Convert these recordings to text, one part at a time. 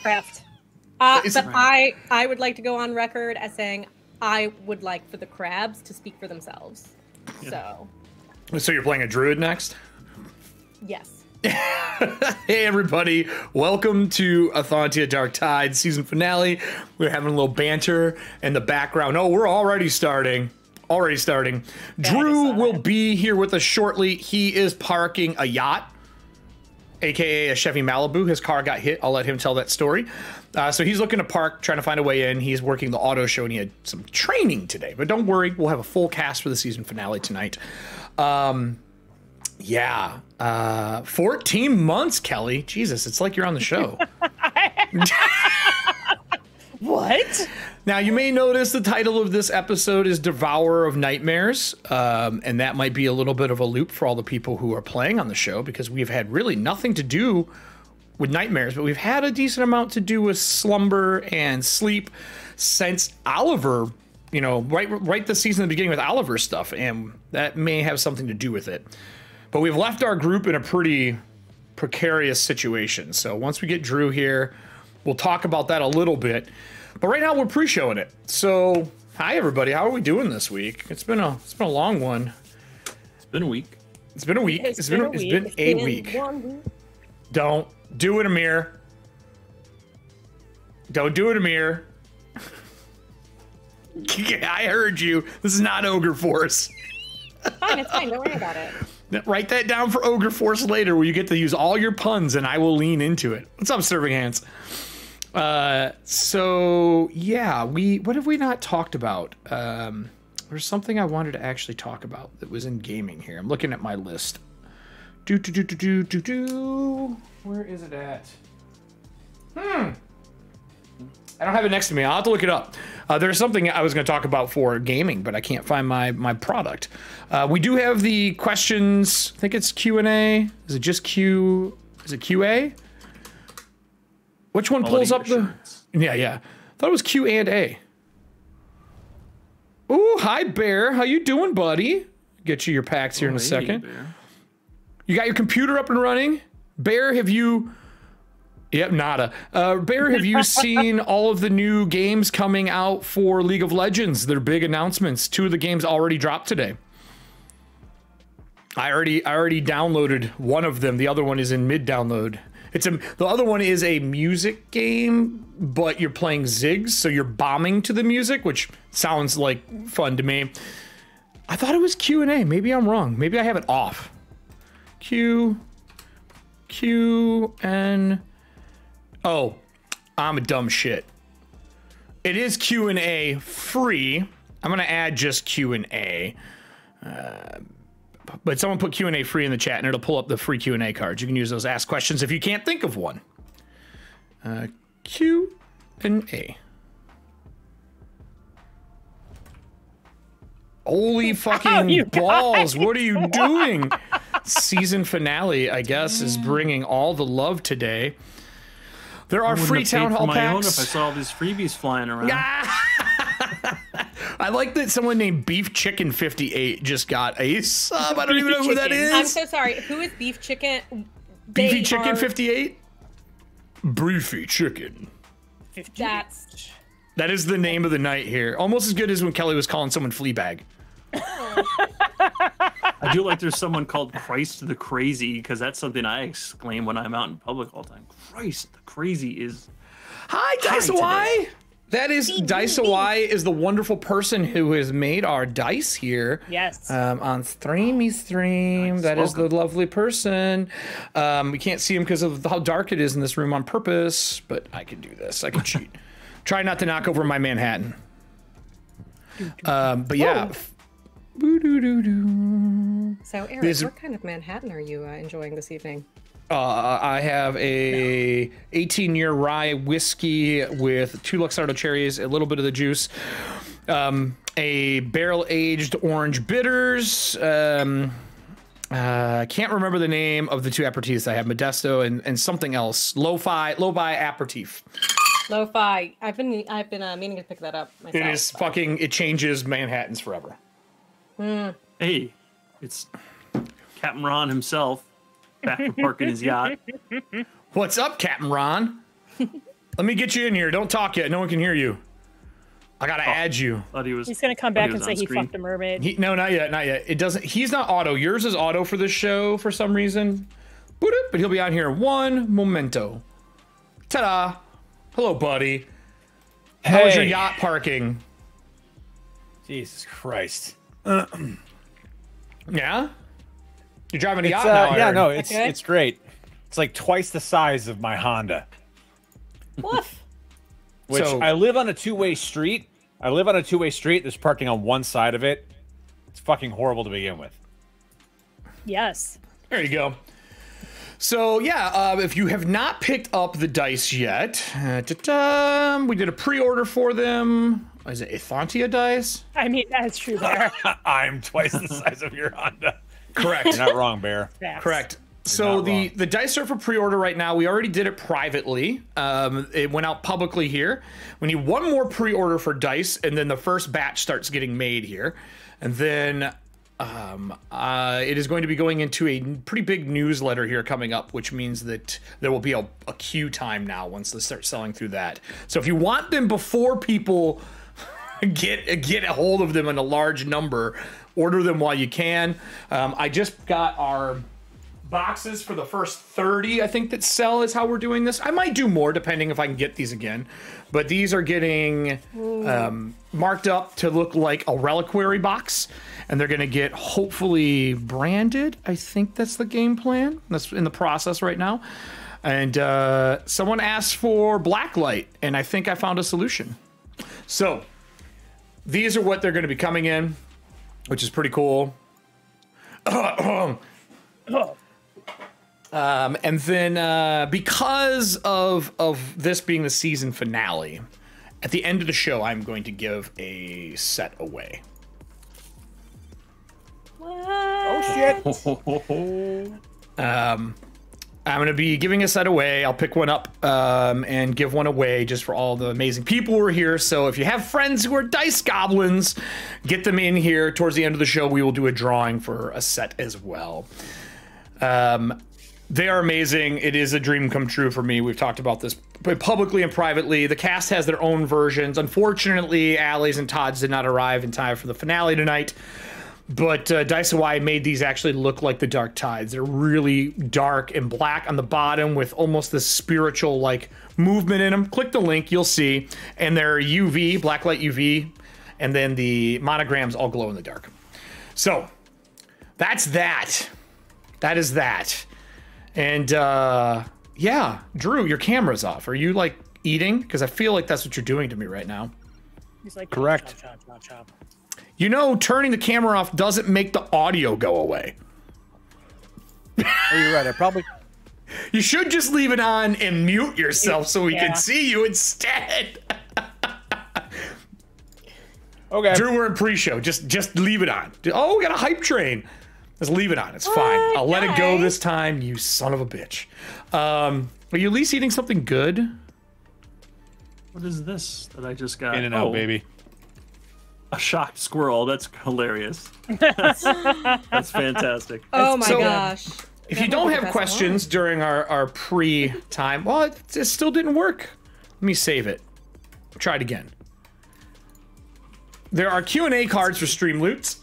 Craft. But I would like to go on record as saying I would like for the crabs to speak for themselves. Yeah. So you're playing a druid next? Yes. Hey everybody, welcome to Ethauntia Dark Tide season finale. We're having a little banter in the background. Oh, we're already starting. Yeah, Drew will be here with us shortly. He is parking a yacht, aka a Chevy Malibu. His car got hit. I'll let him tell that story. So he's looking to park, trying to find a way in. He's working the auto show and he had some training today. But don't worry, we'll have a full cast for the season finale tonight. 14 months, Kelly. Jesus, it's like you're on the show. What? Now, you may notice the title of this episode is Devourer of Nightmares, and that might be a little bit of a loop for all the people who are playing on the show, because we've had really nothing to do with nightmares, but we've had a decent amount to do with slumber and sleep since Oliver, you know, right the season at the beginning with Oliver stuff, and that may have something to do with it. But we've left our group in a pretty precarious situation, so once we get Drew here, we'll talk about that a little bit. But right now we're pre-showing it. So, hi everybody. How are we doing this week? It's been a long one. It's been a week. It's been a week. It's been a week. Don't do it, Amir. Don't do it, Amir. I heard you. This is not Ogre Force. It's fine. Don't worry about it. Write that down for Ogre Force later, where you get to use all your puns, and I will lean into it. What's up, Serving Hands? So yeah, what have we not talked about? There's something I wanted to actually talk about that was in gaming here. I'm looking at my list. Where is it at? I don't have it next to me. I'll have to look it up. There's something I was going to talk about for gaming, but I can't find my product. We do have the questions. I think it's Q&A. Is it just Q? Is it QA? Which one pulls up the... Yeah. Thought it was Q and A. Ooh, hi, Bear. How you doing, buddy? Get you your packs here in a second. Bear. You got your computer up and running? Bear, have you... Yep, nada. Bear, have you seen all of the new games coming out for League of Legends? Their big announcements. 2 of the games already dropped today. I already downloaded one of them. The other one is in mid-download. The other one is a music game, but you're playing Ziggs, so you're bombing to the music, which sounds like fun to me. I thought it was Q&A. Maybe I'm wrong. Maybe I have it off. Q-N... Oh, I'm a dumb shit. It is Q&A free. I'm going to add just Q&A. But someone put Q&A free in the chat, and it'll pull up the free Q&A cards. You can use those to ask questions if you can't think of one. Q&A. Holy fucking balls. What are you doing? Season finale, I guess, is bringing all the love today. There are free town hall packs. I wouldn't have paid for my own if I saw all these freebies flying around. I like that someone named Beef Chicken 58 just got a sub. I don't even know who that is. I'm so sorry. Who is Beef Chicken? Beefy Chicken 58? Beefy Chicken. That is the name of the night here. Almost as good as when Kelly was calling someone Fleabag. I do like there's someone called Christ the Crazy, because that's something I exclaim when I'm out in public all the time. Christ the Crazy is... Hi, Dice Y! That is Dice Y is the wonderful person who has made our dice here. Yes. On Streamy Stream. Nice. That is the lovely person. We can't see him because of how dark it is in this room on purpose, but I can do this. I can cheat. Try not to knock over my Manhattan. But yeah. So Eric, what kind of Manhattan are you enjoying this evening? I have a 18-year rye whiskey with 2 Luxardo cherries, a little bit of the juice, a barrel-aged orange bitters. I can't remember the name of the 2 aperitifs I have, Modesto and something else. Lo-fi aperitif. Lo-fi. I've been meaning to pick that up myself. It is fucking. It changes Manhattans forever. Hey, it's Captain Ron himself back from parking his yacht. What's up, Captain Ron? Let me get you in here. Don't talk yet. No one can hear you. I gotta add you. He's gonna come back and say he fucked a mermaid. No, not yet. Not yet. It doesn't. He's not auto. Yours is auto for this show for some reason. But he'll be on here. One momento. Ta-da! Hello, buddy. Hey. How was your yacht parking? Jesus Christ. Yeah? You're driving a yacht now? Yeah, no, it's great. It's like twice the size of my Honda. Woof. Which I live on a two-way street. There's parking on one side of it. It's fucking horrible to begin with. Yes. There you go. So yeah, if you have not picked up the dice yet, we did a pre-order for them. Is it Ethauntia dice? I mean, that's true, Bear. I'm twice the size of your Honda. Correct. You're not wrong, Bear. Correct. So the dice are for pre-order right now. We already did it privately. It went out publicly here. We need one more pre-order for dice, and then the first batch starts getting made here. And then it is going to be going into a pretty big newsletter here coming up, which means that there will be a queue time now once they start selling through that. So if you want them before people get a hold of them in a large number, order them while you can. I just got our boxes for the first 30, I think, that sell is how we're doing this. I might do more depending if I can get these again, but these are getting marked up to look like a reliquary box, and they're going to get hopefully branded. I think that's the game plan. That's in the process right now. And someone asked for blacklight, and I think I found a solution. So these are what they're going to be coming in, which is pretty cool. And then because of this being the season finale, at the end of the show, I'm going to give a set away. What? Oh, shit. I'm going to be giving a set away. I'll pick one up and give one away just for all the amazing people who are here. So if you have friends who are dice goblins, get them in here. Towards the end of the show, we will do a drawing for a set as well. They are amazing. It is a dream come true for me. We've talked about this publicly and privately. The cast has their own versions. Unfortunately, Allie's and Todd's did not arrive in time for the finale tonight. But Dice Hawaii made these actually look like the Dark Tides. They're really dark and black on the bottom with almost this spiritual like movement in them. Click the link, you'll see. And they're UV, blacklight UV. And then the monograms all glow in the dark. So that's that. That is that. And yeah, Drew, your camera's off. Are you like eating? Because I feel like that's what you're doing to me right now. He's like, correct. Chop, chop, chop, chop. You know, turning the camera off doesn't make the audio go away. Oh, you're right. I probably. You should just leave it on and mute yourself so we can see you instead. Okay. Drew, we're in pre-show. Just leave it on. Oh, we got a hype train. Just leave it on. It's fine. I'll let it go this time, you son of a bitch. Are you at least eating something good? What is this that I just got? In and out, baby. A shocked squirrel. That's hilarious. That's fantastic. Oh my gosh. If you don't have questions during our pre-time, well, it still didn't work. Let me save it. Try it again. There are Q&A cards for Stream Loots.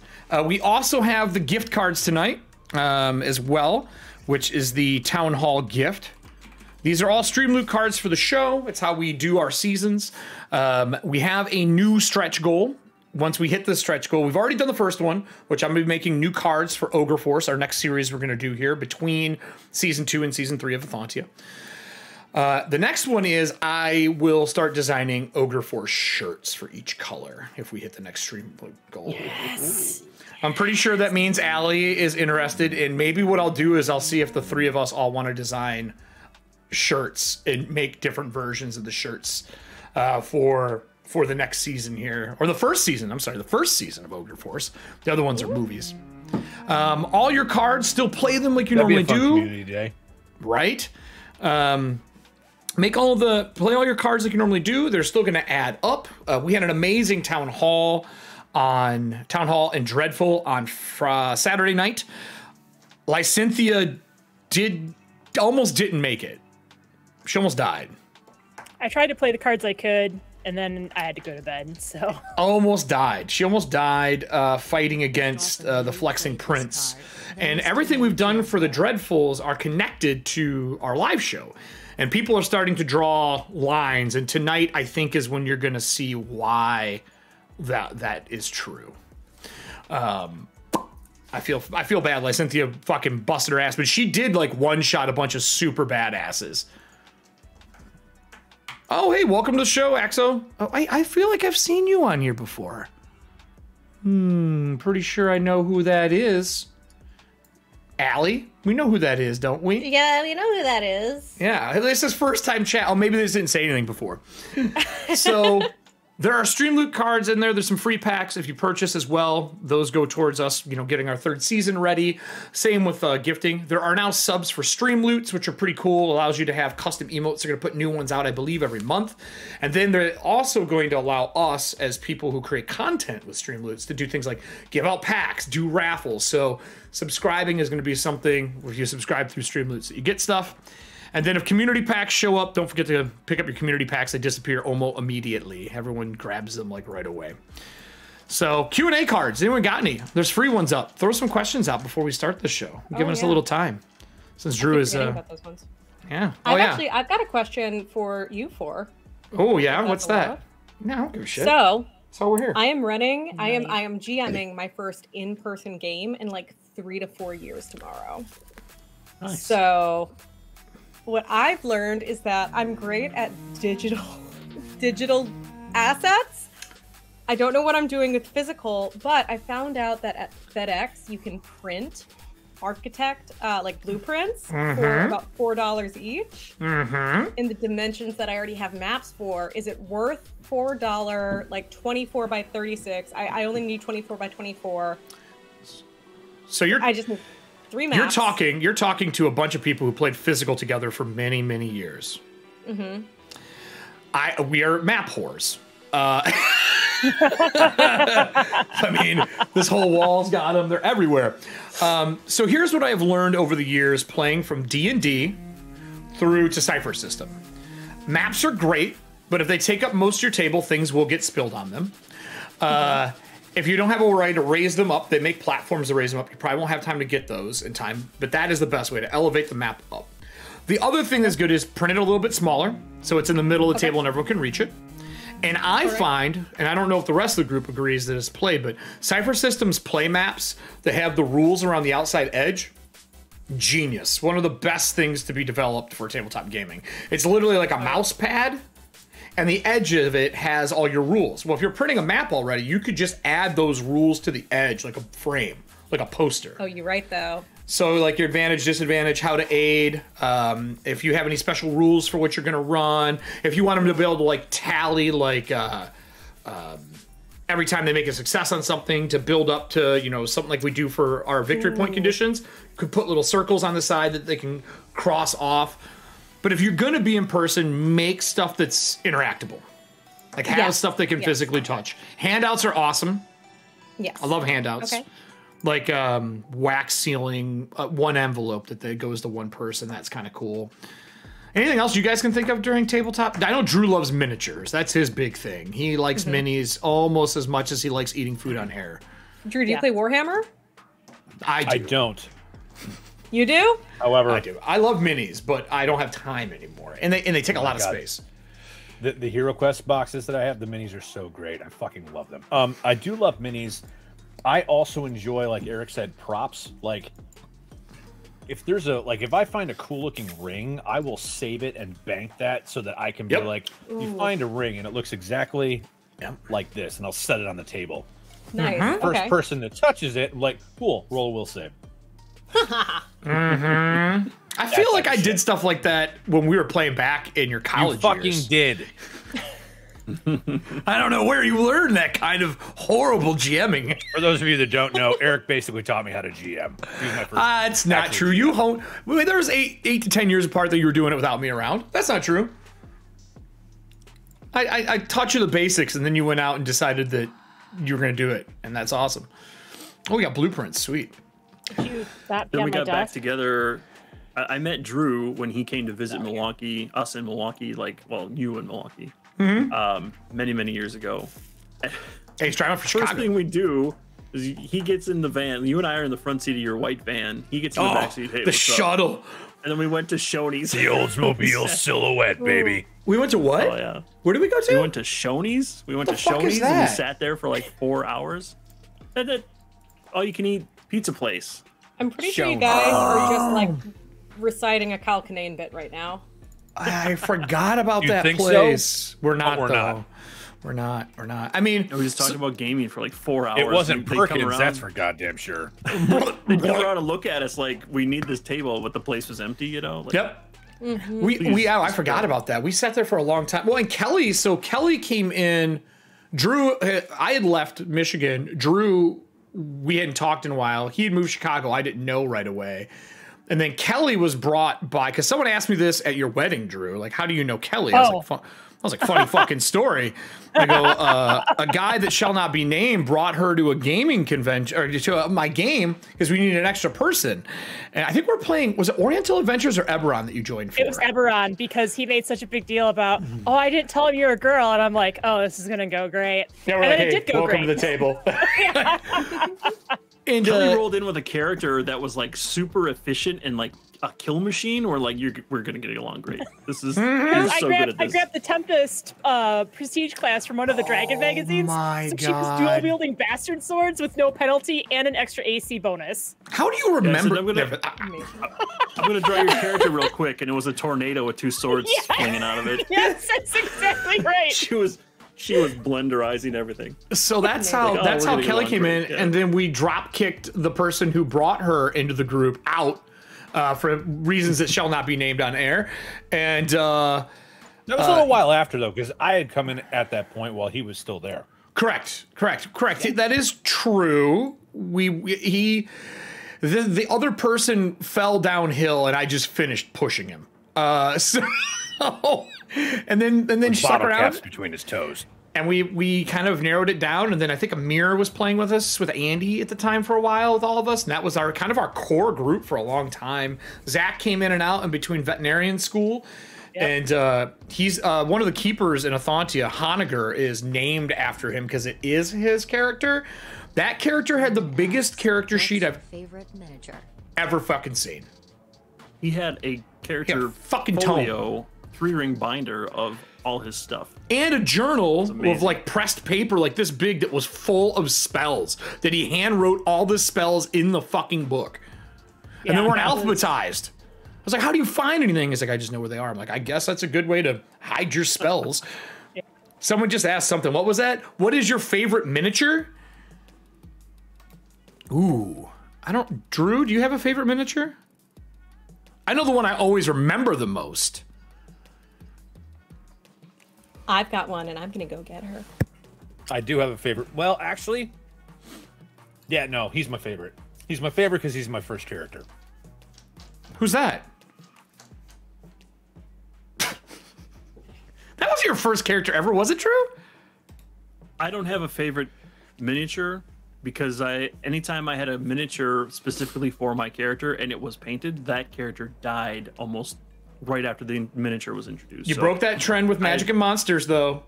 We also have the gift cards tonight as well, which is the Town Hall gift. These are all Stream Loot cards for the show. It's how we do our seasons. We have a new stretch goal. Once we hit the stretch goal, we've already done the first one, which I'm going to be making new cards for Ogre Force, our next series we're going to do here between Season 2 and Season 3 of Ethauntia. The next one is I will start designing Ogre Force shirts for each color if we hit the next stream goal. Yes. I'm pretty sure that means Allie is interested, and maybe what I'll do is I'll see if the three of us all want to design shirts and make different versions of the shirts for the next season here, or the first season. I'm sorry, the first season of Ogre Force. The other ones are movies. All your cards, still play them like you normally do. Community day. Right? Play all your cards like you normally do. They're still going to add up. We had an amazing Town Hall and Dreadful on Saturday night. Lysynthia almost didn't make it. She almost died. I tried to play the cards I could, and then I had to go to bed. So almost died. She almost died fighting against the Flexing Prince. And everything we've done for the Dreadfuls are connected to our live show. And people are starting to draw lines. And tonight, I think, is when you're going to see why that is true. I feel bad. Like Cynthia fucking busted her ass, but she did like one-shot a bunch of super badasses. Oh, hey, welcome to the show, Axo. Oh, I feel like I've seen you on here before. Pretty sure I know who that is. Allie, we know who that is, don't we? Yeah, we know who that is. Yeah, this is first time chat. Oh, maybe they didn't say anything before. So there are Stream Loot cards in there. There's some free packs if you purchase as well. Those go towards us, getting our 3rd season ready. Same with gifting. There are now subs for Stream Loots, which are pretty cool. Allows you to have custom emotes. They're going to put new ones out, I believe, every month. And then they're also going to allow us, as people who create content with Stream Loots, to do things like give out packs, do raffles. So subscribing is going to be something where you subscribe through Stream Loots that you get stuff. And then if community packs show up, don't forget to pick up your community packs. They disappear almost immediately. Everyone grabs them like right away. So Q&A cards. Anyone got any? There's free ones up. Throw some questions out before we start the show. Giving us a little time. Since Drew is about those ones. Yeah. I've got a question for you four. Oh yeah, what's that? No, I don't give a shit. So we're here. I am GMing my first in-person game in like 3 to 4 years tomorrow. Nice. So what I've learned is that I'm great at digital assets. I don't know what I'm doing with physical, but I found out that at FedEx you can print architect like blueprints for about $4 each in the dimensions that I already have maps for. Is it worth $4, like 24 by 36? I only need 24 by 24. So I just need 3 maps. You're talking to a bunch of people who played physical together for many, many years. We are map whores. I mean, this whole wall's got them. They're everywhere. So here's what I've learned over the years playing from D&D through to Cypher System. Maps are great, but if they take up most of your table, things will get spilled on them. If you don't have a way to raise them up, they make platforms to raise them up. You probably won't have time to get those in time, but that is the best way to elevate the map up. The other thing that's good is print it a little bit smaller, so it's in the middle of the table and everyone can reach it. And I find, and I don't know if the rest of the group agrees that it's played, but Cypher System's play maps that have the rules around the outside edge, genius. One of the best things to be developed for tabletop gaming. It's literally like a mouse pad, and the edge of it has all your rules. Well, if you're printing a map already, you could just add those rules to the edge, like a frame, like a poster. Oh, you're right, though. So, like your advantage, disadvantage, how to aid, if you have any special rules for what you're going to run, if you want them to be able to, like, tally, like, every time they make a success on something to build up to, something like we do for our victory point conditions, you could put little circles on the side that they can cross off. But if you're going to be in person, make stuff that's interactable. Like, have stuff they can physically touch. Handouts are awesome. Yes. I love handouts. Okay. Like wax sealing one envelope that goes to one person. That's kind of cool. Anything else you guys can think of during tabletop? I know Drew loves miniatures. That's his big thing. He likes minis almost as much as he likes eating food on air. Drew, do you play Warhammer? I do. I don't. You do? However, I do. I love minis, but I don't have time anymore, and they take a lot of space. The Hero Quest boxes that I have, the minis are so great. I fucking love them. I do love minis. I also enjoy, like Eric said, props. Like, if there's if I find a cool looking ring, I will save it and bank that so that I can be like, you find a ring and it looks exactly like this, and I'll set it on the table. Nice. First person that touches it, like, cool, roll a will save. I feel like I did stuff like that when we were playing back in your college years. Did. I don't know where you learned that kind of horrible GMing. For those of you that don't know, Eric basically taught me how to GM. It's not true. You honed. There was 8 to 10 years apart that you were doing it without me around. That's not true. I taught you the basics, and then you went out and decided that you were going to do it, and that's awesome. Oh, we got blueprints. Sweet. Then we got back together I met Drew when he came to visit Milwaukee, us in Milwaukee, like, well, you in Milwaukee, many years ago. Hey, he's driving for First Chicago. thing we do is he gets in the van. You and I are in the front seat of your white van. He gets in the back seat. Hey, the what's shuttle. up? And then we went to Shoney's. The Oldsmobile silhouette, baby. We went to what? Oh yeah. Where did we go to? We went to Shoney's. We went to fuck is Shoney's and that? we sat there for like 4 hours. That all you can eat pizza place. I'm pretty sure you guys are just like reciting a Kyle Kinane bit right now. I forgot about You that think so? place. We're not, we're though. not. We're not. We're not. I mean, And we just talked about gaming for like 4 hours. It wasn't They come Perkins, around- that's for goddamn sure. They come around and look at us like we need this table, but the place was empty. You know. Like, Yep. I forgot about that. We sat there for a long time. Well, and Kelly came in. Drew, I had left Michigan. Drew, we hadn't talked in a while. He had moved to Chicago. I didn't know right away. And then Kelly was brought by, because someone asked me this at your wedding, Drew. Like, how do you know Kelly? I was like, funny fucking story. I go, a guy that shall not be named brought her to a gaming convention, or to my game, because we needed an extra person. And I think we're playing, was it Oriental Adventures or Eberron that you joined for? It was Eberron, because he made such a big deal about, oh, I didn't tell him you're a girl. And I'm like, oh, this is going to go great. Yeah, we're and like, then hey, it did go welcome great. to the table. And Kelly rolled in with a character that was like super efficient and like a kill machine, or like we're gonna get along great. This is you're so good at I this. grabbed the Tempest prestige class from one of the Dragon magazines. my so she was God. dual wielding bastard swords with no penalty and an extra AC bonus. how do you remember? I'm gonna draw your character real quick, and it was a tornado with 2 swords swinging out of it. Yes, that's exactly right. She was blenderizing everything. So that's how Like, that's we're how gonna get Kelly along came in, great, yeah. and then we drop kicked the person who brought her into the group out for reasons that shall not be named on air. And That was a little while after, though, because I had come in at that point while he was still there. correct. That is true. The other person fell downhill, and I just finished pushing him. So and then she stuck Bottle around. caps between his toes. And we kind of narrowed it down, and then I think Amir was playing with us, with Andy at the time for a while with all of us, and that was our core group for a long time. Zach came in and out in between veterinarian school, and he's one of the keepers in Ethauntia. Honegger is named after him because it is his character. That character had the biggest character sheet I've favorite miniature. ever fucking seen. He had a character fucking folio 3-ring binder of all his stuff. And a journal of amazing. like pressed paper like this big that was full of spells that he hand wrote all the spells in the fucking book. And they weren't alphabetized. I was like, how do you find anything? He's like, I just know where they are. I'm like, I guess that's a good way to hide your spells. Someone just asked something. What was that? What is your favorite miniature? Ooh, Drew, do you have a favorite miniature? I know the one I always remember the most. I've got one, and I'm gonna go get her. I do have a favorite. Well, actually, yeah, no, he's my favorite. He's my favorite because he's my first character. Who's that? That was your first character ever, was it, Drew? I don't have a favorite miniature because anytime I had a miniature specifically for my character and it was painted, that character died almost right after the miniature was introduced. You So broke that trend with Magic and Monsters, though.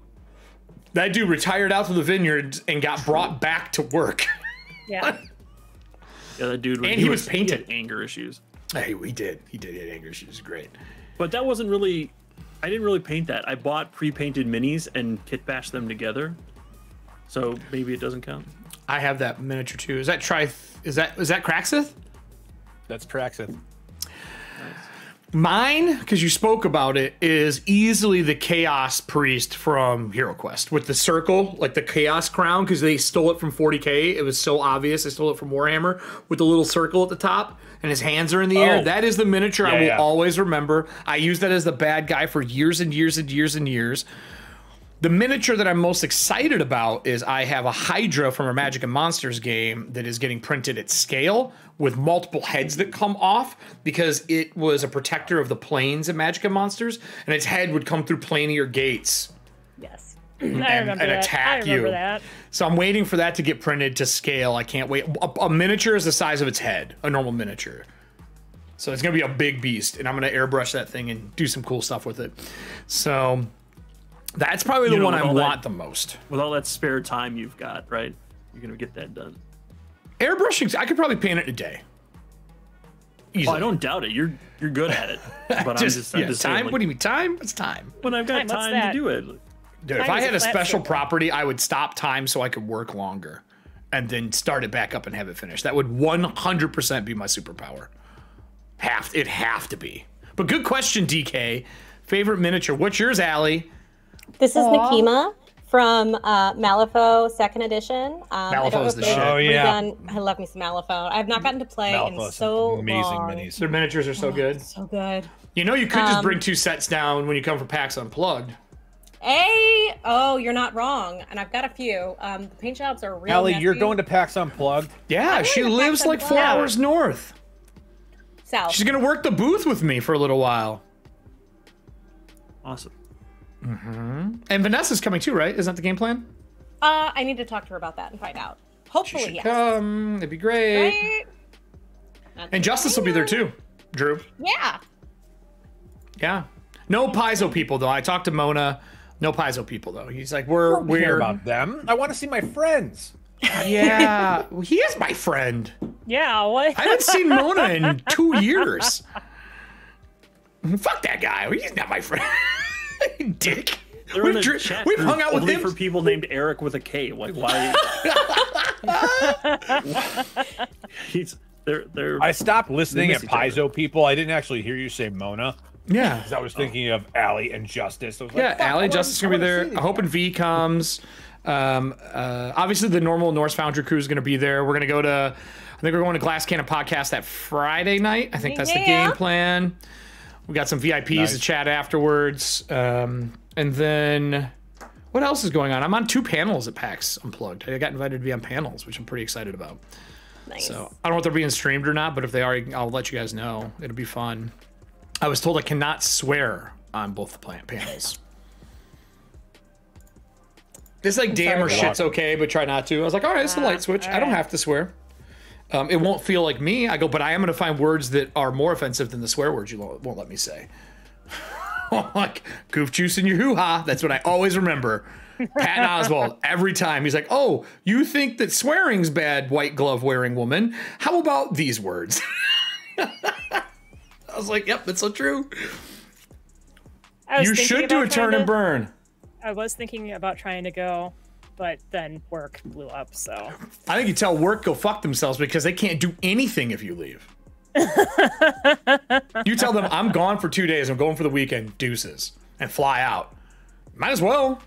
That dude retired out to the vineyards and got brought back to work. Yeah. Yeah, that dude. And he was painted. He had anger issues. Hey, he did. He had anger issues. Great. But that wasn't really. I didn't really paint that. I bought pre-painted minis and kit bashed them together. So maybe it doesn't count. I have that miniature too. Is that Is that Kraxith? That's Traxith. Mine, because you spoke about it, is easily the Chaos Priest from Hero Quest with the circle, like the Chaos Crown, because they stole it from 40K. It was so obvious. They stole it from Warhammer with the little circle at the top, and his hands are in the air. That is the miniature I will always remember. I used that as the bad guy for years and years and years and years. The miniature that I'm most excited about is I have a Hydra from our Magic and Monsters game that is getting printed at scale with multiple heads that come off because it was a protector of the planes in Magic and Monsters, and its head would come through planier gates. Yes. And I remember that. attack I remember you. that. So I'm waiting for that to get printed to scale. I can't wait. A miniature is the size of its head, a normal miniature. So it's going to be a big beast, and I'm going to airbrush that thing and do some cool stuff with it. So that's probably the one I want the most. With all that spare time you've got, right? You're going to get that done. Airbrushing, I could probably paint it in a day. Easily. Oh, I don't doubt it. You're good at it. But I'm just time. saying, like, what do you mean time? It's time. When I've got time to do it. Dude, if I had a special property, I would stop time so I could work longer, and then start it back up and have it finished. That would 100% be my superpower. It'd have to be. But good question, DK. Favorite miniature? What's yours, Allie? This is Nakima from Malifaux 2nd Edition. Malifaux is the shit. Oh, yeah. I love me some Malifaux. I have not gotten to play Malifaux in so amazing long. minis. Their miniatures are so good. So good. You know, you could just bring 2 sets down when you come for PAX Unplugged. Hey! Oh, you're not wrong. And I've got a few. The paint jobs are real Allie, messy. you're going to PAX Unplugged? Yeah, I'm she going to lives PAX like 4 Unplugged. hours north. South. She's going to work the booth with me for a little while. Awesome. And Vanessa's coming too, right? Isn't that the game plan? I need to talk to her about that and find out. Hopefully, She should yes. come. It'd be great. Right? And Justice will be there too, Drew. Yeah. Yeah. No Paizo people though. I talked to Mona. No Paizo people though. He's like, I don't care we're about them. I want to see my friends. yeah. Well, he is my friend. Yeah, what? I haven't seen Mona in 2 years. Fuck that guy. He's not my friend. Dick. They're in a chat We've group hung out with only him for people named Eric with a K. Like, why? they're. I stopped listening They at miss each other. Paizo people. I didn't actually hear you say Mona. Yeah. Because I was thinking of Allie and Justice. I was like, Yeah, fuck, I Allie wanna- and Justice is I gonna be wanna there. see these I hope guys. V comes. Obviously the normal Norse Foundry crew is gonna be there. We're gonna go to, I think we're going to Glass Cannon Podcast that Friday night. I think that's the Yeah. game plan. We got some VIPs to chat afterwards. And then what else is going on? I'm on 2 panels at PAX Unplugged. I got invited to be on panels, which I'm pretty excited about. Nice. So I don't know if they're being streamed or not, but if they are, I'll let you guys know. It'll be fun. I was told I cannot swear on both the panels. It's like damn or shit's okay, but try not to. I was like, all right, it's a light switch. I don't have to swear. It won't feel like me. I go, but I am going to find words that are more offensive than the swear words you won't let me say. Like goof juice in your hoo-ha. That's what I always remember. Patton Oswalt, every time. He's like, oh, you think that swearing's bad, white glove wearing woman? How about these words? I was like, yep, that's so true. You should do a turn and burn. I was thinking about trying to go, but then work blew up, so. I think you tell work go fuck themselves because they can't do anything if you leave. You tell them I'm gone for 2 days, I'm going for the weekend, deuces, and fly out. Might as well.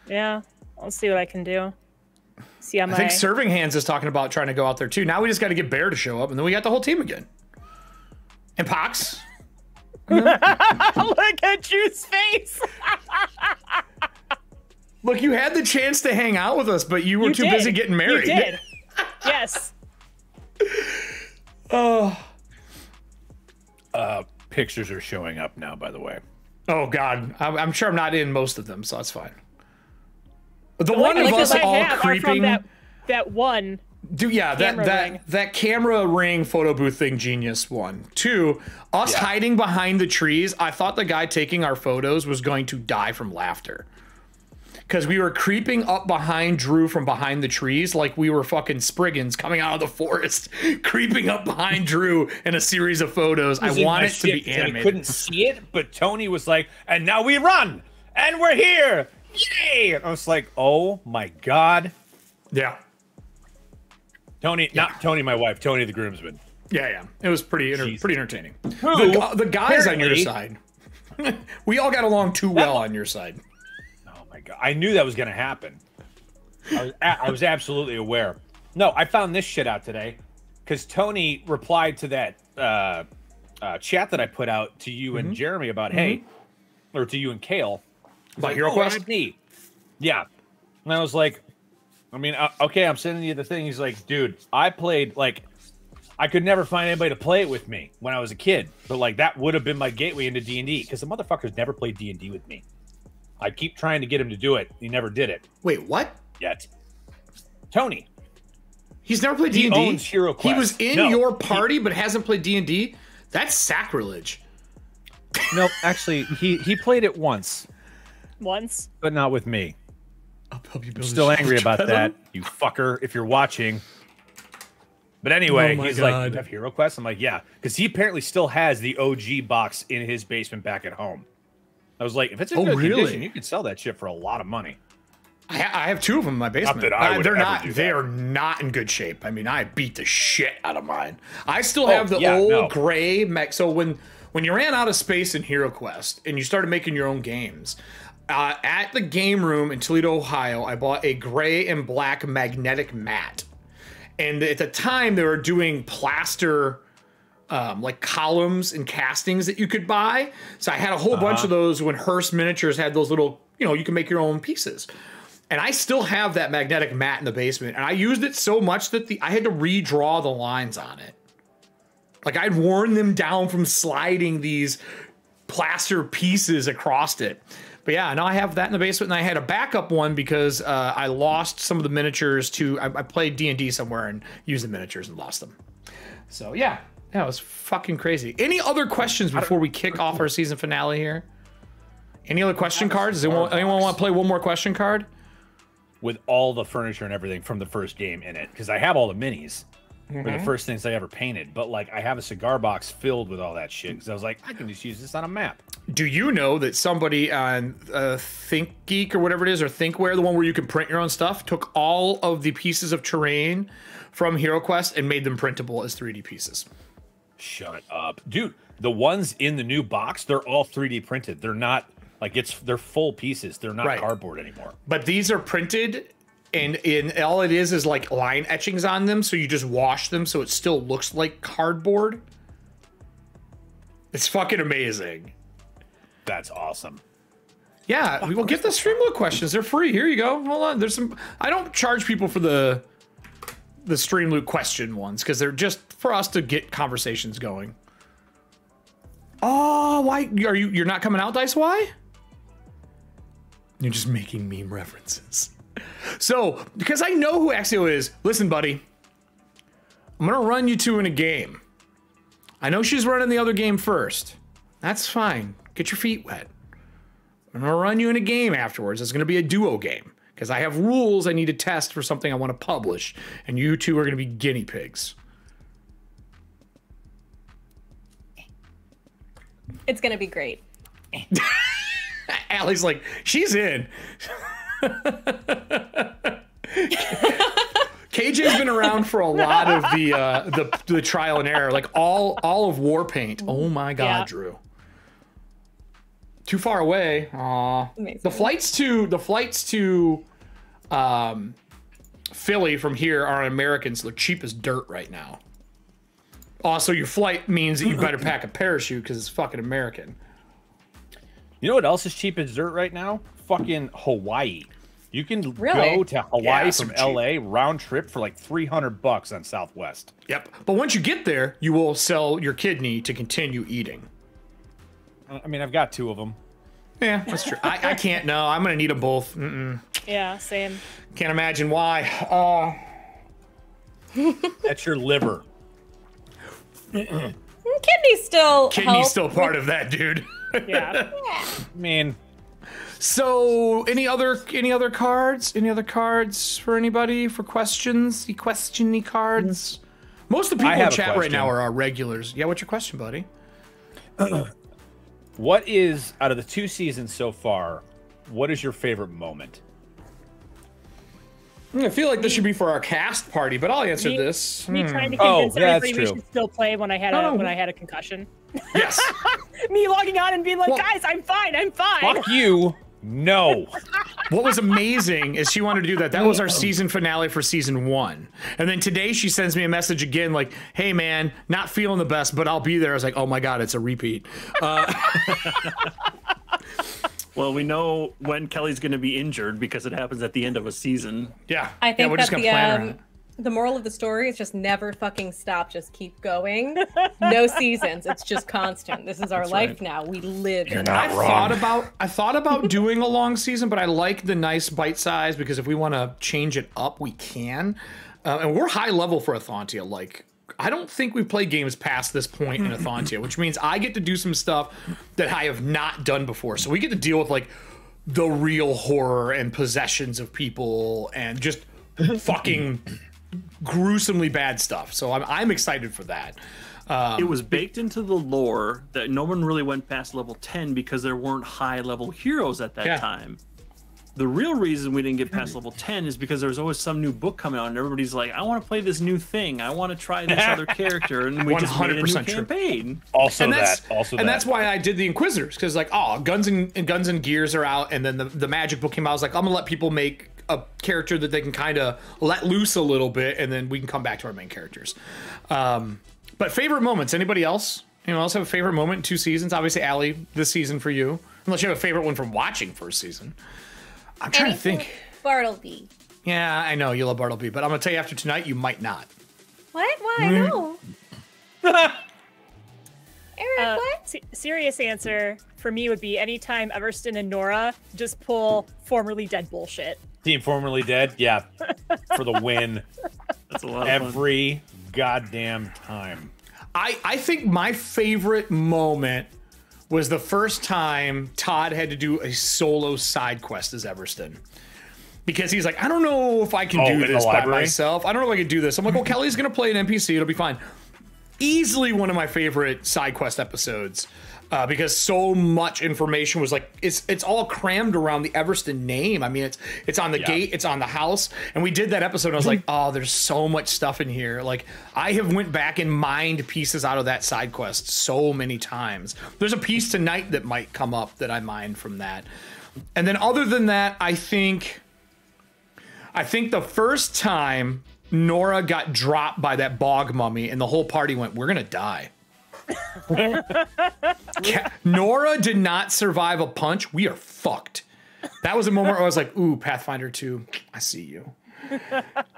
Yeah, I'll see what I can do. See how I think Serving Hands is talking about trying to go out there too. Now we just got to get Bear to show up, and then we got the whole team again. And Pox. Look at Drew's face. Look, you had the chance to hang out with us, but you were too busy getting married. You did. Yes. Oh. Pictures are showing up now, by the way. Oh God, I'm sure I'm not in most of them, so that's fine. The one of Because us I all have are from creeping. that one. Dude, yeah, camera ring. that camera ring photo booth thing, genius. 1, 2, us hiding behind the trees. I thought the guy taking our photos was going to die from laughter. Because we were creeping up behind Drew from behind the trees like we were fucking Spriggans coming out of the forest, creeping up behind Drew in a series of photos. I want it to be animated. I couldn't see it, but Tony was like, and now we run, and we're here. Yay! And I was like, oh my God. Yeah. Tony, not Tony, my wife, Tony the groomsman. Yeah. It was pretty entertaining. Who, The guys on your apparently- side. We all got along too well on your side. Oh my God. I knew that was going to happen. I was absolutely aware. No, I found this shit out today because Tony replied to that chat that I put out to you and Jeremy about, hey, or to you and Kale. About Like, Hero Quest? add me. Yeah. And I was like, I mean, okay, I'm sending you the thing. He's like, dude, I played, like, I could never find anybody to play it with me when I was a kid. But, like, that would have been my gateway into D&D because the motherfuckers never played D&D with me. I keep trying to get him to do it. He never did it Wait, what? yet. Tony. He's never played He D&D? owns Hero He was Quest. in No, your party but hasn't played D&D? That's sacrilege. No, actually, he played it once, but not with me. I'll help you build I'm still angry about Trello. that, you fucker, if you're watching. But anyway, Oh my he's God. like, you have Hero Quest? I'm like, yeah. Because he apparently still has the OG box in his basement back at home. I was like, if it's in good condition, you could sell that shit for a lot of money. I have 2 of them in my basement. Not that I would they're ever not. do that. They are not in good shape. I mean, I beat the shit out of mine. I still have the old gray mech. So when you ran out of space in Hero Quest and you started making your own games, at the game room in Toledo, Ohio, I bought a gray and black magnetic mat. And at the time, they were doing plaster, like columns and castings that you could buy. So I had a whole bunch of those when Hearst Miniatures had those little, you can make your own pieces. And I still have that magnetic mat in the basement. And I used it so much that I had to redraw the lines on it. Like I'd worn them down from sliding these plaster pieces across it. But yeah, now I have that in the basement, and I had a backup one because I lost some of the miniatures to. I played D&D somewhere and used the miniatures and lost them. So yeah, it was fucking crazy. Any other questions before we kick off our season finale here? Any other question cards? Does anyone want to play one more question card? With all the furniture and everything from the first game in it, because I have all the minis. Were the first things I ever painted, but like I have a cigar box filled with all that shit because I was like, I can just use this on a map. Do you know that somebody on ThinkGeek or whatever it is, or Thinkware, the one where you can print your own stuff, took all of the pieces of terrain from Hero Quest and made them printable as 3D pieces? Shut up, dude. The ones in the new box, they're all 3D printed. They're not like they're full pieces. They're not cardboard anymore. But these are printed. And all it is like line etchings on them, so you just wash them so it still looks like cardboard. It's fucking amazing. That's awesome. Yeah, we will get the Streamlook questions. They're free. Here you go. Hold on. There's some. I don't charge people for the Streamlook question ones because they're just for us to get conversations going. Oh, why are you're not coming out, Dice? Why? You're just making meme references. So, because I know who Axio is, listen, buddy, I'm going to run you two in a game. I know she's running the other game first. That's fine. Get your feet wet. I'm going to run you in a game afterwards. It's going to be a duo game because I have rules I need to test for something I want to publish, and you two are going to be guinea pigs. It's going to be great. Allie's like, she's in. KJ's been around for a lot of the trial and error, like all of Warpaint. Oh my God, Drew. Too far away. Aw. The flights to Philly from here are American, so they're cheap as dirt right now. Also, your flight means that you better pack a parachute because it's fucking American. You know what else is cheap as dirt right now? Fucking Hawaii. You can go to Hawaii from LA round trip for like $300 on Southwest. Yep. But once you get there, you will sell your kidney to continue eating. I mean, I've got 2 of them. Yeah, that's true. I can't. No, I'm gonna need them both. Yeah, same. Can't imagine why. That's your liver. Kidney still Kidney's still part of that, dude. Yeah. I mean, so any other cards? Any other cards for anybody for questions? The questiony cards. Most of the people in chat right now are our regulars. Yeah, what's your question, buddy? What is, out of the 2 seasons so far, what is your favorite moment? I feel like this should be for our cast party, but I'll answer this. Me trying to convince everybody we should still play when I had a concussion. Yes. Me logging on and being like, guys, I'm fine. Fuck you. No. What was amazing is she wanted to do that. That was our season finale for season 1. And then today she sends me a message again like, hey, man, not feeling the best, but I'll be there. I was like, oh, my God, it's a repeat. Well, we know when Kelly's going to be injured because it happens at the end of a season. Yeah. I think we're just gonna plan around it. The moral of the story is just never fucking stop. Just keep going. No seasons. It's just constant. This is our life now. We live. You're in not it. wrong. I thought about doing a long season, but I like the nice bite size because if we want to change it up, we can. And we're high level for Ethauntia. Like I don't think we've played games past this point in Ethauntia, which means I get to do some stuff that I have not done before. So we get to deal with like the real horror and possessions of people and just fucking gruesomely bad stuff. So I'm excited for that. It was baked into the lore that no one really went past level 10 because there weren't high level heroes at that time. The real reason we didn't get past level 10 is because there was always some new book coming out and everybody's like, I want to play this new thing. I want to try this other character. And we just made a new campaign. That's why I did the Inquisitors, because like, oh, Guns and Gears are out, and then the Magic book came out. I was like, I'm gonna let people make a character that they can kind of let loose a little bit, and then we can come back to our main characters. But favorite moments, anybody else? Anyone else have a favorite moment in 2 seasons? Obviously, Allie, this season for you. Unless you have a favorite one from watching first season. I'm trying to think. Bartleby. Yeah, I know you love Bartleby, but I'm going to tell you after tonight, you might not. What? Why? No. Eric, what? Serious answer for me would be anytime Everston and Nora just pull formerly dead bullshit. Team Formerly Dead? Yeah. For the win. That's a lot of Every goddamn time. I think my favorite moment was the first time Todd had to do a solo side quest as Everston. Because he's like, I don't know if I can do this by myself. I don't know if I can do this. I'm like, well, Kelly's going to play an NPC. It'll be fine. Easily one of my favorite side quest episodes. Because so much information was like, it's all crammed around the Everston name. I mean, it's on the gate, it's on the house. And we did that episode and I was like, oh, there's so much stuff in here. Like, I have went back and mined pieces out of that side quest so many times. There's a piece tonight that might come up that I mined from that. And then other than that, I think the first time Nora got dropped by that bog mummy and the whole party went, we're going to die. Nora did not survive a punch. We are fucked. That was a moment where I was like, ooh, Pathfinder 2, I see you.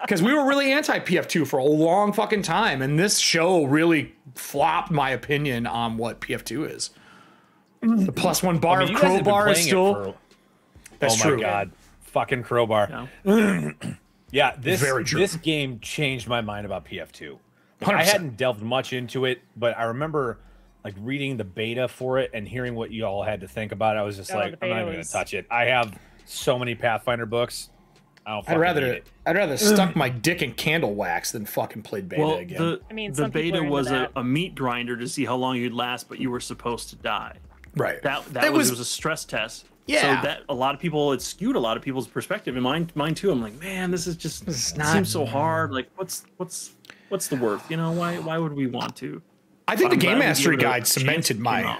Because we were really anti-PF2 for a long fucking time, and this show really flopped my opinion on what PF2 is. The +1 bar of Crowbar is still... That's true. Oh my god. Fucking Crowbar. Yeah, this game changed my mind about PF2. 100%. I hadn't delved much into it, but I remember like reading the beta for it and hearing what you all had to think about it. I was just like, I'm not even gonna touch it. I have so many Pathfinder books. I'd rather stuck my dick in candle wax than fucking played beta again. The beta was a meat grinder to see how long you'd last, but you were supposed to die. Right. That was a stress test. Yeah. So that a lot of people, it skewed a lot of people's perspective, and mine too. I'm like, man, this seems so hard. Like, what's the worth? You know, why would we want to? I think the Game Mastery Guide cemented my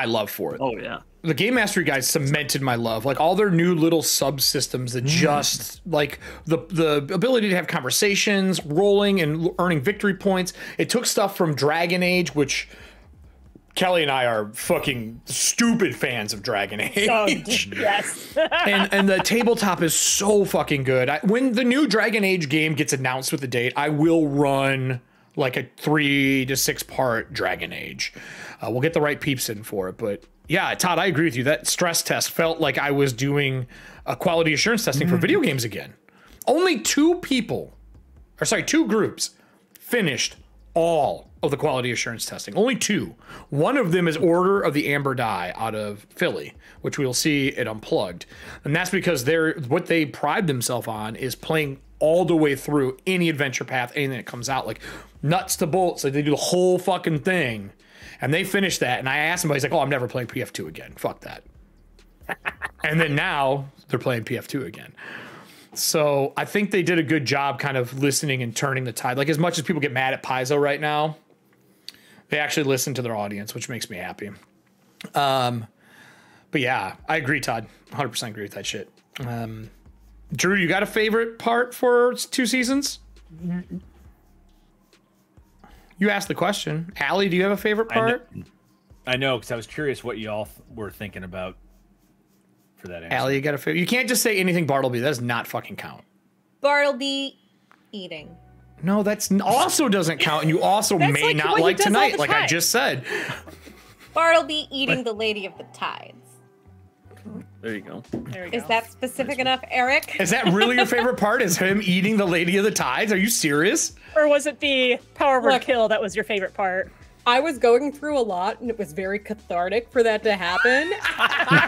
love for it. Oh yeah. The Game Mastery Guide cemented my love. Like all their new little subsystems that just like the ability to have conversations, rolling and earning victory points. It took stuff from Dragon Age, which Kelly and I are fucking stupid fans of Dragon Age. Oh, yes. and the tabletop is so fucking good. When the new Dragon Age game gets announced with the date, I will run like a 3 to 6 part Dragon Age. We'll get the right peeps in for it. But yeah, Todd, I agree with you. That stress test felt like I was doing a quality assurance testing for video games again. Only 2 groups finished all of the quality assurance testing. Only 2. One of them is Order of the Amber Die out of Philly, which we'll see at Unplugged. And that's because what they pride themselves on is playing all the way through any adventure path, anything that comes out, like nuts to bolts. Like they do the whole fucking thing. And they finished that. And I asked him, he's like, oh, I'm never playing PF2 again. Fuck that. And then now they're playing PF2 again. So I think they did a good job kind of listening and turning the tide. Like as much as people get mad at Paizo right now, they actually listen to their audience, which makes me happy. But yeah, I agree, Todd. 100% agree with that shit. Drew, you got a favorite part for 2 seasons? You asked the question. Allie, do you have a favorite part? I know, because I was curious what y'all were thinking about for that answer. Allie, you got a favorite? You can't just say anything Bartleby. That does not fucking count. Bartleby eating. No, that's also doesn't count, and you also may like not like tonight, like I just said. Bartleby eating the Lady of the Tides. There you go. There we go. Is that specific enough, Eric? Is that really your favorite part? Is him eating the Lady of the Tides? Are you serious? Or was it the power word Look. kill that was your favorite part? I was going through a lot, and it was very cathartic for that to happen.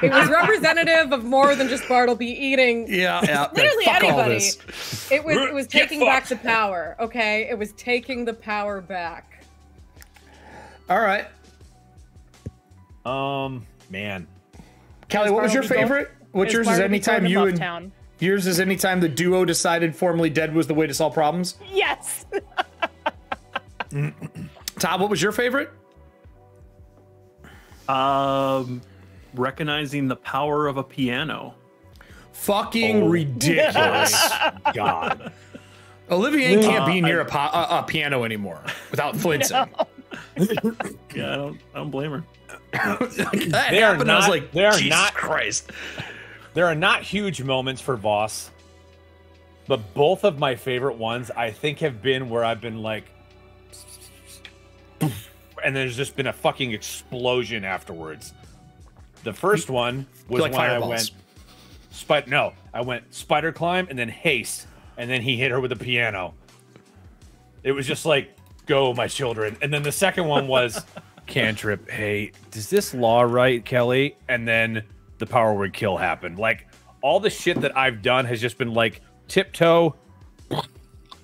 It was representative of more than just Bartleby eating. Yeah. Literally Fuck all anybody. this. It was taking back the power. Okay, it was taking the power back. All right. Man. Kelly, what was your Bartleby favorite? What's yours? Is Bartleby anytime going to you and Bufftown. yours is anytime the duo decided formerly dead was the way to solve problems? Yes. Todd, what was your favorite? Recognizing the power of a piano. Fucking ridiculous. God. Olivia can't be near a piano anymore without flinching. Yeah, I don't blame her. That They are happened, I was not- like, they are Jesus not- Christ. There are not huge moments for Voss, but both of my favorite ones I think have been where I've been like, and there's just been a fucking explosion afterwards. The first one was like when I fireballs. went, I went spider climb and then haste, and then he hit her with a piano. It was just like, go, my children. And then the second one was cantrip. Hey, does this law right, Kelly? And then the power word kill happened. Like all the shit that I've done has just been like tiptoe,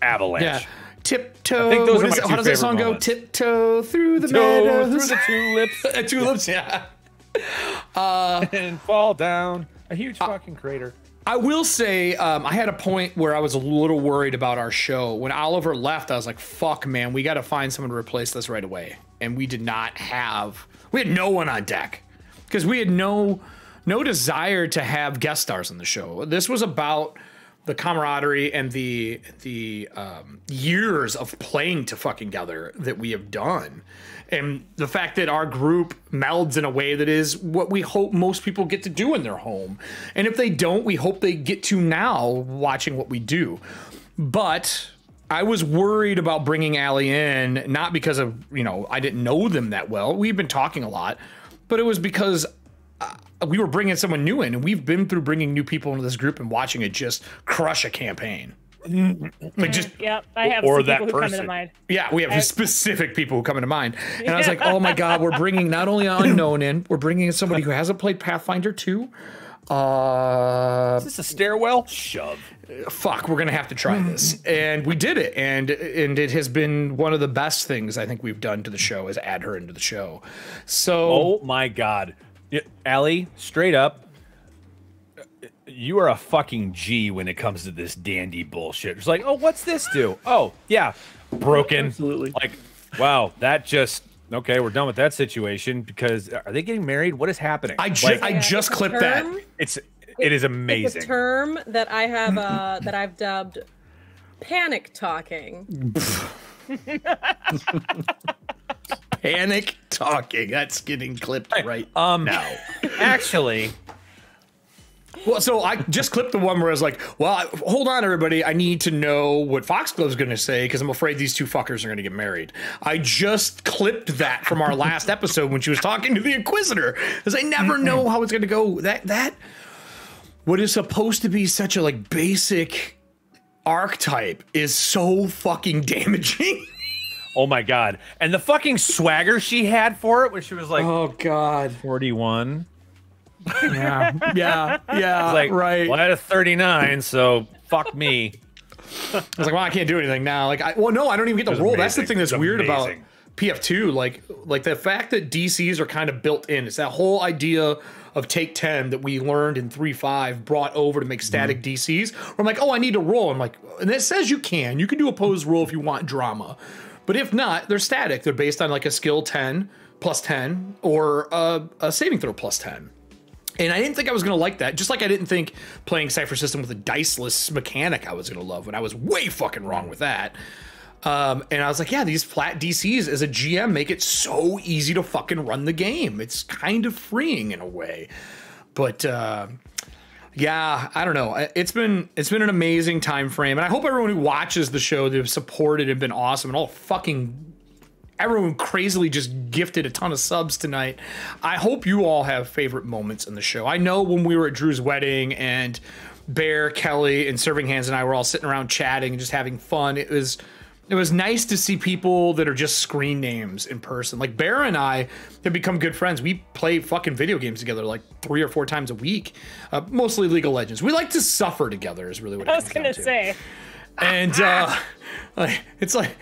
avalanche. Yeah. Tiptoe. I think those what are is my it? How two does that favorite song go? moments. Tiptoe through the Go meadows. through the tulips Tulips, yeah. and fall down a huge fucking crater. I will say, I had a point where I was a little worried about our show. When Oliver left, I was like, fuck, man, we got to find someone to replace this right away. And we did not have, we had no one on deck because we had no desire to have guest stars on the show. This was about the camaraderie and the years of playing to fucking together that we have done. And the fact that our group melds in a way that is what we hope most people get to do in their home. And if they don't, we hope they get to now watching what we do. But I was worried about bringing Allie in, not because of, I didn't know them that well. We've been talking a lot, but it was because we were bringing someone new in, and we've been through bringing new people into this group and watching it just crush a campaign. Like just Yep, I have or some that people who come person. into mind. yeah, we have specific people who come into mind. And I was like, oh my God, we're bringing not only an unknown in, we're bringing in somebody who hasn't played Pathfinder 2. Is this a stairwell? Shove. Fuck, we're gonna have to try this. And we did it, and it has been one of the best things I think we've done to the show is add her into the show. So Oh my God. Allie, straight up, you are a fucking G when it comes to this dandy bullshit. It's like, oh, what's this do? Oh, yeah, broken. Absolutely. Like, wow, that just okay. We're done with that situation because are they getting married? What is happening? I just It's a clipped that. term. it is amazing. It's a term that I have that I've dubbed panic talking. Panic talking. That's getting clipped right now. Actually, Well, so I just clipped the one where I was like, well, hold on, everybody. I need to know what Foxglove's going to say because I'm afraid these two fuckers are going to get married. I just clipped that from our last episode when she was talking to the Inquisitor because I never know how it's going to go. That what is supposed to be such a like basic archetype is so fucking damaging. oh my God, and the fucking swagger she had for it when she was like, Oh God. 41. Yeah. Like, right. well, I had a 39, so fuck me. I was like, well, I can't do anything now. Like, no, I don't even get to It was roll. That's the amazing. thing that's It was weird about amazing. PF2. Like the fact that DCs are kind of built in. It's that whole idea of take 10 that we learned in 3.5 brought over to make static DCs. Where I'm like, oh, I need to roll. I'm like, and it says you can do opposed roll if you want drama. But if not, they're static. They're based on like a skill 10 plus 10 or a saving throw plus 10. And I didn't think I was going to like that. Just like I didn't think playing Cypher System with a diceless mechanic I was going to love when I was way fucking wrong with that. And I was like, yeah, these flat DCs as a GM make it so easy to fucking run the game. It's kind of freeing in a way. But yeah, I don't know. It's been an amazing time frame. And I hope everyone who watches the show, they've supported and been awesome and all fucking everyone crazily just gifted a ton of subs tonight. I hope you all have favorite moments in the show. I know when we were at Drew's wedding and Bear, Kelly, and Serving Hands and I were all sitting around chatting and just having fun. It was nice to see people that are just screen names in person. Like Bear and I have become good friends. We play fucking video games together like 3 or 4 times a week, mostly League of Legends. We like to suffer together is really what I was gonna say. And it's like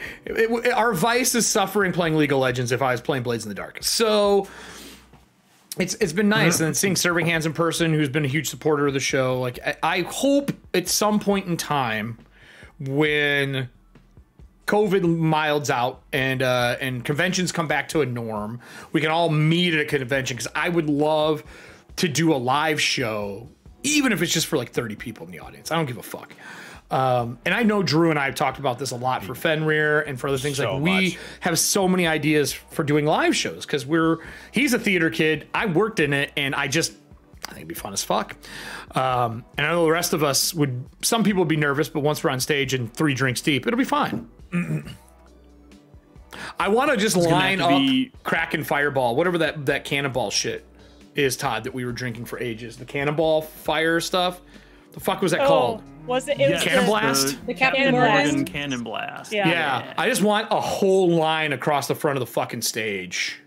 our vice is suffering playing League of Legends if I was playing Blades in the Dark. So it's been nice. And then seeing Serving Hands in person, who's been a huge supporter of the show. Like I hope at some point in time when COVID milds out and conventions come back to a norm, we can all meet at a convention, because I would love to do a live show, even if it's just for like 30 people in the audience. I don't give a fuck. And I know Drew and I have talked about this a lot for Fenrir and for other things. So like we have so many ideas for doing live shows, because he's a theater kid. I worked in it, and I think it'd be fun as fuck. And I know the rest of us some people would be nervous, but once we're on stage and 3 drinks deep, it'll be fine. I want to just line up Kraken Fireball, whatever that cannonball shit is, Todd, that we were drinking for ages. The cannonball fire stuff. The fuck was that called? Was it? Yes, Cannon Blast? The Captain Cannon Morgan. Blast. Cannon Blast. Yeah. I just want a whole line across the front of the fucking stage.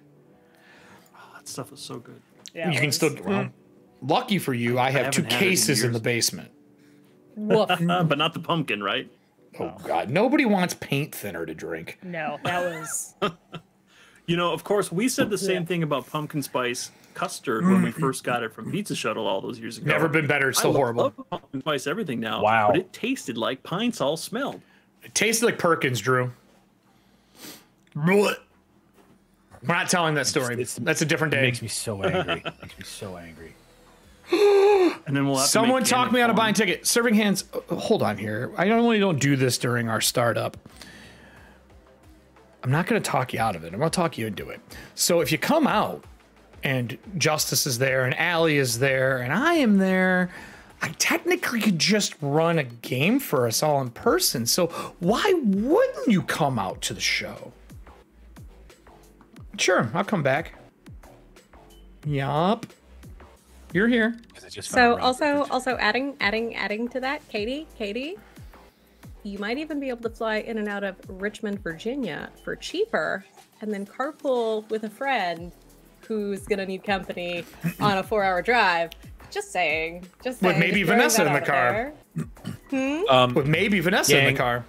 Oh, that stuff is so good. Yeah, You can still. Well, lucky for you, I have 2 haven't had it in cases in years. the basement. Woof. But not the pumpkin, right? Oh God, nobody wants paint thinner to drink. No, that was. You know, of course, we said the same thing about pumpkin spice custard when we first got it from Pizza Shuttle all those years ago. Never been better. It's still horrible. Love pumpkin spice everything now. Wow. But it tasted like pine sol smelled. It tasted like Perkins, Drew. Blech. We're not telling that story. That's a different It day. makes me so angry. Makes me so angry. And then we'll have Someone to make talk me out of cannon buying ticket. Serving Hands. Hold on here. I normally don't do this during our startup. I'm not going to talk you out of it. I'm going to talk you into it. So if you come out and Justice is there and Allie is there and I am there, I technically could just run a game for us all in person. So why wouldn't you come out to the show? Sure, I'll come back. Yup. You're here. I just So found around also adding to that, Katie, you might even be able to fly in and out of Richmond, Virginia for cheaper, and then carpool with a friend who's gonna need company on a 4-hour drive. Just saying. With maybe just throwing Vanessa that in the out car. there. With maybe Vanessa in Gang. the car.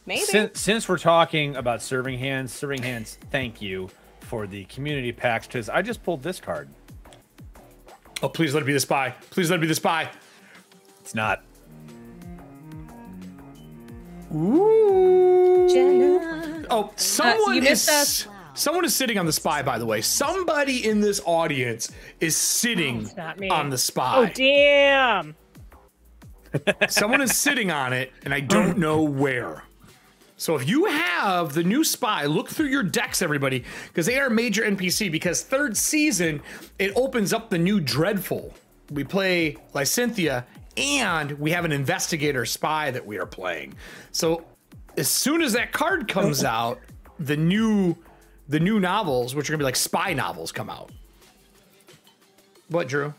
Maybe. Since we're talking about Serving Hands, thank you for the community packs, because I just pulled this card. Oh, please let it be the spy. Please let it be the spy. It's not. Ooh. Jenna. Oh, someone you missed is someone is sitting on the spy, by the way. Somebody in this audience is sitting It's not me. on the spy. Oh damn! Someone is sitting on it, and I don't know where. So if you have the new spy, look through your decks, everybody, because they are a major NPC, because 3rd season, it opens up the new Dreadful. We play Lysynthia, and we have an investigator spy that we are playing. So as soon as that card comes out, the new novels, which are gonna be like spy novels, come out. What, Drew?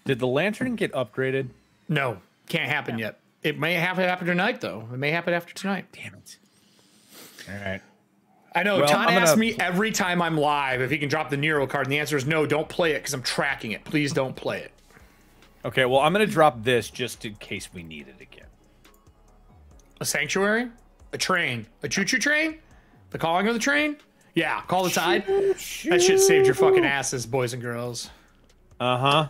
Did the lantern get upgraded? No, can't happen yet. It may happen after tonight, though. It may happen after tonight. Damn it. All right. I know. Well, Todd I'm asks gonna- me every time I'm live if he can drop the Nero card, and the answer is no, don't play it because I'm tracking it. Please don't play it. Okay, well, I'm going to drop this just in case we need it again. A sanctuary? A train? A choo-choo train? The calling of the train? Yeah, call the tide. That shit saved your fucking asses, boys and girls. Uh-huh.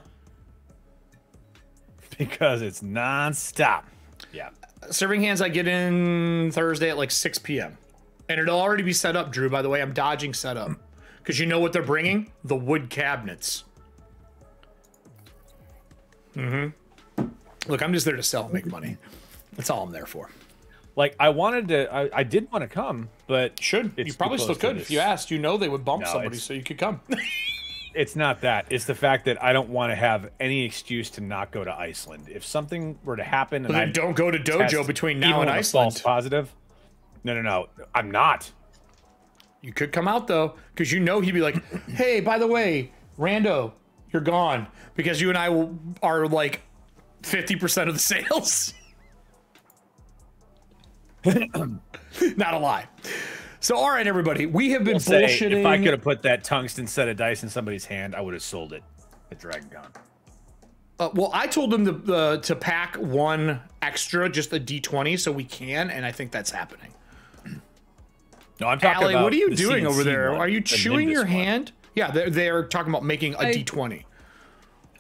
Because it's non-stop. Yeah. Serving Hands, I get in Thursday at like 6 p.m. And it'll already be set up, Drew, by the way. I'm dodging setup. Because you know what they're bringing? The wood cabinets. Look, I'm just there to sell and make money. That's all I'm there for. Like, I did want to come, but Should. it's You probably too still close to could. this. If you asked, you know they would bump No, somebody it's- so you could come. It's not that. It's the fact that I don't want to have any excuse to not go to Iceland. If something were to happen and Well, then I don't go to dojo test between even now and with a Iceland. false positive, No. I'm not. You could come out though, because you know he'd be like, "Hey, by the way, Rando, you're gone," because you and I are like 50% of the sales. Not a lie. So, all right, everybody, we have been bullshitting. If I could have put that tungsten set of dice in somebody's hand, I would have sold it at Dragon Con. Well, I told them to pack one extra, just a D20, so we can, and I think that's happening. No, I'm talking Allie, about what are you the doing over CNC there? one, Are you the chewing Nimbus your one. hand? Yeah, they're talking about making a D20.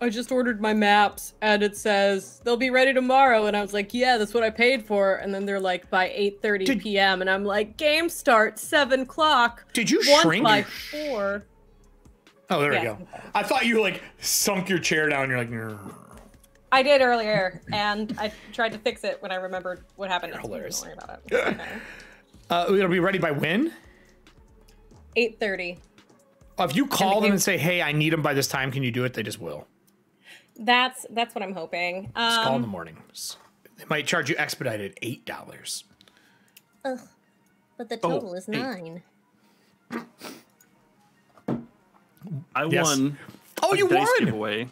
I just ordered my maps and it says they'll be ready tomorrow, and I was like, yeah, that's what I paid for. And then they're like by 8:30 p.m. and I'm like, game starts 7 o'clock. Did you One shrink? by 4. Oh, there Yeah. we go. I thought you like sunk your chair down. And you're like, "Grr." I did earlier, and I tried to fix it when I remembered what happened. You're hilarious. Don't worry about it. Okay. It'll be ready by when? 8:30. If you call them game- and say, "Hey, I need them by this time," can you do it? They just will. That's what I'm hoping. Just call in the morning. They might charge you expedited $8. Ugh, but the total is 9. I Yes. won. Oh, a you dice won! giveaway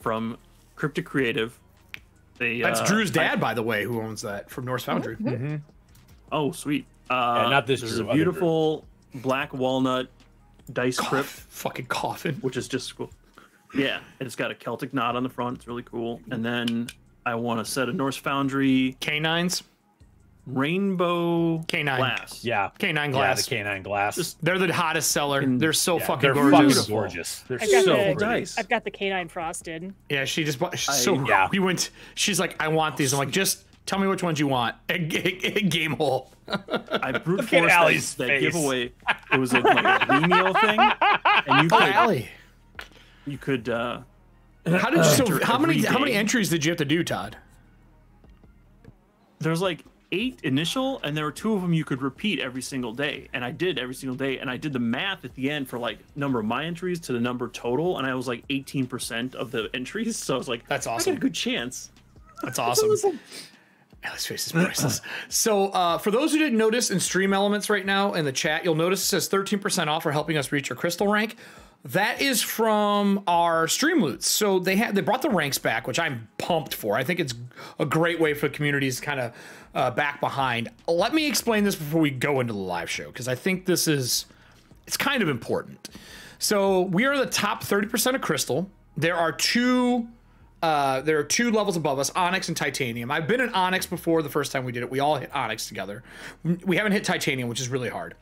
from Cryptic Creative. That's Drew's dad, by the way, who owns that from Norse Foundry. Oh, sweet. not this There's Drew, a other beautiful black walnut dice crypt, Fucking coffin. which is just cool. Yeah, and it's got a Celtic knot on the front. It's really cool. And then I want a set of Norse Foundry Canines. rainbow Canine. glass. Yeah. Canine Yeah, glass. the canine glass. They're the hottest seller. They're so fucking They're gorgeous. fucking gorgeous. They're I've got so the pretty. nice. I've got the canine frosted. Yeah, she just bought. So yeah. we went. She's like, "I want these." I'm like, "Just tell me which ones you want." Game hole. I brute Look at forced Allie's that face. giveaway. It was like a Vimeo thing, and you Oh, could Allie. How did you? So enter how many every day. entries did you have to do, Todd? There's like 8 initial, and there were 2 of them you could repeat every single day, and I did every single day, and I did the math at the end for like number of my entries to the number total, and I was like 18% of the entries, so I was like, That's I awesome. got a good chance. That's awesome. Allie's face is priceless. So for those who didn't notice in Stream Elements right now in the chat, you'll notice it says 13% off for helping us reach our crystal rank. That is from our stream loots. So they brought the ranks back, which I'm pumped for. I think it's a great way for communities kind of back behind. Let me explain this before we go into the live show, because I think it's kind of important. So we are the top 30% of crystal. There are two levels above us, Onyx and Titanium. I've been in Onyx before the first time we did it. We all hit Onyx together. We haven't hit Titanium, which is really hard.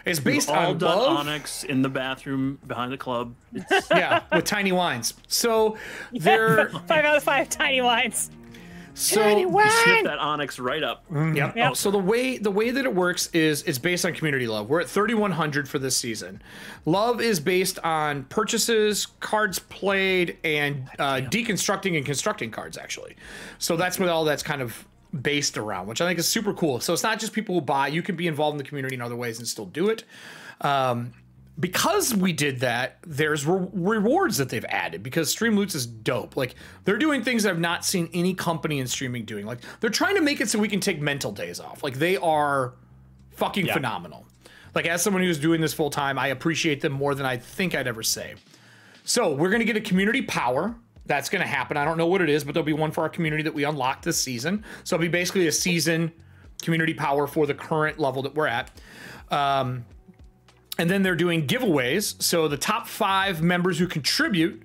It's based We've all on done love. Onyx in the bathroom behind the club. It's, Yeah, with tiny wines. So they're 5 out of 5 tiny wines. so you snip that Onyx right up. Yep. Yep. So the way that it works is it's based on community love. We're at 3,100 for this season. Love is based on purchases, cards played, and deconstructing and constructing cards, actually. So that's what all that's kind of based around, which I think is super cool. So it's not just people who buy. You can be involved in the community in other ways and still do it. Because we did that, there's rewards that they've added, because Stream Loots is dope. Like, they're doing things I've not seen any company in streaming doing. Like, they're trying to make it so we can take mental days off. Like, they are fucking phenomenal. Like, as someone who's doing this full time, I appreciate them more than I think I'd ever say. So we're going to get a community power. That's going to happen. I don't know what it is, but there'll be one for our community that we unlocked this season. So it'll be basically a season community power for the current level that we're at. And then they're doing giveaways. So the top 5 members who contribute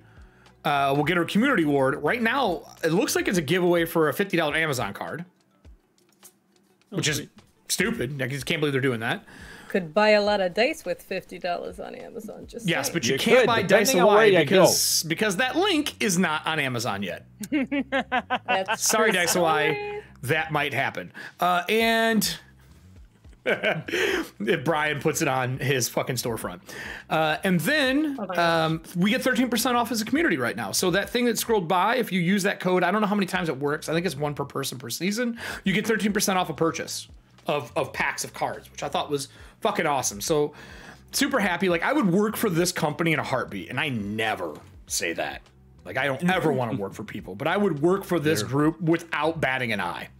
will get a community award. Right now, it looks like it's a giveaway for a $50 Amazon card, which is stupid. I just can't believe they're doing that. Could buy a lot of dice with $50 on Amazon. Just Yes, saying. but you You can't could, buy depending Dice on where Away you because that link is not on Amazon yet. That's Sorry, true. Dice Away. That might happen. And if Brian puts it on his fucking storefront. And then we get 13% off as a community right now. So that thing that scrolled by, if you use that code, I don't know how many times it works. I think it's 1 per person per season. You get 13% off a purchase of packs of cards, which I thought was fucking awesome. So super happy. Like, I would work for this company in a heartbeat, and I never say that. Like, I don't ever want to work for people, but I would work for this group without batting an eye.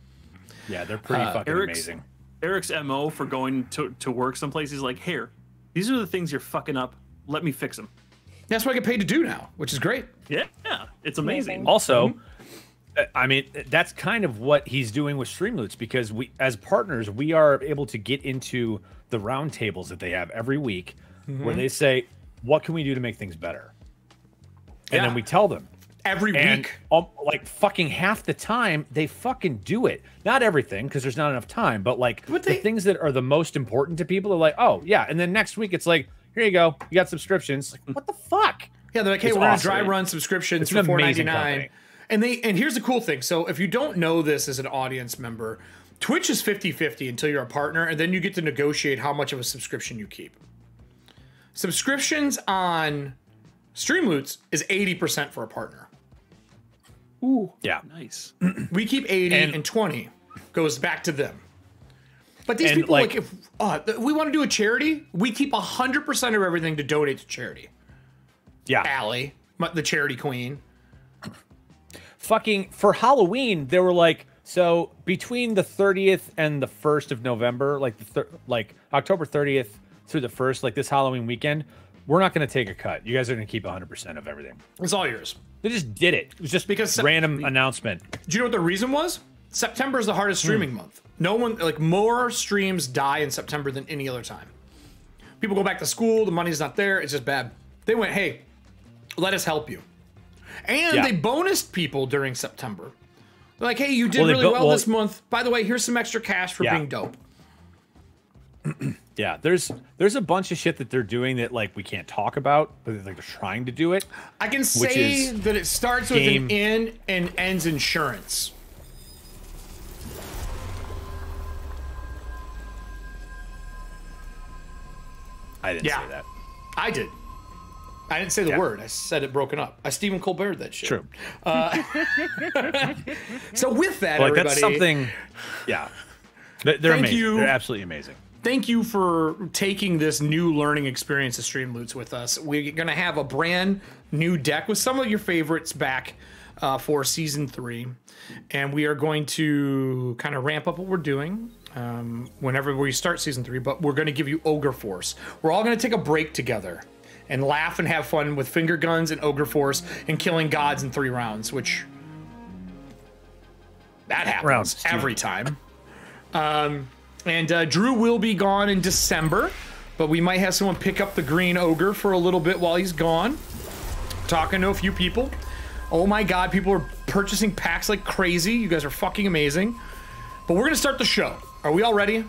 Yeah, they're pretty fucking amazing. Erik's MO for going to work someplace, he's like, here, these are the things you're fucking up. Let me fix them. That's what I get paid to do now, which is great. Yeah, it's amazing. Also, I mean, that's kind of what he's doing with Streamloots, because we, as partners, we are able to get into the round tables that they have every week, where they say, what can we do to make things better? And then we tell them. Every week. Like fucking half the time, they fucking do it. Not everything, because there's not enough time, but like the things that are the most important to people are like, oh, yeah. And then next week, it's like, here you go. You got subscriptions. Like, what the fuck? Yeah, they're like, hey, we're going to dry run subscriptions for $4.99. And here's the cool thing. So if you don't know this as an audience member, Twitch is 50-50 until you're a partner, and then you get to negotiate how much of a subscription you keep. Subscriptions on Streamloots is 80% for a partner. Ooh, yeah, nice. We keep 80 and 20 goes back to them. But these people, like if we want to do a charity, we keep 100% of everything to donate to charity. Yeah, Allie, the charity queen. Fucking for Halloween, they were like, so between the 30th and the 1st of November, like like October 30th through the 1st, like this Halloween weekend, we're not going to take a cut. You guys are going to keep 100% of everything. It's all yours. They just did it. It was just because random announcement. Do you know what the reason was? September is the hardest streaming month. No one, like, more streams die in September than any other time. People go back to school, the money's not there, it's just bad. They went, hey, let us help you. And they bonused people during September. They're like, hey, you did really well this month. By the way, here's some extra cash for being dope. Yeah, there's a bunch of shit that they're doing that like we can't talk about, but like they're trying to do it. I can say that it starts with an N and ends insurance. I didn't say that. I did. I didn't say the word. I said it broken up. I Stephen Colbert that shit. True. So with that, like, everybody, that's something. Yeah, they're amazing. They're absolutely amazing. Thank you for taking this new learning experience of Streamloots with us. We're going to have a brand new deck with some of your favorites back for season 3, and we are going to kind of ramp up what we're doing whenever we start season 3. But we're going to give you Ogre Force. We're all going to take a break together and laugh and have fun with finger guns and Ogre Force and killing gods in 3 rounds, which that happens every time. And Drew will be gone in December, but we might have someone pick up the green ogre for a little bit while he's gone. Talking to a few people. Oh my god, people are purchasing packs like crazy. You guys are fucking amazing. But we're going to start the show. Are we all ready? Are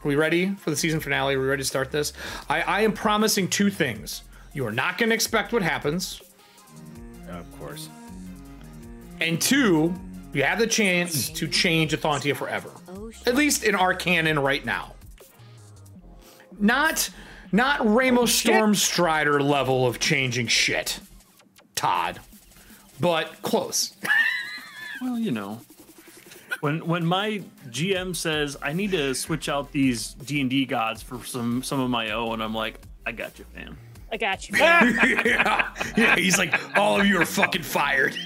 we ready for the season finale? Are we ready to start this? I am promising 2 things. You are not going to expect what happens. Of course. And 2, you have the chance to change Ethauntia forever. At least in our canon right now. Not Ramos Stormstrider level of changing shit, Todd. But close. Well, you know. When my GM says I need to switch out these D&D gods for some of my own, I'm like, I got you, fam. I got you. Yeah, he's like, all of you are fucking fired.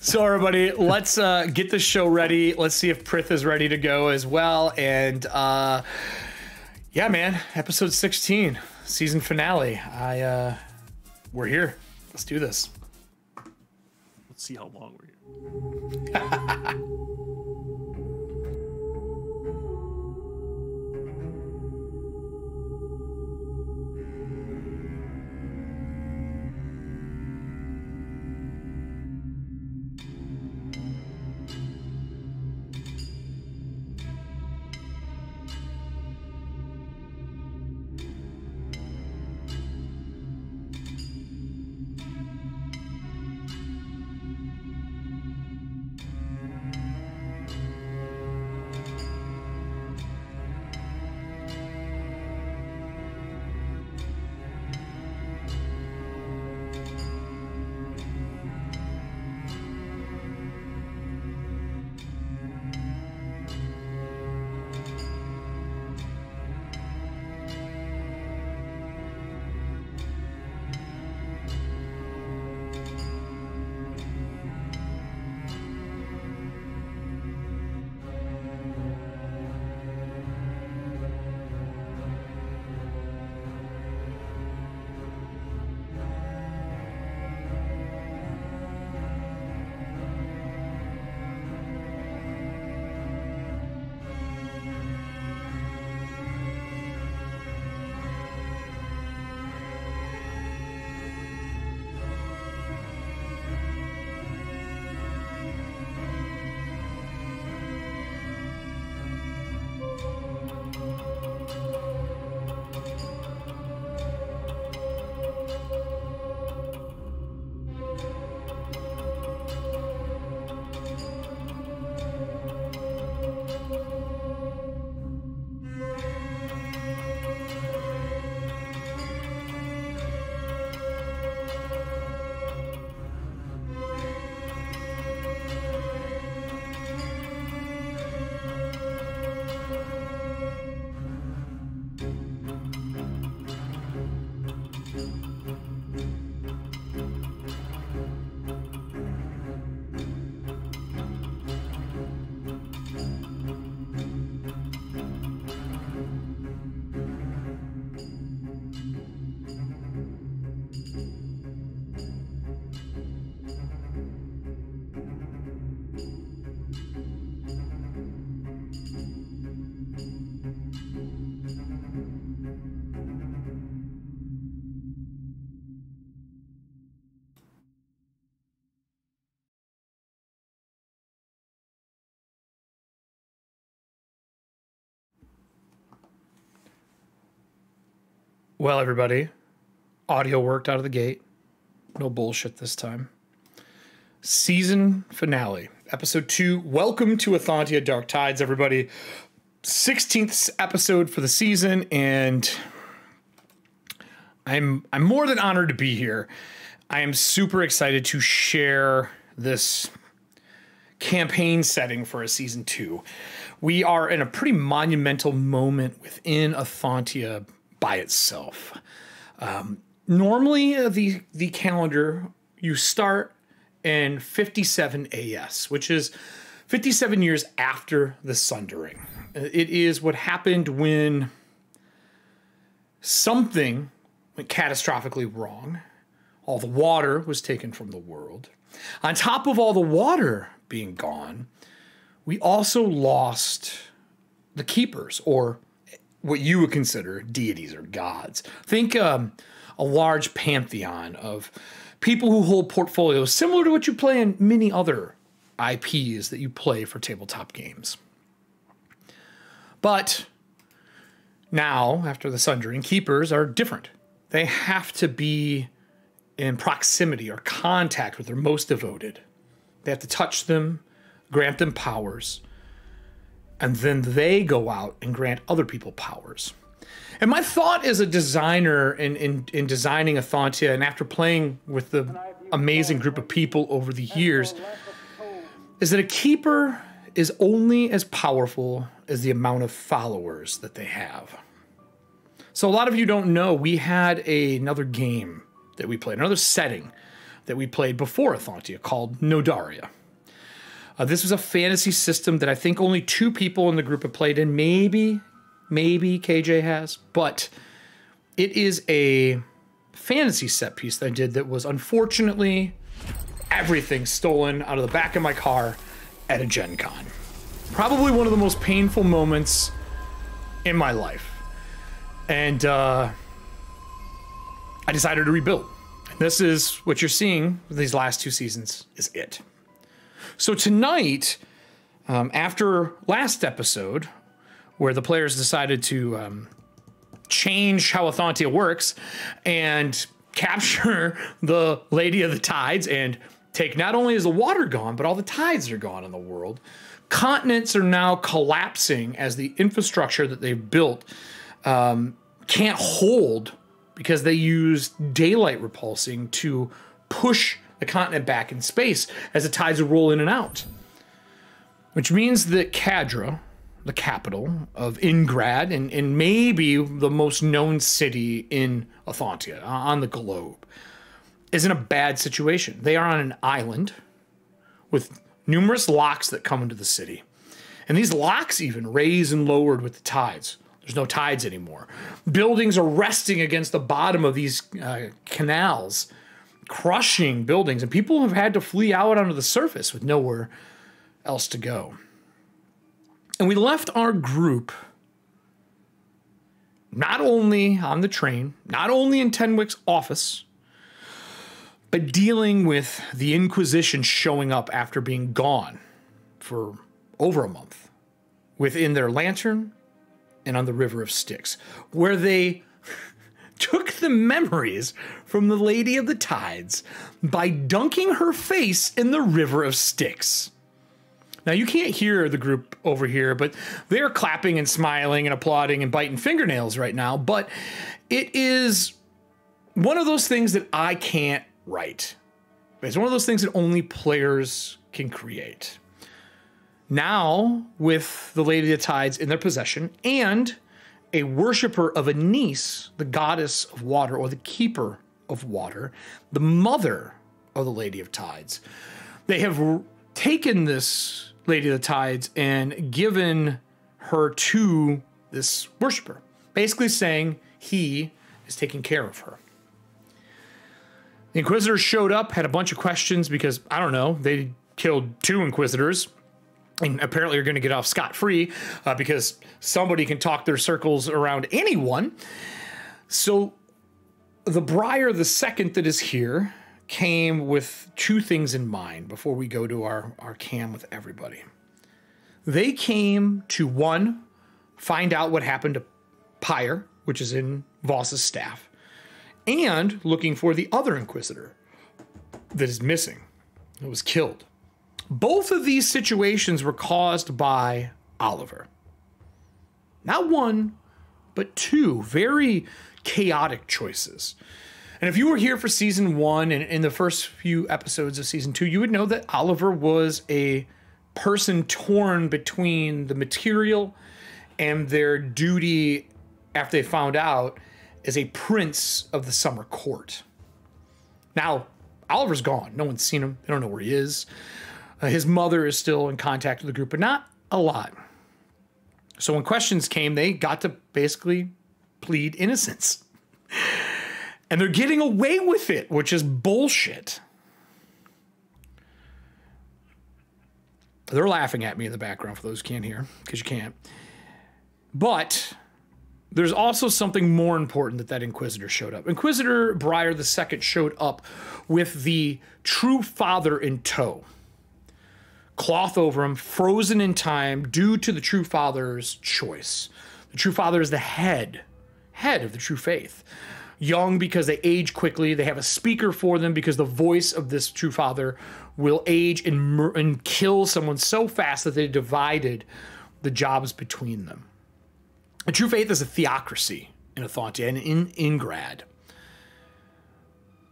So everybody, let's get the show ready. Let's see if Prith is ready to go as well. And yeah, man, episode 16, season finale. We're here. Let's do this. Let's see how long we're here. Well, everybody, audio worked out of the gate. No bullshit this time. Season finale, episode 2. Welcome to Ethauntia Dark Tides, everybody. 16th episode for the season, and I'm more than honored to be here. I am super excited to share this campaign setting for a season 2. We are in a pretty monumental moment within Ethauntia by itself. Normally, the calendar, you start in 57 AS, which is 57 years after the Sundering. It is what happened when something went catastrophically wrong. All the water was taken from the world. On top of all the water being gone, we also lost the keepers, or what you would consider deities or gods. Think a large pantheon of people who hold portfolios similar to what you play in many other IPs that you play for tabletop games. But now, after the Sundering, keepers are different. They have to be in proximity or contact with their most devoted. They have to touch them, grant them powers, and then they go out and grant other people powers. And my thought as a designer in designing Ethauntia, and after playing with the amazing group of people over the years, is that a keeper is only as powerful as the amount of followers that they have. So a lot of you don't know, we had another game that we played, another setting that we played before Ethauntia called Nodaria. This was a fantasy system that I think only 2 people in the group have played in. Maybe KJ has, but it is a fantasy set piece that I did that was unfortunately everything stolen out of the back of my car at a Gen Con. Probably one of the most painful moments in my life. And I decided to rebuild. And this is what you're seeing these last 2 seasons is it. So tonight, after last episode, where the players decided to change how Ethauntia works and capture the Lady of the Tides and take not only is the water gone, but all the tides are gone in the world. Continents are now collapsing as the infrastructure that they've built can't hold because they use daylight repulsing to push the continent back in space as the tides roll in and out. Which means that Cadra, the capital of Ingrad, and maybe the most known city in Ethauntia, on the globe, is in a bad situation. They are on an island with numerous locks that come into the city. And these locks even raise and lowered with the tides. There's no tides anymore. Buildings are resting against the bottom of these canals, crushing buildings, and people have had to flee out onto the surface with nowhere else to go. And we left our group not only on the train, not only in Tenwick's office, but dealing with the Inquisition showing up after being gone for over a month within their lantern and on the River of Styx, where they took the memories from the Lady of the Tides by dunking her face in the River of Styx. Now, you can't hear the group over here, but they're clapping and smiling and applauding and biting fingernails right now. But it is one of those things that I can't write. It's one of those things that only players can create. Now, with the Lady of the Tides in their possession and a worshiper of Anise, the goddess of water, or the keeper of water, the mother of the Lady of Tides, they have taken this Lady of the Tides and given her to this worshiper, basically saying he is taking care of her. The Inquisitors showed up, had a bunch of questions because, I don't know, they killed 2 Inquisitors and apparently are going to get off scot-free because somebody can talk their circles around anyone. So the Briar the Second that is here came with 2 things in mind before we go to our cam with everybody. They came to, 1, find out what happened to Pyre which is in Voss's staff, and looking for the other Inquisitor that is missing, that was killed. Both of these situations were caused by Oliver. Not one, but two very chaotic choices. And if you were here for season 1 and in the first few episodes of season 2, you would know that Oliver was a person torn between the material and their duty after they found out as a prince of the Summer Court. Now, Oliver's gone. No one's seen him. They don't know where he is. His mother is still in contact with the group, but not a lot. So when questions came, they got to basically plead innocence. And they're getting away with it, which is bullshit. They're laughing at me in the background for those who can't hear, because you can't. But there's also something more important that Inquisitor showed up. Inquisitor Breyer II showed up with the True Father in tow. Cloth over him, frozen in time due to the True Father's choice. The True Father is the head of the true faith. Young because they age quickly. They have a speaker for them because the voice of this True Father will age and kill someone so fast that they divided the jobs between them. The true faith is a theocracy in Ethauntia and in Ingrad.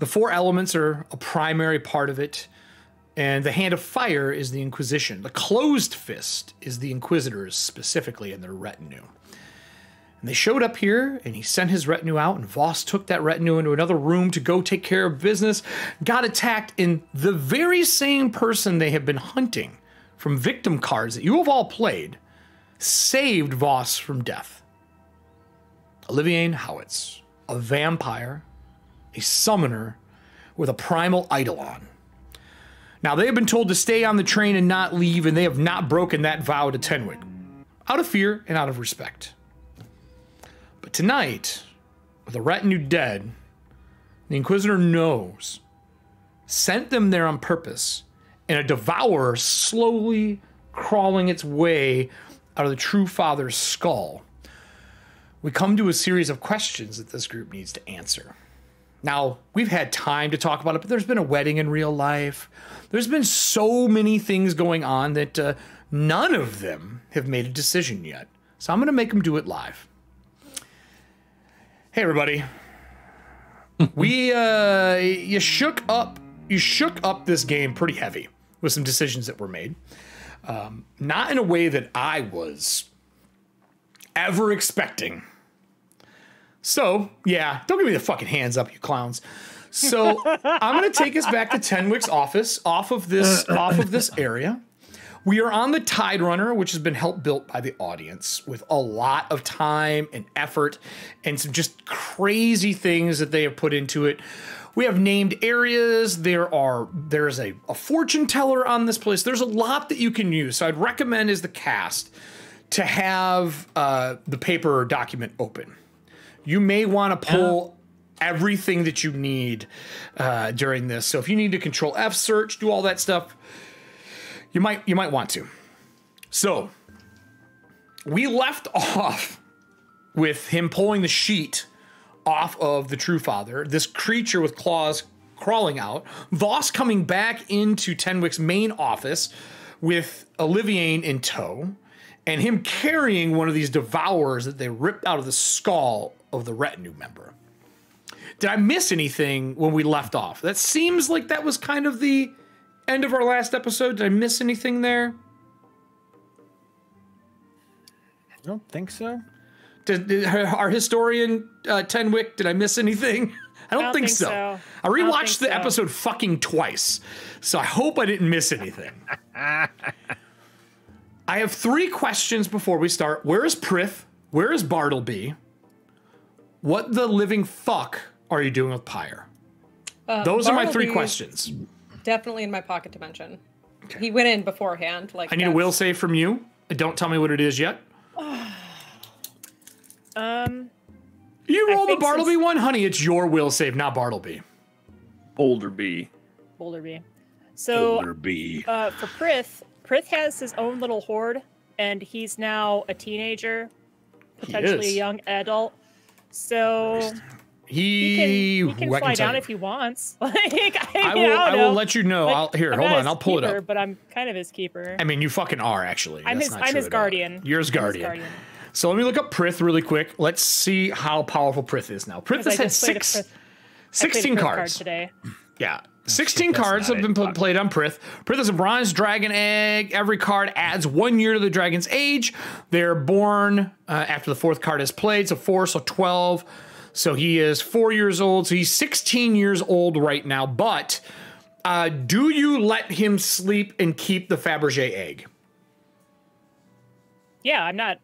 The 4 elements are a primary part of it, and the hand of fire is the Inquisition. The closed fist is the Inquisitors specifically and their retinue. And they showed up here, and he sent his retinue out, and Voss took that retinue into another room to go take care of business, got attacked, and the very same person they have been hunting from victim cards that you have all played saved Voss from death. Olivier Howitz, a vampire, a summoner with a primal eidolon. Now, they have been told to stay on the train and not leave, and they have not broken that vow to Tenwick, out of fear and out of respect. But tonight, with the retinue dead, the Inquisitor knows, sent them there on purpose, and a Devourer slowly crawling its way out of the True Father's skull. We come to a series of questions that this group needs to answer. Now, we've had time to talk about it, but there's been a wedding in real life. There's been so many things going on that none of them have made a decision yet. So I'm going to make them do it live. Hey, everybody. You shook up this game pretty heavy with some decisions that were made. Not in a way that I was ever expecting. So, yeah, don't give me the fucking hands up, you clowns. So, I'm going to take us back to Tenwick's office off of this area. We are on the Tide Runner, which has been helped built by the audience with a lot of time and effort and some just crazy things that they have put into it. We have named areas. There's a fortune teller on this place. There's a lot that you can use. So I'd recommend as the cast to have the paper document open. You may want to pull everything that you need during this. So if you need to Control F search, do all that stuff, you might want to. So we left off with him pulling the sheet off of the True Father, this creature with claws crawling out, Voss coming back into Tenwick's main office with Olivier in tow, and him carrying one of these Devourers that they ripped out of the skull of the retinue member. Did I miss anything when we left off? That seems like that was kind of the end of our last episode. Did I miss anything there? I don't think so. Did our historian Tenwick, did I miss anything? I don't think so. I rewatched the episode fucking twice, so I hope I didn't miss anything. I have 3 questions before we start. Where is Prith? Where is Bartleby? What the living fuck are you doing with Pyre? Those are my 3 questions. Definitely in my pocket dimension. Okay. He went in beforehand. Like I need a will save from you. Don't tell me what it is yet. You roll the Bartleby one, honey. It's your will save, not Bartleby. Boulderby. So Boulderby. For Prith has his own little horde, and he's now a teenager, potentially a young adult. So he can I fly tell down you. if he wants. Like I will let you know. Like, Hold not on, his I'll pull it keeper, up. But I'm kind of his keeper. I mean, you fucking are actually. I'm That's his not true at all. guardian. You're his guardian. So let me look up Prith really quick. Let's see how powerful Prith is now. Prith has had 16 cards today. Yeah. 16 cards have been played on Prith. Prith is a bronze dragon egg. Every card adds 1 year to the dragon's age. They're born after the 4th card is played. So 4, so 12. So he is 4 years old. So he's 16 years old right now. But do you let him sleep and keep the Fabergé egg? Yeah, I'm not.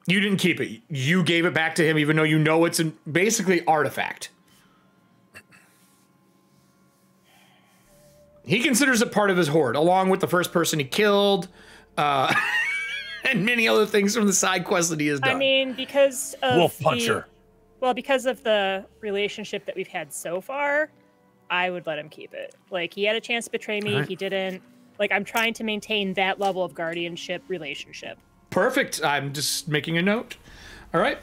You didn't keep it. You gave it back to him, even though you know it's basically artifact. He considers it part of his hoard, along with the first person he killed, and many other things from the side quest that he has done. I mean, because of Wolf Puncher. Because of the relationship that we've had so far, I would let him keep it. Like, he had a chance to betray me. He didn't. Like, I'm trying to maintain that level of guardianship relationship. Perfect. I'm just making a note. All right.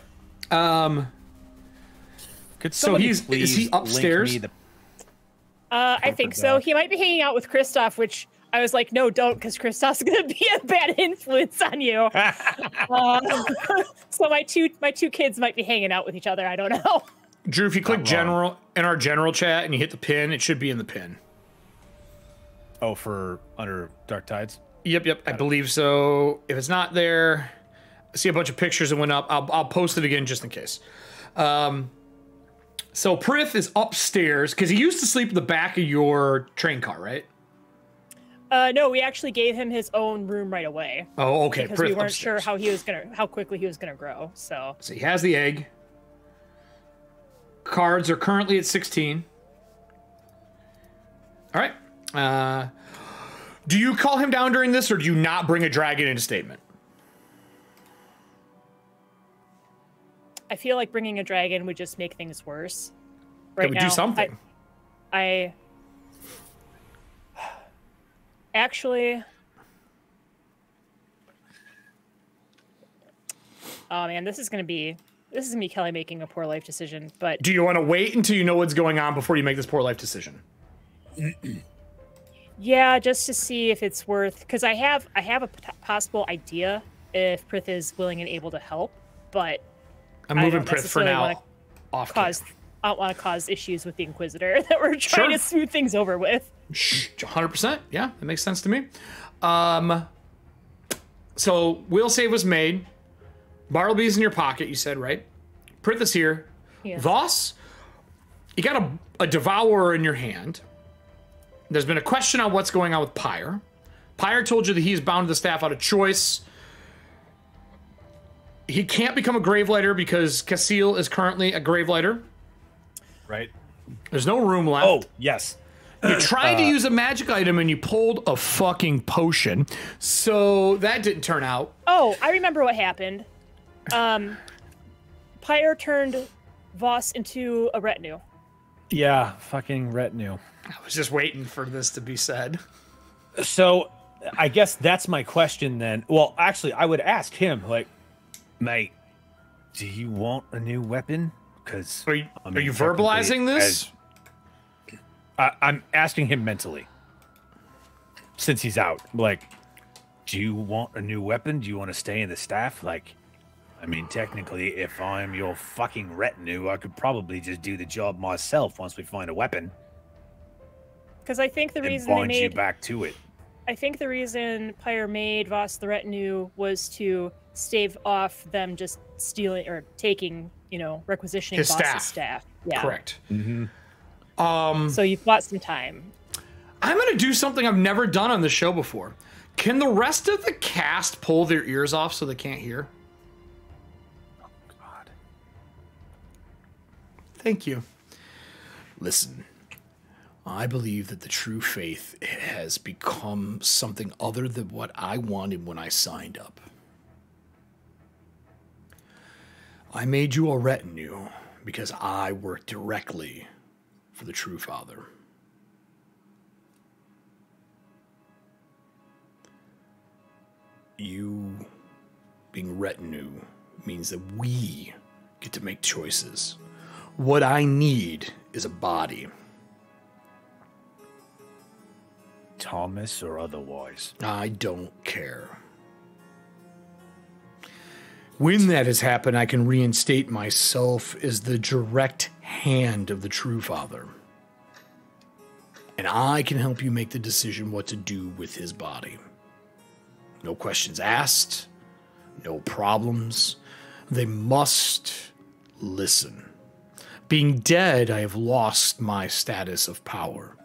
So is he upstairs? I think so. He might be hanging out with Kristoff, which I was like, no, don't, because Kristoff's going to be a bad influence on you. So my two kids might be hanging out with each other. I don't know. Drew, if you click general in our general chat and you hit the pin, it should be in the pin. Oh, for under Dark Tides? Yep. I believe so. If it's not there, I see a bunch of pictures that went up. I'll post it again just in case. So Prith is upstairs because he used to sleep in the back of your train car, right? No, we actually gave him his own room right away. Oh, okay. Because Prith we weren't upstairs. sure how quickly he was gonna grow. So he has the egg. Cards are currently at 16. All right. Do you call him down during this, or do you not bring a dragon into statement? I feel like bringing a dragon would just make things worse. Right now, do something. I actually. Oh man, this is gonna be Kelly making a poor life decision. But do you want to wait until you know what's going on before you make this poor life decision? Yeah, just to see if it's worth. Because I have a possible idea if Prith is willing and able to help, but I'm moving Prith for now. I don't want to cause issues with the Inquisitor that we're trying to smooth things over with. 100%. Yeah, that makes sense to me. So will save was made. Bartleby's in your pocket, you said, right? Prith is here. Yes. Voss, you got a Devourer in your hand. There's been a question on what's going on with Pyre. Pyre told you that he's bound to the staff out of choice. He can't become a Gravelighter because Casil is currently a Gravelighter. Right. There's no room left. Oh, yes. You tried to use a magic item and you pulled a fucking potion. So that didn't turn out. Oh, I remember what happened. Pyre turned Voss into a retinue. Yeah, fucking retinue. I was just waiting for this to be said. So I guess that's my question then. Well, actually, I would ask him, like, mate, do you want a new weapon? Because are you verbalizing this? I'm asking him mentally. Since he's out, like, do you want a new weapon? Do you want to stay in the staff? Like, I mean, technically, if I'm your fucking retinue, I could probably just do the job myself once we find a weapon. Because I think the reason bond you back to it. I think the reason Pyre made Voss the retinue was to stave off them just stealing or taking, requisitioning his Voss's staff. Yeah. Correct. Mm-hmm. So you've bought some time. I'm going to do something I've never done on the show before. Can the rest of the cast pull their ears off so they can't hear? Oh, God. Thank you. Listen, I believe that the true faith has become something other than what I wanted when I signed up. I made you a retinue because I work directly for the True Father. You being retinue means that we get to make choices. What I need is a body. Thomas or otherwise? I don't care. When that has happened, I can reinstate myself as the direct hand of the True Father. And I can help you make the decision what to do with his body. No questions asked, no problems. They must listen. Being dead, I have lost my status of power.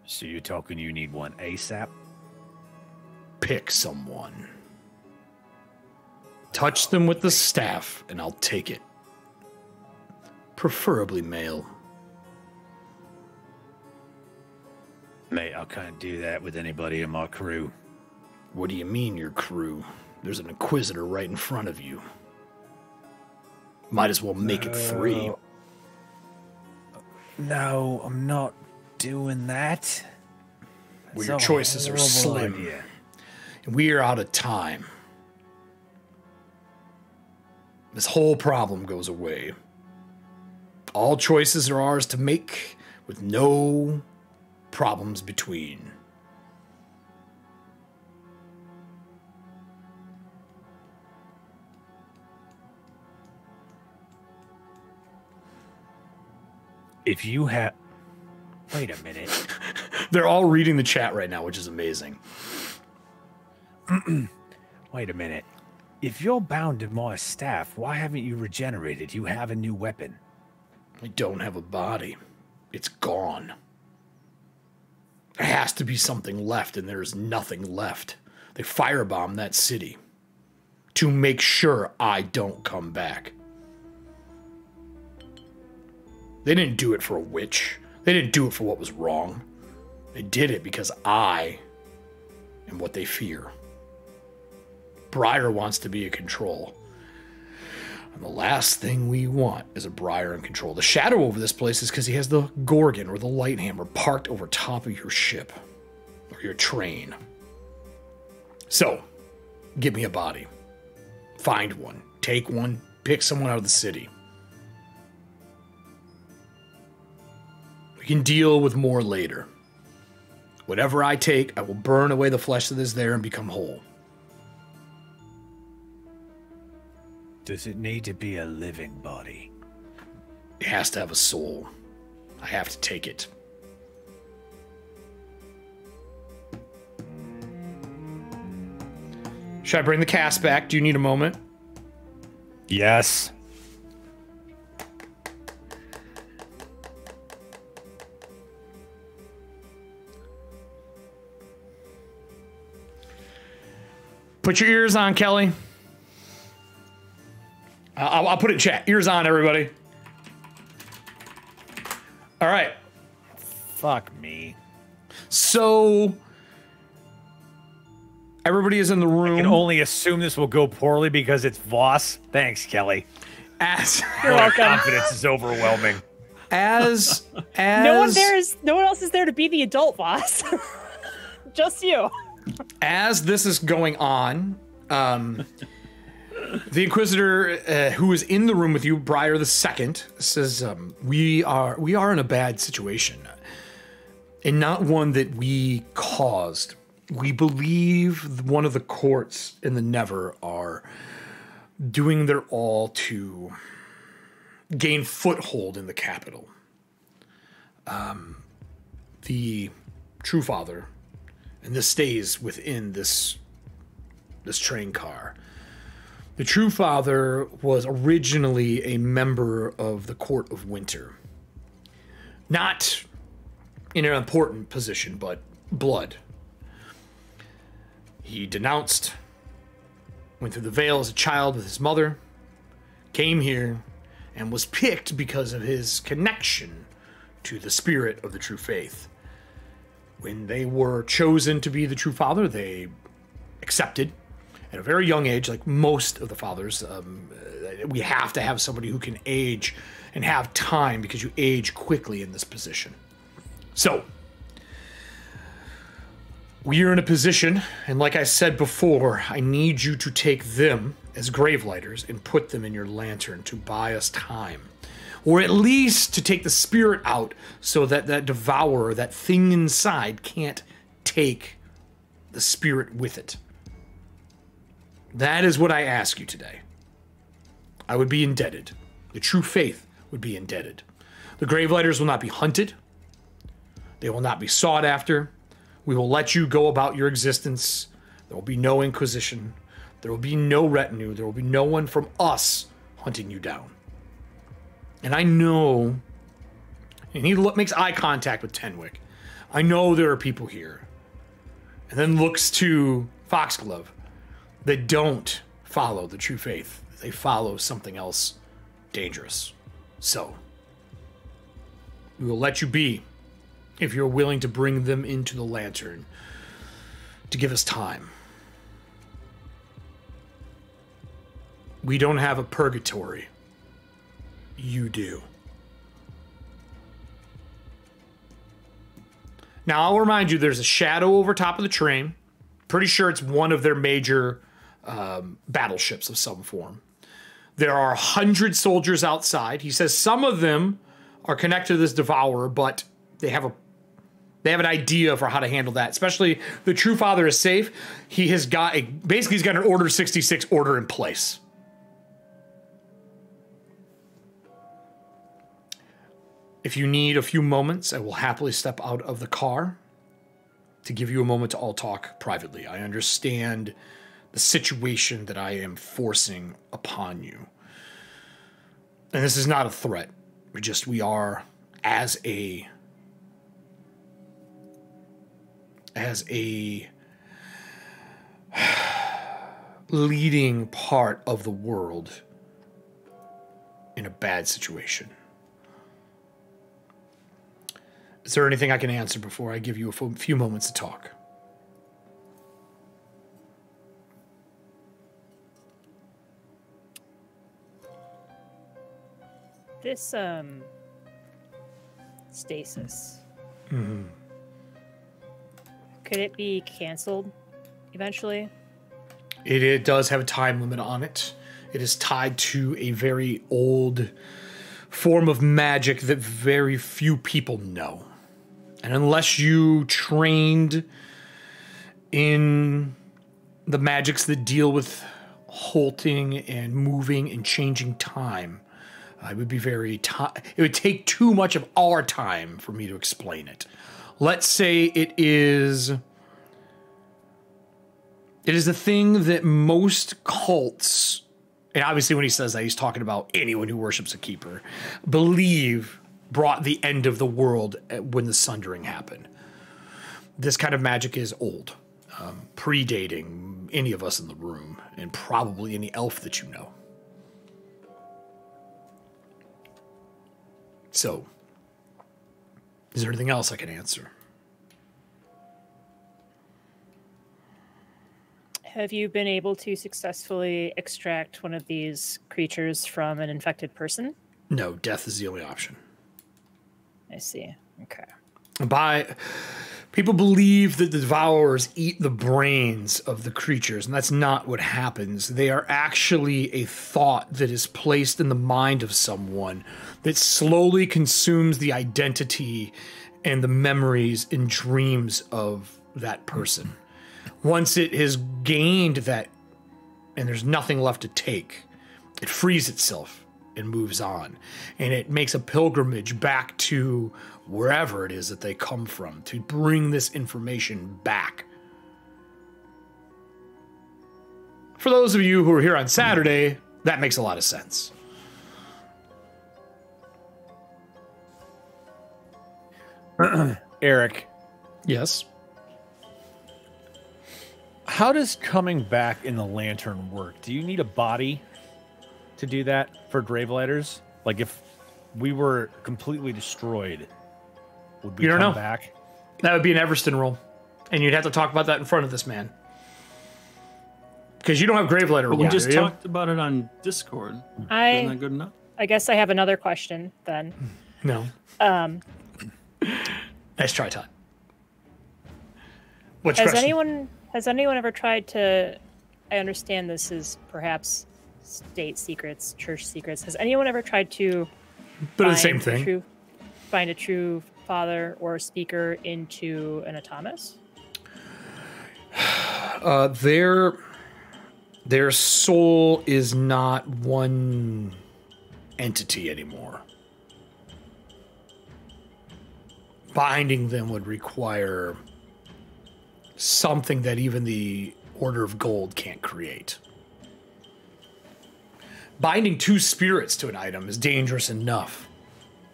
So you're talking you need one ASAP? Pick someone. Touch them with the staff, and I'll take it. Preferably male. Mate, I can't do that with anybody in my crew. What do you mean, your crew? There's an Inquisitor right in front of you. Might as well make it free. No, I'm not doing that. Well, your choices are slim. Idea. And we are out of time. This whole problem goes away. All choices are ours to make with no problems between. If you have... Wait a minute. They're all reading the chat right now, which is amazing. Wait a minute. If you're bound to my staff, why haven't you regenerated? You have a new weapon. I don't have a body. It's gone. There has to be something left, and there's nothing left. They firebombed that city to make sure I don't come back. They didn't do it for a witch. They didn't do it for what was wrong. They did it because I am what they fear. Briar wants to be in control. And the last thing we want is a Briar in control. The shadow over this place is because he has the Gorgon or the Lighthammer parked over top of your ship or your train. So, give me a body. Find one. Take one. Pick someone out of the city. We can deal with more later. Whatever I take, I will burn away the flesh that is there and become whole. Does it need to be a living body? It has to have a soul. I have to take it. Should I bring the cast back? Do you need a moment? Yes. Put your ears on, Kelly. I'll put it in chat. Ears on, everybody. All right. Fuck me. So, everybody is in the room. I can only assume this will go poorly because it's Voss. Thanks, Kelly. As You're welcome. Confidence is overwhelming. as No one else is there to be the adult boss. Just you. As this is going on, the Inquisitor who is in the room with you, Briar the Second, says, "We are in a bad situation, and not one that we caused. We believe one of the courts in the Never are doing their all to gain foothold in the capital. The True Father." And this stays within this train car. The True Father was originally a member of the Court of Winter. Not in an important position, but blood. He denounced, went through the veil as a child with his mother, came here, and was picked because of his connection to the spirit of the true faith. When they were chosen to be the True Father, they accepted at a very young age, like most of the fathers. We have to have somebody who can age and have time because you age quickly in this position. So, we are in a position, and like I said before, I need you to take them as Gravelighters and put them in your lantern to buy us time. Or at least to take the spirit out so that that devourer, that thing inside, can't take the spirit with it. That is what I ask you today. I would be indebted. The true faith would be indebted. The Gravelighters will not be hunted. They will not be sought after. We will let you go about your existence. There will be no inquisition. There will be no retinue. There will be no one from us hunting you down. And I know, and he makes eye contact with Tenwick. I know there are people here. And then looks to Foxglove that don't follow the true faith. They follow something else dangerous. So, we will let you be if you're willing to bring them into the lantern to give us time. We don't have a purgatory. You do. Now, I'll remind you, there's a shadow over top of the train. Pretty sure it's one of their major battleships of some form. There are 100 soldiers outside. He says some of them are connected to this Devourer, but they have an idea for how to handle that. Especially the True Father is safe. He has got basically he's got an Order 66 order in place. If you need a few moments, I will happily step out of the car to give you a moment to all talk privately. I understand the situation that I am forcing upon you. And this is not a threat. We are, as a leading part of the world, in a bad situation. Is there anything I can answer before I give you a few moments to talk? This, stasis. Mm-hmm. Could it be canceled eventually? It does have a time limit on it. It is tied to a very old form of magic that very few people know. And unless you trained in the magics that deal with halting and moving and changing time, it would be it would take too much of our time for me to explain it. Let's say it is a thing that most cults, and obviously when he says that, he's talking about anyone who worships a keeper, believe brought the end of the world when the Sundering happened. This kind of magic is old, predating any of us in the room, and probably any elf that you know. So, is there anything else I can answer? Have you been able to successfully extract one of these creatures from an infected person? No, death is the only option. I see. Okay. People believe that the Devourers eat the brains of the creatures, and that's not what happens. They are actually a thought that is placed in the mind of someone that slowly consumes the identity and the memories and dreams of that person. Once it has gained that, and there's nothing left to take, it frees itself and moves on. And it makes a pilgrimage back to wherever it is that they come from to bring this information back. For those of you who are here on Saturday, that makes a lot of sense. Erik. Yes? How does coming back in the lantern work? Do you need a body to do that for Gravelighters? Like, if we were completely destroyed, would we come back? That would be an Everston roll. And you'd have to talk about that in front of this man. Because you don't have Gravelighter. But we just talked about it on Discord. Isn't that good enough? I guess I have another question then. No. Nice try, Todd. What's your question? Has anyone ever tried to I understand this is perhaps state secrets, church secrets. Has anyone ever tried to But the same thing. Find a true father or speaker into an Autonomous? Their soul is not one entity anymore. Binding them would require something that even the Order of Gold can't create. Binding 2 spirits to an item is dangerous enough.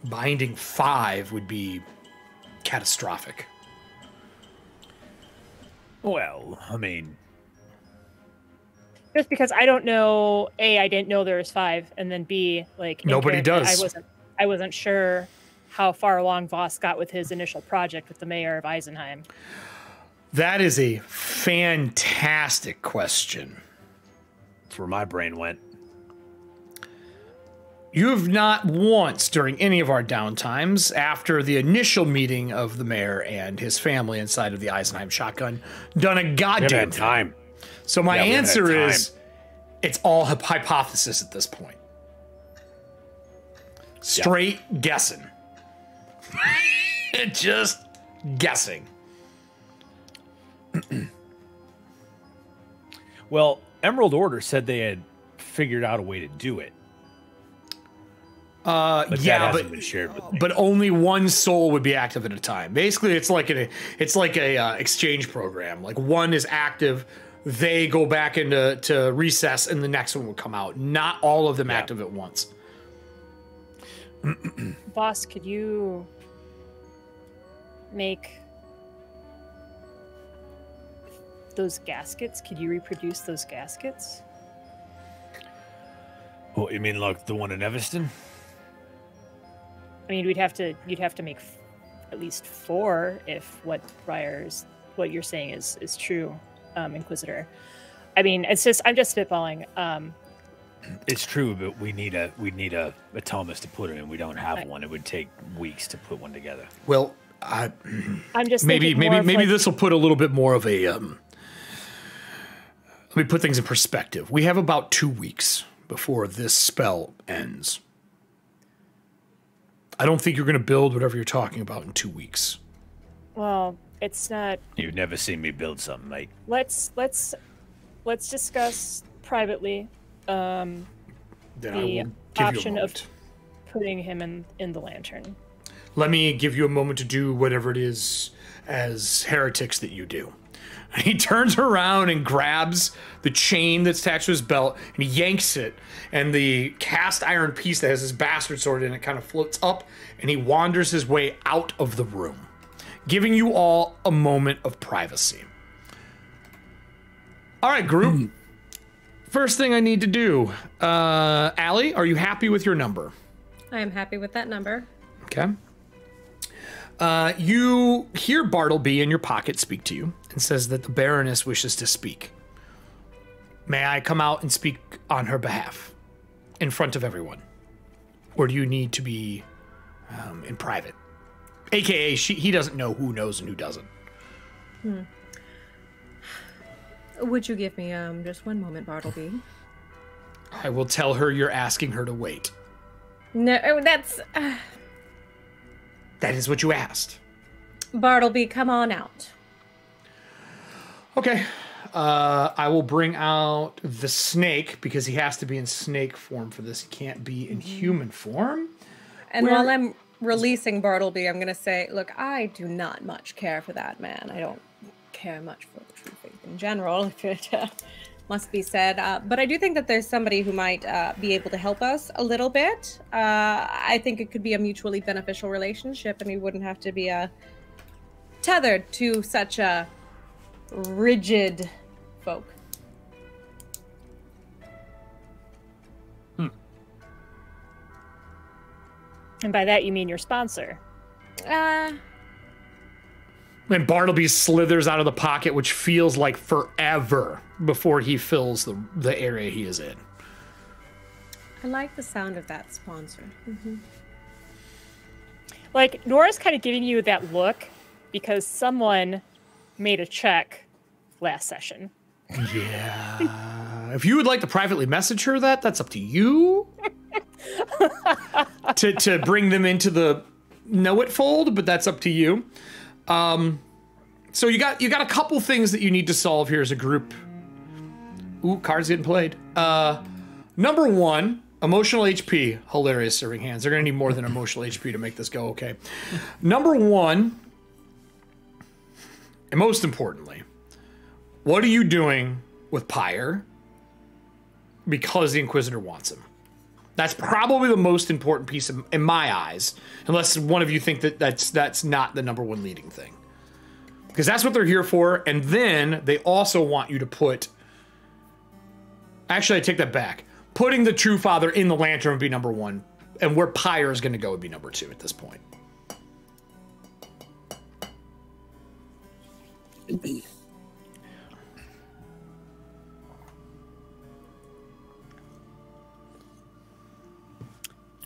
Binding 5 would be catastrophic. Well, I mean, Just because I don't know, A, I didn't know there was 5, and then B, like in Nobody character, does. I wasn't sure how far along Voss got with his initial project with the mayor of Eisenheim. That is a fantastic question. that's where my brain went. You have not once during any of our downtimes after the initial meeting of the mayor and his family inside of the Eisenheim shotgun done a We haven't goddamn had time. So my Yeah, we haven't had answer time. is it's all hypothesis at this point. Straight guessing. Just guessing. Well, Emerald Order said they had figured out a way to do it. But that hasn't been shared with me. But only one soul would be active at a time. Basically, it's like a exchange program. Like one is active, they go back into recess, and the next one will come out. Not all of them active at once. Boss, could you make those gaskets? Could you reproduce those gaskets? Oh, you mean like the one in Evanston? I mean, you'd have to make at least 4 if what you're saying is true, Inquisitor. I mean, I'm just spitballing. It's true, but we need a Thomas to put it in. We don't have one. It would take weeks to put one together. Well, I'm just maybe like, this will put a little bit more of a. Let me put things in perspective. We have about 2 weeks before this spell ends. I don't think you're going to build whatever you're talking about in 2 weeks. Well, it's not. You've never seen me build something, mate. Let's discuss privately Then I will the give option you a of moment. putting him in the lantern. Let me give you a moment to do whatever it is as heretics that you do. And he turns around and grabs the chain that's attached to his belt and he yanks it. And the cast iron piece that has his bastard sword in it kind of floats up and he wanders his way out of the room, giving you all a moment of privacy. All right, group. First thing I need to do. Allie, are you happy with your number? I am happy with that number. Okay. You hear Bartleby in your pocket speak to you and says that the Baroness wishes to speak. May I come out and speak on her behalf in front of everyone? Or do you need to be in private? AKA, he doesn't know who knows and who doesn't. Would you give me just one moment, Bartleby? I will tell her you're asking her to wait. No, that's That is what you asked. Bartleby. Come on out. Okay. I will bring out the snake because he has to be in snake form for this. He can't be in human form. And while I'm releasing Bartleby, I'm going to say, look, I do not much care for that man. I don't care much for the true faith in general, if it must be said. But I do think that there's somebody who might be able to help us a little bit. I think it could be a mutually beneficial relationship, and we wouldn't have to be tethered to such a rigid folk. And by that you mean your sponsor. And Bartleby slithers out of the pocket, which feels like forever before he fills the area he is in. I like the sound of that sponsor. Like, Nora's kind of giving you that look because someone made a check last session. Yeah. If you would like to privately message her that's up to you. to bring them into the know it fold, but that's up to you. So you got a couple things that you need to solve here as a group. Ooh, cards getting played. Number one, emotional HP. Hilarious serving hands. They're gonna need more than emotional HP to make this go okay. Number one, and most importantly, what are you doing with Pyre? Because the Inquisitor wants him. That's probably the most important piece in my eyes, unless one of you think that that's not the number one leading thing. Because that's what they're here for, and then they also want you to put... Actually, I take that back. Putting the True Father in the Lantern would be number one, and where Pyre is going to go would be number two at this point.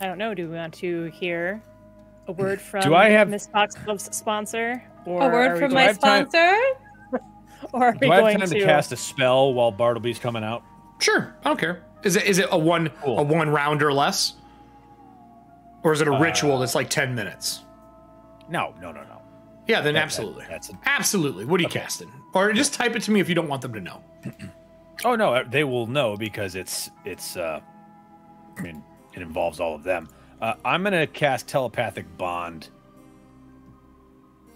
I don't know. Do we want to hear a word from Miss Foxglove's sponsor? Or a word from my sponsor? Or are we Do I have going time to cast a spell while Bartleby's coming out? Sure, I don't care. Is it a one round or less? Or is it a ritual that's like 10 minutes? No. Yeah, then absolutely. Absolutely. What are you casting? Or just type it to me if you don't want them to know. Oh no, they will know because it's I mean, it involves all of them. I'm gonna cast telepathic bond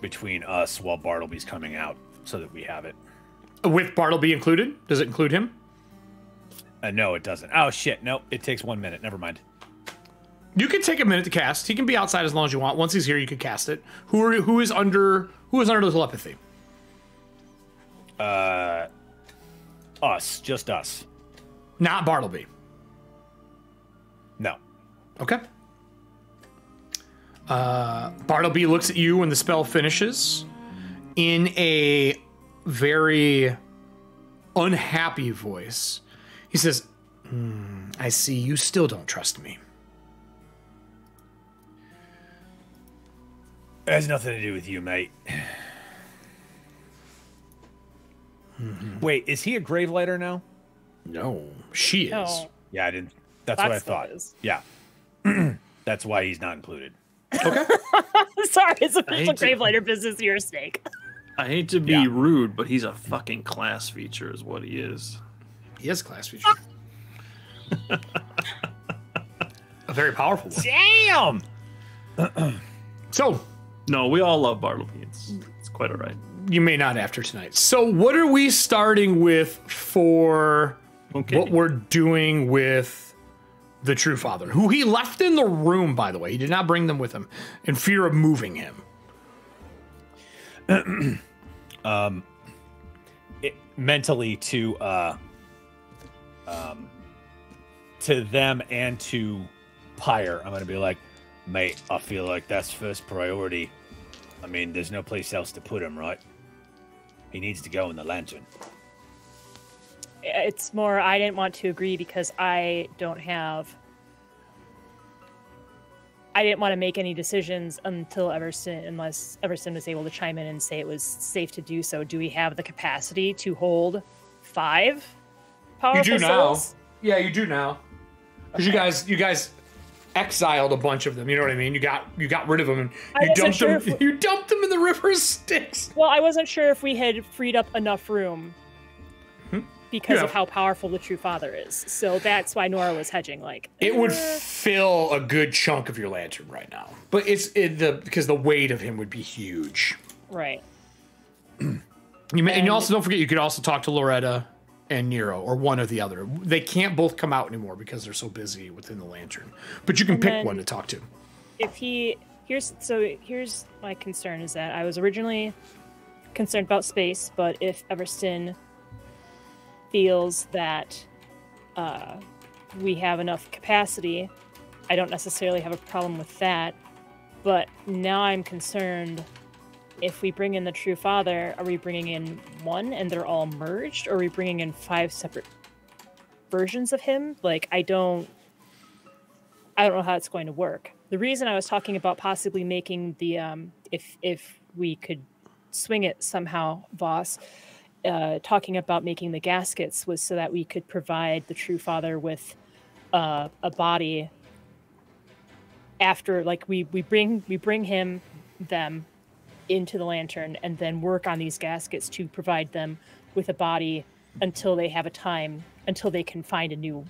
between us while Bartleby's coming out, so that we have it. With Bartleby included? Does it include him? No, it doesn't. Oh shit! No, it takes 1 minute. Never mind. You can take a minute to cast. He can be outside as long as you want. Once he's here, you can cast it. Who is under the telepathy? Us, just us. Not Bartleby. No. Okay. Bartleby looks at you when the spell finishes in a very unhappy voice. He says, I see you still don't trust me. It has nothing to do with you, mate. Wait, is he a Gravelighter now? No, she is. No. Yeah, I didn't. That's what I thought. Yeah. That's why he's not included. Okay. Sorry, it's official Gravelighter business. You're a snake. I hate to be rude, but he's a fucking class feature is what he is. He is a class feature. A very powerful one. Damn! So... No, we all love Bartleby. It's quite all right. You may not after tonight. So what are we starting with for what we're doing with the True Father? Who he left in the room, by the way. He did not bring them with him in fear of moving him. Mentally to them and to Pyre, I'm going to be like, mate, I feel like that's first priority. I mean, there's no place else to put him, right? He needs to go in the Lantern. It's more, I didn't want to agree because I didn't want to make any decisions until unless Everson was able to chime in and say it was safe to do so. Do we have the capacity to hold 5 powerful souls? Yeah, you do now. Because you guys exiled a bunch of them. You know what I mean? You got rid of them and you dumped them. You dumped them in the river of Styx. Well, I wasn't sure if we had freed up enough room because of how powerful the True Father is. So that's why Nora was hedging. Like it would fill a good chunk of your lantern right now, but because the weight of him would be huge. Right. And you also don't forget you could also talk to Loretta and Nero, or one or the other. They can't both come out anymore because they're so busy within the lantern. But you can pick one to talk to. Here's my concern is that I was originally concerned about space, but if Everston feels that we have enough capacity, I don't necessarily have a problem with that. But now I'm concerned, if we bring in the True Father, are we bringing in one and they're all merged, or are we bringing in 5 separate versions of him? Like, I don't know how it's going to work. The reason I was talking about possibly making the if we could swing it somehow, Voss, talking about making the gaskets was so that we could provide the True Father with a body after, like, we bring them into the lantern and then work on these gaskets to provide them with a body until they have a time, until they can find a new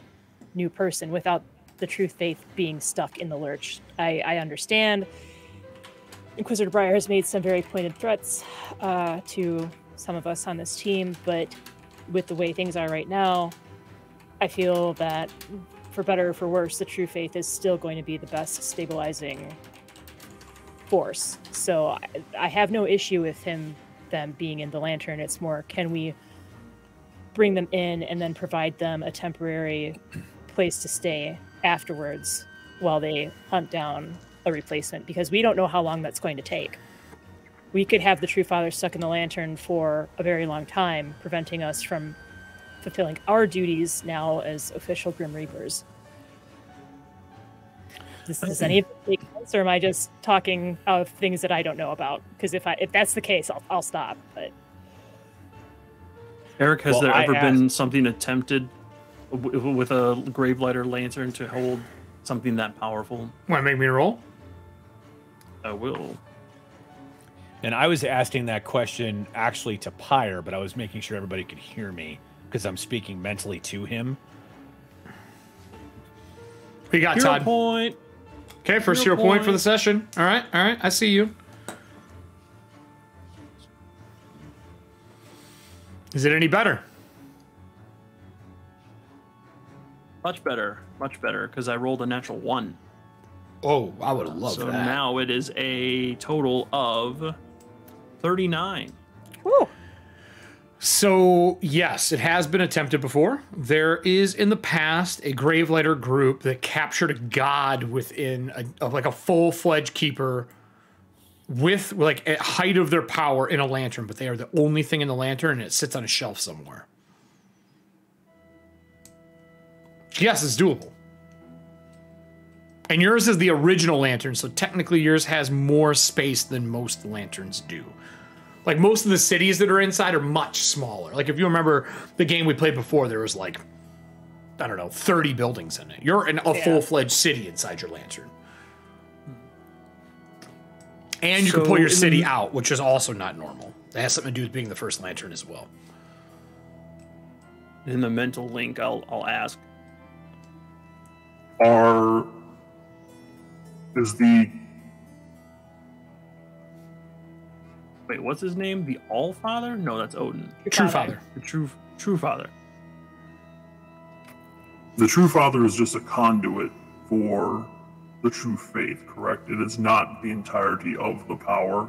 person without the true faith being stuck in the lurch. I understand Inquisitor Breyer has made some very pointed threats to some of us on this team, but with the way things are right now, I feel that for better or for worse, the true faith is still going to be the best stabilizing force. So I have no issue with them being in the lantern. It's more, can we bring them in and then provide them a temporary place to stay afterwards while they hunt down a replacement, because we don't know how long that's going to take. We could have the True Father stuck in the lantern for a very long time, preventing us from fulfilling our duties now as official Grim Reapers. Does any of it make sense, or am I just talking of things that I don't know about? Because if that's the case, I'll stop. But Eric, has there ever been something attempted with a Gravelighter lantern to hold something that powerful? Want to make me roll? I will. And I was asking that question actually to Pyre, but I was making sure everybody could hear me because I'm speaking mentally to him. We got Hero Todd. Point. Okay, first hero point for the session. All right, I see you. Is it any better? Much better, because I rolled a natural 1. Oh, I would have loved so that. So now it is a total of 39. Woo. So, yes, it has been attempted before. There is, in the past, a Gravelighter group that captured a god within a full-fledged keeper with, like, at height of their power in a lantern, but they are the only thing in the lantern, and it sits on a shelf somewhere. Yes, it's doable. And yours is the original lantern, so technically yours has more space than most lanterns do. Like, most of the cities that are inside are much smaller. Like, if you remember the game we played before, there was, like, I don't know, 30 buildings in it. You're in a full-fledged city inside your lantern. And you can pull your city out, which is also not normal. That has something to do with being the first lantern as well. In the mental link, I'll ask. Wait, what's his name? The All-Father? No, that's Odin. True Father. The True Father. The True Father is just a conduit for the true faith, correct? It is not the entirety of the power.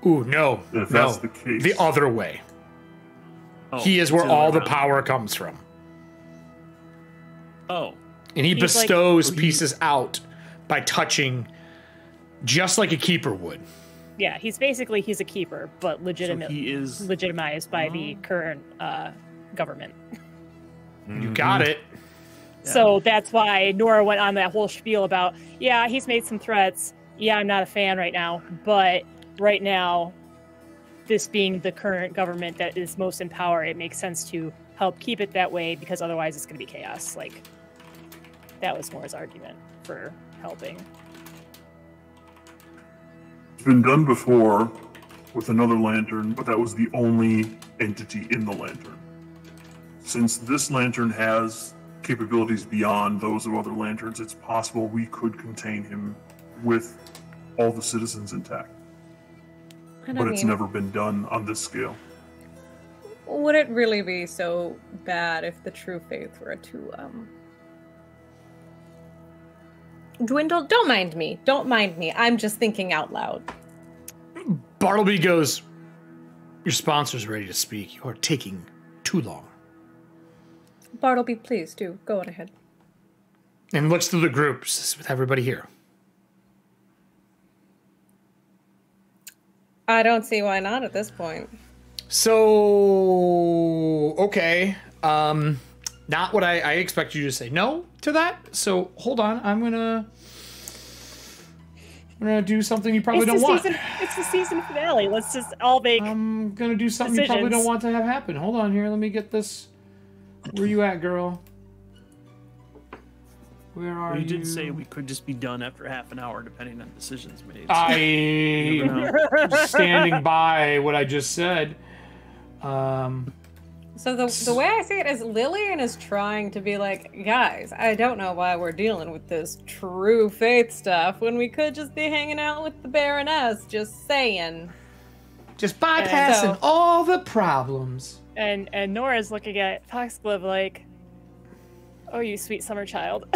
Ooh, no. If that's the case. The other way. Oh, he is where all the power comes from. Oh. And he bestows pieces out by touching, just like a keeper would. Yeah, he's a keeper, but legitimately he is legitimized by the current government. You got it. Yeah. So that's why Nora went on that whole spiel about, yeah, he's made some threats. Yeah, I'm not a fan right now, but right now, this being the current government that is most in power, it makes sense to help keep it that way, because otherwise it's going to be chaos. Like, that was Nora's argument for helping. It's been done before with another lantern, but that was the only entity in the lantern. Since this lantern has capabilities beyond those of other lanterns, it's possible we could contain him with all the citizens intact. But it's never been done on this scale. Would it really be so bad if the true faith were to dwindle? Don't mind me. I'm just thinking out loud. Bartleby goes, your sponsor's ready to speak. You are taking too long. Bartleby, please do. Go on ahead. And looks through the groups with everybody here. I don't see why not at this point. So, okay. Not what I expect you to say no to that. So, hold on. I'm going to... I'm gonna do something you probably don't want. It's the season finale. Let's just all make. I'm gonna do something you probably don't want to have happen. Hold on here. Let me get this. Where you at, girl? Where are you? You did say we could just be done after half an hour, depending on decisions made. I'm standing by what I just said. So the way I see it is Lillian is trying to be like, guys, I don't know why we're dealing with this true faith stuff when we could just be hanging out with the Baroness, just saying. Just bypassing all the problems. And Nora's looking at Foxglove like, oh, you sweet summer child.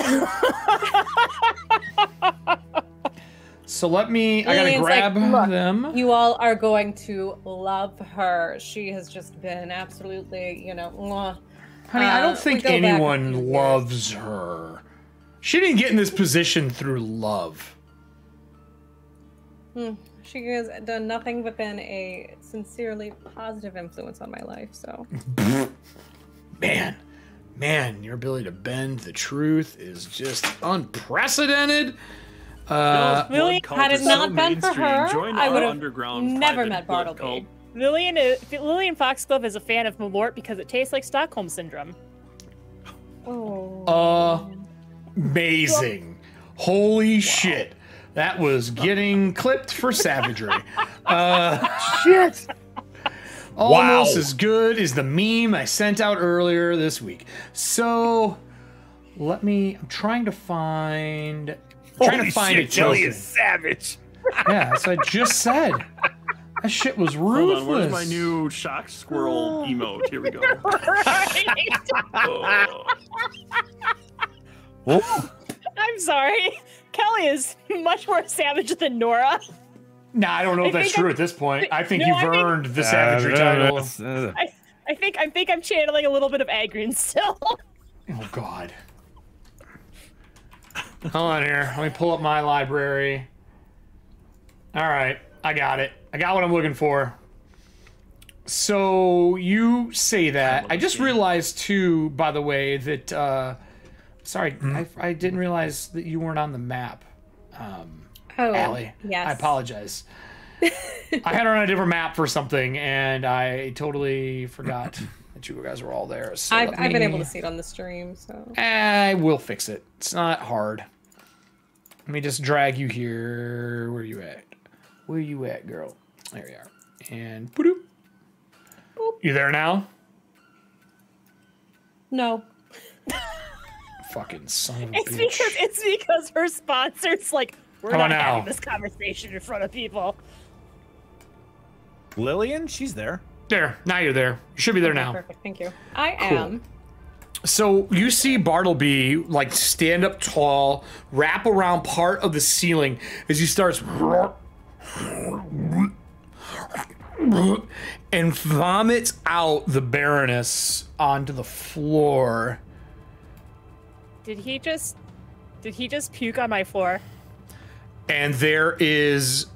So let me, I gotta grab them. You all are going to love her. She has just been absolutely, you know, honey, I don't think anyone loves her. She didn't get in this position through love. She has done nothing but been a sincerely positive influence on my life, so. Man, your ability to bend the truth is just unprecedented. Lillian, had it not been for her, I would have never met Bartleby. Lillian Foxglove is a fan of Malort because it tastes like Stockholm Syndrome. Oh. Amazing. Holy shit. That was getting clipped for savagery. Shit. Almost as good as the meme I sent out earlier this week. So, I'm trying to find... Holy find shit, Jelly is savage. Yeah, that's what I just said. That shit was ruthless. Hold on, where's my new shock squirrel emote? Here we go. I'm sorry. Kelly is much more savage than Nora. Nah, I don't know if that's true at this point. I think you've earned the savagery title. I think I'm channeling a little bit of Agrin still. Oh God. Hold on here. Let me pull up my library. All right, I got it. I got what I'm looking for. So you say that. I just realized too, by the way, that sorry, I didn't realize that you weren't on the map. Allie. Yes. I apologize. I had her on a different map for something, and I totally forgot that you guys were all there. So I've been able to see it on the stream, so. I will fix it. It's not hard. Let me just drag you here. Where you at? Where you at, girl? There you are. And boop. You there now? No. Fucking son of a bitch. It's because her sponsor's like, we're not having this conversation in front of people. Lillian, she's there. There. Now you're there. You should be there now. Perfect. Thank you. I am. So you see Bartleby like stand up tall, wrap around part of the ceiling as he starts and vomits out the Baroness onto the floor. Did he just puke on my floor? And there is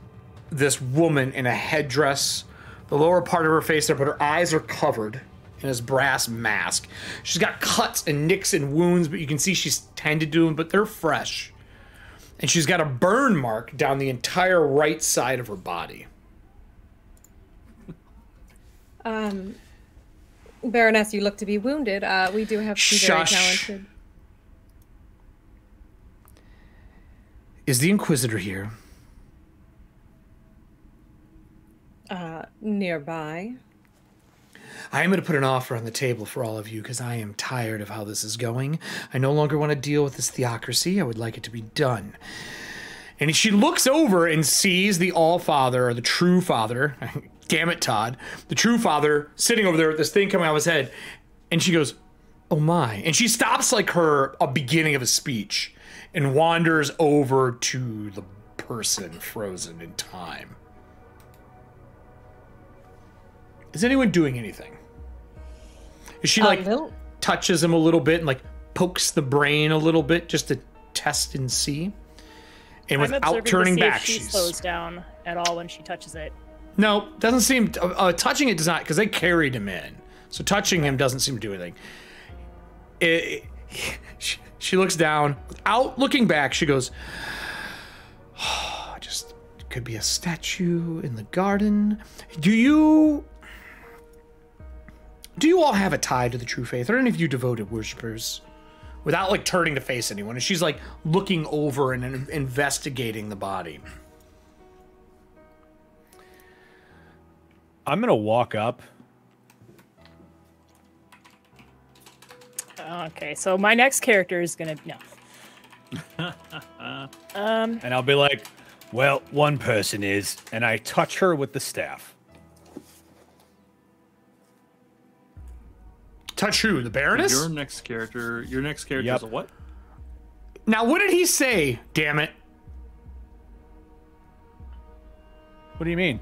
this woman in a headdress, the lower part of her face there, but her eyes are covered in this brass mask. She's got cuts and nicks and wounds, but you can see she's tended to them, but they're fresh. And she's got a burn mark down the entire right side of her body. Baroness, you look to be wounded. We do have some very talented. Is the Inquisitor here? Nearby. I am going to put an offer on the table for all of you because I am tired of how this is going. I no longer want to deal with this theocracy. I would like it to be done. And she looks over and sees the All-Father, or the True Father, damn it, Todd, the True Father sitting over there with this thing coming out of his head. And she goes, oh my. And she stops like a beginning of a speech and wanders over to the person frozen in time. Is anyone doing anything? Is she like touches him a little bit and like pokes the brain a little bit just to test and see? And without turning back, she slows down at all when she touches it. No, doesn't seem touching it does not, because they carried him in. So touching him doesn't seem to do anything. She looks down without looking back. She goes, oh, just Could be a statue in the garden. Do you all have a tie to the true faith? Are any of you devoted worshippers? Without like turning to face anyone, and she's like looking over and investigating the body. I'm gonna walk up. Okay, so my next character is gonna And I'll be like, well, one person is, and I touch her with the staff. Touch who? The Baroness? Your next character Yep. is a what? Now, what did he say? Damn it. What do you mean?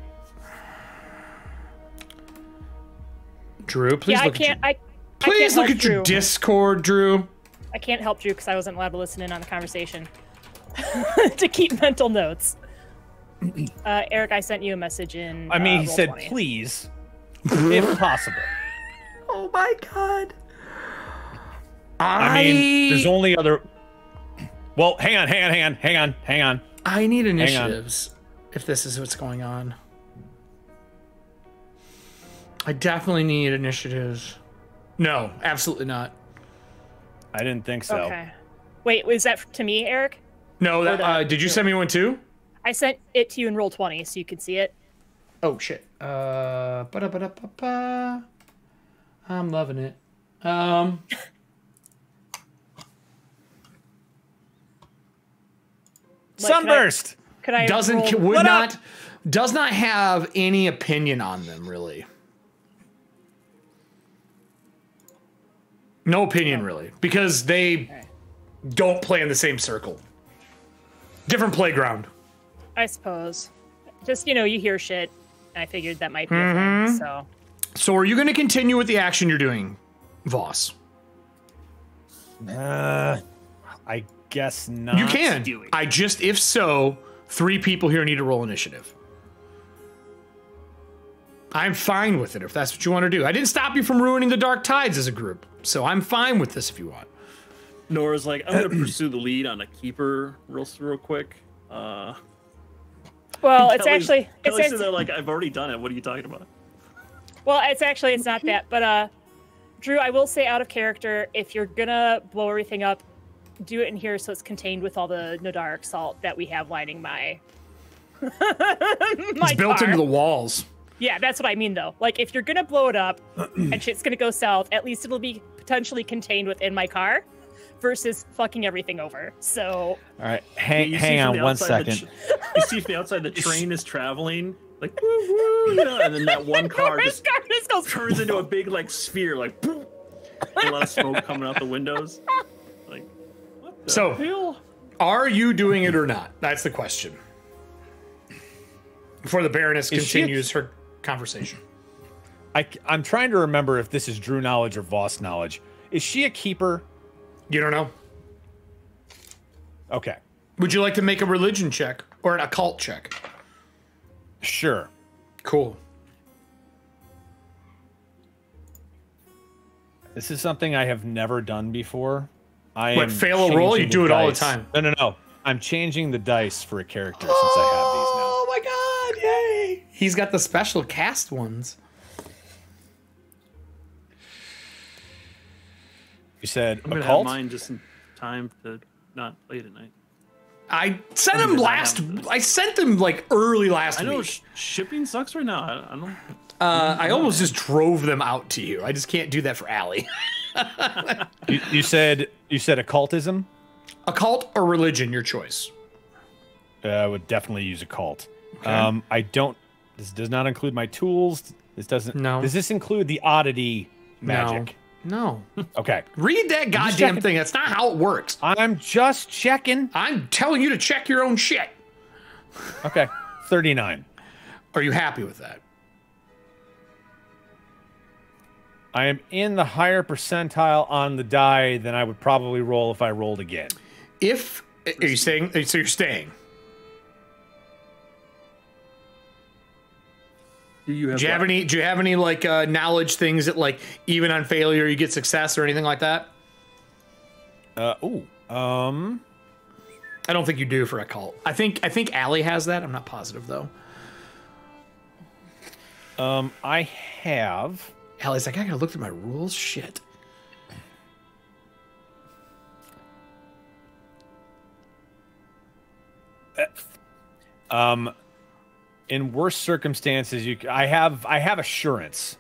Drew, please yeah, look I can't. at your, I can't please look help at your Drew. Discord, Drew. I can't help Drew because I wasn't allowed to listen in on the conversation to keep mental notes. Eric, I sent you a message in. I mean, he said, Roll20. please, if possible. Oh my god. I mean, there's only other. Well, hang on. I need initiatives if this is what's going on. I definitely need initiatives. No, absolutely not. I didn't think so. Okay. Wait, was that to me, Eric? No, that, did you send me one too? I sent it to you in Roll20 so you can see it. Oh shit. Ba-da-ba-da-ba-ba. I'm loving it. Sunburst. Could I roll- Does not have any opinion on them really. No opinion really, because they don't play in the same circle. Different playground. I suppose. Just, you hear shit. And I figured that might be a thing, so. So are you going to continue with the action you're doing, Voss? I guess not. You can. If so, 3 people here need to roll initiative. I'm fine with it if that's what you want to do. I didn't stop you from ruining the Dark Tides as a group, so I'm fine with this if you want. Nora's like, I'm gonna pursue the lead on a keeper real quick. Well, it's Kelly's actually. sitting there like, I've already done it. What are you talking about? Well, it's not that. But, Drew, I will say out of character, if you're gonna blow everything up, do it in here so it's contained with all the Nodaric salt that we have lining my. It's built into the walls. Yeah, that's what I mean, though. Like, if you're gonna blow it up and shit's gonna go south, at least it'll be potentially contained within my car, versus fucking everything over. So. All right, hang on 1 second. You see from the outside the train is traveling, like woo woo, and then that one car just turns into a big like sphere, like a lot of smoke coming out the windows. Like, what the hell? Are you doing it or not? That's the question. Before the Baroness continues her conversation. I'm trying to remember if this is Drew knowledge or Voss knowledge. Is she a keeper? You don't know? Okay. Would you like to make a religion check or an occult check? Sure. Cool. This is something I have never done before. Fail a roll? You do it all the time. No. I'm changing the dice for a character since I have these now. Oh my god, yay! He's got the special cast ones. You said I'm gonna occult? have mine just in time to not play tonight. I sent him I sent them like early last I know week. shipping sucks right now. I don't. I almost just drove them out to you. I just can't do that for Allie. You said occultism? Occult or religion, your choice. I would definitely use occult. Okay. I don't. This does not include my tools. This doesn't. No. Does this include the oddity magic? No. Okay. Read that goddamn thing. That's not how it works. I'm just checking. I'm telling you to check your own shit. Okay. 39. Are you happy with that? I am in the higher percentile on the die than I would probably roll if I rolled again. Are you saying? So you're staying? Do you have Do you have any like knowledge things that like even on failure you get success or anything like that? I don't think you do for occult. I think Allie has that. I'm not positive though. I have. Allie's like, I gotta look through my rules. Shit. In worse circumstances, I have assurance.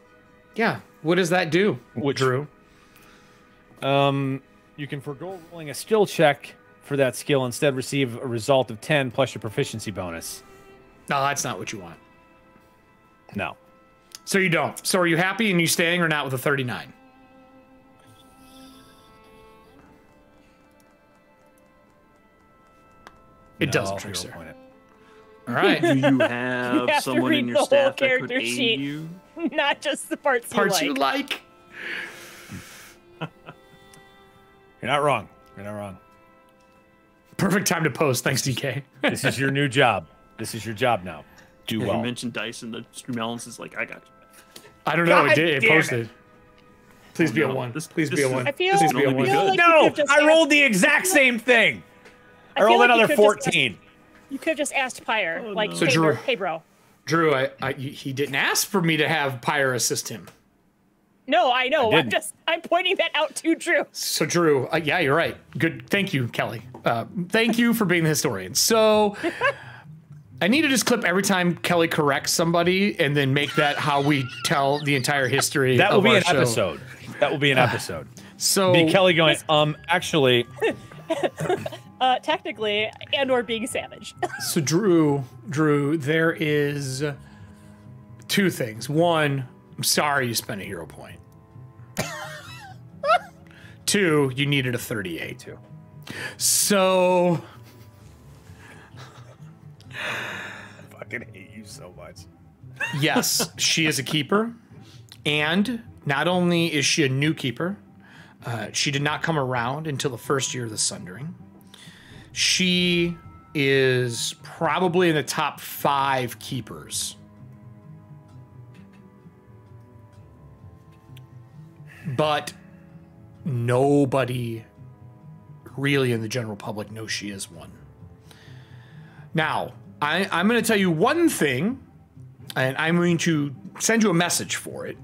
Yeah. What does that do, Drew? You can forego rolling a skill check for that skill, instead receive a result of 10 plus your proficiency bonus. No, that's not what you want. No. So you don't. So are you happy and you staying or not with a 39? It doesn't, Trickster. All right. Do you have someone in your staff that could aid you? Not just the parts you like. You're not wrong. You're not wrong. Perfect time to post. Thanks, DK. This is your new job. This is your job now. Do well. You mentioned dice and the Streamelons is like, I got you. I don't know. It did. It posted. Please be a 1. Please be a 1. I feel, Please be a 1. like no, I rolled the exact same thing. I rolled another 14. You could have just asked Pyre, like, So hey, Drew, hey, bro. Drew, he didn't ask for me to have Pyre assist him. No, I know. I'm pointing that out to Drew. So Drew, yeah, you're right. Good. Thank you, Kelly. Thank you for being the historian. So I need to just clip every time Kelly corrects somebody and then make that how we tell the entire history. That will be an show. Episode. That will be an episode. So be Kelly going, actually. Technically, and/or being savage. So Drew, there is 2 things. 1, I'm sorry you spent a hero point. 2, you needed a 38 too. So I fucking hate you so much. Yes, she is a keeper, and not only is she a new keeper, she did not come around until the first year of the Sundering. She is probably in the top 5 keepers. But nobody really in the general public knows she is one. Now, I'm going to tell you one thing, and I'm going to send you a message for it.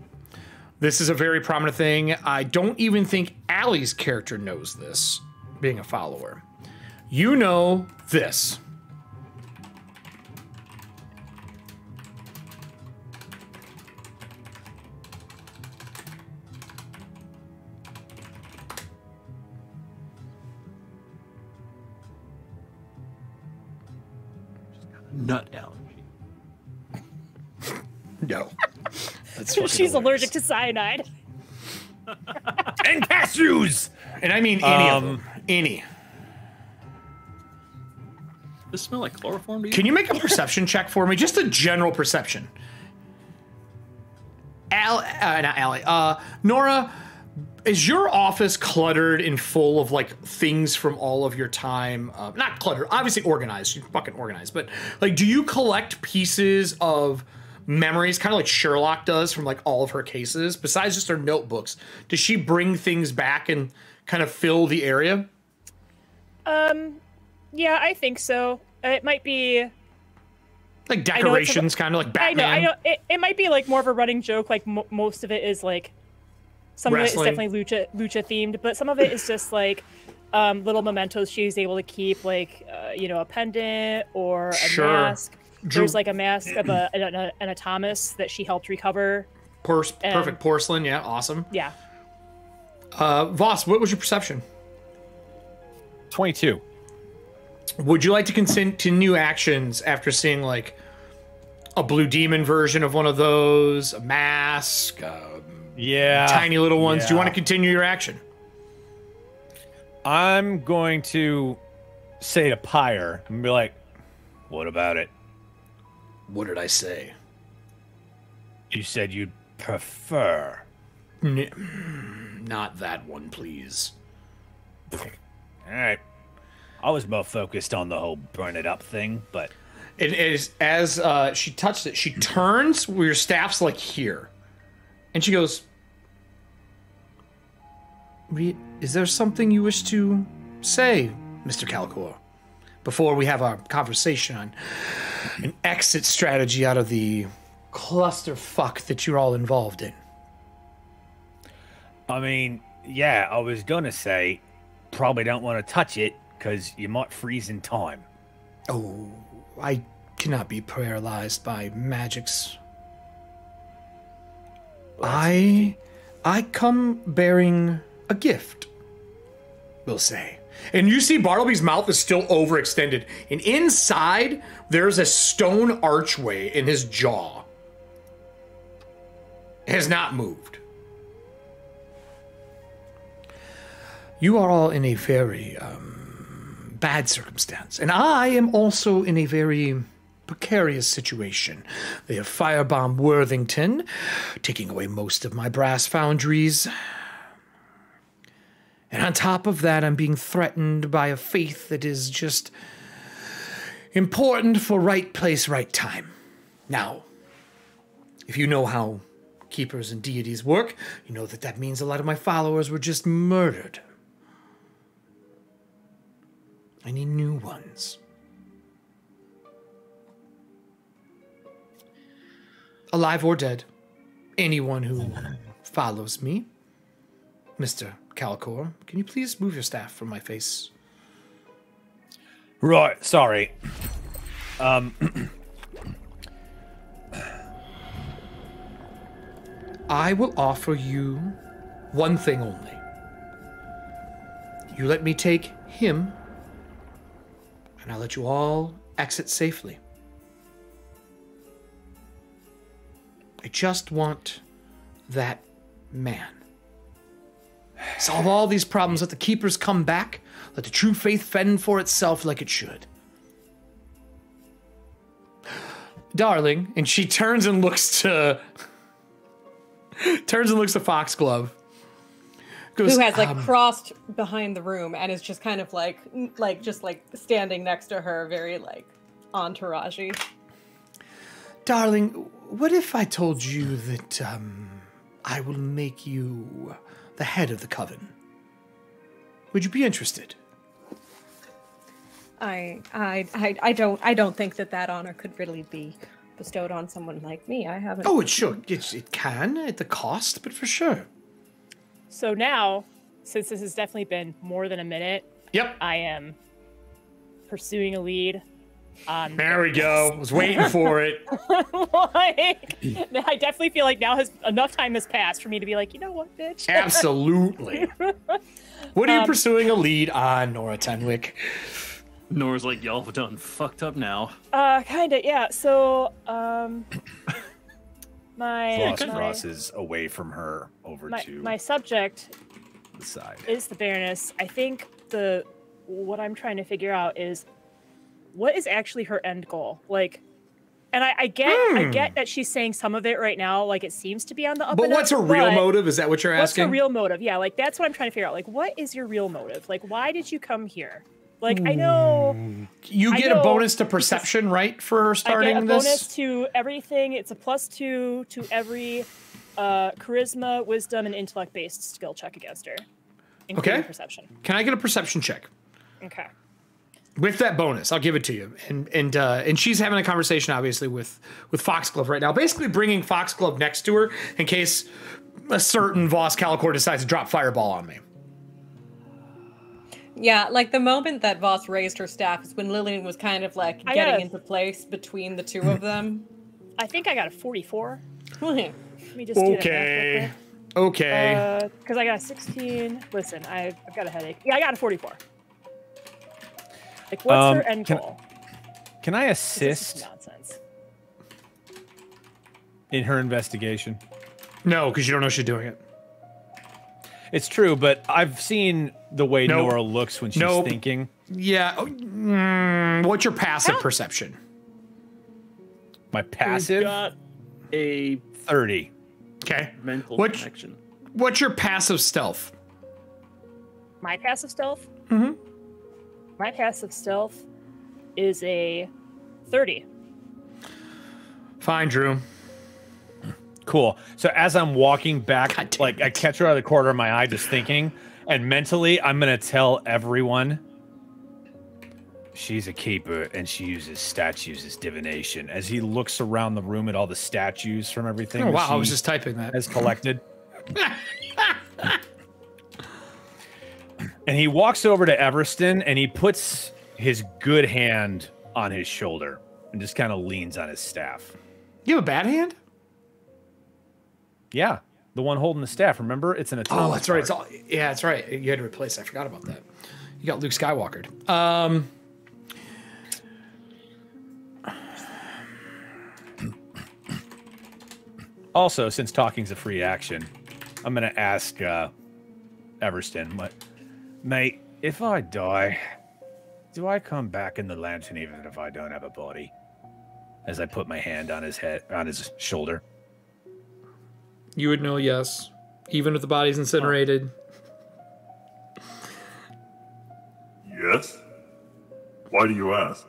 This is a very prominent thing. I don't even think Allie's character knows this, being a follower. You know this. Nut allergy. No. That's She's allergic to cyanide. And cashews! And I mean any of them. Any. Does it smell like chloroform to you? Can you make a perception check for me? Just a general perception. Not Allie. Nora, is your office cluttered and full of like things from all of your time? Not cluttered, obviously organized. You're fucking organized. But like, do you collect pieces of memories, kind of like Sherlock does from like all of her cases? Besides just her notebooks, does she bring things back and kind of fill the area? Yeah, I think so. It might be like decorations, kind of like Batman. I know. It might be like more of a running joke. Like most of it is like some Wrestling. of it is definitely lucha themed, but some of it is just like little mementos she's able to keep, like a pendant or a mask. There's like a mask of an anatomist that she helped recover. Perfect porcelain, yeah, awesome. Yeah. Voss, what was your perception? 22. Would you like to continue actions after seeing like a blue demon version of one of those, a mask, tiny little ones? Yeah. Do you want to continue your action? I'm going to say to Pyre and be like, what about it? What did I say? You said you'd prefer. Not that one, please. All right. I was more focused on the whole burn it up thing, but It is as she touched it, she turns where your staff's like here. And she goes, is there something you wish to say, Mr. Calicore? before we have our conversation on an exit strategy out of the clusterfuck that you're all involved in. I mean, yeah, I was gonna say, probably don't want to touch it, because you might freeze in time. Oh, I cannot be paralyzed by magics. I come bearing a gift, we'll say. And you see Bartleby's mouth is still overextended. And inside, there's a stone archway in his jaw. It has not moved. You are all in a very bad circumstance. And I am also in a very precarious situation. They have firebombed Worthington, taking away most of my brass foundries. And on top of that, I'm being threatened by a faith that is just important for right place, right time. Now, if you know how keepers and deities work, you know that that means a lot of my followers were just murdered. I need new ones. Alive or dead. Anyone who follows me. Mr. Calcor, can you please move your staff from my face? Right, sorry. I will offer you one thing only. You let me take him, and I'll let you all exit safely. I just want that man. Solve all these problems, let the keepers come back, let the true faith fend for itself like it should. Darling, and she turns and looks to Foxglove. Goes, who has like crossed behind the room and is just kind of like standing next to her, very like entourage-y. Darling, what if I told you that I will make you the head of the coven? Would you be interested? I don't think that honor could really be bestowed on someone like me. I haven't. Oh, it can at the cost, but for sure. So now, since this has definitely been more than a minute, Yep. I am pursuing a lead. There we go. I was waiting for it. I definitely feel like now enough time has passed for me to be like, you know what, bitch? Absolutely. What are you pursuing a lead on, Nora Tenwick? Nora's like, y'all have done fucked up now. Kinda, yeah. So, Ross is away from her over to my subject the side. Is the Baroness. I think what I'm trying to figure out is what is actually her end goal? Like, and I get that she's saying some of it right now, like it seems to be on the up. But what's her real motive? Is that what you're asking? What's her real motive? Yeah, like that's what I'm trying to figure out. Like, what is your real motive? Like, why did you come here? Like, I know you get a bonus to perception, right, for starting this? I get a bonus to everything. It's a +2 to every charisma, wisdom, and intellect-based skill check against her, including perception. Can I get a perception check? Okay. With that bonus, I'll give it to you. And she's having a conversation, obviously, with Foxglove right now, basically bringing Foxglove next to her in case a certain Voss Calicor decides to drop Fireball on me. Yeah, like the moment that Voss raised her staff is when Lillian was kind of like getting into place between the two of them. I think I got a 44. Let me just do okay. Okay. Because I got a 16. Listen, I've got a headache. Yeah, I got a 44. Like, what's her end goal? Can I assist this is nonsense. in her investigation? No, because you don't know she's doing it. It's true, but I've seen the way Nora looks when she's thinking. Yeah. What's your passive perception? My passive? Got a 30. Okay. Mental connection. What's your passive stealth? My passive stealth? Mm-hmm. My passive stealth is a 30. Fine, Drew. Cool. So as I'm walking back, like I catch her out of the corner of my eye just thinking, and mentally I'm going to tell everyone She's a keeper, and she uses statues as divination. As he looks around the room at all the statues from everything. Oh, wow, I was just typing that. Has collected. And he walks over to Everston, and he puts his good hand on his shoulder and just kind of leans on his staff. You have a bad hand? Yeah, the one holding the staff. Remember, it's an atomic. Oh, that's right. It's all, yeah, that's right. You had to replace. I forgot about that. You got Luke Skywalkered. Also, since talking's a free action, I'm going to ask Everston, mate, if I die, do I come back in the lantern even if I don't have a body? As I put my hand on his head, on his shoulder. You would know, yes. Even if the body's incinerated. Yes? Why do you ask?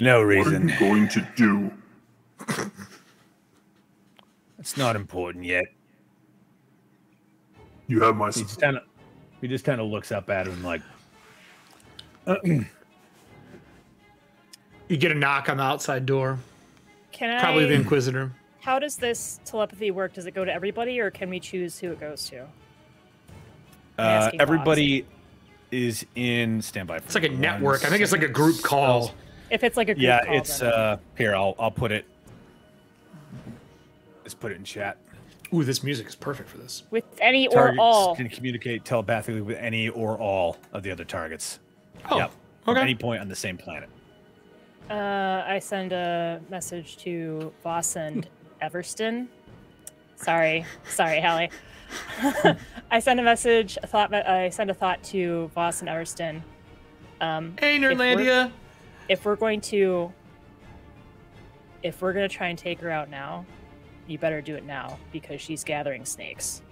No What are reason. you going to do? It's not important yet. You have my He just kind of looks up at him like, You get a knock on the outside door. Can Probably the Inquisitor. How does this telepathy work? Does it go to everybody, or can we choose who it goes to? Asking everybody is in standby. It's like a network. I think it's like a group call. If it's like a group Yeah, call, it's then- here. I'll put it. Let's put it in chat. Ooh, this music is perfect for this. with any or Targets all. can communicate telepathically with any or all of the other targets. Oh, Yep. From okay. any point on the same planet. I send a message to Voss and Everston. Sorry, Hallie. I send a message. I send a thought to Voss and Everston. Hey, Nerdlandia. If we're gonna try and take her out now, you better do it now because she's gathering snakes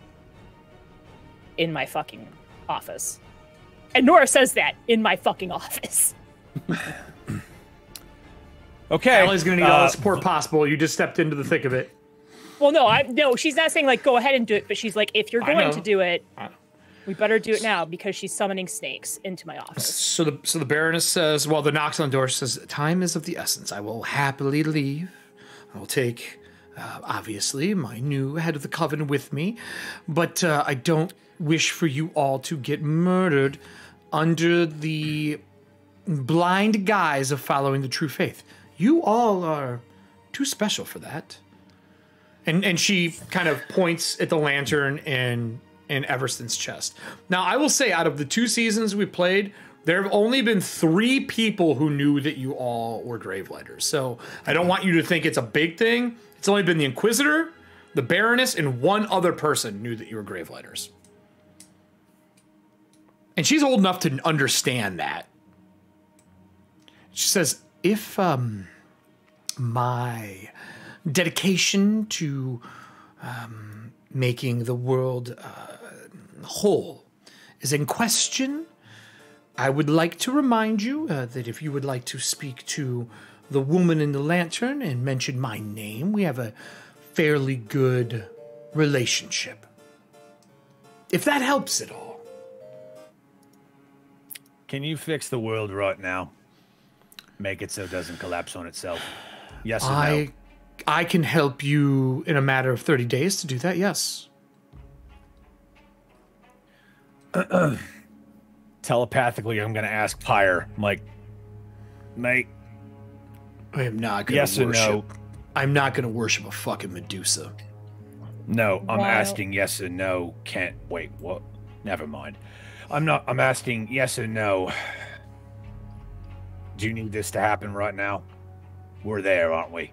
in my fucking office. And Nora says that in my fucking office. Okay. Allie's gonna need all the support possible. You just stepped into the thick of it. Well, no, she's not saying like go ahead and do it, but she's like, if you're going to do it, we better do it now because she's summoning snakes into my office. So the Baroness says, well, the knocks on the door, says, time is of the essence. I will happily leave. I will take, obviously, my new head of the coven with me, but I don't wish for you all to get murdered under the blind guise of following the true faith. You all are too special for that. And she kind of points at the lantern in Everston's chest. Now, I will say, out of the 2 seasons we played, there have only been 3 people who knew that you all were Gravelighters. So I don't want you to think it's a big thing. It's only been the Inquisitor, the Baroness, and 1 other person knew that you were Gravelighters. And she's old enough to understand that. She says, if my dedication to making the world whole is in question, I would like to remind you that if you would like to speak to the woman in the lantern and mention my name, we have a fairly good relationship. If that helps at all. Can you fix the world right now? Make it so it doesn't collapse on itself. Yes or no? I can help you in a matter of 30 days to do that, yes. Telepathically, I'm going to ask Pyre. I'm like, mate, I am not going to yes or no? I'm not going to worship a fucking Medusa. No, I'm Wow. asking yes or no. Can't wait. What? Never mind. I'm asking yes or no. Do you need this to happen right now? We're there, aren't we?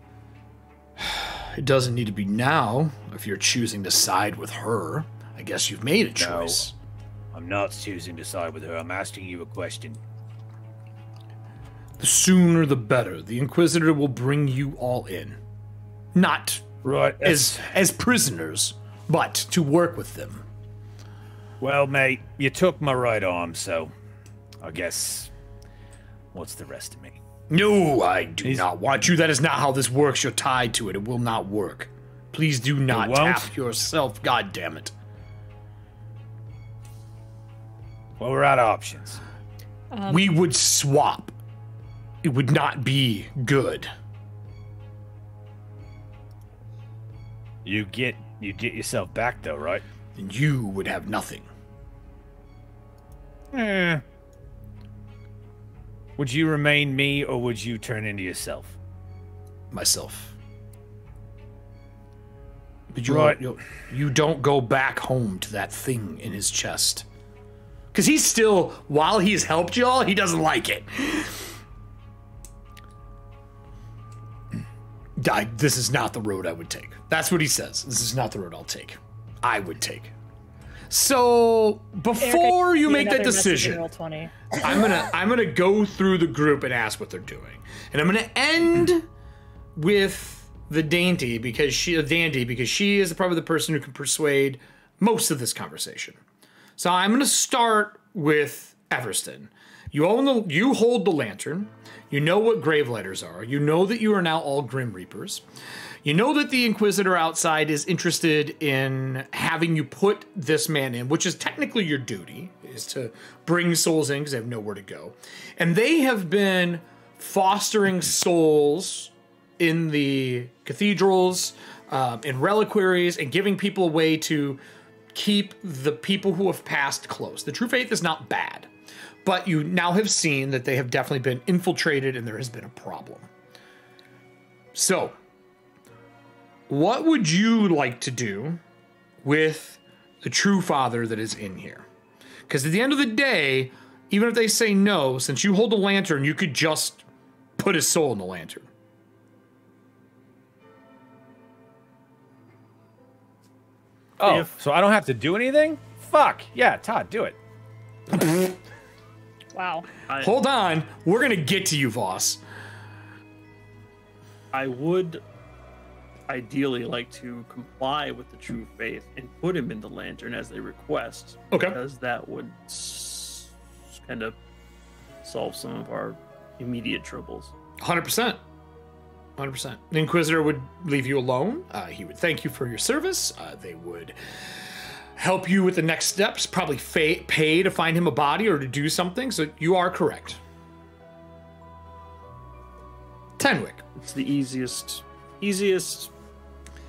It doesn't need to be now if you're choosing to side with her. I guess you've made a choice. I'm not choosing to side with her. I'm asking you a question. The sooner the better. The Inquisitor will bring you all in. Not Right. as prisoners, but to work with them. Well, mate, you took my right arm, so I guess what's the rest of me? No, I do not want you. That is not how this works. You're tied to it. It will not work. Please do not won't? tap yourself. God damn it. Well, we're out of options. We would swap. It would not be good. You get yourself back though, right? And you would have nothing. Would you remain me, or would you turn into yourself? Myself. But you don't go back home to that thing in his chest. Because he's still, while he's helped y'all, he doesn't like it. This is not the road I would take. That's what he says. This is not the road I'll take. I would take. So before Eric, you make that another message in decision, Roll 20. I'm gonna go through the group and ask what they're doing, and I'm gonna end with the dandy because she is probably the person who can persuade most of this conversation. So I'm gonna start with Everston. You hold the lantern. You know what grave letters are. You know that you are now all Grim Reapers. You know that the Inquisitor outside is interested in having you put this man in, which is technically your duty, is to bring souls in because they have nowhere to go. And they have been fostering souls in the cathedrals, in reliquaries, and giving people a way to keep the people who have passed close. The True Faith is not bad, but you now have seen that they have definitely been infiltrated and there has been a problem. So, what would you like to do with the True Father that is in here? Because at the end of the day, even if they say no, since you hold a lantern, you could just put his soul in the lantern. Oh, so I don't have to do anything? Fuck. Yeah, Todd, do it. Wow. Hold on. We're going to get to you, Voss. I would ideally like to comply with the True Faith and put him in the lantern as they request. Okay. Because that would kind of solve some of our immediate troubles. 100%. 100%. The Inquisitor would leave you alone. He would thank you for your service. They would help you with the next steps, probably pay to find him a body or to do something. So you are correct. Tenwick. It's the easiest,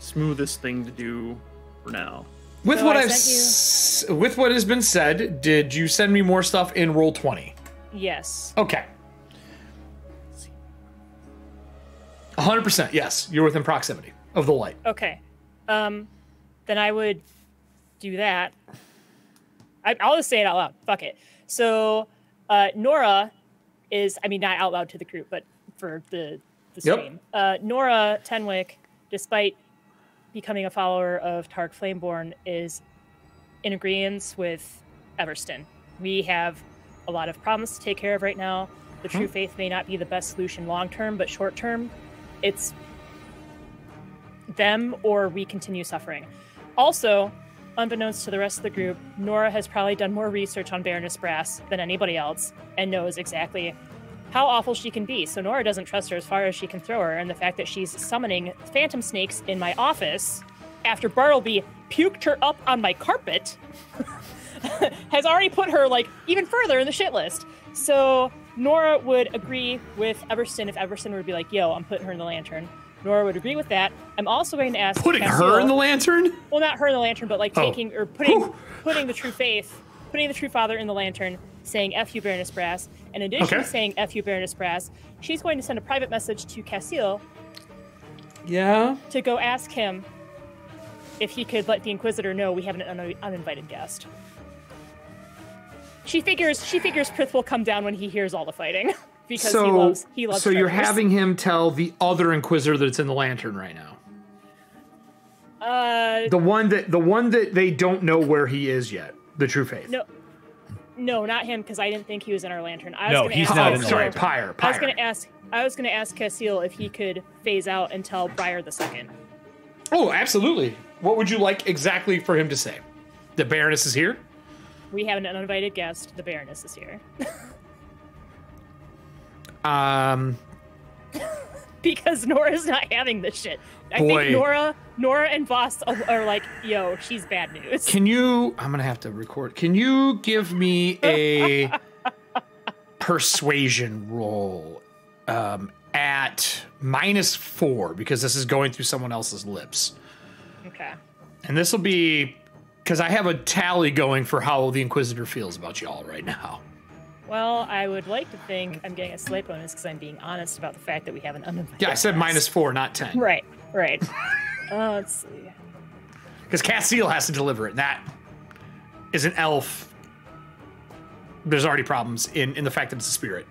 smoothest thing to do for now. With So what I with what has been said, did you send me more stuff in roll 20? Yes. Okay. 100%, yes. You're within proximity of the light. Okay. Then I would do that. I'll just say it out loud. Fuck it. So Nora is, I mean, not out loud to the group, but for the stream. Nora Tenwick, despite becoming a follower of Tark Flameborn, is in agreement with Everston. We have a lot of problems to take care of right now. The True Faith may not be the best solution long term, but short term, it's them or we continue suffering. Also, unbeknownst to the rest of the group, Nora has probably done more research on Baroness Brass than anybody else and knows exactly how awful she can be. So Nora doesn't trust her as far as she can throw her, and the fact that she's summoning phantom snakes in my office after Bartleby puked her up on my carpet has already put her like even further in the shit list. So Nora would agree with Everston if Everston would be like, yo, I'm putting her in the lantern. Nora would agree with that. I'm also going to ask Putting Cassiel, her in the lantern? well, not her in the lantern, but like taking or putting the True Faith, putting the True Father in the lantern, saying F you, Baroness Brass. In addition to saying F you, Baroness Brass, she's going to send a private message to Cassiel to go ask him if he could let the Inquisitor know we have an uninvited guest. She figures Prith will come down when he hears all the fighting because he loves So you're treasures. having him tell the other Inquisitor that it's in the lantern right now. The one that they don't know where he is yet. The True Faith. No, not him, because I didn't think he was in our lantern. He's not in the lantern. Pyre. I was gonna ask Cassiel if he could phase out and tell Briar II. Oh, absolutely. What would you like exactly for him to say? The Baroness is here? We have an uninvited guest. The Baroness is here. Because Nora's not having this shit. I think Nora and Voss are like, yo, she's bad news. I'm gonna have to record. Can you give me a persuasion roll at -4 because this is going through someone else's lips. Okay. And this will be because I have a tally going for how the Inquisitor feels about y'all right now. Well, I would like to think I'm getting a slight bonus because I'm being honest about the fact that we have an uninvited Yeah, I said guest. -4, not 10. Right. Let's see. Because Castiel has to deliver it. That is an elf. There's already problems in the fact that it's a spirit.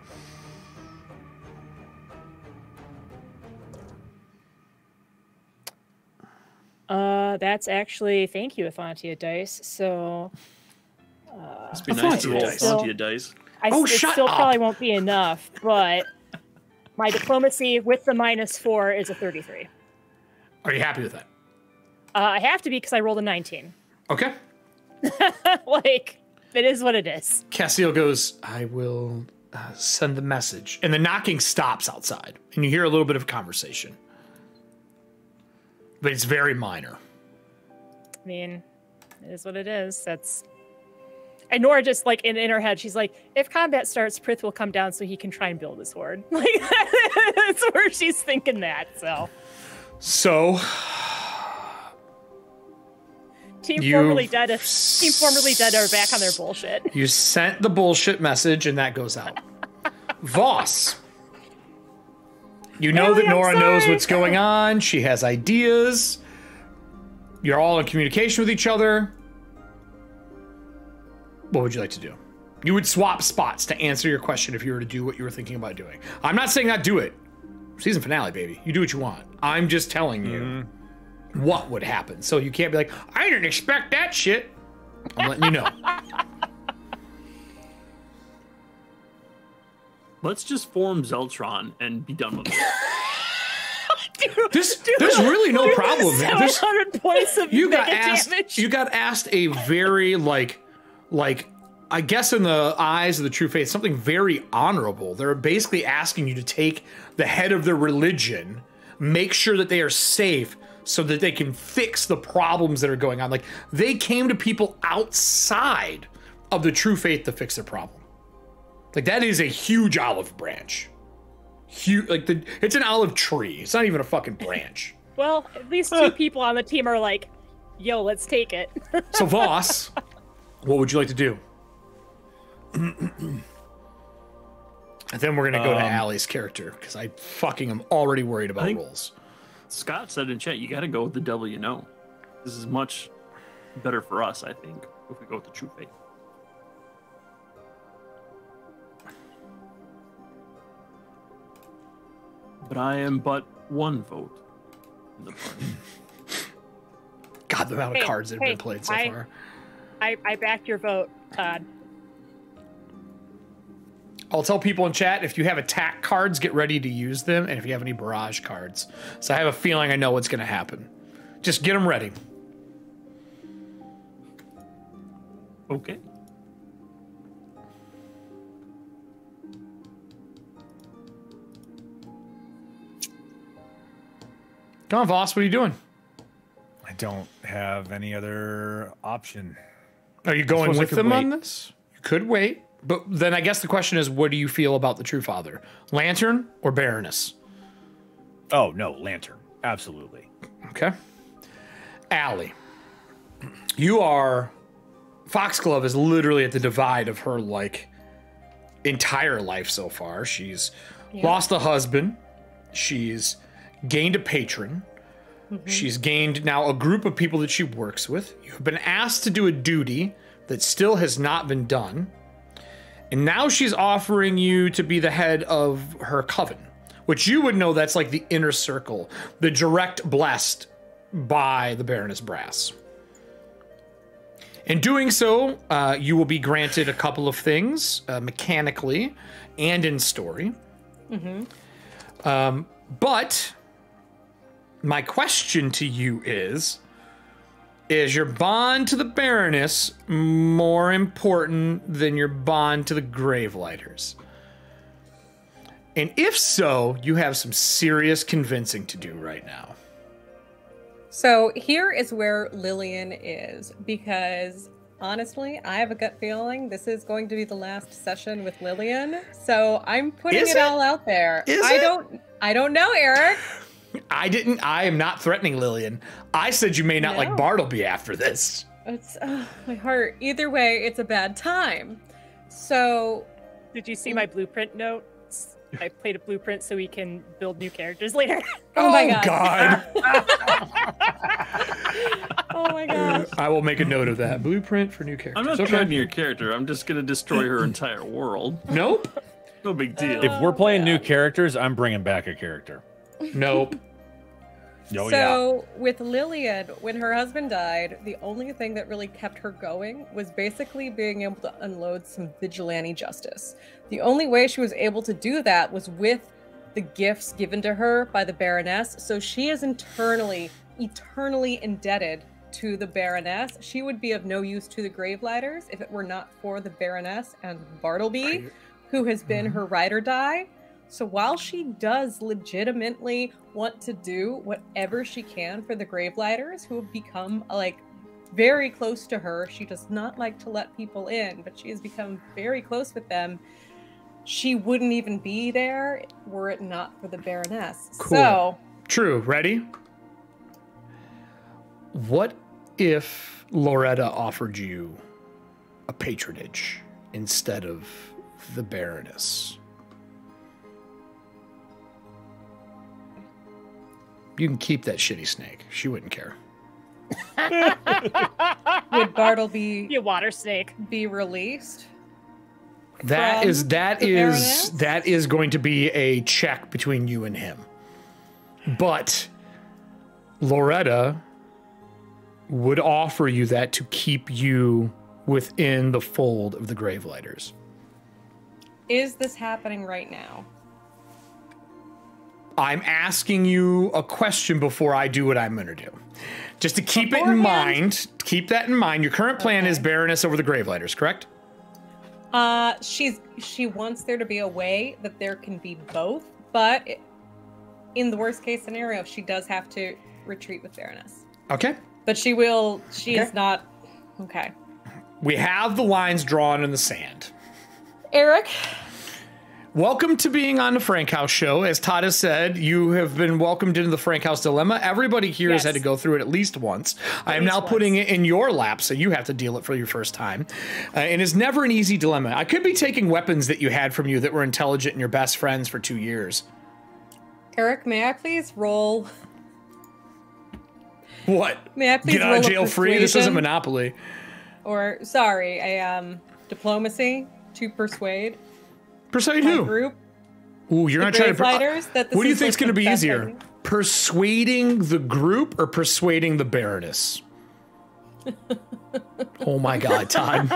That's actually, thank you, Ethauntia dice. So Must be nice to roll Ethauntia dice. Oh, it shut still up. probably won't be enough, but my diplomacy with the -4 is a 33. Are you happy with that? I have to be because I rolled a 19. Okay. Like, it is what it is. Castiel goes, I will send the message. And the knocking stops outside. And you hear a little bit of conversation. But it's very minor. I mean, it is what it is. And Nora just, like, in her head, she's like, if combat starts, Prith will come down so he can try and build his horde. Like, that's where she's thinking that, so. So... Team formerly dead are back on their bullshit. You sent the bullshit message, and that goes out. Voss. You know that Nora knows what's going on. She has ideas. You're all in communication with each other. What would you like to do? You would swap spots to answer your question if you were to do what you were thinking about doing. I'm not saying not do it. Season finale, baby. You do what you want. I'm just telling you what would happen. So you can't be like, I didn't expect that shit. I'm letting you know. Let's just form Zeltron and be done with it. There's really no problem. 700 points of damage. You got asked a very like I guess in the eyes of the true faith, something very honorable. They're basically asking you to take the head of their religion, make sure that they are safe so that they can fix the problems that are going on. Like, they came to people outside of the true faith to fix their problem. Like, that is a huge olive branch. Huge, like, it's an olive tree. It's not even a fucking branch. Well, at least 2 people on the team are like, yo, let's take it. So, Voss, what would you like to do? And then we're going to go to Allie's character, because I fucking am already worried about rolls. Scott said in chat, you got to go with the devil you know. This is much better for us, I think, if we go with the true faith. But I am but 1 vote in the party. God, the amount of cards that have been played so far. I backed your vote, Todd. I'll tell people in chat, if you have attack cards, get ready to use them, and if you have any barrage cards. So I have a feeling I know what's going to happen. Just get them ready. Okay. Come on, Voss, what are you doing? I don't have any other option. Are you going with them on this? You could wait. But then I guess the question is, what do you feel about the True Father? Lantern or Baroness? Oh, no, Lantern. Absolutely. Okay. Allie, you are... Foxglove is literally at the divide of her, like, entire life so far. She's lost a husband. She's gained a patron. She's gained now a group of people that she works with. You've been asked to do a duty that still has not been done. And now she's offering you to be the head of her coven, which you would know that's like the inner circle, the direct blessed by the Baroness Brass. In doing so, you will be granted a couple of things, mechanically and in story. But my question to you is your bond to the Baroness more important than your bond to the Gravelighters? And if so, you have some serious convincing to do right now. So here is where Lillian is, because honestly, I have a gut feeling this is going to be the last session with Lillian. So I'm putting Is it it? all out there. Is I it? don't know, Eric. I am not threatening Lillian. I said you may not like No. Bartleby after this. It's my heart. Either way, it's a bad time. So Did you see my blueprint notes? I played a blueprint so we can build new characters later. Oh my God. oh my gosh. I will make a note of that. Blueprint for new characters. I'm not threatening your character. I'm just gonna destroy her entire world. Nope. No big deal. If we're playing new characters, I'm bringing back a character. Nope. Oh, So with Lillian, when her husband died, the only thing that really kept her going was basically being able to unload some vigilante justice. The only way she was able to do that was with the gifts given to her by the Baroness. So she is eternally indebted to the Baroness. She would be of no use to the Gravelighters if it were not for the Baroness and Bartleby, who has been her ride or die. So while she does legitimately want to do whatever she can for the Gravelighters, who have become like very close to her, she does not like to let people in, but she has become very close with them. She wouldn't even be there were it not for the Baroness. Cool. So True. Ready? What if Loretta offered you a patronage instead of the Baroness? You can keep that shitty snake. She wouldn't care. would Bartleby Be a water snake. be released? That From is the that is going to be a check between you and him. But Loretta would offer you that to keep you within the fold of the Gravelighters. Is this happening right now? I'm asking you a question before I do what I'm going to do. Just to keep it in Beforehand? mind, keep that in mind. Your current plan is Baroness over the Gravelighters, correct? She wants there to be a way that there can be both, but in the worst case scenario, she does have to retreat with Baroness. Okay. But she is not. Okay. We have the lines drawn in the sand. Eric, Welcome to being on the Frankhouse show. As Todd has said, you have been welcomed into the Frankhouse dilemma. Everybody here has had to go through it at least once. I am now putting it in your lap, so you have to deal it for your first time. And it's never an easy dilemma. I could be taking weapons that you had from you that were intelligent and your best friends for 2 years. Eric, may I please roll? What? May I please Get out roll of a jail free? This isn't persuasion? Monopoly. Or sorry, a diplomacy to persuade Persuade my who? group. Ooh, you're not the trying to. Gravelighters, that this What do you is, think's like, going to the be best easier? idea? Persuading the group or persuading the Baroness? Oh my God, Todd.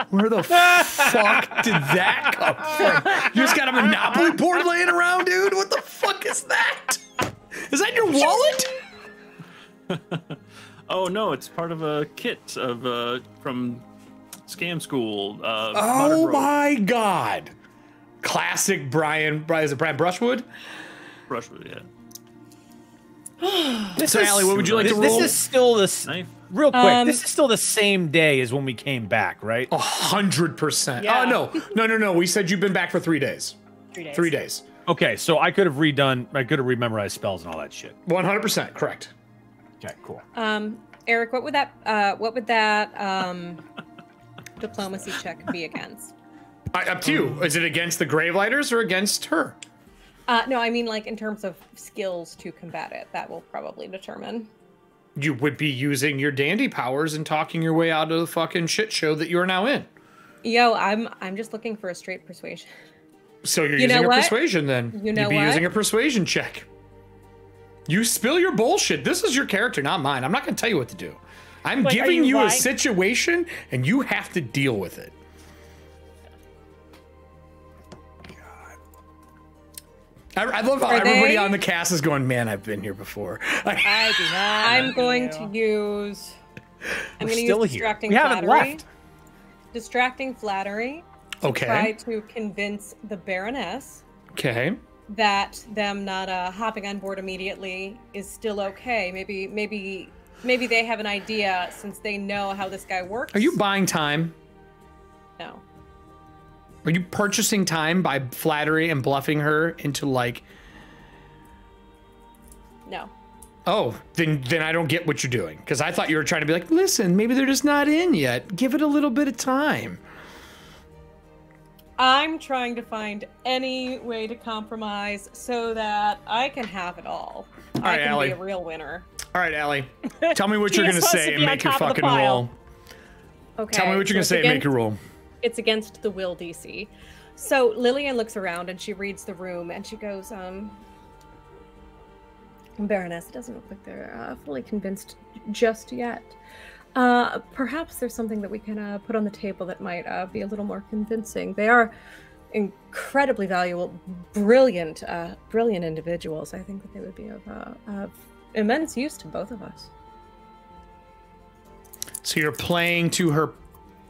Where the fuck did that come from? You just got a Monopoly board laying around, dude? What the fuck is that? Is that your wallet? Oh no, it's part of a kit of from Scam School. Oh Modern Rogue. my God. Classic Brian. Is it Brian Brushwood? Brushwood, yeah. So, Allie, what would you like to roll? This is still this. Knife. Real quick, this is still the same day as when we came back, right? 100%. Yeah. Oh, no. We said you've been back for 3 days. 3 days. 3 days. Okay, so I could have rememorized spells and all that shit. 100%. Correct. Okay, cool. Eric, what would that diplomacy check be against? Up to you. Is it against the Gravelighters or against her? No, I mean like in terms of skills to combat it. That will probably determine. You would be using your dandy powers and talking your way out of the fucking shit show that you are now in. Yo, I'm just looking for a straight persuasion. So you're You know using a what? persuasion then. You know You'd be what? using a persuasion check. You spill your bullshit. This is your character, not mine. I'm not going to tell you what to do. I'm Wait, are giving you you a lying? situation and you have to deal with it. I love how Are everybody they- on the cast is going, man, I've been here before. I do not. I'm going to use. I'm going to still use here. distracting We haven't flattery. left. Distracting flattery. Try Okay. to convince the Baroness Okay. that them not hopping on board immediately is still okay. Maybe maybe they have an idea since they know how this guy works. Are you buying time? No. Are you purchasing time by flattery and bluffing her into like? No. Oh, then I don't get what you're doing, because I thought you were trying to be like, listen, maybe they're just not in yet. Give it a little bit of time. I'm trying to find any way to compromise so that I can have it all. I right, can Allie. be a real winner. All right, Allie, tell me what you're He gonna is supposed say to and be on make your top of the fucking pile. roll. Okay. Tell me what you're gonna it's say and make your roll. It's against the will DC. So Lillian looks around and she reads the room and she goes, Baroness, it doesn't look like they're fully convinced just yet. Perhaps there's something that we can put on the table that might be a little more convincing. They are incredibly valuable, brilliant individuals. I think that they would be of immense use to both of us. So you're playing to her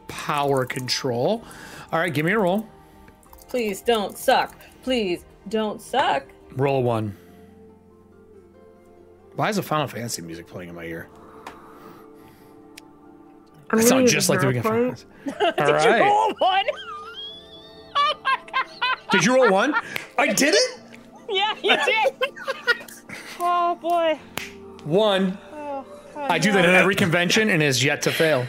power control. All right, give me a roll. Please don't suck. Please don't suck. Roll 1. Why is the Final Fantasy music playing in my ear? That sounds just like the beginning of Final Fantasy. All Did you right. roll 1? Oh my god! Did you roll 1? I did it? Yeah, you did. Oh boy. 1. Oh, I do that at every convention and is yet to fail.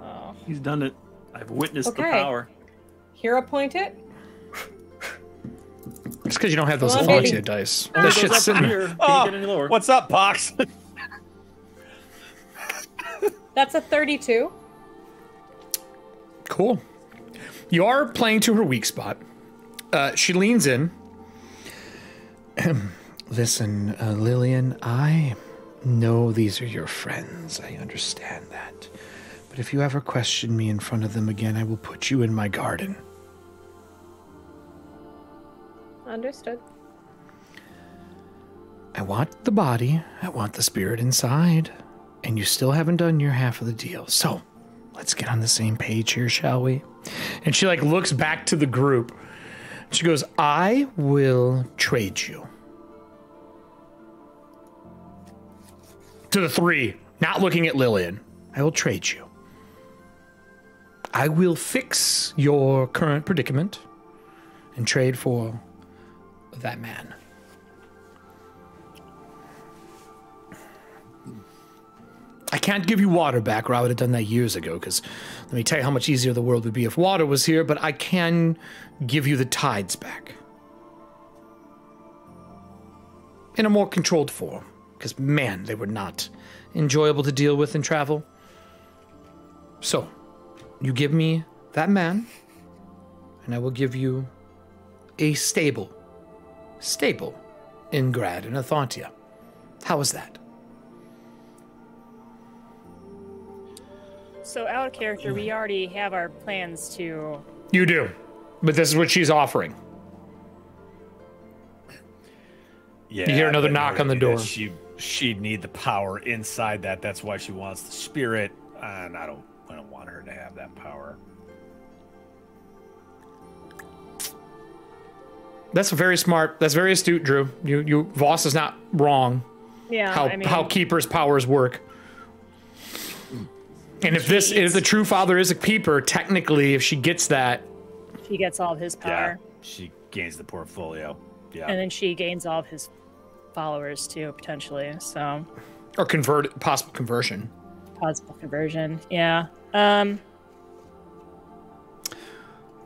Oh. He's done it. I've witnessed the Okay. power. Hero point it. It's because you don't have those Come on, baby. Ethauntia dice. It This goes shit's up sitting here. there. Can't get any lower. What's up, Pox? That's a 32. Cool. You are playing to her weak spot. She leans in. Listen, Lillian, I know these are your friends. I understand that. But if you ever question me in front of them again, I will put you in my garden. Understood. I want the body. I want the spirit inside. And you still haven't done your half of the deal. So, let's get on the same page here, shall we? And she, like, looks back to the group. She goes, I will trade you. To the 3, not looking at Lillian. I will trade you. I will fix your current predicament and trade for that man. I can't give you water back, or I would have done that years ago, because let me tell you how much easier the world would be if water was here, but I can give you the tides back. In a more controlled form, because, man, they were not enjoyable to deal with in travel. So, you give me that man, and I will give you a stable in Grad and Ethauntia. How is that? So out of character, we already have our plans to. You do, but this is what she's offering. Yeah, You hear another but knock on the that door. She'd need the power inside that. That's why she wants the spirit, and I don't want her to have that power. That's very smart. That's very astute, Drew. You Voss is not wrong. Yeah. How keepers' powers work. And if the true father is a keeper, technically, if she gets that, she gets all of his power. Yeah, she gains the portfolio. Yeah, And then she gains all of his followers too, potentially. So. or possible conversion. Possible conversion. Yeah.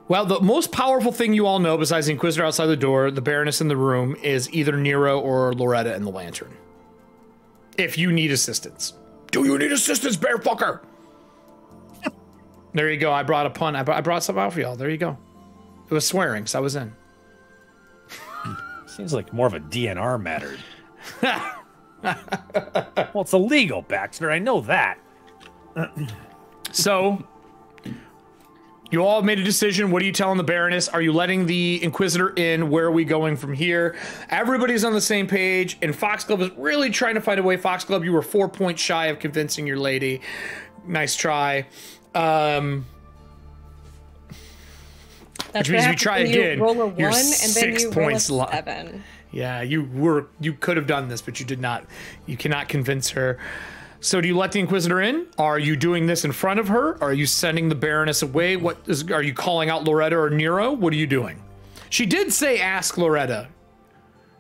Well, the most powerful thing you all know, besides the Inquisitor outside the door, the Baroness in the room, is either Nero or Loretta in the Lantern. If you need assistance. Do you need assistance, bear fucker? There you go. I brought a pun. I brought something out for y'all. There you go. It was swearing, so I was in. seems like more of a DNR matter. Well, it's illegal, Baxter. I know that. So, you all made a decision. What are you telling the Baroness? Are you letting the Inquisitor in? Where are we going from here? Everybody's on the same page, and Foxglove is really trying to find a way. Foxglove, you were 4 points shy of convincing your lady. Nice try. Which means we try again. You roll a 1 You're and then 6 you roll a points 7. Yeah, you could have done this, but you did not. You cannot convince her. So do you let the Inquisitor in? Are you doing this in front of her? Are you sending the Baroness away? Are you calling out Loretta or Nero? What are you doing? She did say ask Loretta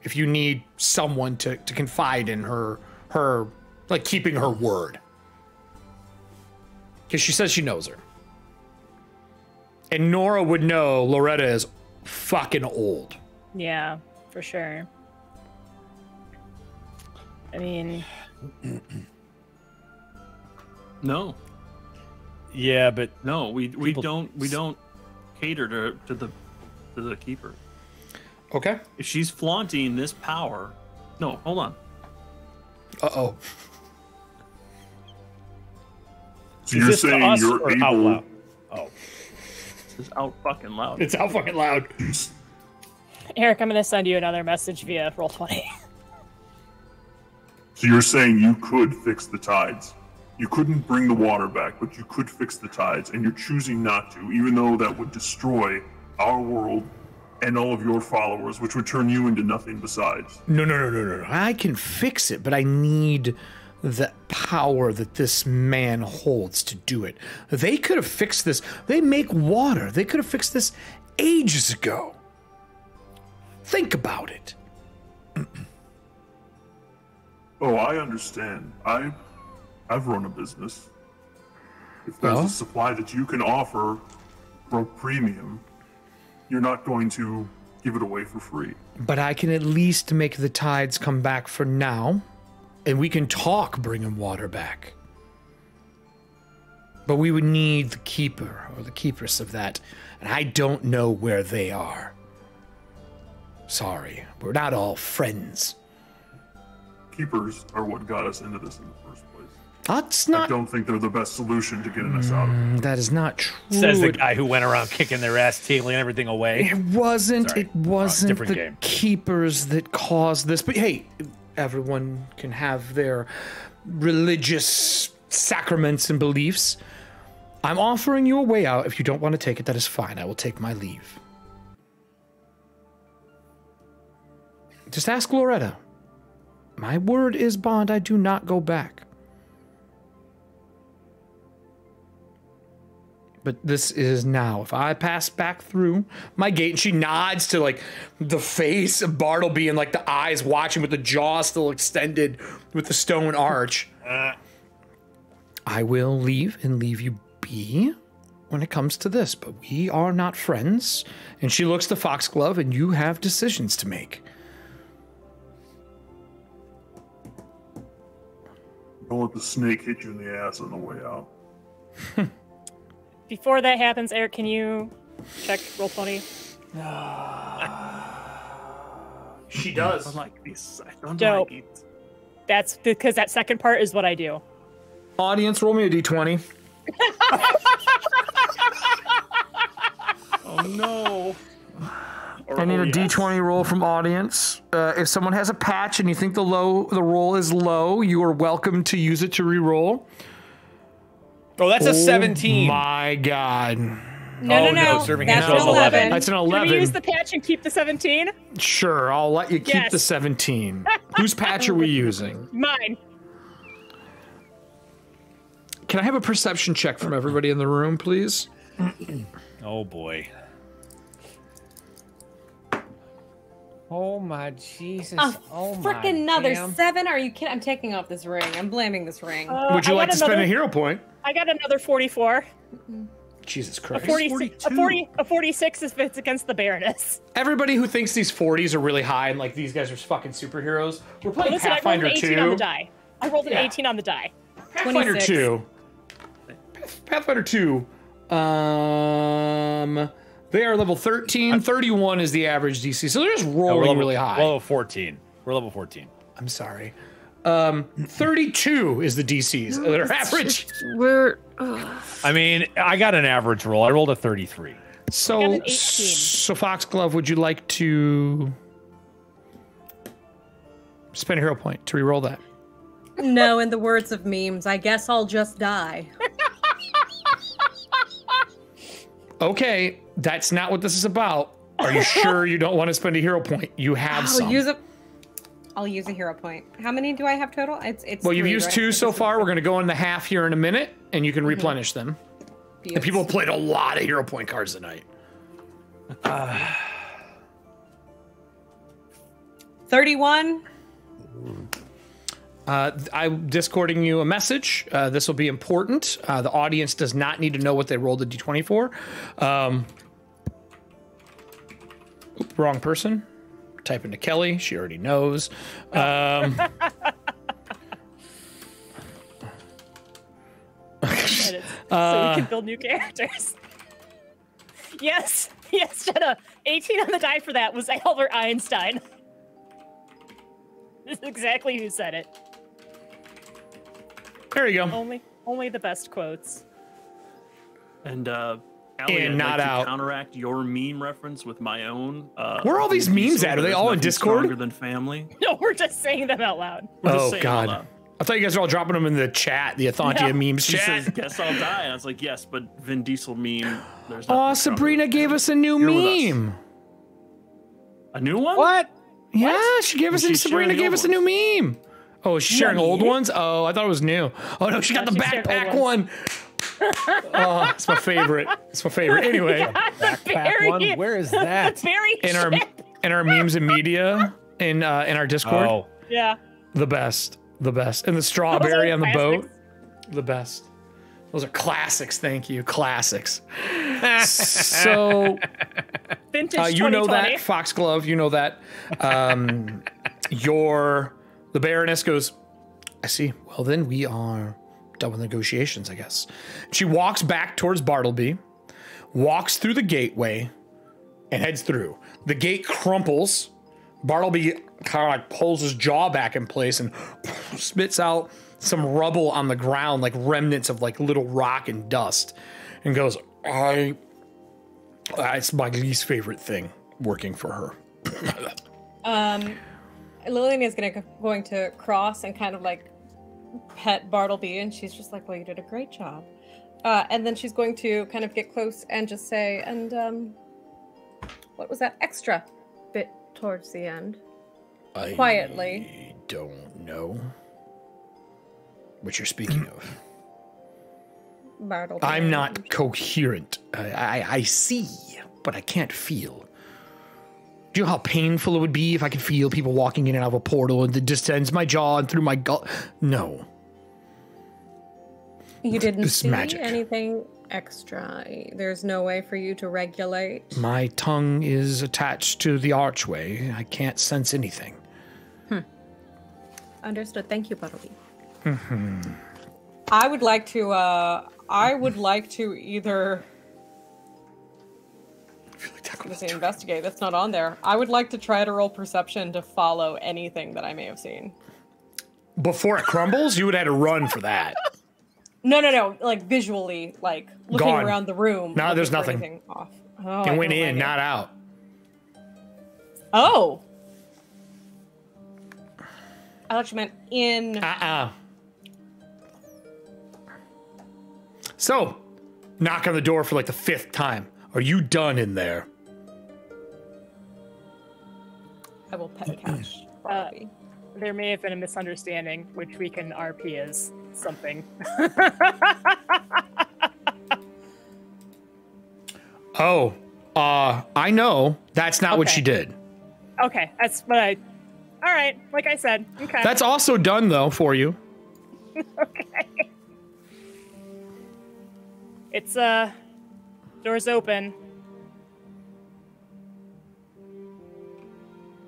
if you need someone to confide in her like keeping her word. Because she says she knows her. And Nora would know Loretta is fucking old. Yeah, for sure. I mean... No. Yeah, but no, we don't cater to the keeper. Okay. If she's flaunting this power, no, hold on. So you're saying you're able? Out loud? Oh, It's out fucking loud. It's out fucking loud. Eric, I'm going to send you another message via Roll20. So you're saying you could fix the tides? You couldn't bring the water back, but you could fix the tides, and you're choosing not to, even though that would destroy our world and all of your followers, which would turn you into nothing besides. No. I can fix it, but I need the power that this man holds to do it. They could have fixed this. They make water. They could have fixed this ages ago. Think about it. Oh, I understand. I've run a business. If there's a supply that you can offer for a premium, you're not going to give it away for free. But I can at least make the tides come back for now, and we can talk bringing water back. But we would need the keeper or the keepress of that, and I don't know where they are. Sorry, we're not all friends. Keepers are what got us into this in the first place. That's not. I don't think they're the best solution to getting us out of it. That is not true. says the guy who went around kicking their ass, tailing everything away. It wasn't. Sorry. It wasn't different the game. keepers that caused this. But hey, everyone can have their religious sacraments and beliefs. I'm offering you a way out. If you don't want to take it, that is fine. I will take my leave. Just ask Loretta. My word is bond. I do not go back. But this is now. If I pass back through my gate, and she nods to like the face of Bartleby and like the eyes watching with the jaw still extended with the stone arch. I will leave and leave you be when it comes to this, but we are not friends. And she looks to Foxglove, and you have decisions to make. Don't let the snake hit you in the ass on the way out. Before that happens, Eric, can you check Roll20? She does. I don't like this. I don't Dope. like it. That's because that second part is what I do. Audience, roll me a d20. Oh no. I need a d20 roll from audience. If someone has a patch and you think the roll is low, you are welcome to use it to re-roll. Oh, that's a 17. My God. No. Serving That's hand an rolls 11. That's an Can we 11. use the patch and keep the 17? Sure, I'll let you keep Yes. the 17. Whose patch are we using? Mine. Can I have a perception check from everybody in the room, please? Oh boy. Oh my Jesus. Oh my Freaking another damn. 7? Are you kidding? I'm taking off this ring. I'm blaming this ring. Would you I like got to spend another- a hero point? I got another 44. Jesus A Christ. 46 if it's against the Baroness. Everybody who thinks these 40s are really high and like these guys are fucking superheroes, we're playing Listen, I rolled Pathfinder an 18 2. on the die. I rolled an Yeah. 18 on the die. Pathfinder 26. 2. Pathfinder 2. They are level 13. 31 is the average DC. So they're just No, we're rolling level, really high. We're level 14. We're level 14. I'm sorry. 32 is the DCs. They're average. I mean, I got an average roll. I rolled a 33. got an So, 18. so Foxglove, would you like to spend a hero point to re-roll that? No, in the words of memes, I guess I'll just die. Okay, that's not what this is about. Are you sure you don't want to spend a hero point? You have some. I'll use a hero point. How many do I have total? It's well, you've three, used right? 2 so far. We're going to go in the half here in a minute, and you can replenish them. And people have played a lot of hero point cards tonight. 31. I'm discording you a message. This will be important. The audience does not need to know what they rolled the d20 for. Wrong person. Type into Kelly. She already knows. So we can build new characters. Yes, Jenna. 18 on the die for that was Albert Einstein. This is exactly who said it. There you go. Only the best quotes. And Allie, In, not I'd like out. to counteract your meme reference with my own. Where are all these memes at? Are they all in Discord? Stronger than family. No, we're just saying them out loud. We're just Oh saying out God! loud. I thought you guys were all dropping them in the chat, the Ethauntia memes She chat. says, "Guess I'll die." And I was like, "Yes, but Vin Diesel meme." There's Oh, nothing stronger Sabrina than gave family. us a new You're with us. meme. A new one? What? Yeah, she gave us. She's Sabrina sharing gave old us a new meme. Oh, she's sharing old ones. Oh, I thought it was new. Oh no, she got the she's sharing backpack old one. Oh, it's my favorite. It's my favorite. Anyway, Backpack one? Where is that? Very in our memes and media in our Discord, Oh, yeah. the best, and the strawberry Those are on the classics. boat, the best. Those are classics. Thank you, classics. So Vintage you know 2020. that Foxglove, you know that. The Baroness goes, I see. Well, then we are done with negotiations, I guess. She walks back towards Bartleby, walks through the gateway, and heads through. The gate crumples. Bartleby kind of like pulls his jaw back in place and spits out some rubble on the ground, like remnants of like little rock and dust, and goes, it's my least favorite thing working for her. Lillian is going to cross and kind of like pet Bartleby, and she's just like, "Well, you did a great job." And then she's going to kind of get close and just say, "And what was that extra bit towards the end?" Quietly. I don't know what you're speaking of. Bartleby. I'm not coherent. I see, but I can't feel. Do you know how painful it would be if I could feel people walking in and out of a portal and it descends my jaw and through my gut? No. You didn't It's see magic. anything extra. There's no way for you to regulate. My tongue is attached to the archway. I can't sense anything. Understood. Thank you, Bartleby. I would like to either investigate. That's not on there. I would like to try to roll perception to follow anything that I may have seen. Before it crumbles, you would have to run for that. No. Like visually, like looking Gone. around the room. No, looking there's for nothing. anything off. Oh, It I went don't in, like it. not out. Oh. I thought you meant in. So, knock on the door for like the 5th time. Are you done in there? I will pet catch Bartleby. There may have been a misunderstanding, which we can RP as something. Oh, I know. That's not what Okay. she did. Okay, that's what I. All right, like I said. Okay. That's also done, though, for you. okay. It's doors open.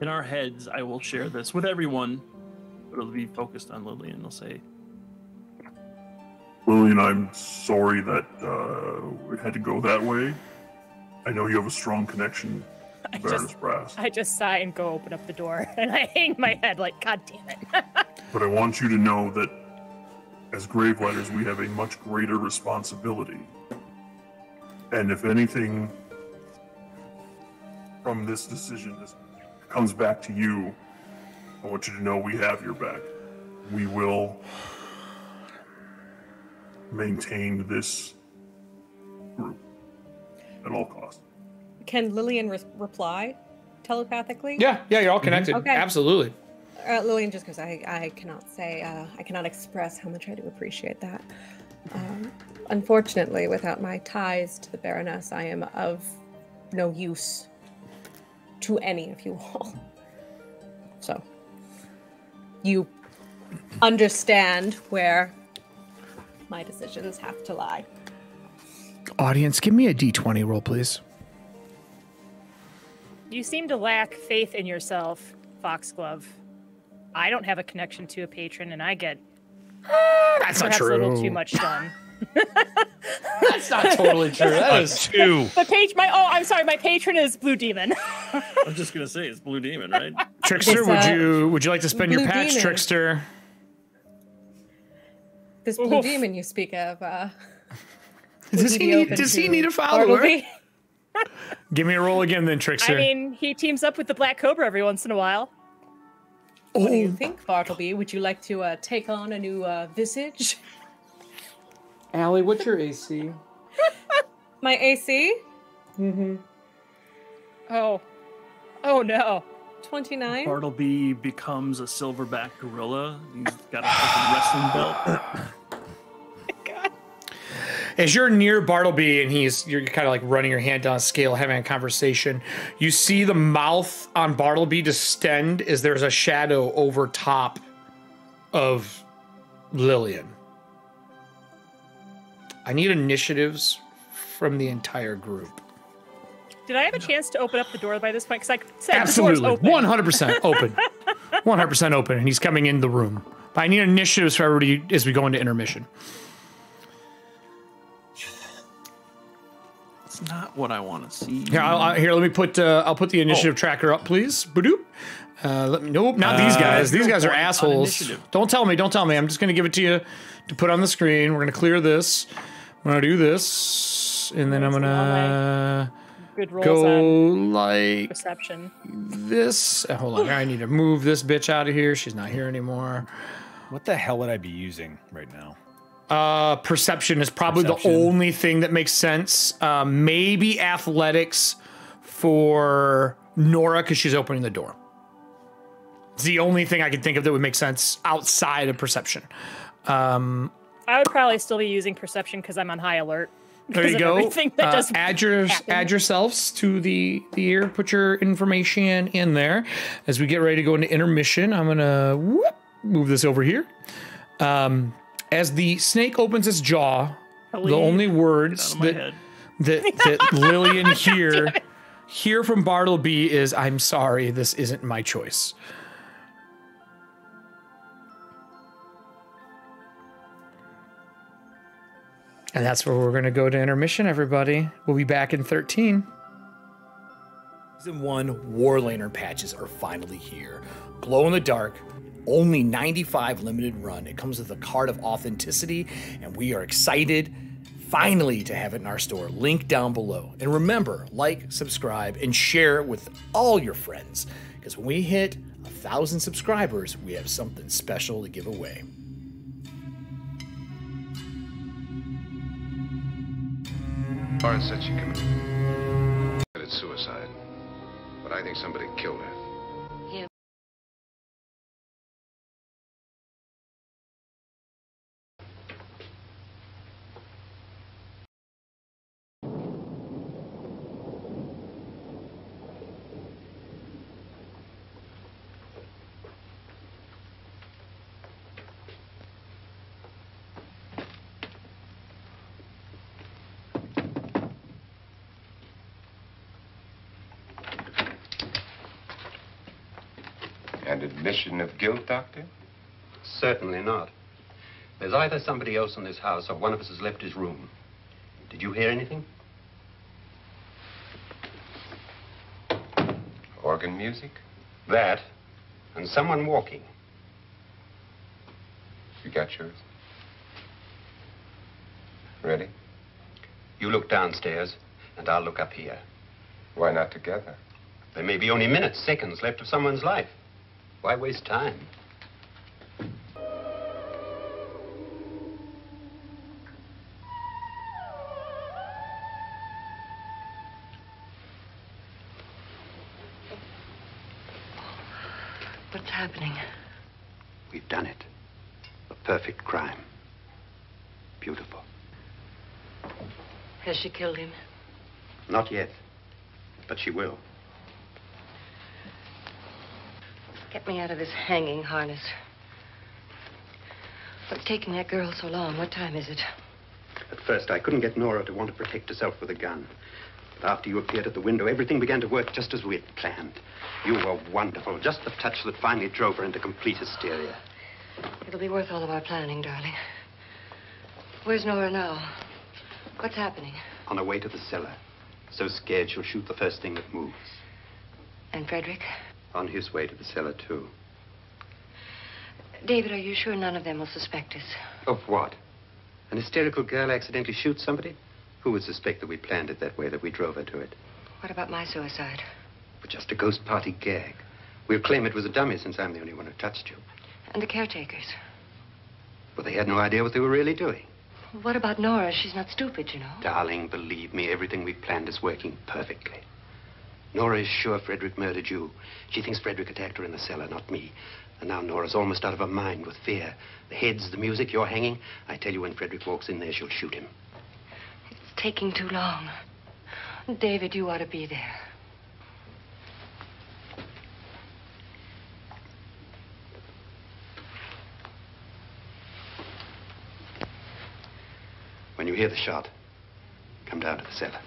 In our heads, I will share this with everyone, but it'll be focused on Lillian. They'll say, Lillian, I'm sorry that it had to go that way. I know you have a strong connection to Baroness Brass. I just sigh and go open up the door, and I hang my head like, God damn it. But I want you to know that as Gravelighters, we have a much greater responsibility. And if anything from this decision comes back to you, I want you to know we have your back. We will maintain this group at all costs. Can Lillian reply telepathically? Yeah, you're all connected. Okay. Absolutely. Lillian just goes, I cannot say, I cannot express how much I do appreciate that. Unfortunately, without my ties to the Baroness, I am of no use to any of you all. So, you understand where my decisions have to lie. Audience, give me a D20 roll, please. You seem to lack faith in yourself, Foxglove. I don't have a connection to a patron, and I get That's not perhaps true. a little too much done. That's not totally true. That is two. I'm sorry, my patron is Blue Demon. I was just gonna say it's Blue Demon, right? Trickster. Would you like to spend your Blue patch, Demon. Trickster? This blue demon you speak of, Does he need a follower? Bartleby? Give me a roll again, then, Trickster. I mean, he teams up with the Black Cobra every once in a while. What do you think, Bartleby? Would you like to take on a new visage? Allie, what's your AC? My AC? Oh no. 29. Bartleby becomes a silverback gorilla. He's got a fucking wrestling belt. As you're near Bartleby and you're kind of like running your hand down a scale, having a conversation, you see the mouth on Bartleby distend as there's a shadow over top of Lillian. I need initiatives from the entire group. Did I have a chance to open up the door by this point? Because I said Absolutely, the door's open. 100% open. 100% open, and he's coming in the room. But I need initiatives for everybody as we go into intermission. It's not what I want to see. Here, let me put. I'll put the initiative tracker up, please. Badoop. Nope, not these guys. These guys are assholes. Don't tell me. I'm just going to give it to you to put on the screen. We're going to clear this. I'm going to do this, and then I'm going to Good rolls go on like perception. this. Hold on. I need to move this bitch out of here. She's not here anymore. What the hell would I be using right now? Perception is probably the only thing that makes sense. Maybe athletics for Nora because she's opening the door. It's the only thing I can think of that would make sense outside of perception. I would probably still be using perception because I'm on high alert. There you go. Add yourselves to the ear. Put your information in there. As we get ready to go into intermission, I'm gonna move this over here. As the snake opens its jaw, the only words that Lillian hear from Bartleby is, "I'm sorry, this isn't my choice." And that's where we're going to go to intermission, everybody. We'll be back in 13. Season 1 Warlaner patches are finally here. Glow in the dark, only 95 limited run. It comes with a card of authenticity, and we are excited finally to have it in our store. Link down below. And remember, like, subscribe, and share it with all your friends, because when we hit 1,000 subscribers, we have something special to give away. Lauren said she committed suicide, but I think somebody killed her. An admission of guilt, Doctor? Certainly not. There's either somebody else in this house or one of us has left his room. Did you hear anything? Organ music? That, and someone walking. You got yours? Ready? You look downstairs, and I'll look up here. Why not together? There may be only minutes, seconds left of someone's life. Why waste time? What's happening? We've done it. A perfect crime. Beautiful. Has she killed him? Not yet. But she will. Get me out of this hanging harness. What's taking that girl so long? What time is it? At first, I couldn't get Nora to want to protect herself with a gun. But after you appeared at the window, everything began to work just as we had planned. You were wonderful. Just the touch that finally drove her into complete hysteria. It'll be worth all of our planning, darling. Where's Nora now? What's happening? On her way to the cellar. So scared she'll shoot the first thing that moves. And Frederick? On his way to the cellar, too. David, are you sure none of them will suspect us? Of what? An hysterical girl accidentally shoots somebody? Who would suspect that we planned it that way, that we drove her to it? What about my suicide? But just a ghost party gag. We'll claim it was a dummy since I'm the only one who touched you. And the caretakers? Well, they had no idea what they were really doing. What about Nora? She's not stupid, you know. Darling, believe me, everything we planned is working perfectly. Nora is sure Frederick murdered you. She thinks Frederick attacked her in the cellar, not me. And now Nora's almost out of her mind with fear. The heads, the music, you're hanging. I tell you, when Frederick walks in there, she'll shoot him. It's taking too long. David, you ought to be there. When you hear the shot, come down to the cellar.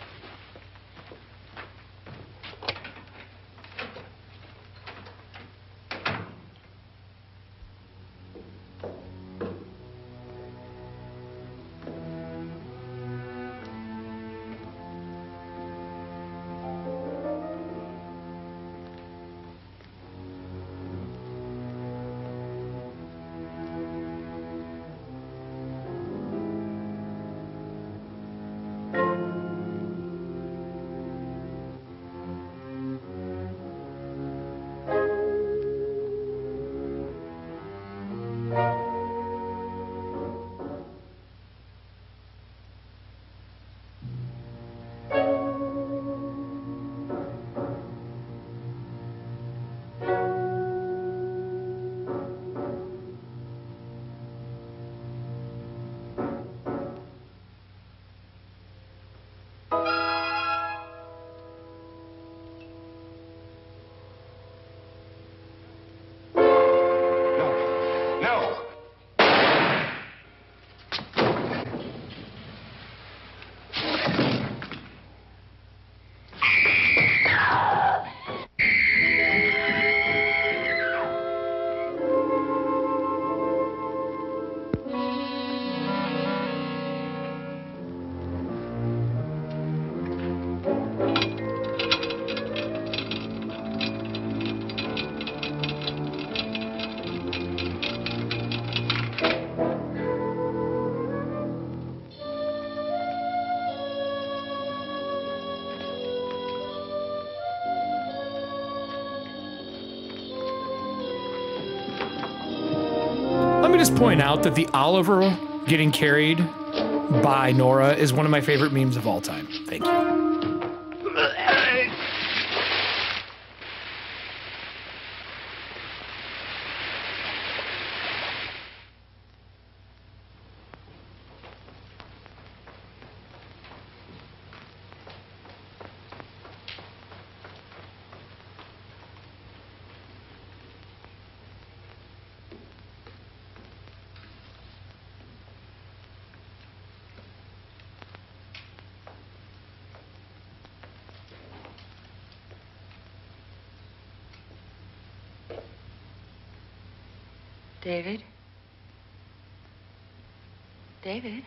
Just point out that the Oliver getting carried by Nora is one of my favorite memes of all time. Thank you. David? David?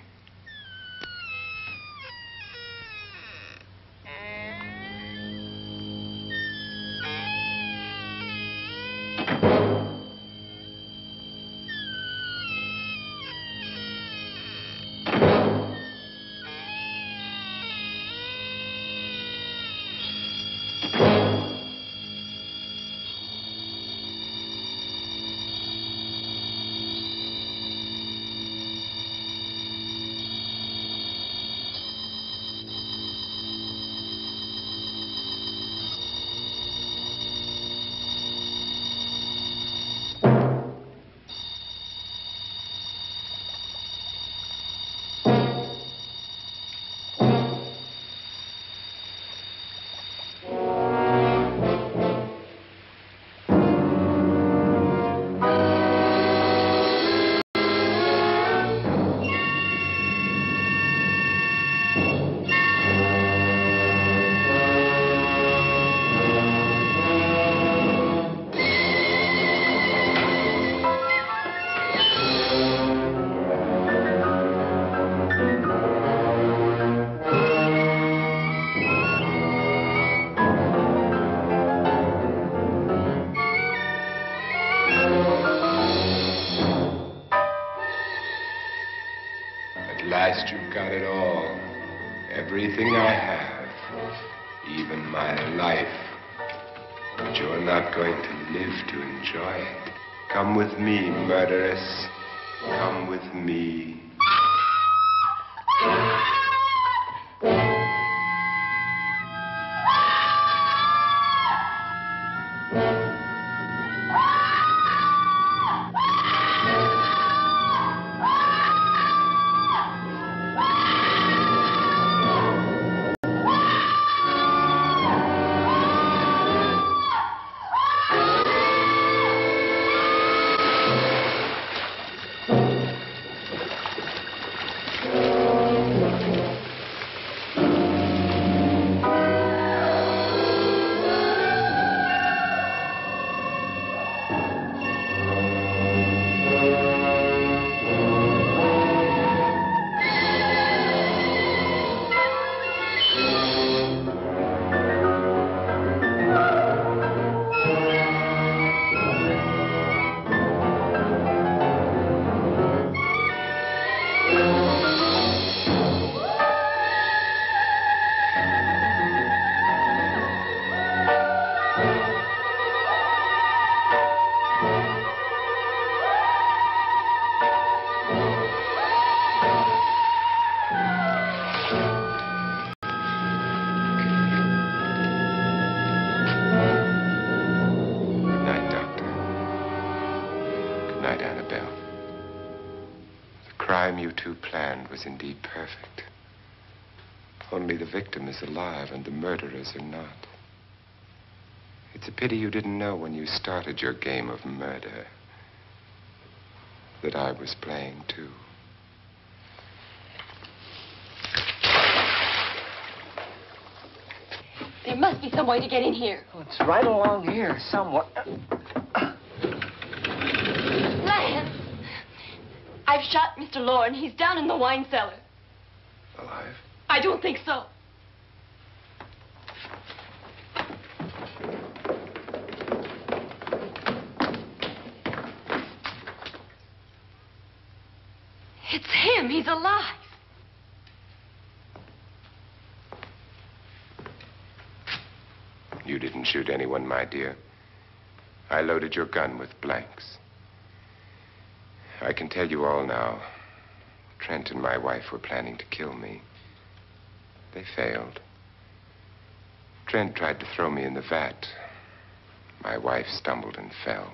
last you've got it all. Everything I have. Even my life. But you're not going to live to enjoy it. Come with me, murderess. Come with me. Was indeed perfect. Only the victim is alive and the murderers are not. It's a pity you didn't know when you started your game of murder that I was playing too. There must be some way to get in here. Oh, it's right along here somewhere. Lance! I've shot Mr. Lorne. He's down in the wine cellar. Alive? I don't think so. It's him. He's alive. You didn't shoot anyone, my dear. I loaded your gun with blanks. I can tell you all now. Trent and my wife were planning to kill me. They failed. Trent tried to throw me in the vat. My wife stumbled and fell.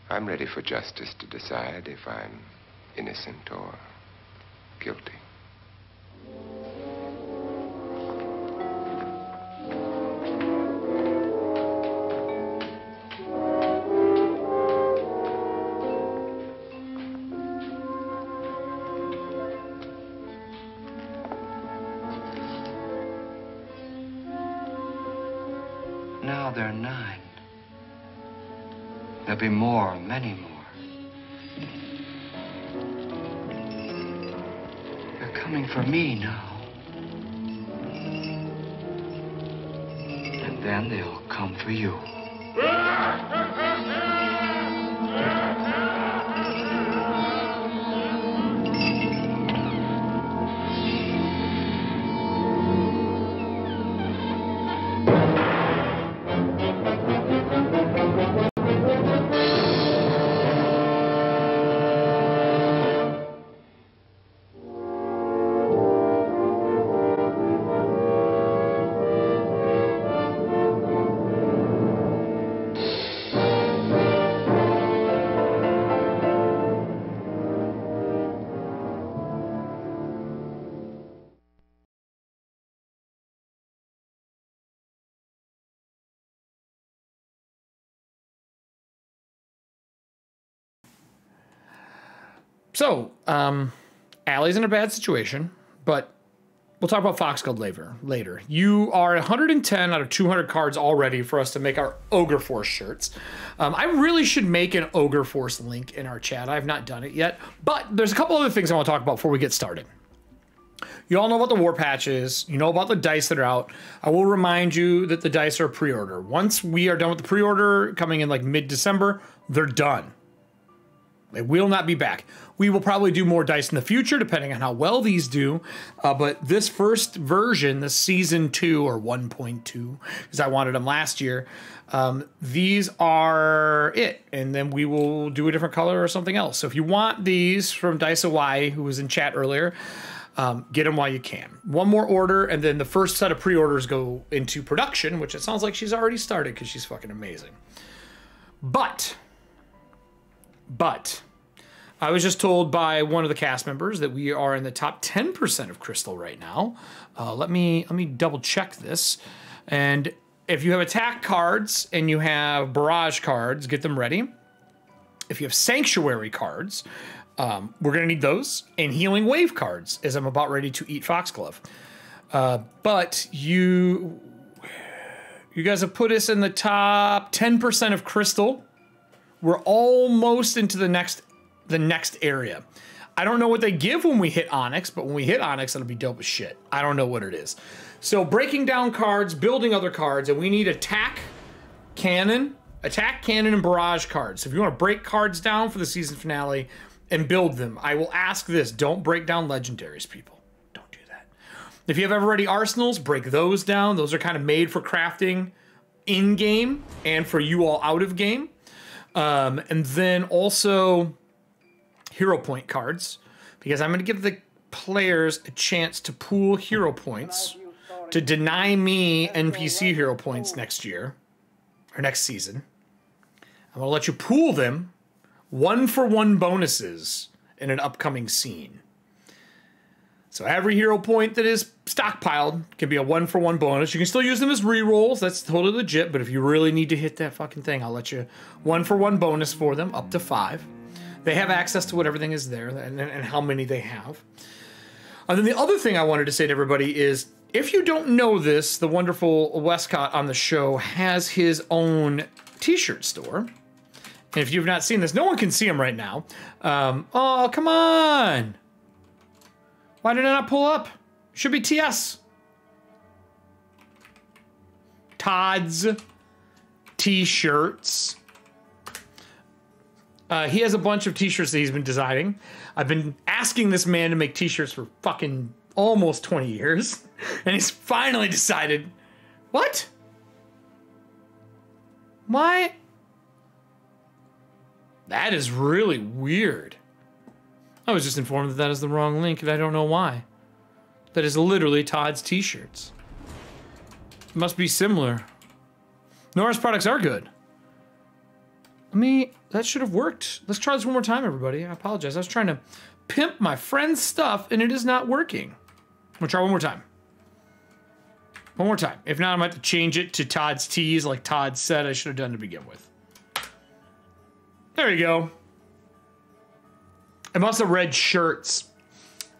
I'm ready for justice to decide if I'm innocent or guilty. Now there are 9. There'll be more, many more. They're coming for me now. And then they'll come for you. So, Allie's in a bad situation, but we'll talk about Fox Gold later. You are 110 out of 200 cards already for us to make our Ogre Force shirts. I really should make an Ogre Force link in our chat. I have not done it yet, but there's a couple other things I want to talk about before we get started. You all know about the war patches. You know about the dice that are out. I will remind you that the dice are pre-order. Once we are done with the pre-order coming in like mid-December, they're done. They will not be back. We will probably do more dice in the future, depending on how well these do. But this first version, the season 2 or 1.2, because I wanted them last year, these are it. And then we will do a different color or something else. So if you want these from Dice Hawaii, who was in chat earlier, get them while you can. One more order, and then the first set of pre-orders go into production, which it sounds like she's already started because she's fucking amazing. But I was just told by one of the cast members that we are in the top 10% of Crystal right now. Let me double check this. And if you have attack cards and you have barrage cards, get them ready. If you have sanctuary cards, we're gonna need those, and healing wave cards, as I'm about ready to eat Foxglove. But you guys have put us in the top 10% of Crystal. We're almost into the next area. I don't know what they give when we hit Onyx, but when we hit Onyx, it'll be dope as shit. I don't know what it is. So breaking down cards, building other cards, and we need attack, cannon, and barrage cards. So if you want to break cards down for the season finale and build them, I will ask this: don't break down legendaries, people. Don't do that. If you have ever-ready arsenals, break those down. Those are kind of made for crafting in-game and for you all out of game. And then also hero point cards, because I'm going to give the players a chance to pool hero points to deny me NPC hero points next year or next season. I'm going to let you pool them 1-for-1 bonuses in an upcoming scene. So every hero point that is stockpiled can be a 1-for-1 bonus. You can still use them as rerolls. That's totally legit. But if you really need to hit that fucking thing, I'll let you 1-for-1 bonus for them, up to 5. They have access to what everything is there and how many they have. And then the other thing I wanted to say to everybody is, if you don't know this, the wonderful Westcott on the show has his own t-shirt store. And if you've not seen this, no one can see him right now. Oh, come on. Why did I not pull up? Should be TS. Todd's t-shirts. He has a bunch of t-shirts that he's been designing. I've been asking this man to make t-shirts for fucking almost 20 years. And he's finally decided, what? Why? That is really weird. I was just informed that that is the wrong link, and I don't know why. That is literally Todd's t-shirts. It must be similar. Nora's products are good. That should have worked. Let's try this one more time, everybody. I apologize. I was trying to pimp my friend's stuff, and it is not working. We'll try one more time. One more time. If not, I might have to change it to Todd's tees, like Todd said I should have done to begin with. There you go. I must have read shirts.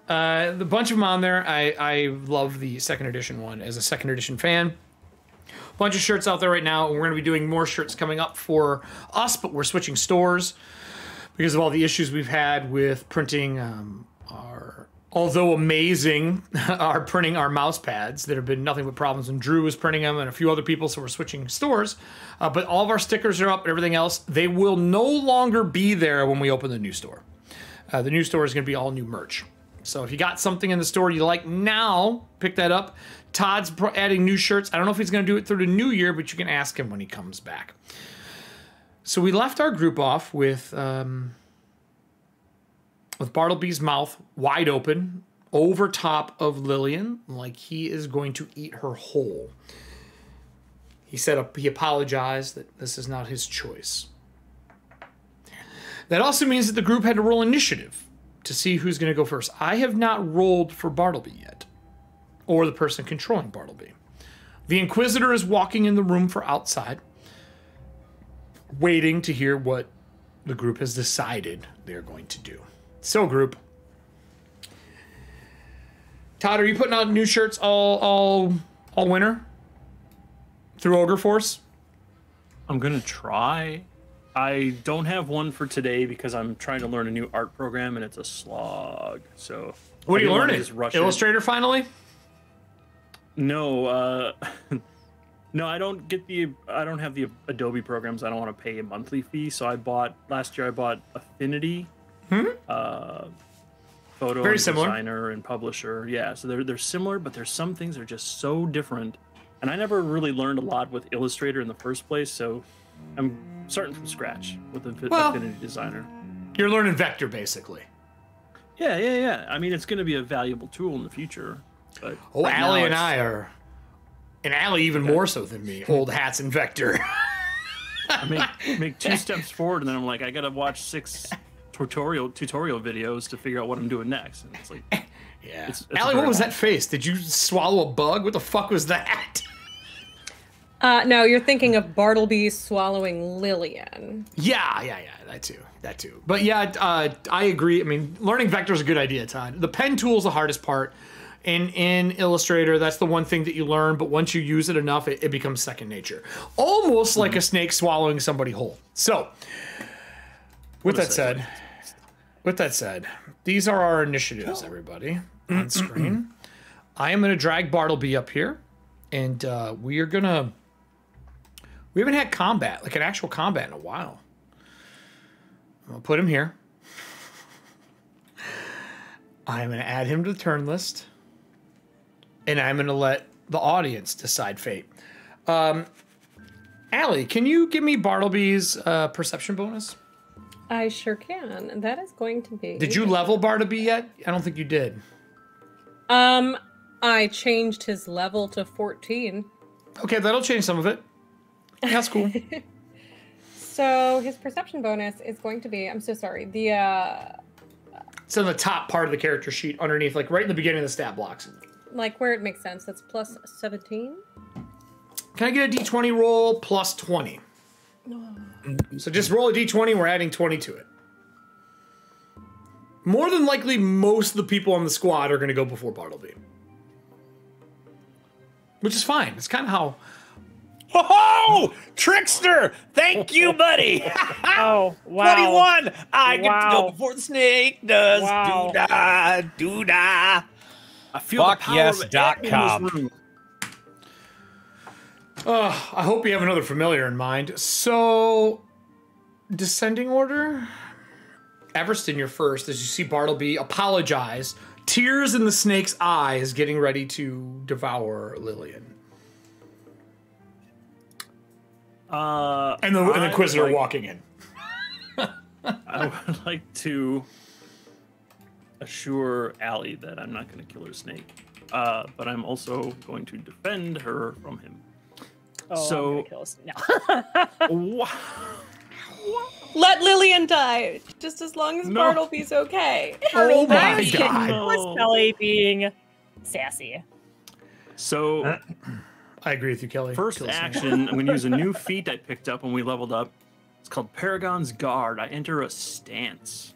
The bunch of them on there. I love the second edition one as a second edition fan. Bunch of shirts out there right now. We're going to be doing more shirts coming up for us, but we're switching stores because of all the issues we've had with printing our, although amazing, printing our mouse pads. There have been nothing but problems, and Drew was printing them and a few other people, so we're switching stores. But all of our stickers are up and everything else. They will no longer be there when we open the new store. The new store is going to be all new merch. So if you got something in the store you like now, pick that up. Todd's adding new shirts. I don't know if he's going to do it through the new year, but you can ask him when he comes back. So we left our group off with Bartleby's mouth wide open over top of Lillian, like he is going to eat her whole. He said he apologized that this is not his choice. That also means that the group had to roll initiative to see who's going to go first. I have not rolled for Bartleby yet, or the person controlling Bartleby. The Inquisitor is walking in the room for outside, waiting to hear what the group has decided they're going to do. So, group. Todd, are you putting out new shirts all winter through Ogre Force? I'm going to try. I don't have one for today because I'm trying to learn a new art program and it's a slog. So what are you learning? Illustrator finally? No, No, I don't have the Adobe programs. I don't want to pay a monthly fee. So last year I bought Affinity, photo Very and similar. designer and publisher. Yeah, so they're similar, but there's some things that are just so different. And I never really learned a lot with Illustrator in the first place, so I'm starting from scratch with Affinity Designer. You're learning vector basically. Yeah. I mean, it's going to be a valuable tool in the future. But Allie and I are, and Allie even more so than me, old hats and vector. I make 2 steps forward, and then I'm like, I got to watch 6 tutorial videos to figure out what I'm doing next. And it's like, yeah. It's Allie, what was that face? Did you swallow a bug? What the fuck was that? No, you're thinking of Bartleby swallowing Lillian. Yeah, that too. But yeah, I agree. I mean, learning vector is a good idea, Todd. The pen tool is the hardest part. In Illustrator, that's the one thing that you learn, but once you use it enough, it becomes second nature. Almost like a snake swallowing somebody whole. So, with that said, these are our initiatives, everybody, on screen. I am going to drag Bartleby up here, and we haven't had combat, like an actual combat in a while. I'm going to put him here. I'm going to add him to the turn list. And I'm going to let the audience decide fate. Allie, can you give me Bartleby's perception bonus? I sure can. And that is going to be... Did you level Bartleby yet? I don't think you did. I changed his level to 14. Okay, that'll change some of it. That's cool. So his perception bonus is going to be... I'm so sorry. It's on the top part of the character sheet underneath, like right in the beginning of the stat blocks. Like where it makes sense. That's plus 17. Can I get a d20 roll plus 20? No. So just roll a d20, we're adding 20 to it. More than likely, most of the people on the squad are going to go before Bartleby. Which is fine. It's kind of how... Oh, trickster! Thank you, buddy. Oh, wow. 21. I get to go before the snake does. Wow. Doo-da, doo-da. I feel the power of Fuckyes.com. in this room. I hope you have another familiar in mind. So, descending order. Everston, you're first, as you see Bartleby apologize. Tears in the snake's eyes, getting ready to devour Lillian. And the Inquisitor walking in. I would like to assure Allie that I'm not going to kill her snake, but I'm also going to defend her from him. Oh, so, I'm gonna kill us. No. Let Lillian die, just as long as Bartleby's okay. Oh my was kidding. god. Was Kelly being sassy? So, I agree with you, Kelly. First Kill the snake. action, I'm going to use a new feat I picked up when we leveled up. It's called Paragon's Guard. I enter a stance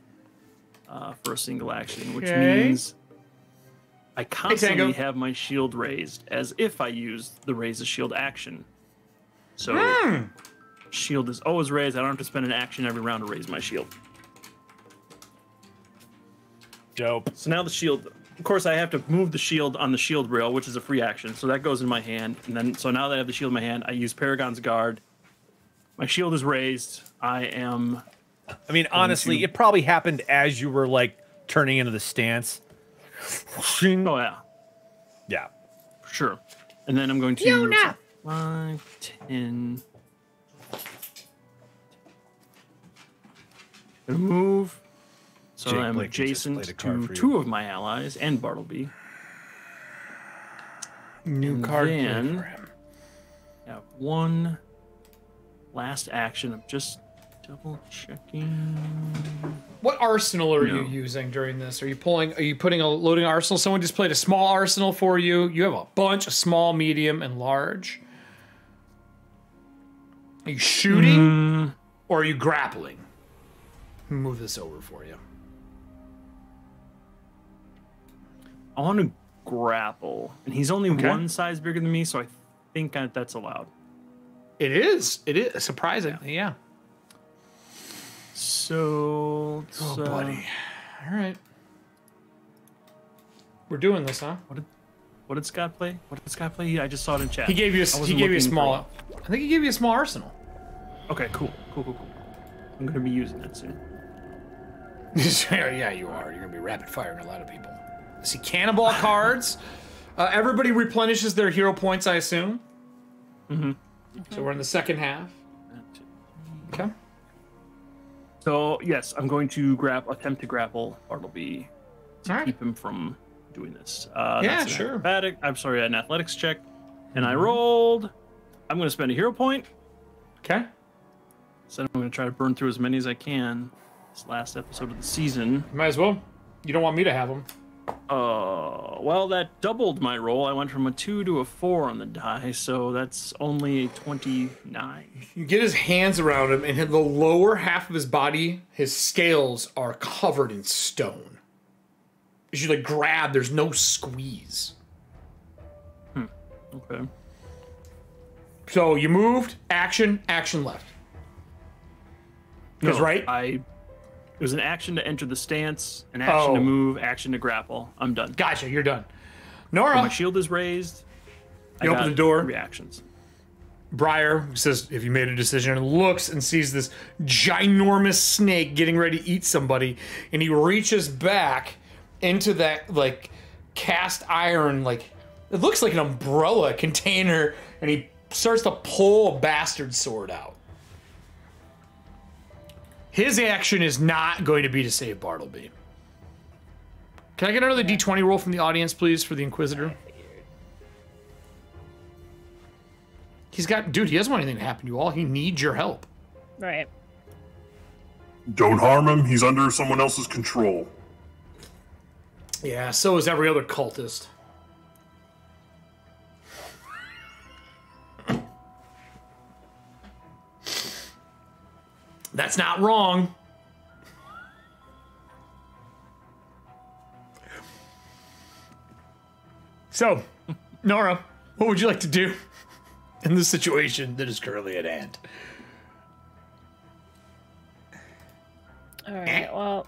for a single action, which means I constantly have my shield raised as if I used the raise a shield action. So shield is always raised. I don't have to spend an action every round to raise my shield. Dope. So now the shield, of course, I have to move the shield on the shield rail, which is a free action. So that goes in my hand. And then, so now that I have the shield in my hand, I use Paragon's Guard. My shield is raised. I mean, honestly, it probably happened as you were like turning into the stance. Oh, yeah. Yeah. Sure. And then I'm going to 5, 10. Gonna move. So Jake I'm Blake adjacent just played a card to for 2 you. of my allies and Bartleby. New And card then for him. have one last action of just double checking. What arsenal are you using during this? Are you putting a loading arsenal? Someone just played a small arsenal for you. You have a bunch of small, medium, and large. Are you shooting or are you grappling? Move this over for you. I want to grapple, and he's only one size bigger than me, so I think that's allowed. It is. It is surprisingly, yeah. So, buddy. All right. We're doing this, huh? What did Scott play? I just saw it in chat. He gave you a small. I think he gave you a small arsenal. Okay, cool. I'm gonna be using that soon. Yeah, you are. You're gonna be rapid firing a lot of people. I see cannonball cards. Everybody replenishes their hero points, I assume. Mm-hmm. So we're in the second half. Okay. So yes, I'm going to attempt to grapple Bartleby to keep him from doing this. Yeah, sure. An athletics check, and I rolled. I'm going to spend a hero point. Okay. So I'm going to try to burn through as many as I can. This last episode of the season. Might as well. You don't want me to have them. Well, that doubled my roll. I went from a 2 to a 4 on the die, so that's only a 29. You get his hands around him, and the lower half of his body, his scales are covered in stone. As you grab, there's no squeeze. Okay. So you moved, action left. Because it was an action to enter the stance, an action to move, action to grapple. I'm done. Gotcha, you're done. Nora. So my shield is raised. You open the door. Reactions. Briar says, if you made a decision, and looks and sees this ginormous snake getting ready to eat somebody, and he reaches back into that cast iron, it looks like an umbrella container, and he starts to pull a bastard sword out. His action is not going to be to save Bartleby. Can I get another D20 roll from the audience, please, for the Inquisitor? He doesn't want anything to happen to you all. He needs your help. Right. Don't harm him. He's under someone else's control. Yeah, so is every other cultist. That's not wrong. So, Nora, what would you like to do in the situation that is currently at hand? All right, well,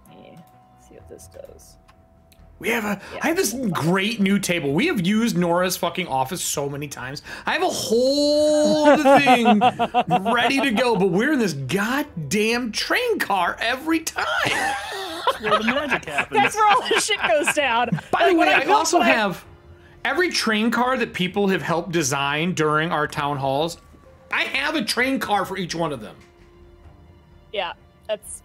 let me see what this does. I have this great new table. We have used Nora's fucking office so many times. I have a whole other thing ready to go, but we're in this goddamn train car every time. That's where the magic happens. That's where all the shit goes down. By the way, I also have every train car that people have helped design during our town halls. I have a train car for each one of them. Yeah, that's,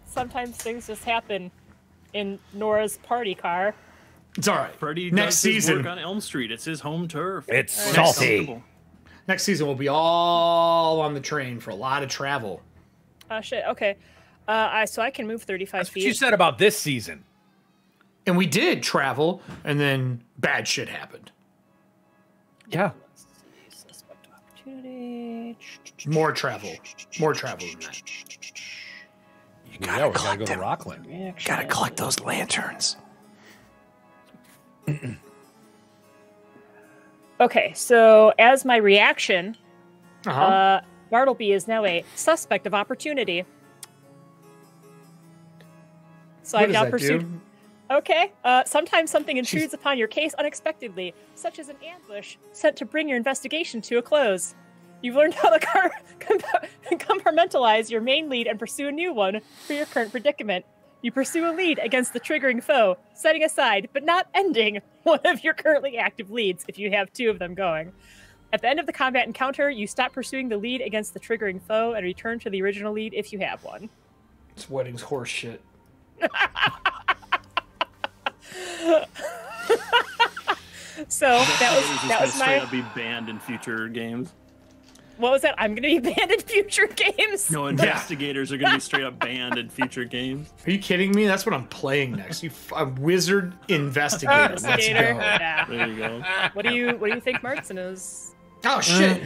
sometimes things just happen. In Nora's party car. It's all right. Freddie next does his season work on Elm Street. It's his home turf. It's salty. Next season we'll be all on the train for a lot of travel. Oh shit. Okay. So I can move 35 feet. What you said about this season. And we did travel, and then bad shit happened. Yeah. Suspect opportunity. More travel than that. We gotta go to Rockland. Gotta collect those lanterns. Okay, so as my reaction, Bartleby is now a suspect of opportunity. So I've now pursued. Okay, sometimes something intrudes upon your case unexpectedly, such as an ambush sent to bring your investigation to a close. You've learned how to compartmentalize your main lead and pursue a new one for your current predicament. You pursue a lead against the triggering foe, setting aside, but not ending, one of your currently active leads if you have 2 of them going. At the end of the combat encounter, you stop pursuing the lead against the triggering foe and return to the original lead if you have one. This wedding's horse shit. So that was my. Be banned in future games. What was that? I'm going to be banned in future games? No, investigators are going to be straight up banned in future games. Are you kidding me? That's what I'm playing next. A wizard investigator. Let's go. Yeah. There you go. What do you think Martin is? Oh shit!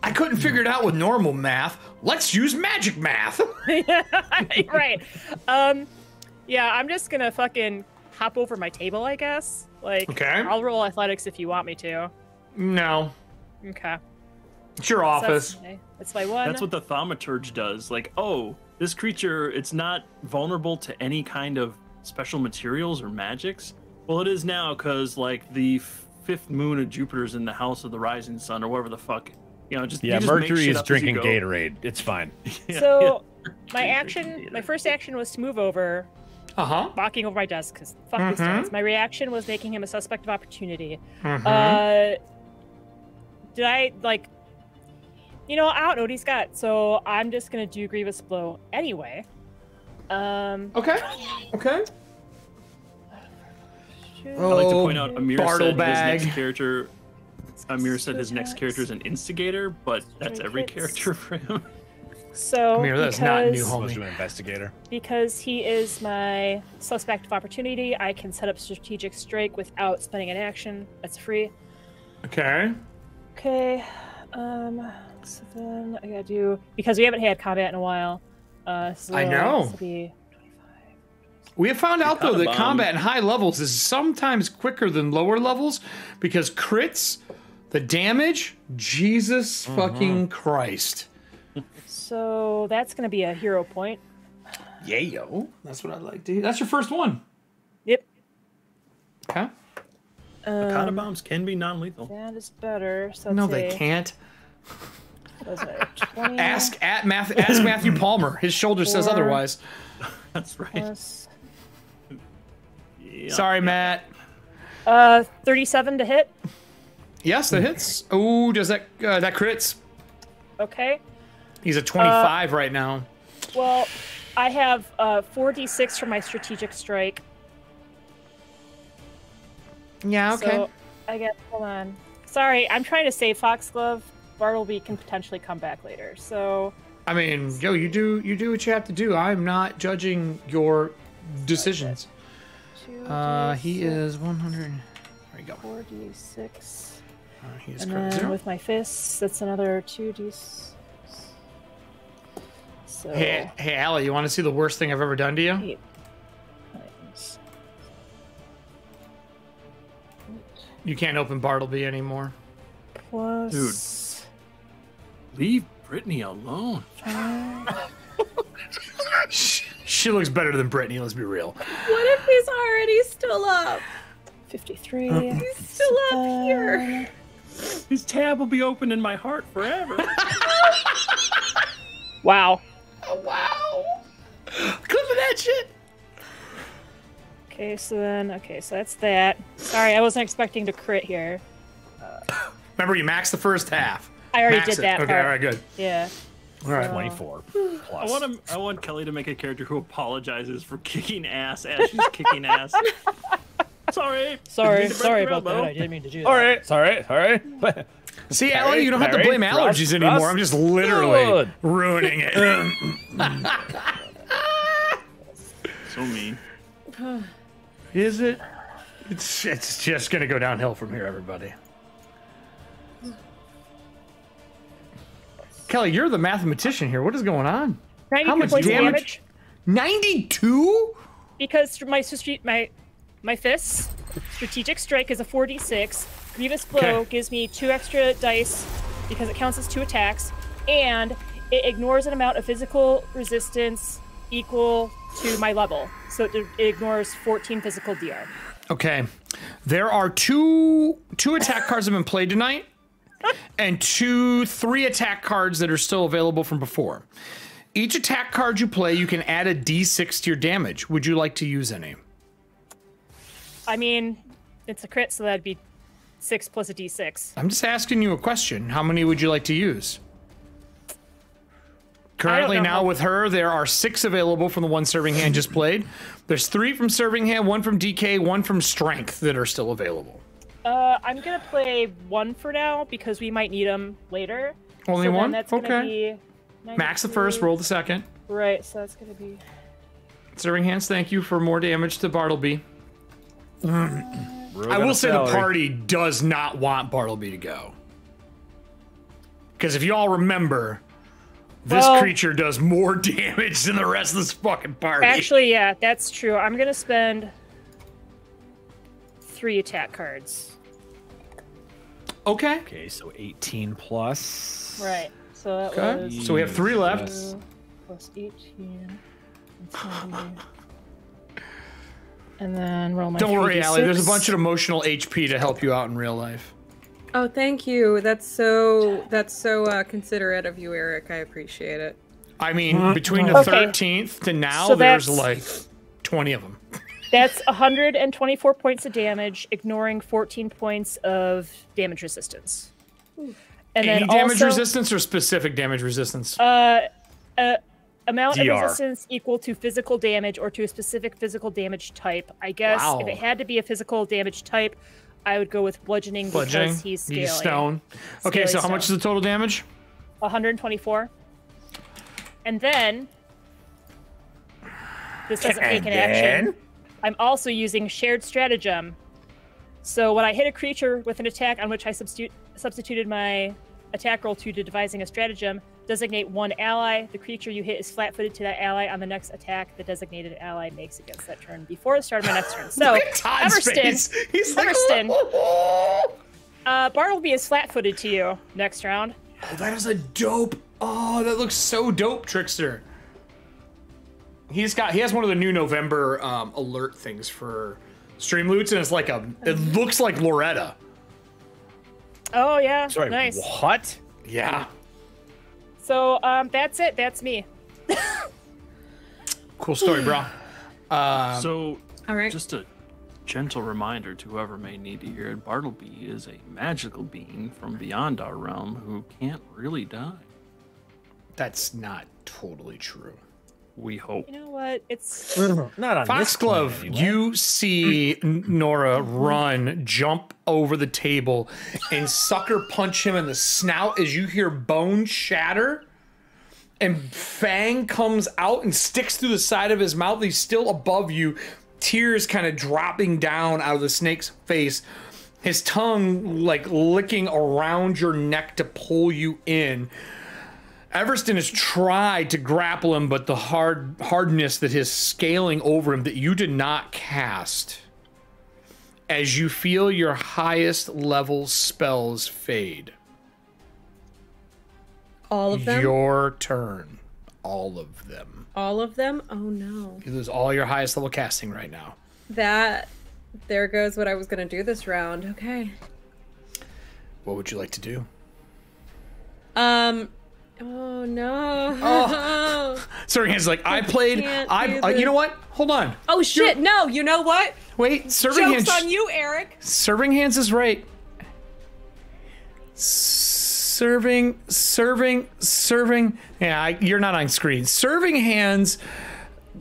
I couldn't figure it out with normal math. Let's use magic math. Right. Yeah, I'm just gonna fucking hop over my table, I guess. Okay. I'll roll athletics if you want me to. No. Okay. It's your office. That's my one. That's what the thaumaturge does. This creature, it's not vulnerable to any kind of special materials or magics. Well, it is now because like the fifth moon of Jupiter's in the house of the rising sun, or whatever the fuck. You know, just yeah. you just make Mercury shit is up as drinking you go. Gatorade. It's fine. So my first action was to move over, walking over my desk because fuck this dice. My reaction was making him a suspect of opportunity. Did I like? You know, I don't know what he's got, so I'm just gonna do Grievous Blow anyway. Okay. I'd like to point out Amir said bag. his next character. Amir said his next character is an instigator, but that's every character for him. So Amir, that's not new, Supposed to homie. be an investigator. Because he is my suspect of opportunity, I can set up strategic strike without spending an action. That's free. Okay. Okay. So then I gotta do, because we haven't had combat in a while. So I know. This will be We have found out, though, that bomb. combat in high levels is sometimes quicker than lower levels because crits, the damage, Jesus fucking Christ. So that's gonna be a hero point. Yeah, yo. That's what I'd like to hear. That's your first one. Yep. Okay. Arcana bombs can be non-lethal. That is better. So No, let's they say- can't. Was it 20 Ask Matthew Palmer. His shoulder says Four. otherwise. That's right. plus, Sorry, Matt. 37 to hit. Yes, that hits. Oh, does that crits? Okay. He's at 25 right now. Well, I have 4d6 for my strategic strike. Yeah, okay. So I get, hold on. Sorry, I'm trying to save Foxglove. Bartleby can potentially come back later. So I mean, yo, you do what you have to do. I'm not judging your decisions. He is 100. There you go. 4d6. He is And current then 0. with my fists, that's another 2d6. So Hey, Allie, you want to see the worst thing I've ever done to you? 8 times. You can't open Bartleby anymore. Plus Leave Brittany alone. She looks better than Brittany, let's be real. What if he's already still up? 53. He's still up here. His tab will be open in my heart forever. Wow. Oh, wow. Clipping that shit. Okay, so that's that. Sorry, I wasn't expecting to crit here. Remember, you maxed the first half. I already Max did it. that Okay, part. all right, good. Yeah. All right. 24 I plus. want Kelly to make a character who apologizes for kicking ass as she's kicking ass. Sorry. Sorry Didn't mean to break your about that. elbow. I didn't mean to do that. All right, sorry. See, Allie, you don't have to blame allergies anymore. I'm just literally ruining it. So mean. Is it? It's just gonna go downhill from here, everybody. Kelly, you're the mathematician here. What is going on? 92 How much points of damage? 92? Because my fists, strategic strike is a 4d6. Grievous blow Okay. gives me 2 extra dice because it counts as 2 attacks, and it ignores an amount of physical resistance equal to my level. So it ignores 14 physical DR. Okay. There are two attack cards that have been played tonight, and 3 attack cards that are still available from before. Each attack card you play, you can add a d6 to your damage. Would you like to use any? I mean, it's a crit, so that'd be 6 plus a d6. I'm just asking you a question. How many would you like to use? Currently know now how- with her, there are 6 available from the one serving hand just played. There's 3 from serving hand, 1 from DK, 1 from strength that are still available. I'm gonna play 1 for now because we might need them later. Only so then 1? That's gonna Okay. be Max the 92. first, roll the second. Right, so that's gonna be. Serving hands, thank you for more damage to Bartleby. I will say the party does not want Bartleby to go. Because if you all remember, this creature does more damage than the rest of this fucking party. Actually, yeah, that's true. I'm gonna spend 3 attack cards. Okay. Okay, so 18 plus. Right. So that Okay. was. So we have 3 left. 2 plus 18. It's gonna be And then roll my. Don't worry, 3d6. Allie. There's a bunch of emotional HP to help you out in real life. Oh, thank you. That's so considerate of you, Eric. I appreciate it. I mean, between the 13th to now, So there's that's- like 20 of them. That's 124 points of damage, ignoring 14 points of damage resistance. And Any then damage also, resistance or specific damage resistance? Amount DR. of resistance equal to physical damage or to a specific physical damage type. I guess Wow. if it had to be a physical damage type, I would go with bludgeoning, Bludgeoning? because he's You scaly. stone. Okay, so how much is the total damage? 124. And then this doesn't take an action. I'm also using shared stratagem. So when I hit a creature with an attack on which I substituted my attack roll to devising a stratagem, designate one ally. The creature you hit is flat-footed to that ally on the next attack the designated ally makes against that turn before the start of my next turn. So, Everston, He's like, Everston, Bartleby is flat-footed to you next round. Oh, that is a dope. Oh, that looks so dope, Trickster. He has one of the new November alert things for stream loots, and it's like it looks like Loretta. Oh yeah, Sorry, nice. what? Yeah. So that's it. That's me. Cool story, bro. So, all right. Just a gentle reminder to whoever may need to hear it, Bartleby is a magical being from beyond our realm who can't really die. That's not totally true. We hope. You know what? It's not on Foxglove, you see Nora run, jump over the table, and sucker punch him in the snout as you hear bone shatter. And Fang comes out and sticks through the side of his mouth. He's still above you, tears kind of dropping down out of the snake's face. His tongue like licking around your neck to pull you in. Everston has tried to grapple him, but the hardness that is scaling over him that you did not cast, as you feel your highest level spells fade. All of them? Your turn. All of them. All of them? Oh no. You lose all your highest level casting right now. There goes what I was going to do this round. Okay. What would you like to do? Oh no. Oh. Serving Hands is like, I played. You know what? Hold on. Oh shit! No, you know what? Wait, Serving Joke's Hands. on you, Eric. Serving Hands is right. Serving. Yeah, you're not on screen. Serving Hands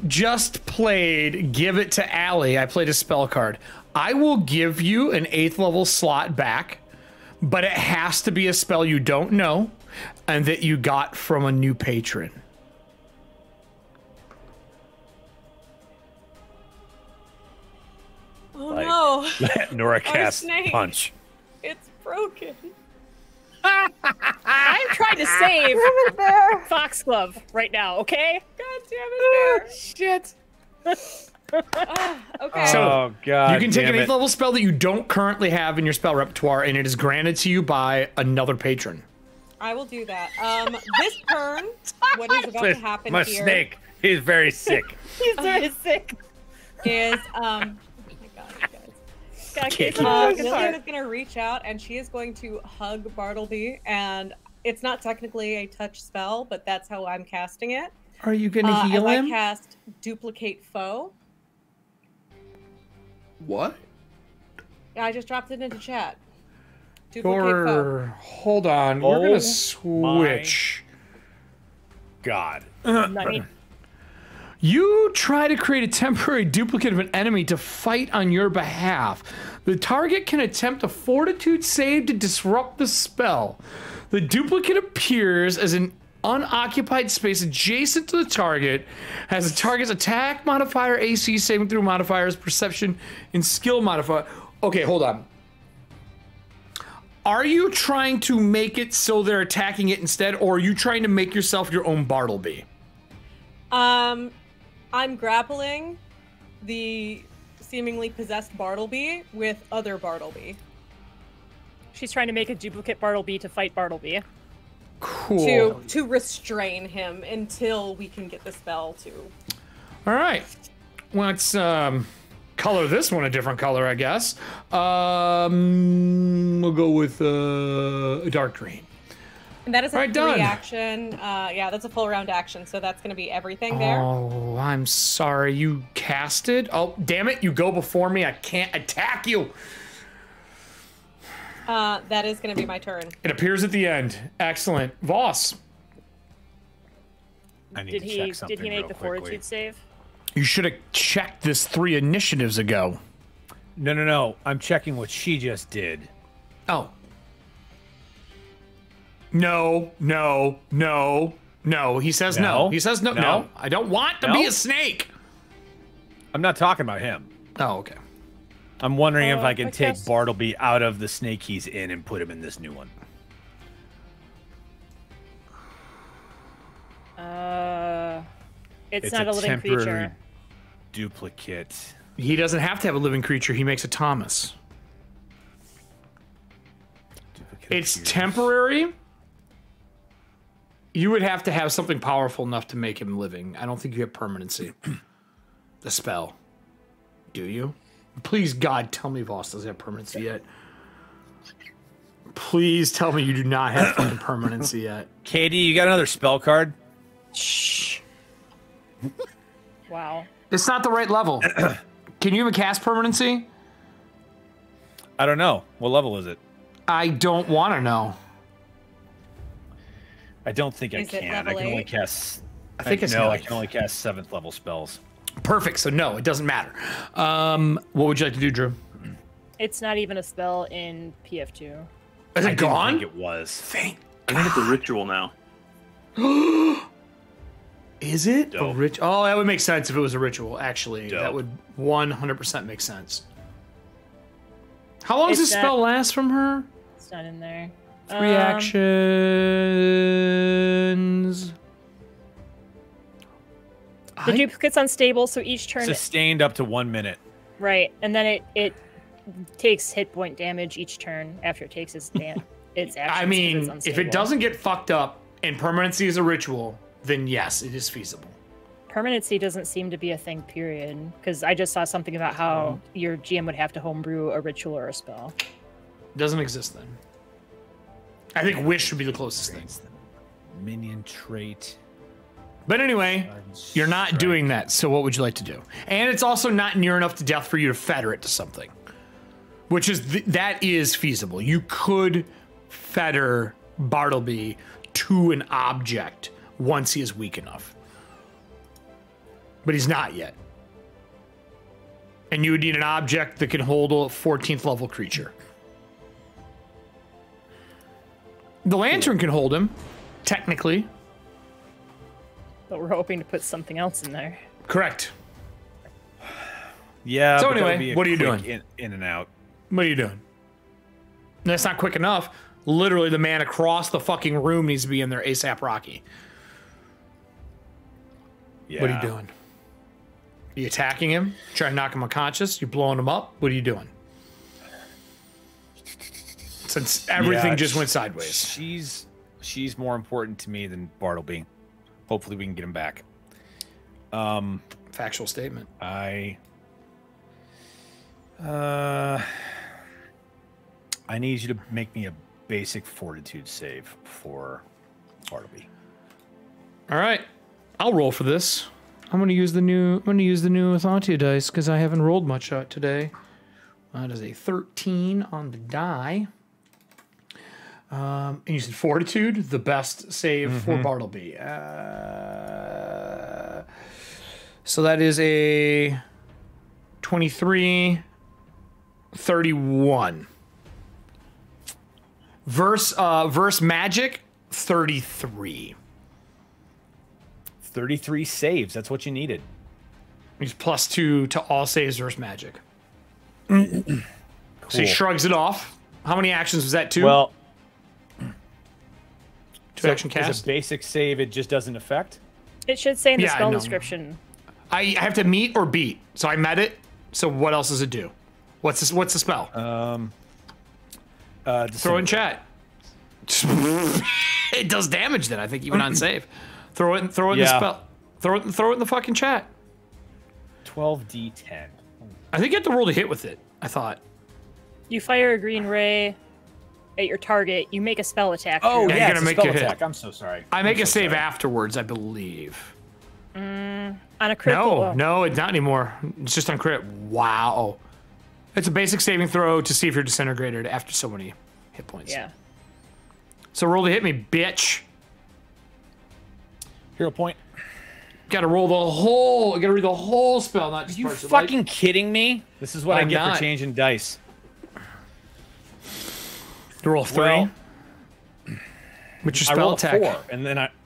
just played Give It to Allie. I played a spell card. I will give you an 8th level slot back, but it has to be a spell you don't know and that you got from a new patron. Oh no. Let Nora cast snake. punch. It's broken. I'm trying to save Foxglove right now. Okay. God damn it, shit. Okay. So, oh god. you can take an damn 8th level spell that you don't currently have in your spell repertoire, and it is granted to you by another patron. I will do that. This turn, what is about to happen My here snake. He's very sick. He's very sick. is oh my god, you guys. Lillian is going to reach out and she is going to hug Bartleby, and it's not technically a touch spell, but that's how I'm casting it. Are you going to heal him? I cast Duplicate Foe. What? Yeah, I just dropped it into chat. Duplicate Foe. Hold on. We're going to switch. God. You try to create a temporary duplicate of an enemy to fight on your behalf. The target can attempt a fortitude save to disrupt the spell. The duplicate appears as an unoccupied space adjacent to the target, has the target's attack modifier, AC, saving through modifiers, perception, and skill modifier. Okay, hold on. Are you trying to make it so they're attacking it instead, or are you trying to make yourself your own Bartleby? I'm grappling the seemingly possessed Bartleby with other Bartleby. She's trying to make a duplicate Bartleby to fight Bartleby. Cool. To restrain him until we can get the spell to. All right. Let's come color this one a different color, I guess. We'll go with dark green. And that is a Right, done. action. Yeah, that's a full round action. So that's going to be everything there. Oh, I'm sorry. You casted? Oh, damn it. You go before me. I can't attack you. That is going to be my turn. It appears at the end. Excellent. Voss. Did he make the fortitude save? You should have checked this 3 initiatives ago. No. I'm checking what she just did. Oh. No. He says no. He says no. I don't want to be a snake. I'm not talking about him. Oh, okay. I'm wondering if I can take Bartleby out of the snake he's in and put him in this new one. It's not a living creature. Duplicate. He doesn't have to have a living creature. He makes a Thomas. It's temporary. You would have to have something powerful enough to make him living. I don't think you have permanency. The spell. Do you? Please, God, tell me Voss doesn't have permanency yet. Please tell me you do not have fucking permanency yet. Katie, you got another spell card? Shh. Wow. It's not the right level. Can you even cast permanency? I don't know. What level is it? I don't want to know. I don't think I can. I can only cast. I think I can only cast 7th level spells. Perfect. So no, it doesn't matter. What would you like to do, Drew? It's not even a spell in PF2. Is it gone? I think it was. I think it's a ritual now. Is it a ritual? Oh, that would make sense if it was a ritual. Actually, Dope. that would 100% make sense. How long does this spell last from her? It's not in there. 3 actions. The duplicate's unstable, so each turn. Sustained up to 1 minute. Right, and then it takes hit point damage each turn after it takes its action. I mean, if it doesn't get fucked up and permanency is a ritual, then yes, it is feasible. Permanency doesn't seem to be a thing, period. Because I just saw something about how your GM would have to homebrew a ritual or a spell. Doesn't exist then. I think wish would be the closest thing. Minion trait. But anyway, you're not doing that, so what would you like to do? And it's also not near enough to death for you to fetter it to something. Which is, that is feasible. You could fetter Bartleby to an object once he is weak enough. But he's not yet. And you would need an object that can hold a 14th level creature. The lantern can hold him, technically. But we're hoping to put something else in there. Correct. Yeah. So anyway, what are you doing? In and out. What are you doing? That's not quick enough. Literally, the man across the fucking room needs to be in there ASAP Rocky. Yeah. What are you doing? Are you attacking him? Trying to knock him unconscious? You blowing him up? What are you doing? Since everything just went sideways. She's more important to me than Bartleby. Hopefully we can get him back. Factual statement. I need you to make me a basic fortitude save for Bartleby. All right, I'll roll for this. I'm gonna use the new Ethauntia dice because I haven't rolled much today. That is a 13 on the die. And you said fortitude, the best save for Bartleby. So that is a 23, 31. Verse magic, 33. 33 saves. That's what you needed. He's +2 to all saves versus magic. Cool. So he shrugs it off. How many actions was that? 2? Well, 2 action cast. Is a basic save. It just doesn't affect. It should say in the spell description. I have to meet or beat. So I met it. So what else does it do? What's the spell? Throw it in chat. It does damage then, I think, even on save. Throw it in the spell. Throw it in the fucking chat. 12d10. I think you have to roll to hit with it. I thought. You fire a green ray at your target. You make a spell attack. Oh, Yeah, yeah, you're it's gonna a make spell a hit. attack. I'm so sorry. I make I'm a so save sorry. afterwards, I believe. On a critical. No, it's not anymore. It's just on crit. Wow. It's a basic saving throw to see if you're disintegrated after so many hit points. Yeah. So roll to hit me, bitch. Hero point. Gotta roll the whole. Gotta read the whole spell, not just Are you parts of fucking kidding me? This is what I I'm get not. for changing dice. You roll 3. Well, which is I spell rolled a attack. 4,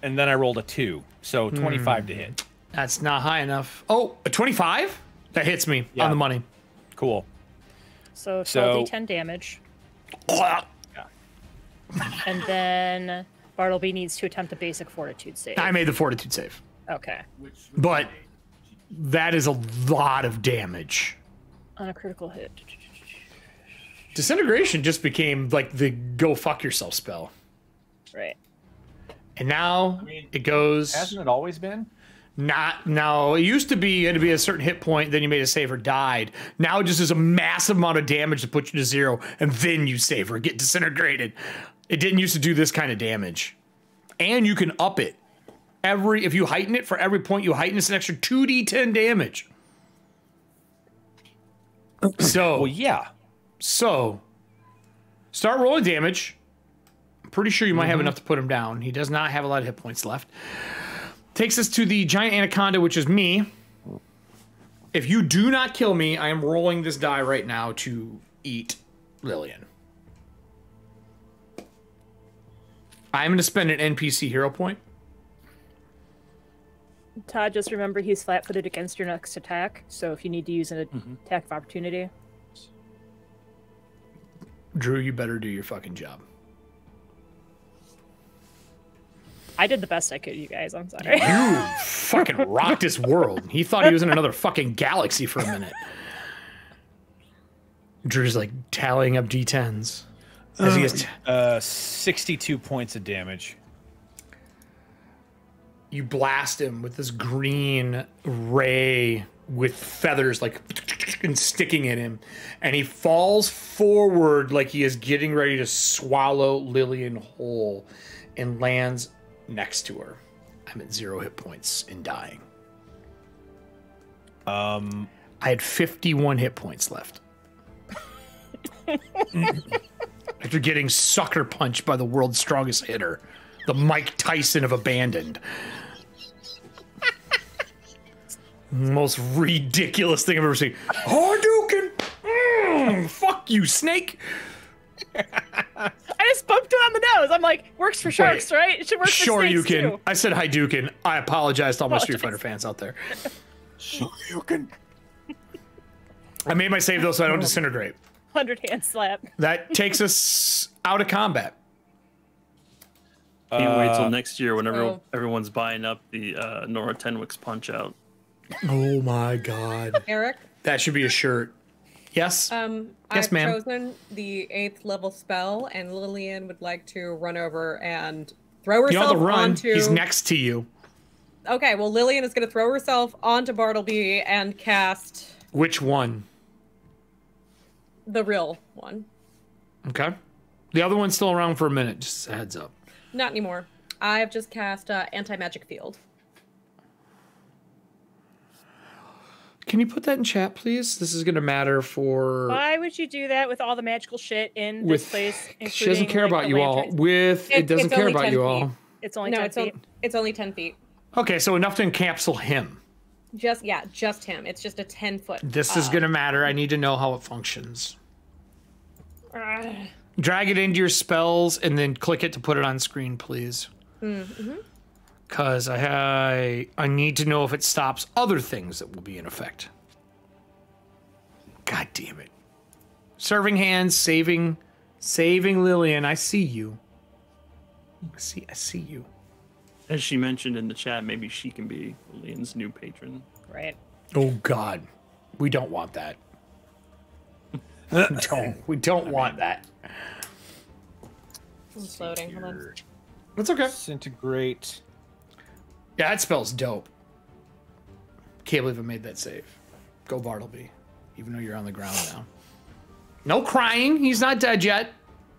and then I rolled a 2, so 25 to hit. That's not high enough. Oh, a 25? That hits me Yeah. on the money. Cool. So 12d10 damage. And then Bartleby needs to attempt a basic fortitude save. I made the fortitude save. Okay. But that is a lot of damage. On a critical hit. Disintegration just became like the go fuck yourself spell. Right. And now it goes. Hasn't it always been? No, it used to be you had to be a certain hit point, then you made a save or died. Now it just is a massive amount of damage to put you to 0, and then you save or get disintegrated. It didn't used to do this kind of damage. And you can up it. If you heighten it, for every point you heighten, it's an extra 2d10 damage. So Well, yeah. So start rolling damage. I'm pretty sure you might have enough to put him down. He does not have a lot of hit points left. Takes us to the giant anaconda, which is me. If you do not kill me, I am rolling this die right now to eat Lillian. I'm going to spend an NPC hero point. Todd, just remember he's flat-footed against your next attack, so if you need to use an attack of opportunity. Drew, you better do your fucking job. I did the best I could, you guys. I'm sorry. You fucking rocked this world. He thought he was in another fucking galaxy for a minute. Drew's like tallying up D10s. As he gets 62 points of damage. You blast him with this green ray with feathers like and sticking in him, and he falls forward like he is getting ready to swallow Lillian whole and lands next to her. I'm at 0 hit points and dying. I had 51 hit points left. After getting sucker punched by the world's strongest hitter, the Mike Tyson of Abandoned. Most ridiculous thing I've ever seen. Hadouken! Fuck you, snake! I just bumped it on the nose. I'm like, works for sharks, right? It should work for snakes Shoryuken. too. I said Hadouken. I apologize to all my Street Fighter fans out there. Shoryuken. I made my save though, so I don't disintegrate. 100 hand slap. That takes us out of combat. Can't wait till next year when everyone's buying up the Nora Tenwick's Punch Out. Oh my god. Eric? That should be a shirt. Yes? Yes, I've ma'am. chosen the 8th level spell, and Lillian would like to run over and throw herself You don't have to run. onto... He's next to you. Okay, well, Lillian is going to throw herself onto Bartleby and cast Which one? the real one. Okay. The other one's still around for a minute. Just a heads up. Not anymore. I've just cast Anti-Magic Field. Can you put that in chat, please? This is going to matter for... Why would you do that with all the magical shit in this place? She doesn't care like, about the you all. lanterns? It doesn't it's care only about 10 you feet. all. It's only No, 10 it's, feet. it's only 10 feet. Okay, so enough to encapsulate him. Just him. It's just a 10-foot. This is going to matter. I need to know how it functions. Drag it into your spells and then click it to put it on screen, please. Mm-hmm. Because I need to know if it stops other things that will be in effect. God damn it. Serving hands, saving Lillian. I see you. I see you. As she mentioned in the chat, maybe she can be Lillian's new patron. Right. Oh God. We don't want that. We don't want that. It's loading. Hold on. That's okay. Disintegrate. Yeah, that spell's dope. Can't believe I made that save. Go Bartleby. even though you're on the ground now. No crying. He's not dead yet.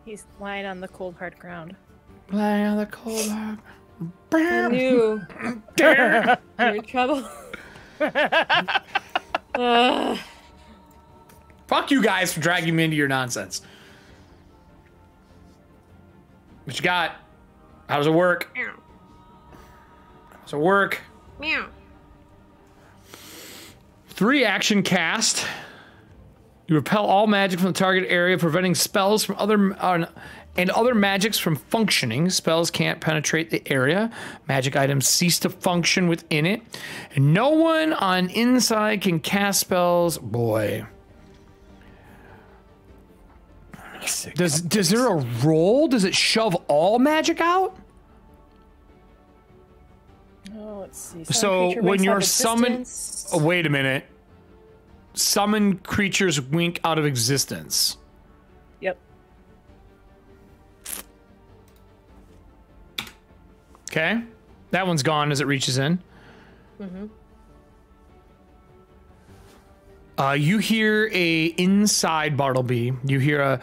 He's lying on the cold, hard ground. Lying on the cold, hard. I knew. You're in trouble. Fuck you guys for dragging me into your nonsense. What you got? How does it work? How's it work? Meow. 3 action cast. You repel all magic from the target area, preventing spells from other magics from functioning. Spells can't penetrate the area. Magic items cease to function within it. And no one on inside can cast spells. Boy. Does there a roll? Does it shove all magic out? Oh, let's see. So when you're summoned, oh, wait a minute. Summon creatures wink out of existence. Yep. Okay, that one's gone as it reaches in. Mm-hmm. You hear inside Bartleby. You hear a.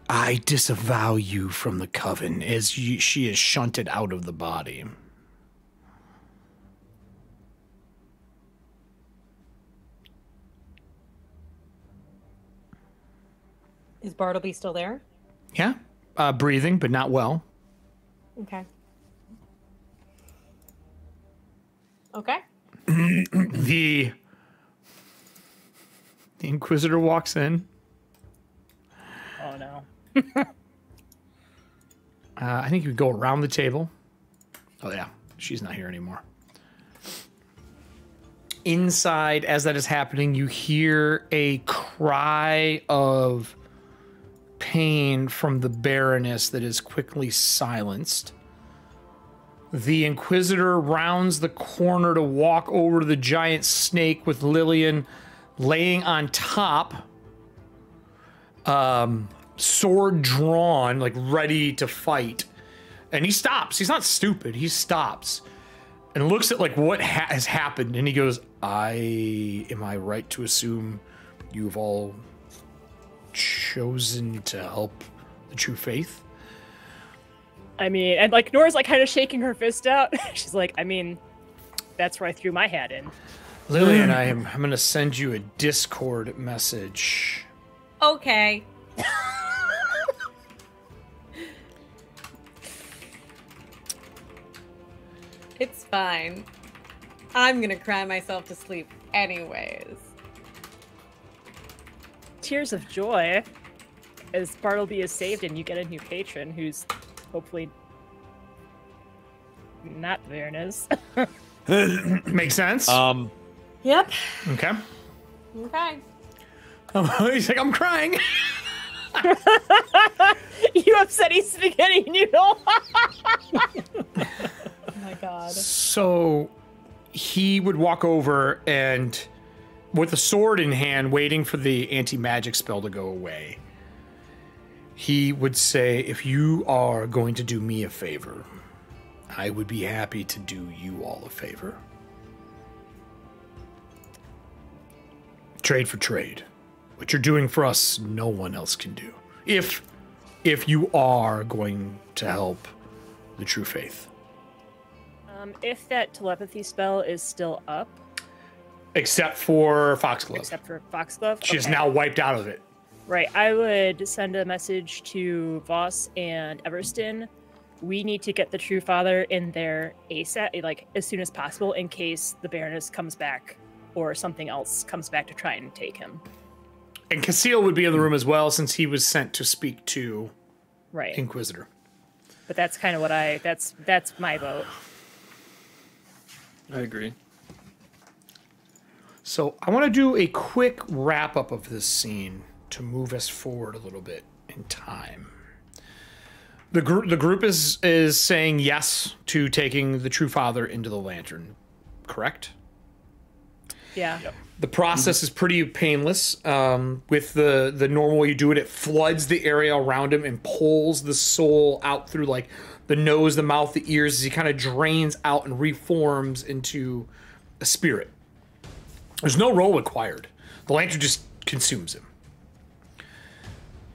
I disavow you from the coven as she is shunted out of the body. Is Bartleby still there? Yeah, breathing, but not well. Okay. Okay. The Inquisitor walks in. Oh no. I think you go around the table. Oh yeah, she's not here anymore. Inside, as that is happening, you hear a cry of pain from the Baroness that is quickly silenced. The Inquisitor rounds the corner to walk over to the giant snake with Lillian laying on top, sword drawn, like ready to fight. And he stops. He's not stupid. He stops and looks at like what has happened. And he goes, am I right to assume you've all chosen to help the true faith? I mean, and like Nora's like kind of shaking her fist out. She's like, I mean, that's where I threw my hat in. Lillian, I'm going to send you a Discord message. Okay. It's fine. I'm gonna cry myself to sleep anyways. Tears of joy as Bartleby is saved and you get a new patron who's hopefully not Baroness. Makes sense. Yep. Okay. Okay. He's like, I'm crying. You upsetty spaghetti noodle. Oh my god. So he would walk over and with a sword in hand, waiting for the anti-magic spell to go away, he would say, if you are going to do me a favor, I would be happy to do you all a favor. Trade for trade. What you're doing for us, no one else can do. If you are going to help the true faith. If that telepathy spell is still up. Except for Foxglove. Except for Foxglove? She's okay. now wiped out of it. Right. I would send a message to Voss and Everston. We need to get the True Father in there ASAP, like as soon as possible, in case the Baroness comes back or something else comes back to try and take him. And Casil would be in the room as well, since he was sent to speak to right. Inquisitor. But that's kind of what that's my vote. I agree. So I want to do a quick wrap up of this scene to move us forward a little bit in time. The group is saying yes to taking the True Father into the Lantern, correct? Yeah. Yep. The process is pretty painless. With the normal way you do it, it floods the area around him and pulls the soul out through like the nose, the mouth, the ears, as he kind of drains out and reforms into a spirit. There's no roll required. The lantern just consumes him.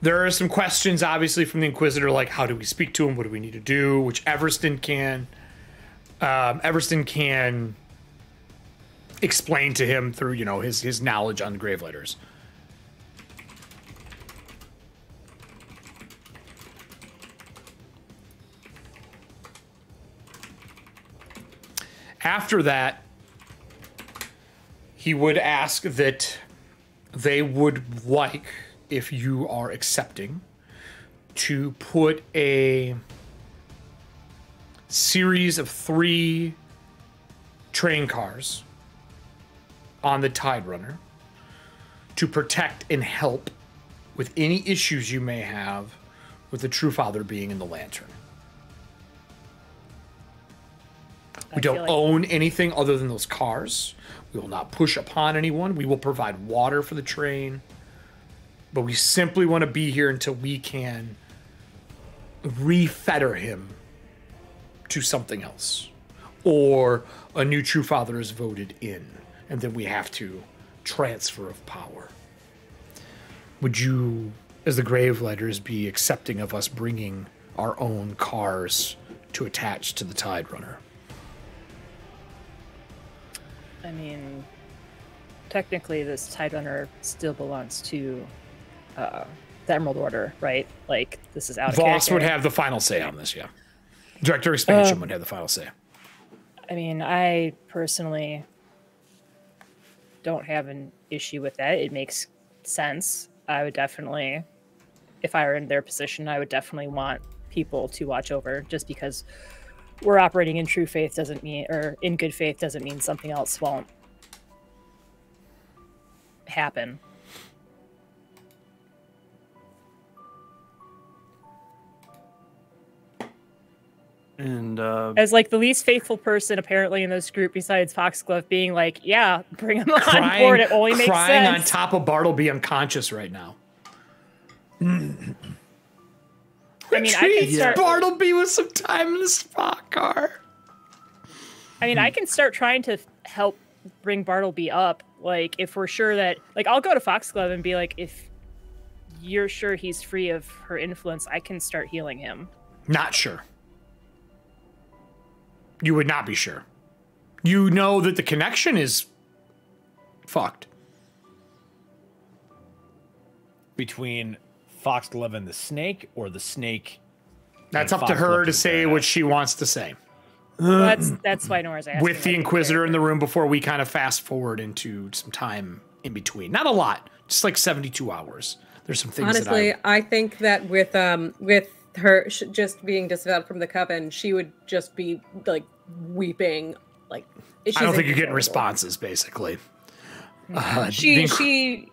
There are some questions, obviously, from the Inquisitor, like how do we speak to him? What do we need to do? Which Everston can. Everston can explain to him through, you know, his knowledge on Graveletters. After that, he would ask that they would like, if you are accepting, to put a series of 3 train cars on the Tide Runner to protect and help with any issues you may have with the True Father being in the Lantern. We don't own anything other than those cars. We will not push upon anyone. We will provide water for the train. But we simply want to be here until we can refetter him to something else. Or a new True Father is voted in. And then we have to transfer of power. Would you, as the Graveletters, be accepting of us bringing our own cars to attach to the Tide Runner? I mean, technically this Tide Runner still belongs to the Emerald Order, right? Like, this is out of Voss character. would have the final say on this, yeah. Director Expansion would have the final say. I mean, I personally don't have an issue with that. It makes sense. I would definitely, if I were in their position, I would definitely want people to watch over, just because we're operating in true faith doesn't mean, or in good faith doesn't mean something else won't happen. And as like the least faithful person apparently in this group, besides Foxglove being like, yeah, bring him on board, it only makes sense. Crying on top of Bartleby unconscious right now. I mean, I can start Bartleby with some time in the spot car. I mean, I can start trying to help bring Bartleby up. Like, if we're sure that, like, I'll go to Foxglove and be like, if you're sure he's free of her influence, I can start healing him. Not sure. You would not be sure. You know that the connection is fucked. Between Foxglove and the snake, or the snake? That's up to her to say what she wants to say. Well, that's why Nora's asking. With the Inquisitor in the room before we kind of fast forward into some time in between. Not a lot, just like 72 hours. There's some things honestly, I think that with her just being disavowed from the coven, she would just be like weeping. Like, I don't think you're getting responses, basically. She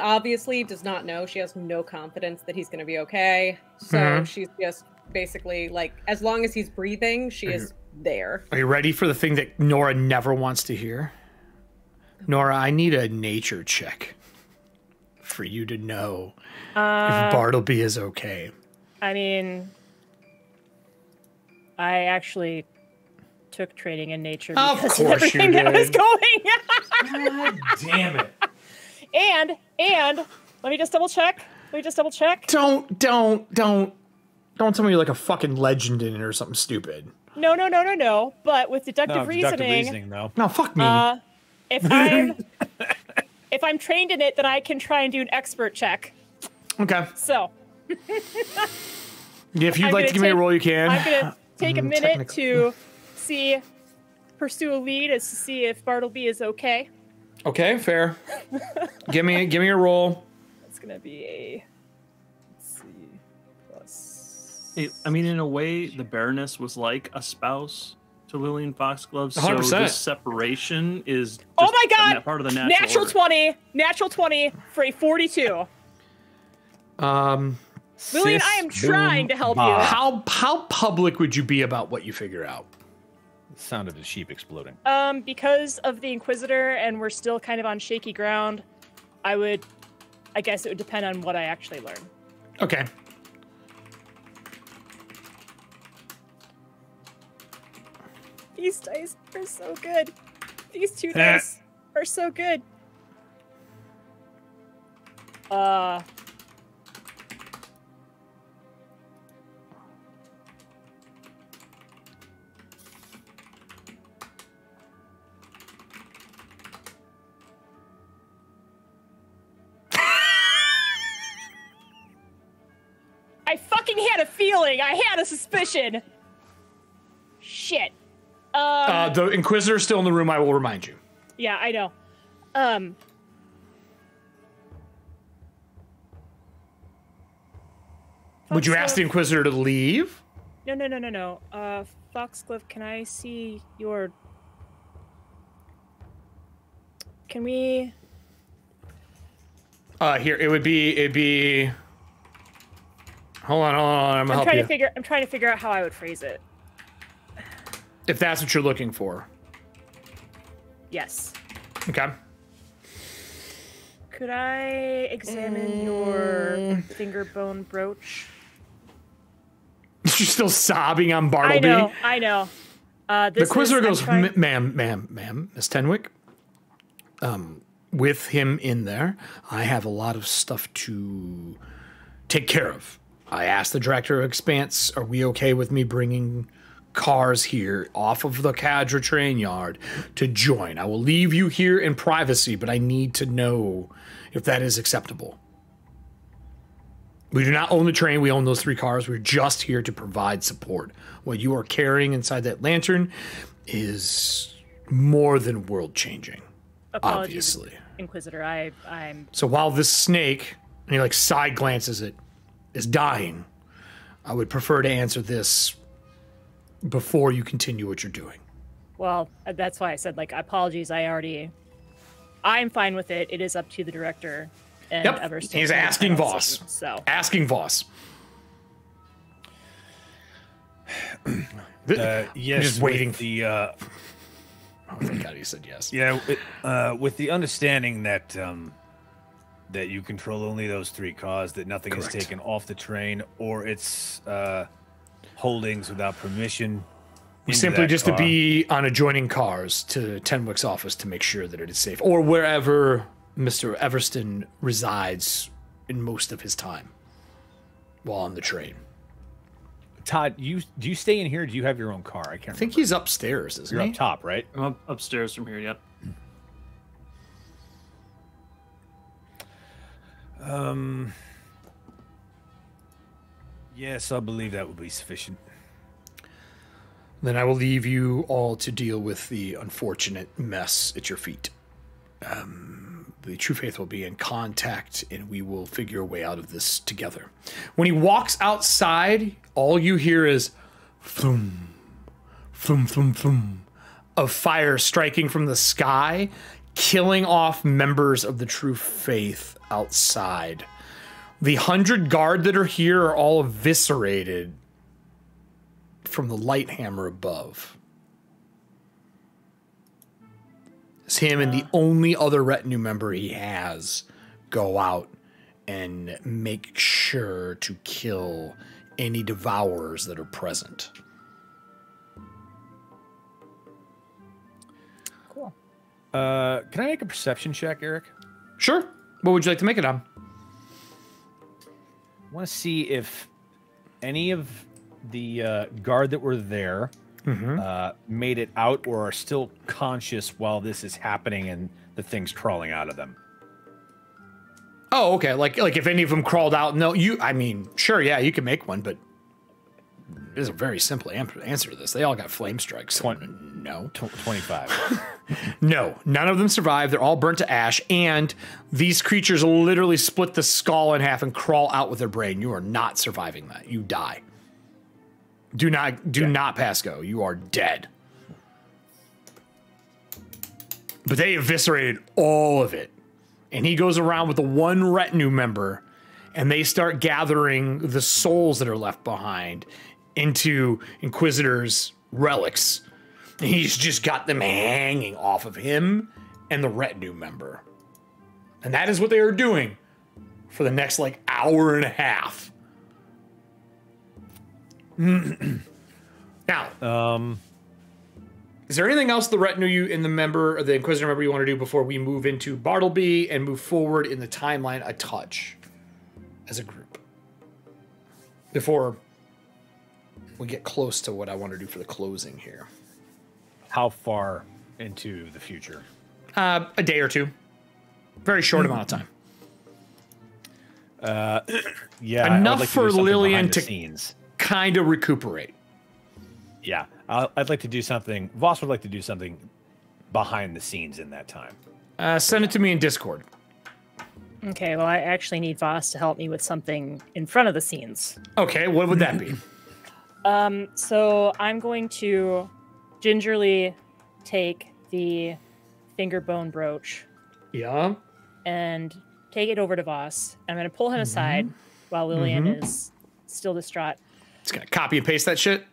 obviously does not know. She has no confidence that he's going to be okay. So she's just basically like, as long as he's breathing, she is there. Are you ready for the thing that Nora never wants to hear? Nora, I need a nature check for you to know if Bartleby is okay. I mean, I actually took training in nature because of everything that was going. God damn it. And let me just double check. Don't tell me you're like a fucking legend in it or something stupid. No. But with deductive reasoning, though. No, fuck me. If I'm trained in it, then I can try and do an expert check. Okay. So. If you'd like to give me a roll, you can. I'm gonna take a minute to pursue a lead as to see if Bartleby is okay. Okay, fair. give me a roll. It's gonna be a. Let's see. Plus. Hey, I mean, in a way, the Baroness was like a spouse to Lillian Foxglove. So 100%. this separation is just oh my god! part of the natural order. Natural 20 for a 42. Lillian, I am trying to help you. How public would you be about what you figure out? The sound of the sheep exploding. Because of the Inquisitor and we're still kind of on shaky ground, I guess it would depend on what I actually learn. Okay. These dice are so good. These 2 dice are so good. I fucking had a feeling. I had a suspicion. Shit. The Inquisitor's still in the room. I will remind you. Yeah, I know. Would you ask the Inquisitor to leave? No. Foxglove, can I see your... Can we... Here, it'd be... Hold on, I'm gonna help you. I'm trying to figure out how I would phrase it. If that's what you're looking for. Yes. Okay. Could I examine your finger bone brooch? You're still sobbing on Bartleby? I know. The Inquisitor goes, ma'am, Miss Tenwick. With him in there, I have a lot of stuff to take care of. I asked the director of Expanse, are we okay with me bringing cars here off of the Cadra train yard to join? I will leave you here in privacy, but I need to know if that is acceptable. We do not own the train. We own those 3 cars. We're just here to provide support. What you are carrying inside that lantern is more than world-changing. Apologies, obviously. Inquisitor. I'm. So while this snake, and he like side glances it, is dying, I would prefer to answer this before you continue what you're doing. Well, that's why I said, like, apologies. I'm fine with it. It is up to the director and Everston. He's asking Voss. So asking Voss. Yes, just waiting. Oh, thank God he said yes. Yeah, with the understanding that that you control only those 3 cars, that nothing is taken off the train or its holdings without permission. We simply just to be on adjoining cars to Tenwick's office to make sure that it is safe, or wherever Mr. Everston resides in most of his time while on the train. Todd, do you stay in here? Or do you have your own car? I can't. I think he's upstairs. Isn't You're he? up top, right? I'm upstairs from here. Yep. Yes, I believe that would be sufficient. Then I will leave you all to deal with the unfortunate mess at your feet. The True Faith will be in contact, and we will figure a way out of this together. When he walks outside, all you hear is thum, thum, thum, thum, of fire striking from the sky, killing off members of the True Faith outside. The 100 guard that are here are all eviscerated from the light hammer above. As him and the only other retinue member he has go out and make sure to kill any devourers that are present. Cool. Can I make a perception check, Eric? Sure. What would you like to make it on? I want to see if any of the guard that were there made it out or are still conscious while this is happening and the thing's crawling out of them. Oh, okay. Like if any of them crawled out. No, I mean, sure, yeah, you can make one, but there's a very simple answer to this. They all got flame strikes. No. 25. No, none of them survived. They're all burnt to ash, and these creatures literally split the skull in half and crawl out with their brain. You are not surviving that. You die. Do not pass go. You are dead. But they eviscerated all of it. And he goes around with the one retinue member, and they start gathering the souls that are left behind into Inquisitor's relics. And he's just got them hanging off of him and the retinue member. And that is what they are doing for the next hour and a half. Now, Is there anything else the retinue you in the member, or the Inquisitor member, you want to do before we move into Bartleby and move forward in the timeline a touch as a group? Before we get close to what I want to do for the closing here. How far into the future? A day or two. Very short amount of time. Yeah, enough like for Lillian to scenes. Kind of recuperate. Yeah, I'd like to do something. Voss would like to do something behind the scenes in that time. Send it to me in Discord. Okay, well, I actually need Voss to help me with something in front of the scenes. Okay, what would that be? So I'm going to gingerly take the finger bone brooch. Yeah. And take it over to Voss. I'm going to pull him aside while Lillian is still distraught. It's going to copy and paste that shit?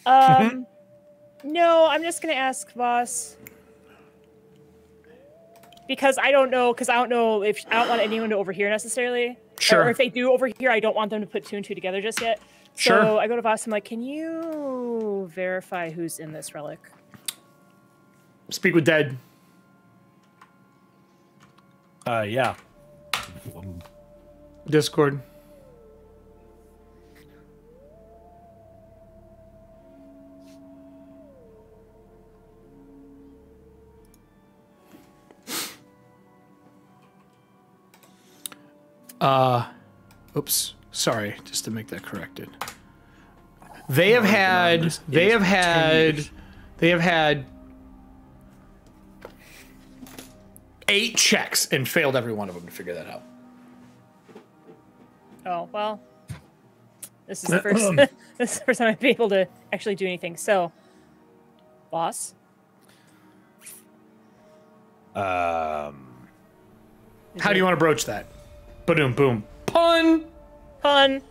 No, I'm just going to ask Voss. Because I don't know if I don't want anyone to overhear necessarily. Sure. Or if they do overhear, I don't want them to put two and two together just yet. Sure. So I go to Voss, I'm like, can you verify who's in this relic? Speak with Dead. Yeah. Discord. Oops. Sorry, just to make that corrected. They have had 8 checks and failed every one of them to figure that out. Oh, well. This is the first this is the first time I've been able to actually do anything. So, Boss? How do you want to broach that? Boom, boom. Pun! Pun!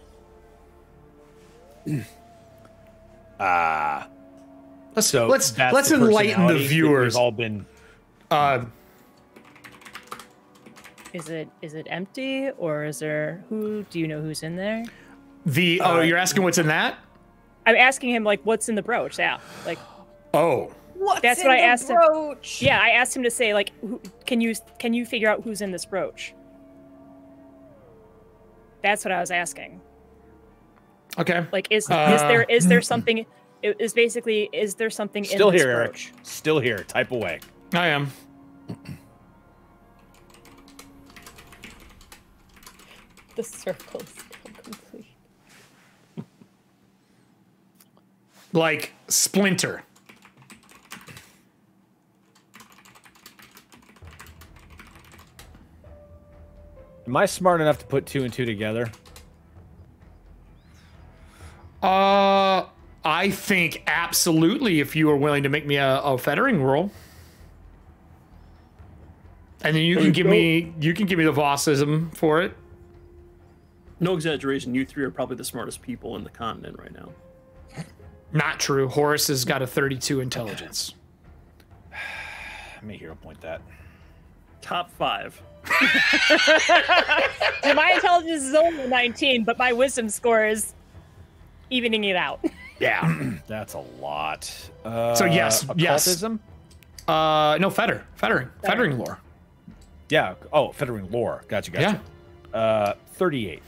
Let's enlighten the viewers. All been. Is it empty, or is there do you know who's in there? You're asking what's in that? I'm asking him like what's in the brooch. Yeah, like. Oh. That's what I asked him. Yeah, I asked him to say like, can you figure out who's in this brooch? That's what I was asking. Okay. Like, is there something? Is there something Still in this here, brooch? Eric. Still here. Type away. I am. The circle is still complete. Like Splinter. Am I smart enough to put 2 and 2 together? I think absolutely if you are willing to make me a fettering roll. And then you can give me the Vossism for it. No exaggeration, you 3 are probably the smartest people in the continent right now. Not true. Horace has got a 32 intelligence. Let me hero point that. Top 5. And my intelligence is only 19, but my wisdom score is evening it out. Yeah. That's a lot. So yes. Occultism? No, fettering lore. Yeah. Oh, fettering lore. Gotcha. Yeah. 38.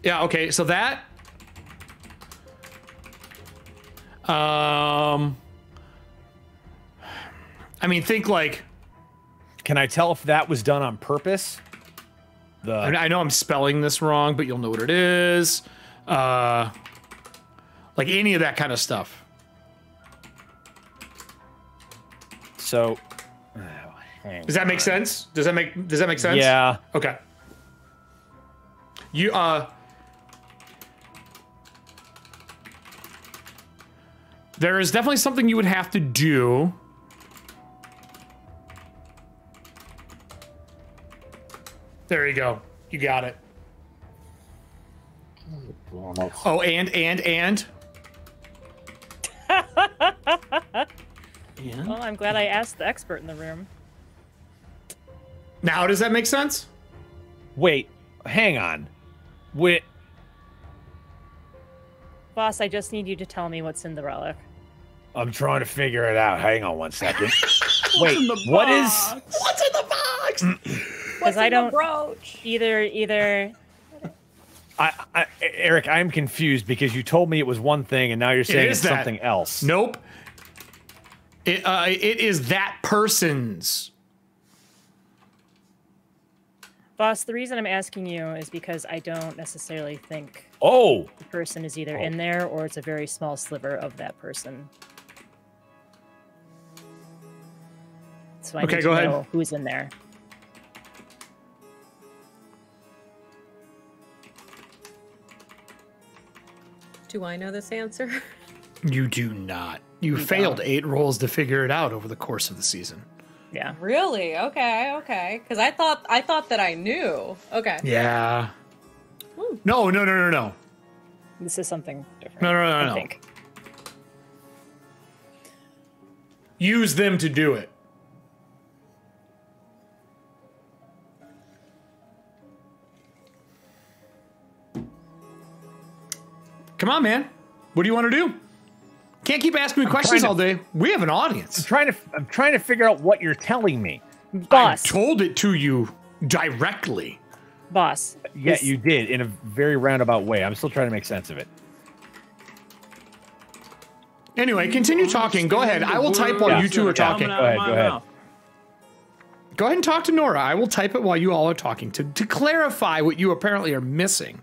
Yeah, okay, so that I mean, think like, can I tell if that was done on purpose? I know I'm spelling this wrong, but you'll know what it is. Like any of that kind of stuff. So, does that make sense? Does that make sense? Yeah. Okay. You there is definitely something you would have to do. There you go. You got it. Oh, and. Well, I'm glad I asked the expert in the room. Now, does that make sense? Wait, hang on. Boss, I just need you to tell me what's in the relic. I'm trying to figure it out. Hang on one second. Wait, what is? What's in the box? Because I don't brooch? Either. Eric, I'm confused because you told me it was one thing, and now you're saying it's something else. Nope. It is that person's. Boss, the reason I'm asking you is because I don't necessarily think the person is either in there or it's a very small sliver of that person. So I need to know who's in there. Do I know this answer? You do not. You failed 8 rolls to figure it out over the course of the season. Yeah. Really? Okay. Because I thought that I knew. Okay. Yeah. No. This is something different. No. I think. Use them to do it. Come on, man. What do you want to do? Can't keep asking me questions all day. We have an audience. I'm trying to figure out what you're telling me. Boss. I told it to you directly. Boss. Yeah, you did in a very roundabout way. I'm still trying to make sense of it. Anyway, continue talking. Go ahead. I will type while you two are talking. Go ahead. Go ahead and talk to Nora. I will type it while you all are talking to clarify what you apparently are missing.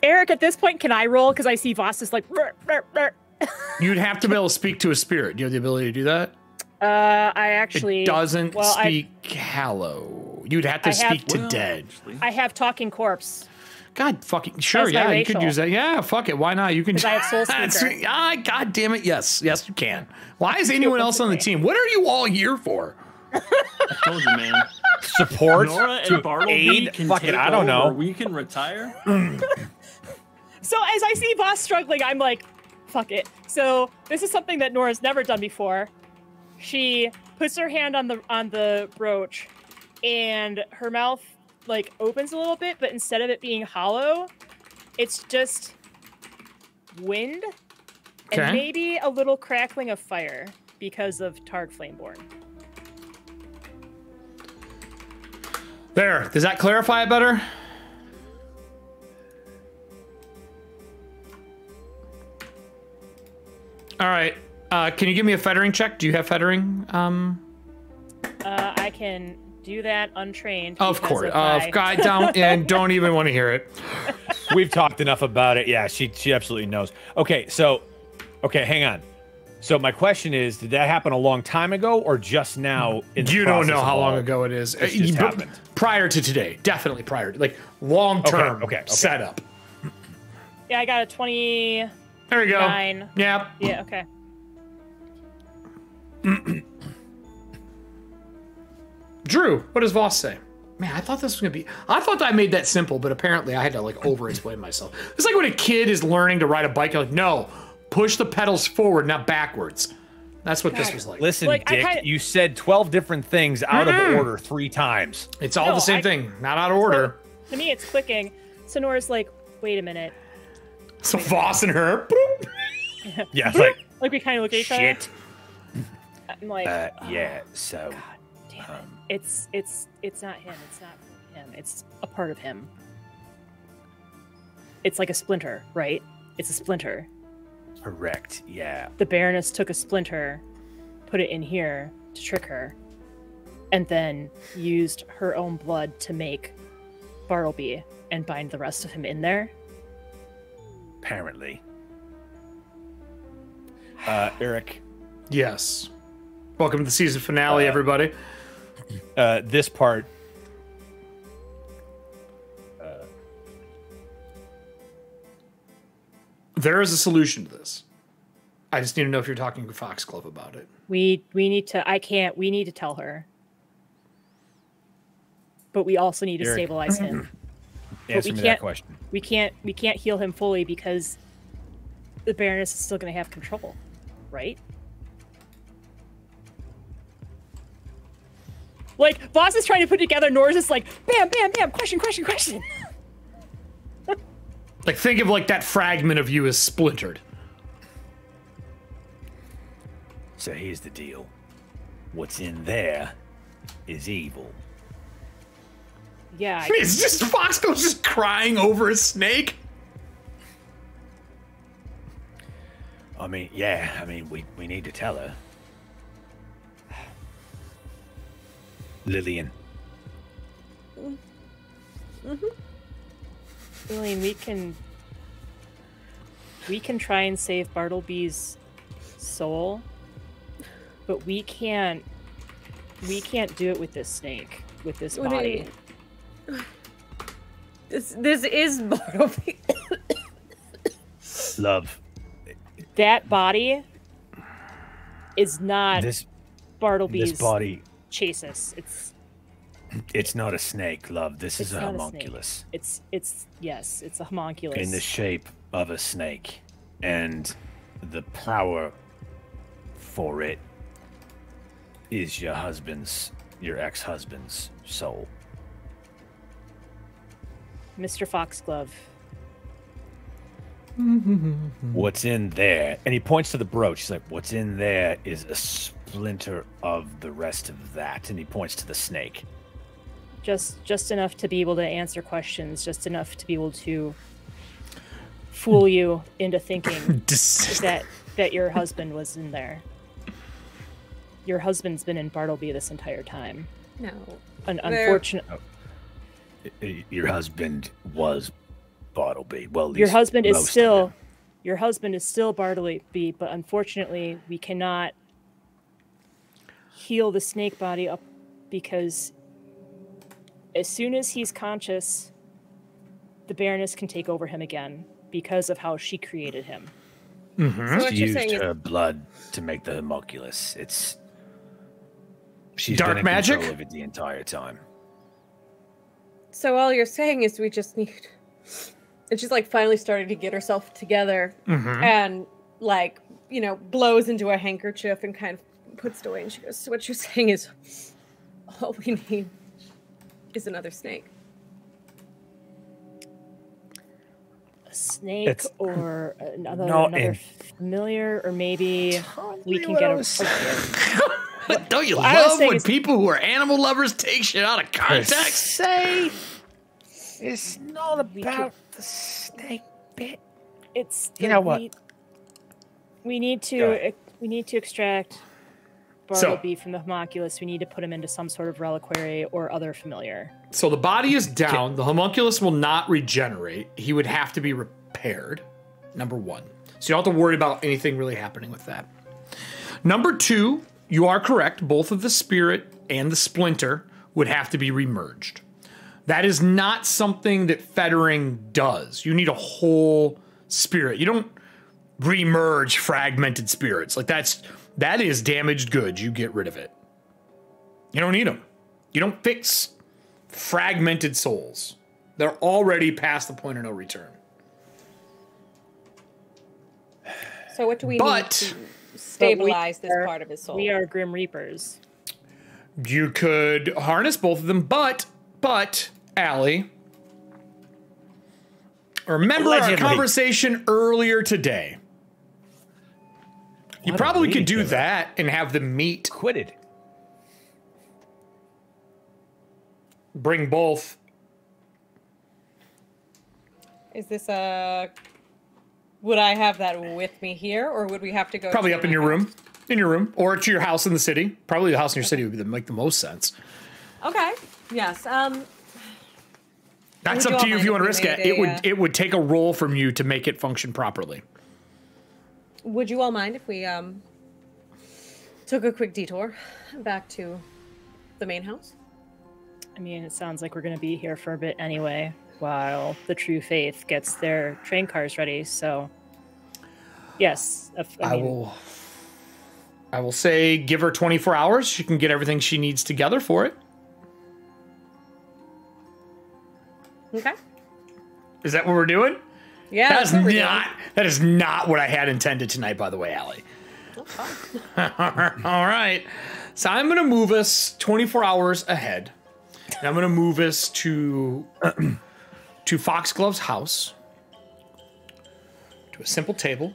Eric, at this point, can I roll? Because I see Voss is like... Rrr, rrr, rrr. You'd have to be able to speak to a spirit. Do you have the ability to do that? I actually... It doesn't speak hallow. You'd have to speak to dead. I have talking corpse. God fucking... Sure, yeah, you could use that. Yeah, fuck it. Why not? You can... Because I have soul speaker. God damn it, yes. Yes, you can. Why is anyone else on the team? What are you all here for? I told you, man. Support Nora and Bartleby can take I don't know. We can retire. So as I see Voss struggling, I'm like, fuck it. So this is something that Nora's never done before. She puts her hand on the brooch, and her mouth like opens a little bit, but instead of it being hollow, it's just wind and maybe a little crackling of fire because of Targ Flameborn. There. Does that clarify it better? All right. Can you give me a fettering check? Do you have fettering? I can do that untrained. Of course. Don't even want to hear it. We've talked enough about it. Yeah, she absolutely knows. Okay, hang on. So my question is, did that happen a long time ago or just now? You don't know how long ago it is. It just happened. Prior to today. Definitely prior to, like, long-term setup. Yeah, I got a 20. There we go. 9. Yep. Yeah, okay. Drew, what does Voss say? Man, I thought this was gonna be. I thought I made that simple, but apparently I had to like over-explain myself. It's like when a kid is learning to ride a bike. You're like, no, push the pedals forward, not backwards. That's what this was like. Listen, Dick, you said 12 different things out of order 3 times. It's all the same thing, not out of order. To me, it's clicking. So Nora's like, wait a minute. So Voss and her. Yeah, like we kind of look at each other. Shit. I'm like, yeah. So, God damn it. It's not him. It's not him. It's a part of him. It's like a splinter, right? It's a splinter. Correct. Yeah. The Baroness took a splinter, put it in here to trick her, and then used her own blood to make Bartleby and bind the rest of him in there. Apparently. Eric. Yes. Welcome to the season finale, everybody. This part. There is a solution to this. I just need to know if you're talking to Foxglove about it. We need to. We need to tell her. But we also need to stabilize him. Answer me that question. We can't heal him fully because the Baroness is still going to have control, right? Like, Voss is trying to put together, Nora's just like, bam, bam, bam, question. Like, think of like that fragment of you as splintered. So here's the deal. What's in there is evil. Yeah. It's just Foxgo's just crying over a snake. I mean, yeah. I mean, we need to tell her. Lillian. Lillian, we can try and save Bartleby's soul, but we can't do it with this snake, with this body. This is Bartleby. Love. That body is not Bartleby's This body. Chasis. It's not a snake, love. This is a homunculus. It's a homunculus. In the shape of a snake. And the power for it is your ex-husband's soul. Mr. Foxglove. What's in there? And he points to the brooch. He's like, what's in there is a splinter of the rest of that. And he points to the snake. Just enough to be able to answer questions, just enough to be able to fool you into thinking that your husband was in there. Your husband's been in Bartleby this entire time. No. Unfortunate. Your husband was Bartleby. Well, your husband is still Bartleby, but unfortunately we cannot heal the snake body up because as soon as he's conscious, the Baroness can take over him again because of how she created him. Mm-hmm. So she used her blood to make the homunculus. She's dark been in magic control of it the entire time. So all you're saying is we just need... And she's like finally starting to get herself together and like, blows into a handkerchief and kind of puts it away. And she goes, so what you're saying is all we need is another snake. A snake or another familiar, or maybe we can get a... Don't you love when people who are animal lovers take shit out of context? Say it's not about the snake bit. It's what? We need to extract Bartleby from the homunculus. We need to put him into some sort of reliquary or other familiar. So the body is down. The homunculus will not regenerate. He would have to be repaired. Number one. So you don't have to worry about anything really happening with that. Number two, you are correct. Both of the spirit and the splinter would have to be remerged. That is not something that fettering does. You need a whole spirit. You don't remerge fragmented spirits. Like that is damaged goods. You get rid of it. You don't need them. You don't fix fragmented souls. They're already past the point of no return. So what do we need to stabilize this part of his soul? We are Grim Reapers. You could harness both of them, but Allie, remember our conversation earlier today. You probably could do that and have them meet. Quitted. Bring both. Is this would I have that with me here, or would we have to go? Probably up in your room. In your room, or to your house in the city. Probably the house in your city would make the most sense. Okay. Yes. That's up to you if you want to risk it. It would take a roll from you to make it function properly. Would you all mind if we took a quick detour back to the main house? I mean, it sounds like we're going to be here for a bit anyway, while the True Faith gets their train cars ready. So, yes, I will say give her 24 hours. She can get everything she needs together for it. Okay. Is that what we're doing? Yeah. That is not what I had intended tonight, by the way, Allie. All right. So I'm going to move us 24 hours ahead. And I'm going to move us to Foxglove's house. To a simple table.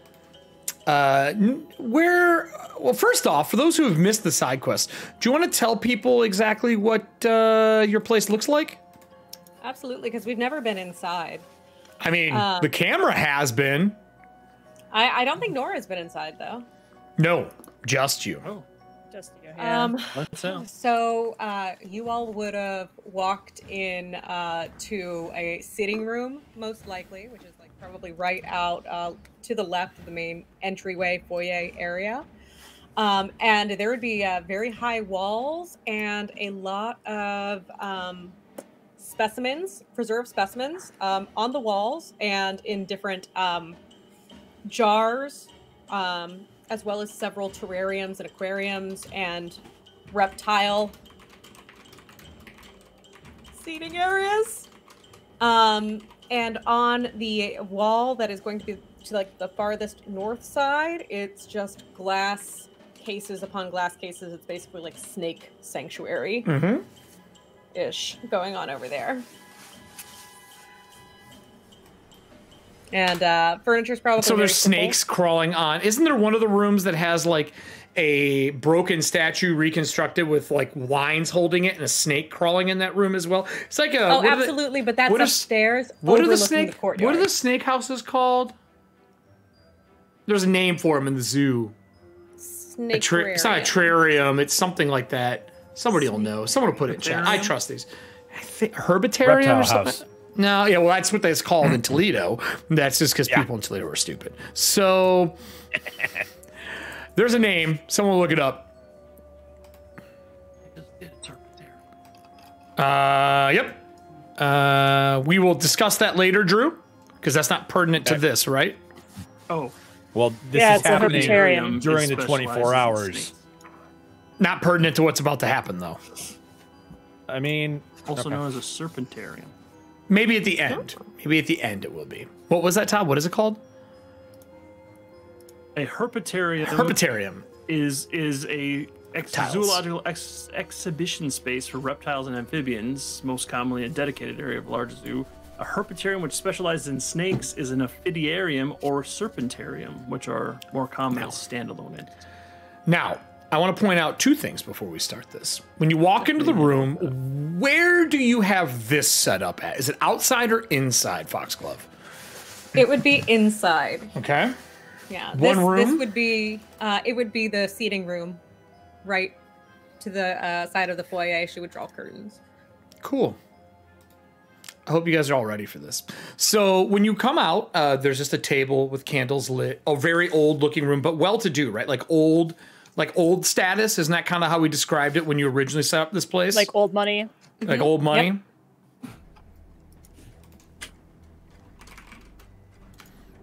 Well, first off, for those who have missed the side quest, do you want to tell people exactly what your place looks like? Absolutely, because we've never been inside. I mean, the camera has been. I don't think Nora's been inside, though. No, just you. Oh. Just you. Yeah. So you all would have walked in to a sitting room, most likely, which is like probably right out to the left of the main entryway foyer area. And there would be very high walls and a lot of specimens, preserved specimens, on the walls and in different jars, as well as several terrariums and aquariums and reptile seating areas. And on the wall that is going to be to like the farthest north side, it's just glass cases upon glass cases. It's basically like snake sanctuary ish going on over there. And furniture's probably so there's snakes crawling on. Isn't there one of the rooms that has like a broken statue reconstructed with like lines holding it and a snake crawling in that room as well? It's like a absolutely, but that's upstairs. What are the snake houses called? There's a name for them in the zoo. It's not a terrarium. It's something like that. Somebody will know. Someone will put it in chat. I trust these. I think herbitarium Reptile or something. house. No, yeah, well, that's what it's called in Toledo. That's just because people in Toledo are stupid. So there's a name. Someone will look it up. Yep. We will discuss that later, Drew, because that's not pertinent to this, right? Oh. Well, this is happening during the 24 hours. Not pertinent to what's about to happen, though. I mean, also known as a serpentarium. Maybe at the end. Maybe at the end it will be. What was that, Todd? What is it called? A herpetarium. Herpetarium is a zoological exhibition space for reptiles and amphibians, most commonly a dedicated area of a large zoo. A herpetarium, which specializes in snakes, is an ophidiarium or serpentarium, which are more common as standalone entities. Now, I want to point out two things before we start this. When you walk into the room, where do you have this set up at? Is it outside or inside, Foxglove? It would be inside. Okay. Yeah. One room? This would be, it would be the seating room right to the side of the foyer. She would draw curtains. Cool. I hope you guys are all ready for this. So when you come out, there's just a table with candles lit. A very old looking room, but well-to-do, right? Like old status. Isn't that kind of how we described it when you originally set up this place? Like old money. Like old money? Yep.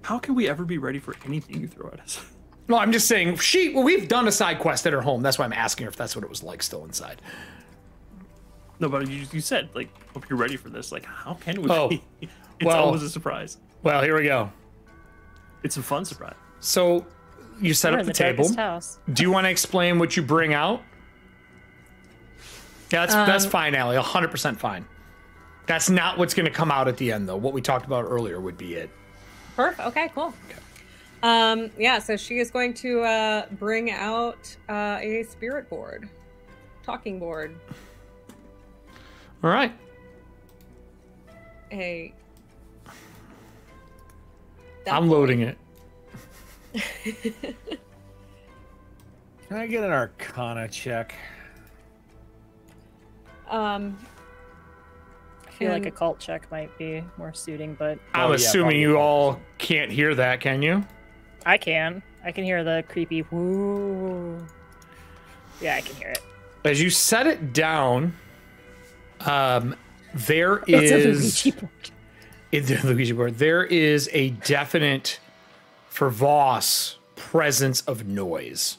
How can we ever be ready for anything you throw at us? No, I'm just saying, we've done a side quest at her home. That's why I'm asking her if that's what it was like still inside. No, but you said, like, hope you're ready for this. Like, how can we be? It's well, always a surprise. Well, here we go. It's a fun surprise. So, you set up the table. House. Do you want to explain what you bring out? Yeah, that's fine, Allie. 100% fine. That's not what's going to come out at the end, though. What we talked about earlier would be it. Perfect. Okay, cool. Okay. Yeah, so she is going to bring out a spirit board, talking board. All right. I'm loading it. Can I get an Arcana check? I feel like a cult check might be more suiting, but I'm assuming you all can't hear that, can you? I can. I can hear the creepy woo. Yeah, I can hear it. As you set it down, there is the Luigi board. There is a definite, for Voss, presence of noise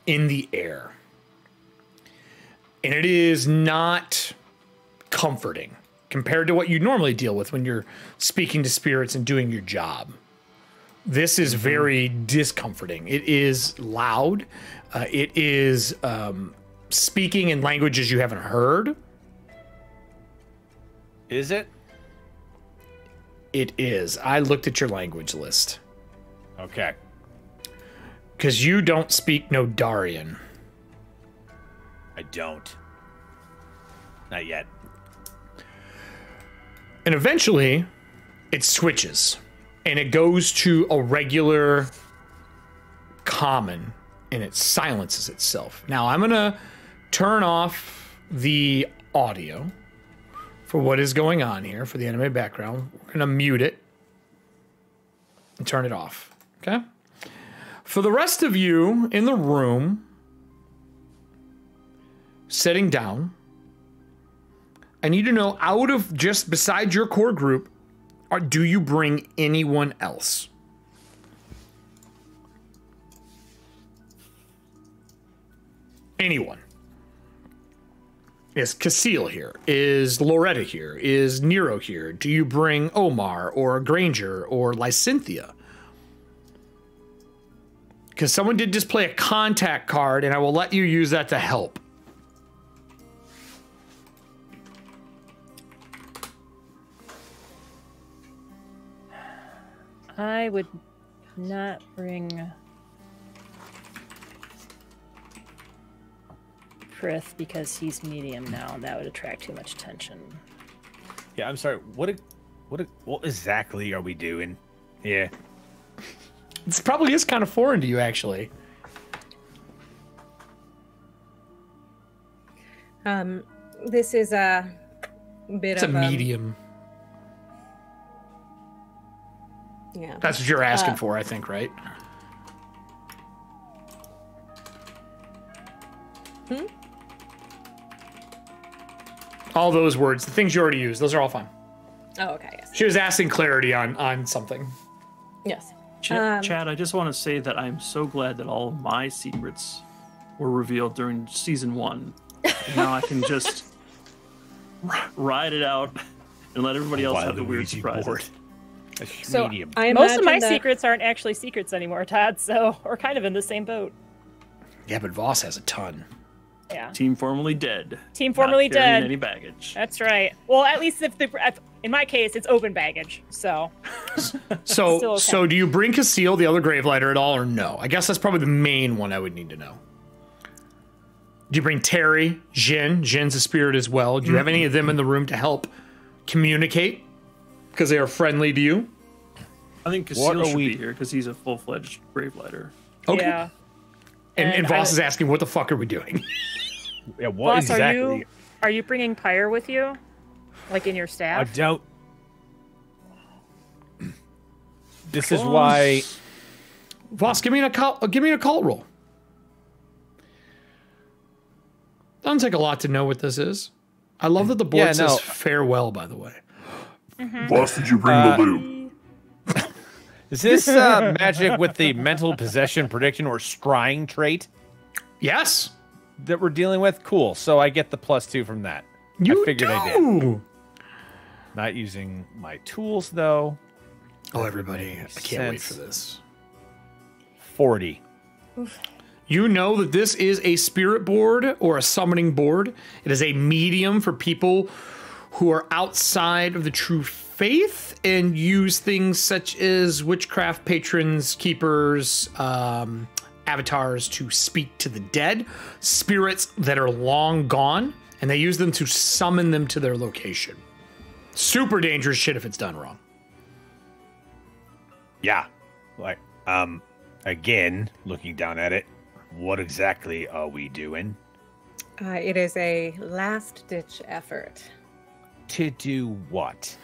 in the air, and it is not comforting compared to what you normally deal with when you're speaking to spirits and doing your job. This is very discomforting. It is loud. It is speaking in languages you haven't heard. Is it? It is. I looked at your language list. Okay. Because you don't speak Nodarian. I don't. Not yet. And eventually, it switches. And it goes to a regular common. And it silences itself. Now, I'm going to turn off the audio for what is going on here for the anime background. We're going to mute it and turn it off. Okay? For the rest of you in the room, sitting down, I need to know, out of just besides your core group, do you bring anyone else? Anyone. Is Casil here? Is Loretta here? Is Nero here? Do you bring Omar or Granger or Lysynthia? Because someone did just play a contact card, and I will let you use that to help. I would not bring Prith because he's medium now, and that would attract too much attention. Yeah, I'm sorry. What exactly are we doing? Yeah. This probably is kind of foreign to you, actually. This is a bit It's of a medium. Yeah. That's what you're asking for, I think, right? All those words, the things you already used, those are all fine. Oh, okay. Yes. She was asking clarity on something. Yes. Chad, I just want to say that I'm so glad that all of my secrets were revealed during season 1. And now I can just ride it out and let everybody else have the weird surprises. So medium. Most of my secrets aren't actually secrets anymore, Todd, so we're kind of in the same boat. Yeah, but Voss has a ton. Yeah. Team formerly dead. Team formerly Not carrying dead. Any baggage. That's right. Well, at least if in my case, it's open baggage, so. So, Still okay. so do you bring Casil, the other Gravelighter, at all, or no? I guess that's probably the main one I would need to know. Do you bring Terry, Jin? Jin's a spirit as well. Do you have any of them in the room to help communicate? Because they are friendly to you? I think Casil should be here because he's a full-fledged Gravelighter. Okay. Yeah. And Voss is asking, what the fuck are we doing? Yeah, what Voss, exactly? Are you bringing Pyre with you? Like in your I staff? don't. This is why. Voss, give me an occult roll. Doesn't take a lot to know what this is. I love that the board says farewell, by the way. Boss, did you bring the loot? Is this magic with the mental possession prediction or scrying trait? Yes. That we're dealing with? Cool. So I get the +2 from that. You I figured do. I did. Not using my tools, though. Oh, everybody. I can't wait for this. 40. You know that this is a spirit board or a summoning board. It is a medium for people who are outside of the true faith and use things such as witchcraft patrons, keepers, avatars to speak to the dead, spirits that are long gone, and they use them to summon them to their location. Super dangerous shit if it's done wrong. Yeah. Like, again, looking down at it, what exactly are we doing? It is a last-ditch effort. To do what?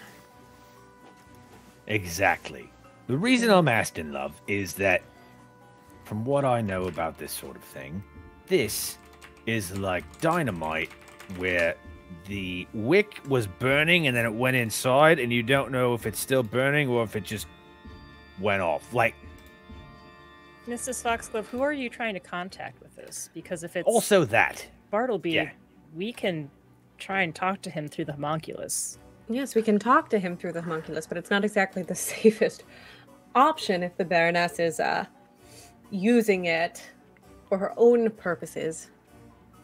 Exactly. The reason I'm asking, love, is that from what I know about this sort of thing, this is like dynamite where the wick was burning and then it went inside and you don't know if it's still burning or if it just went off. Like, Mrs. Foxglove, who are you trying to contact with this? Because if it's also that. Bartleby, we can try and talk to him through the homunculus. Yes, we can talk to him through the homunculus, but it's not exactly the safest option if the Baroness is using it for her own purposes.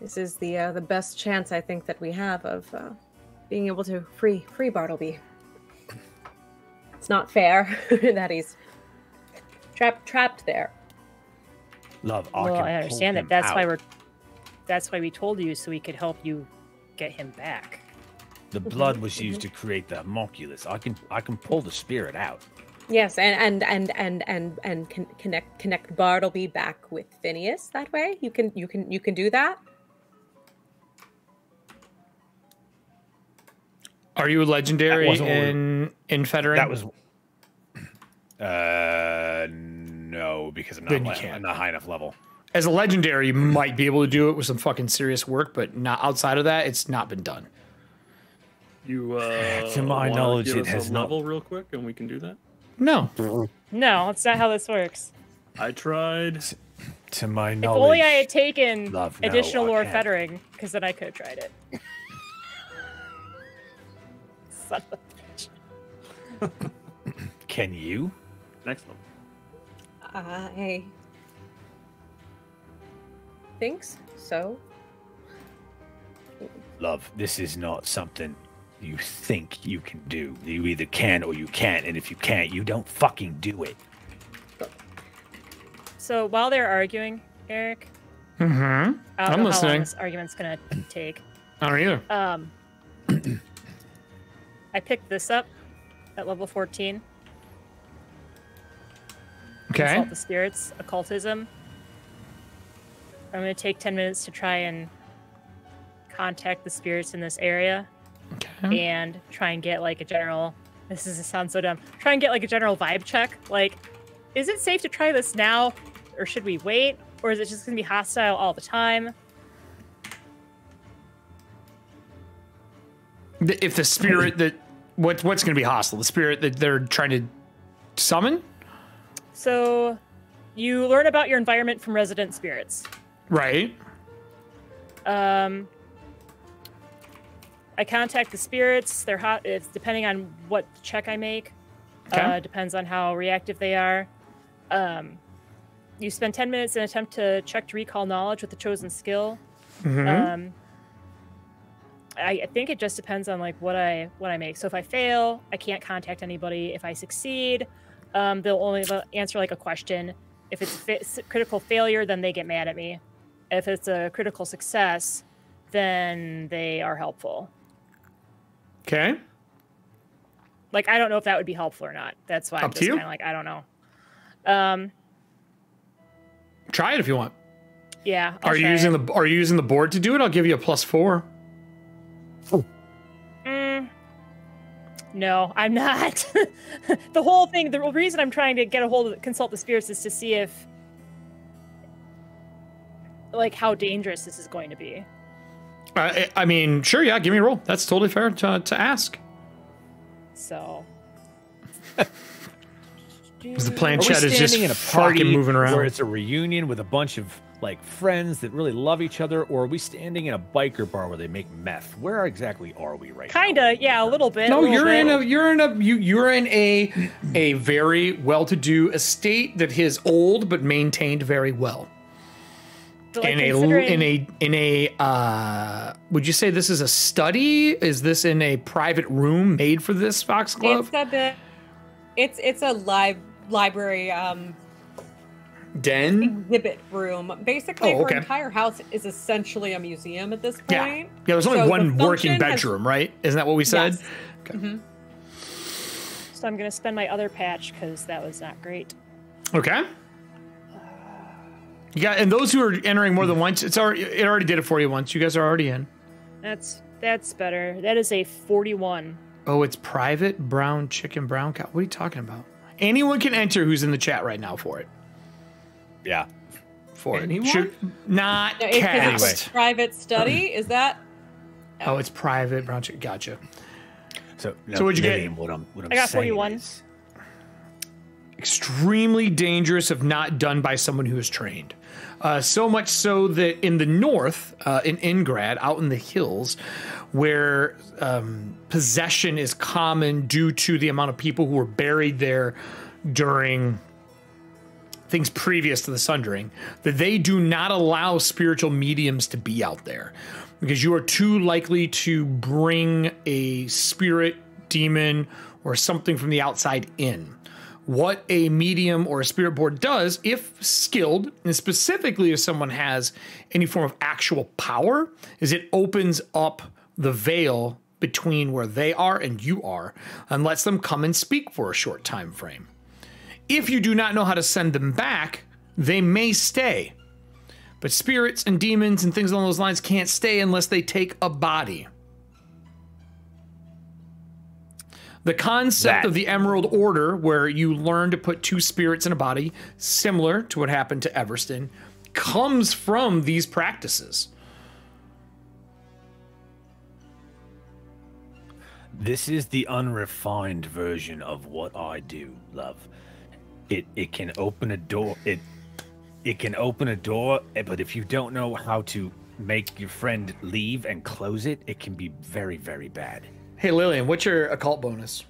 This is the best chance I think that we have of being able to free Bartleby. It's not fair that he's trapped there. Love, Well, I understand that. That's why we told you, so we could help you get him back. The blood was used to create the homunculus. I can pull the spirit out. Yes, and connect Bartleby back with Phineas that way. You can do that. Are you legendary in Fettering? That was no, because I'm not high enough level. As a legendary, you might be able to do it with some fucking serious work, but not outside of that, it's not been done. You to my knowledge, give it us has a not. level real quick, and we can do that. No. No, that's not how this works. I tried. To my If knowledge, only I had taken Love, no, additional I lore can't. fettering, because then I could have tried it. Son of a bitch. Can you? Next level. I think so. Love, this is not something you think you can do. You either can or you can't, and if you can't, you don't fucking do it. So while they're arguing, Eric, Mm-hmm. I don't I'm know how long listening. this argument's gonna take. I don't either. I picked this up at level 14. Okay. Consult the spirits, occultism. I'm gonna take 10 minutes to try and contact the spirits in this area. Okay. And try and get like a general. Sounds so dumb. Try and get like a general vibe check. Like, is it safe to try this now, or should we wait, or is it just gonna be hostile all the time? If the spirit that what's going to be hostile, the spirit that they're trying to summon, So, you learn about your environment from resident spirits. right? I contact the spirits. They're hot. It's depending on what check I make. Okay. Depends on how reactive they are. You spend 10 minutes and attempt to check to recall knowledge with the chosen skill. Mhm. I think it just depends on like what I make. So if I fail, I can't contact anybody. If I succeed, they'll only answer like a question. If it's critical failure, then they get mad at me. If it's a critical success, then they are helpful. Okay. Like, I don't know if that would be helpful or not. That's why I'm Up to just you. kind of like, I don't know. Try it if you want. Yeah. Are you using the board to do it? I'll give you a +4. No, I'm not. The whole thing, the reason I'm trying to get a hold of consult the spirits is to see if, like, how dangerous this is going to be. I mean, sure, yeah, give me a roll. That's totally fair to ask. So. Because the planchette Are we is just standing in a party fucking moving around. where it's a reunion with a bunch of like friends that really love each other, or are we standing in a biker bar where they make meth? Where exactly are we right now? Kinda, yeah, a little bit. No, you're bit. in a very well-to-do estate that is old but maintained very well. But, like, in a would you say this is a study? Is this in a private room made for this Foxglove? It's a library Den? exhibit room. Basically, Oh, okay. her entire house is essentially a museum at this point. Yeah, there's only So one the working function has- bedroom, right? Isn't that what we said? Yes. Okay. So I'm gonna spend my other patch because that was not great. Okay. You got, and those who are entering more than once, it already did it for you once. You guys are already in. That's better. That is a 41. Oh, it's private brown chicken brown cow. What are you talking about? Anyone can enter who's in the chat right now for it. Yeah. For Anyone? it. Should not No, it's 'cause cast. it's a private study. Is that? Oh, it's private brown chicken. Gotcha. So what'd you get? Lillian, what I'm I got saying 41. is- Extremely dangerous if not done by someone who is trained. So much so that in the north, in Ingrad, out in the hills, where possession is common due to the amount of people who were buried there during things previous to the Sundering, that they do not allow spiritual mediums to be out there because you are too likely to bring a spirit, demon, or something from the outside in. what a medium or a spirit board does, if skilled, and specifically if someone has any form of actual power, is it opens up the veil between where they are and you are and lets them come and speak for a short time frame. If you do not know how to send them back, they may stay. But spirits and demons and things along those lines can't stay unless they take a body. The concept of the Emerald Order, where you learn to put 2 spirits in a body, similar to what happened to Everston, comes from these practices. This is the unrefined version of what I do, love. It can open a door. It can open a door, but if you don't know how to make your friend leave and close it, it can be very, very bad. Hey, Lillian, what's your occult bonus?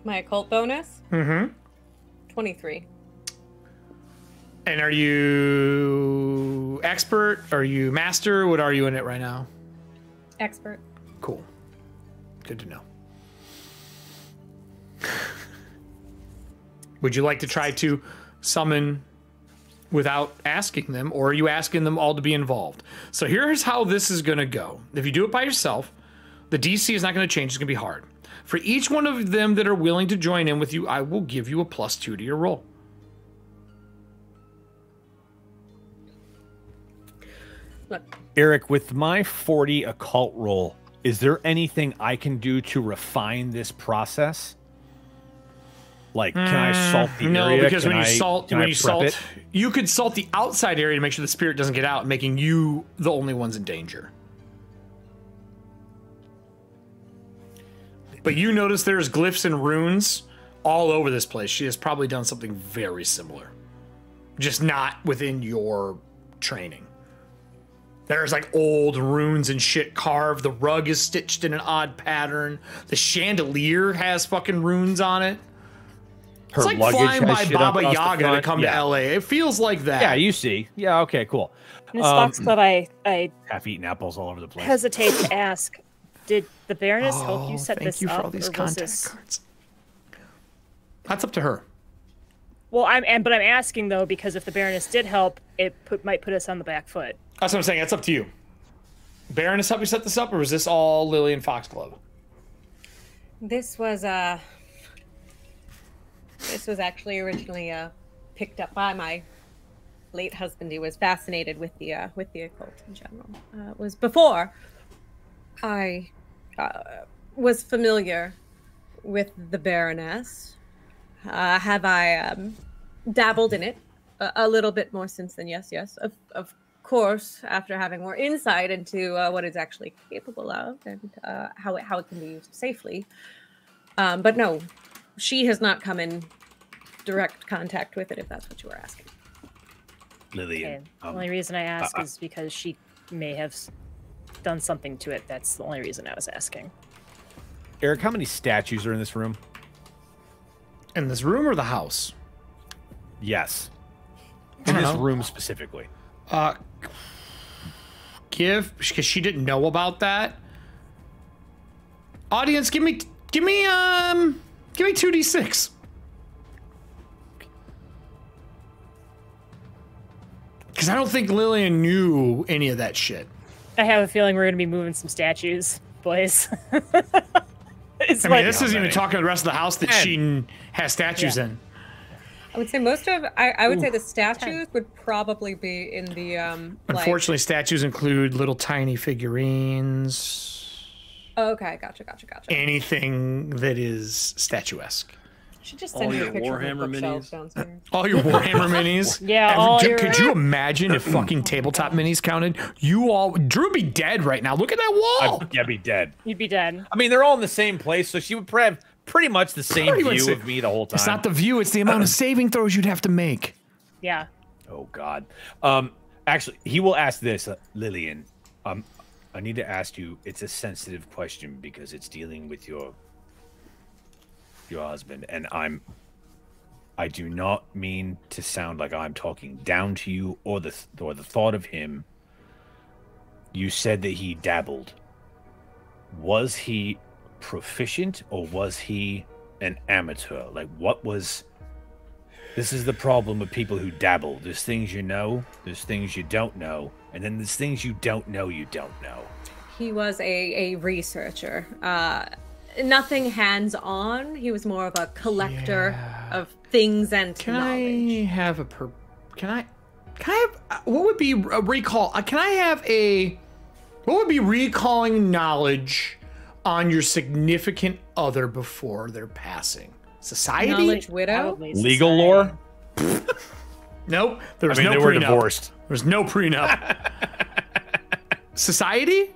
My occult bonus? Mm-hmm. 23. And are you expert? Are you master? What are you in it right now? Expert. Cool. Good to know. Would you like to try to summon without asking them, or are you asking them all to be involved? So here's how this is going to go. If you do it by yourself, the DC is not going to change. It's going to be hard. For each one of them that are willing to join in with you, I will give you a +2 to your roll. Look. Eric, with my 40 occult roll, is there anything I can do to refine this process? Like, can I salt the area? No, because when you salt, you could salt the outside area to make sure the spirit doesn't get out, making you the only ones in danger. But you notice there's glyphs and runes all over this place. She has probably done something very similar, just not within your training. There's like old runes and shit carved. The rug is stitched in an odd pattern. The chandelier has fucking runes on it. It's like flying by Baba Yaga to come to LA. It feels like that. Yeah, you see. Yeah, okay, cool. In this Fox Club, I half-eaten apples all over the place. hesitate to ask, did the Baroness help you set this Thank you for up? all these or was contact this... cards. That's up to her. Well, I'm asking though, because if the Baroness did help, it might put us on the back foot. That's what I'm saying. That's up to you. Baroness help you set this up, or was this all Lily and Fox Club? This was actually originally picked up by my late husband, who was fascinated with the occult in general. It was before I was familiar with the Baroness. Have I dabbled in it a little bit more since then? Yes, of course. After having more insight into what it's actually capable of and how it can be used safely. But no, she has not come in direct contact with it, if that's what you were asking. Lillian. Okay. The only reason I ask is because she may have done something to it. That's the only reason I was asking. Eric, how many statues are in this room? In this room or the house? Yes. In this room specifically. Because she didn't know about that. Audience, give me 2d6. Because I don't think Lillian knew any of that shit. I have a feeling we're going to be moving some statues, boys. This isn't even talking to the rest of the house that she has statues in. I would say I would say the statues would probably be in the Unfortunately, statues include little tiny figurines. Okay, gotcha. Anything that is statuesque. Should just send you a picture of the bookshelves downstairs. All your Warhammer minis. Yeah, could you imagine if fucking tabletop minis counted? Drew would be dead right now. Look at that wall. I'd be dead. You'd be dead. I mean, they're all in the same place, so she would have pretty much the same view of me the whole time. It's not the view; it's the amount of saving throws you'd have to make. Yeah. Oh God. Actually, he will ask this, Lillian. I need to ask you. It's a sensitive question because it's dealing with your husband, and I do not mean to sound like I'm talking down to you or the thought of him. You said that he dabbled. Was he proficient or was he an amateur? Like, what was... This is the problem with people who dabble. There's things you know, there's things you don't know, and then there's things you don't know you don't know. He was a researcher. Nothing hands-on. He was more of a collector of things and knowledge. Can I have what would be a recall? Can I have what would be recalling knowledge on your significant other before their passing? Society? Knowledge widow? Legal lore? Nope. There was I mean, no they were prenup. divorced. There was no prenup. Society?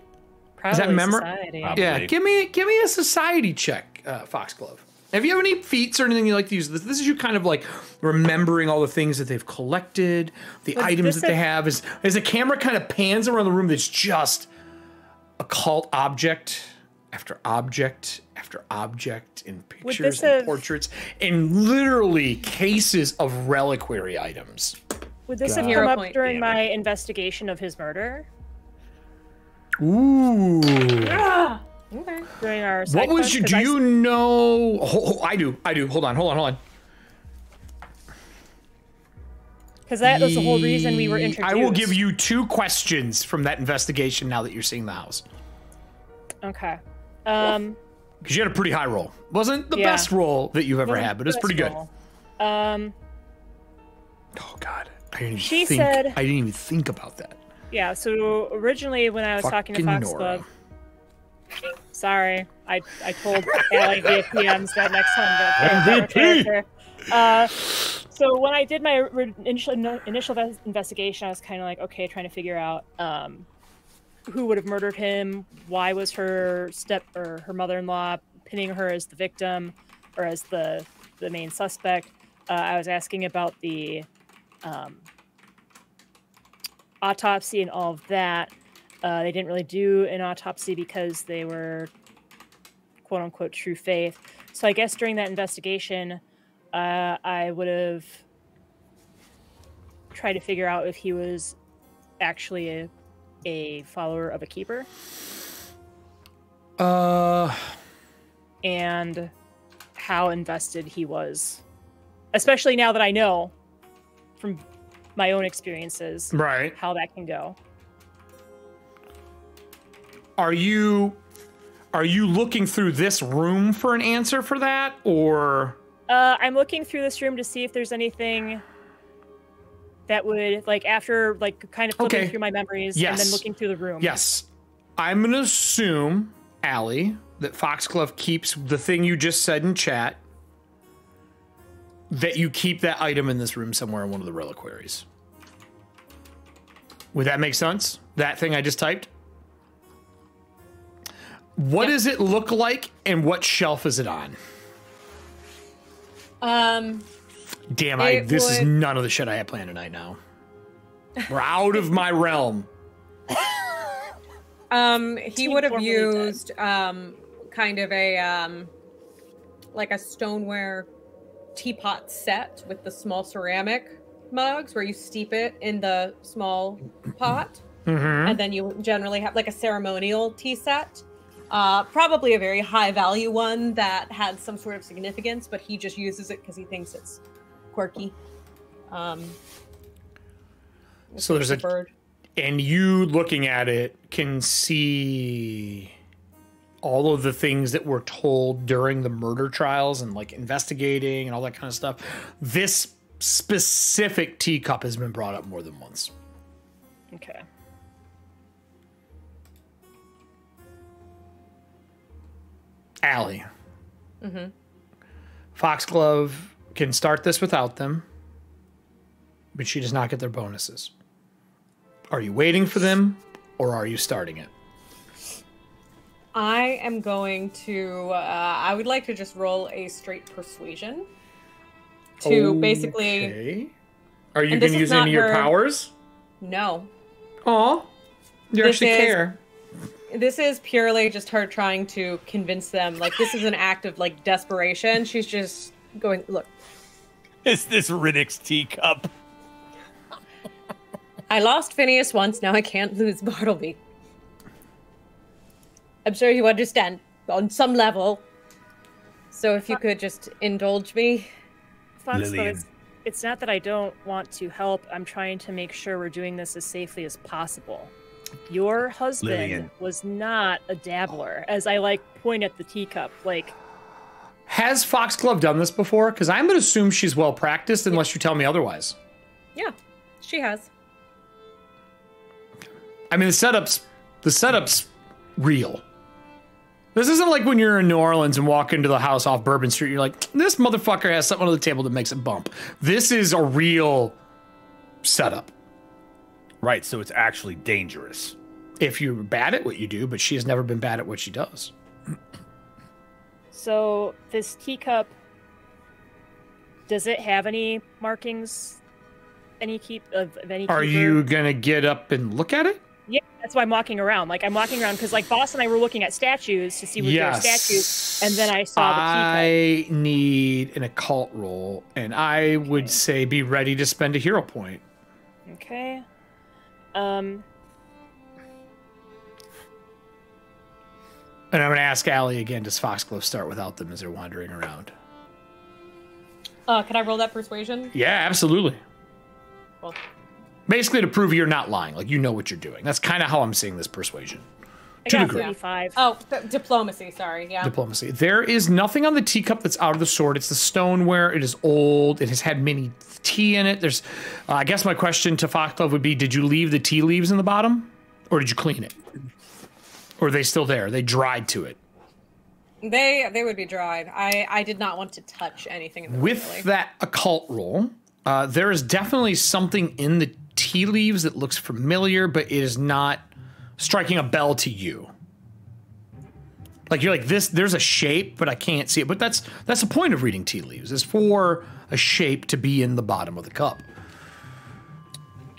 Probably Is that memory? society. Yeah, give me a society check, Foxglove. If you have any feats or anything you like to use, this is you kind of like remembering all the things that they've collected, the items that they have. As the camera kind of pans around the room, that's just occult object after object after object in pictures and portraits and literally cases of reliquary items. Would this have come up during my investigation of his murder? Ooh. Yeah. Okay. During our what was you? Do you know? I do. Hold on. Because that was the whole reason we were introduced. I will give you 2 questions from that investigation now that you're seeing the house. Okay. Because you had a pretty high roll. Wasn't the best roll that you've ever had, but it's pretty good. Oh God. I didn't even think about that. Yeah, so originally when I was talking to Foxglove, sorry, I told Allie via PMs that next time that so when I did my initial investigation, I was kind of like, okay, trying to figure out who would have murdered him, why was her her mother-in-law pinning her as the victim or as the main suspect. I was asking about the autopsy and all of that. They didn't really do an autopsy because they were quote unquote true faith. So I guess during that investigation, I would have tried to figure out if he was actually a follower of a keeper. And how invested he was. Especially now that I know from my own experiences, right, how that can go. Are you looking through this room for an answer for that, or? I'm looking through this room to see if there's anything that would, like, after, like, kind of flipping through my memories and then looking through the room. Yes. I'm going to assume, Allie, that Foxglove keeps the thing you just said in chat, that you keep that item in this room somewhere in one of the reliquaries. Would that make sense? That thing I just typed? What does it look like, and what shelf is it on? Damn, this is none of the shit I had planned tonight now. We're out of my realm. He would have used kind of a like a stoneware teapot set with the small ceramic mugs where you steep it in the small pot, and then you generally have like a ceremonial tea set. Probably a very high value one that had some sort of significance, but he just uses it because he thinks it's quirky. So there's a bird, and you looking at it can see all of the things that were told during the murder trials and like investigating and all that kind of stuff. This specific teacup has been brought up more than once. Okay. Allie. Foxglove can start this without them, but she does not get their bonuses. Are you waiting for them, or are you starting it? I am going to, I would like to just roll a straight persuasion to basically... Are you going to use any of your powers? No. Aw, you actually care. This is purely just her trying to convince them. Like, this is an act of, like, desperation. She's just going, look. It's this Riddick's teacup. I lost Phineas once, now I can't lose Bartleby. I'm sure you understand. on some level. So if you could just indulge me. Fox, though, it's not that I don't want to help. I'm trying to make sure we're doing this as safely as possible. Your husband was not a dabbler, as I like point at the teacup. Like, has Foxglove done this before? Because I'm going to assume she's well practiced, unless you tell me otherwise. Yeah, she has. I mean, the setup's real. This isn't like when you're in New Orleans and walk into the house off Bourbon Street. You're like, this motherfucker has something on the table that makes it bump. This is a real setup. Right, so it's actually dangerous. If you're bad at what you do, but she has never been bad at what she does. So this teacup, does it have any markings? Any any? Are you gonna get up and look at it? Yeah, that's why I'm walking around. Like I'm walking around because like Boss and I were looking at statues to see what their statues, and then I saw the teacup. I need an occult roll, and I would say be ready to spend a hero point. Okay. And I'm going to ask Allie again, does Foxglove start without them as they're wandering around? Can I roll that persuasion? Yeah, absolutely. Well, basically to prove you're not lying, like you know what you're doing. That's kind of how I'm seeing this persuasion. I got 35. Oh, diplomacy, sorry, yeah. Diplomacy. There is nothing on the teacup that's out of the sort. It's the stoneware. It is old. It has had mini tea in it. There's, I guess my question to Foxglove would be, did you leave the tea leaves in the bottom? Or did you clean it? Or are they still there? They dried to it. They would be dried. I did not want to touch anything in the With really. that occult roll, there is definitely something in the tea leaves that looks familiar, but it is not striking a bell to you. Like you're like this, there's a shape, but I can't see it. But that's the point of reading tea leaves, is for a shape to be in the bottom of the cup.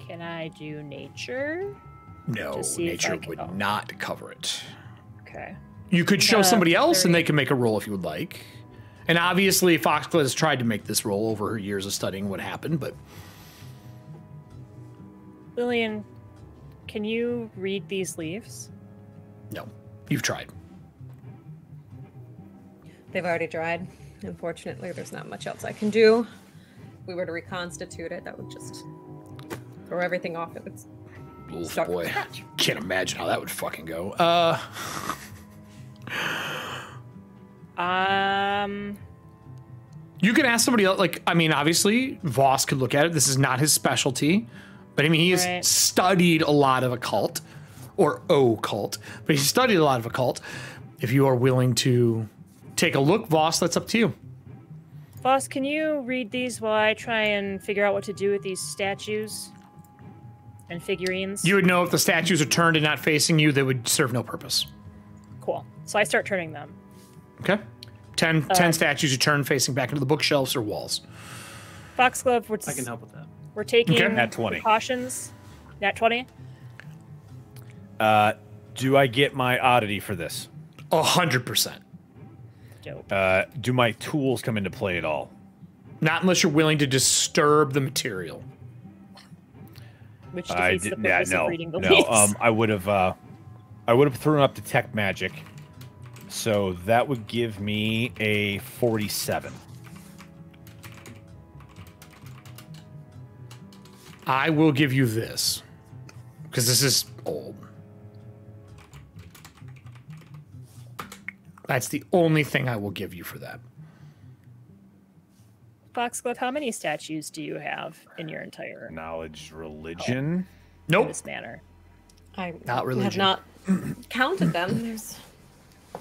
Can I do nature? No, nature would not cover it. Okay. You could show somebody else and they can make a roll if you would like. And obviously Foxglove has tried to make this roll over her years of studying what happened, but... Lillian, can you read these leaves? No, you've tried. They've already dried. Unfortunately, there's not much else I can do. If we were to reconstitute it, that would just throw everything off. It would start boy, from scratch. Can't imagine how that would fucking go. You can ask somebody else. Like, I mean, obviously, Voss could look at it. This is not his specialty, but I mean, he has studied a lot of occult, or occult, but he's studied a lot of occult. If you are willing to take a look, Voss, that's up to you. Voss, can you read these while I try and figure out what to do with these statues and figurines? You would know if the statues are turned and not facing you, they would serve no purpose. Cool. So I start turning them. Okay. 10 statues you turn facing back into the bookshelves or walls. Foxglove, I can help with that. We're taking Nat 20. precautions. Nat 20? Do I get my oddity for this? 100%. Dope. Do my tools come into play at all? Not unless you're willing to disturb the material. Which defeats the purpose of reading the no. leaves. I would have thrown up detect magic, so that would give me a 47. I will give you this, because this is old. That's the only thing I will give you for that. Foxglove, how many statues do you have in your entire knowledge religion? Nope. In this manner. I not religion. have not counted them. There's...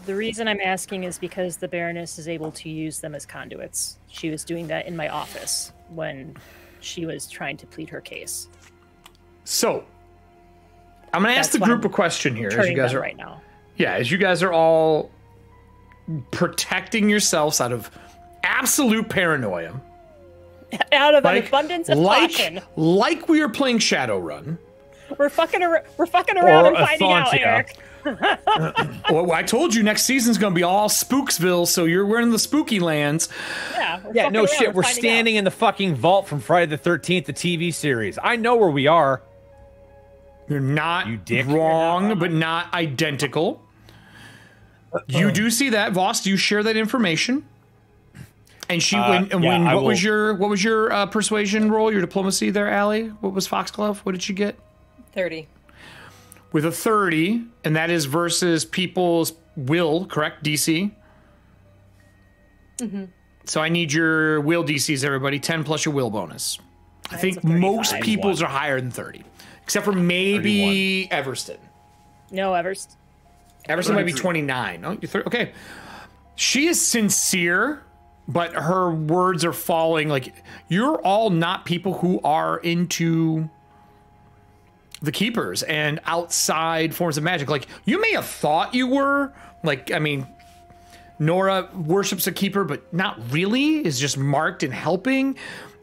The reason I'm asking is because the Baroness is able to use them as conduits. She was doing that in my office when she was trying to plead her case. So, I'm going to ask the group a question here. As you guys are right now. Yeah, as you guys are all protecting yourselves out of absolute paranoia. Out of an abundance of caution. Like we are playing Shadowrun. We're fucking around and finding out, Eric. Well, I told you next season's going to be all Spooksville, so you're in the spooky lands. Yeah, no shit. We're standing in the fucking vault from Friday the 13th, the TV series. I know where we are. You're not wrong, but not identical. You do see that, Voss. Do you share that information? And she what was your persuasion roll? Your diplomacy there, Allie? What was Foxglove? What did she get? 30. With a 30, and that is versus people's will, correct? DC. Mm-hmm. So I need your will DCs, everybody. 10 plus your will bonus. I think most people's are higher than 30, except for maybe 31. Everston. No, Everston. Everston might be 29. Oh, you're 30. Okay. She is sincere, but her words are falling. Like, you're all not people who are into the keepers and outside forms of magic. Like, you may have thought you were. Like, I mean, Nora worships a keeper, but not really, is just marked and helping.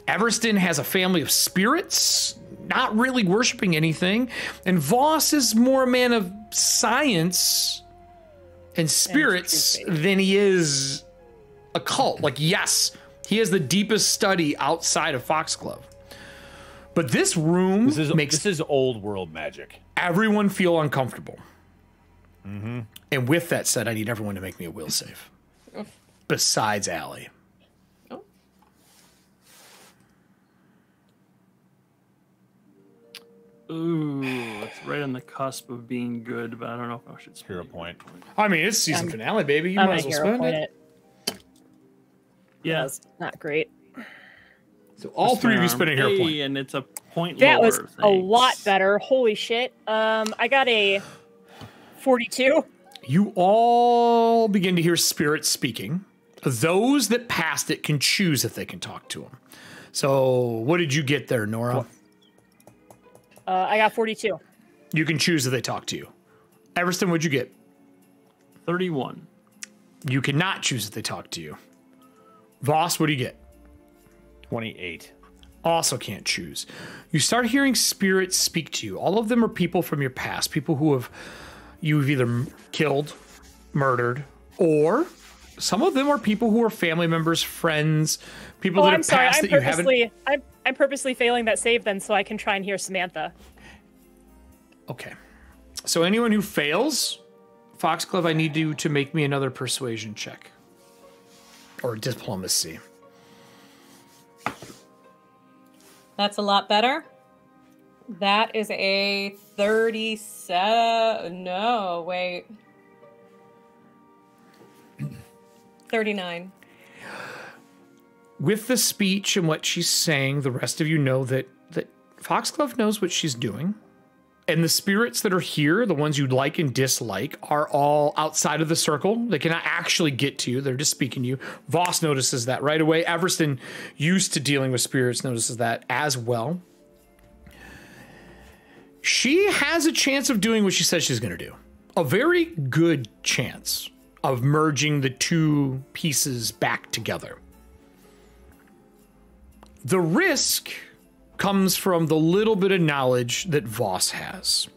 Everston has a family of spirits, not really worshiping anything. And Voss is more a man of science and spirits than he is a cult. Like, yes, he has the deepest study outside of Foxglove. But this room makes this is old world magic. Everyone feel uncomfortable. Mm-hmm. And with that said, I need everyone to make me a will save. Besides Allie. Ooh, it's right on the cusp of being good, but I don't know if I should spend a point. I mean, it's season finale, baby. You might as well spend it. Yeah, that's not great. So all three of you spend a hero point, and it's a point That lower. was a lot better. Holy shit! I got a 42. You all begin to hear spirits speaking. Those that passed it can choose if they can talk to them. So, what did you get there, Nora? I got 42. You can choose if they talk to you. Everston, what'd you get? 31. You cannot choose if they talk to you. Voss, what do you get? 28. Also can't choose. You start hearing spirits speak to you. All of them are people from your past, people who you've either killed, murdered, or some of them are people who are family members, friends, people that have passed that you haven't. I'm purposely failing that save then so I can try and hear Samantha. Okay. So anyone who fails, Foxglove, I need you to make me another persuasion check. Or diplomacy. That's a lot better. That is a 37. No, wait. 39. With the speech and what she's saying, the rest of you know that Foxglove knows what she's doing. And the spirits that are here, the ones you like and dislike, are all outside of the circle. They cannot actually get to you. They're just speaking to you. Voss notices that right away. Everston, used to dealing with spirits, notices that as well. She has a chance of doing what she says she's going to do. A very good chance of merging the two pieces back together. The risk comes from the little bit of knowledge that Voss has.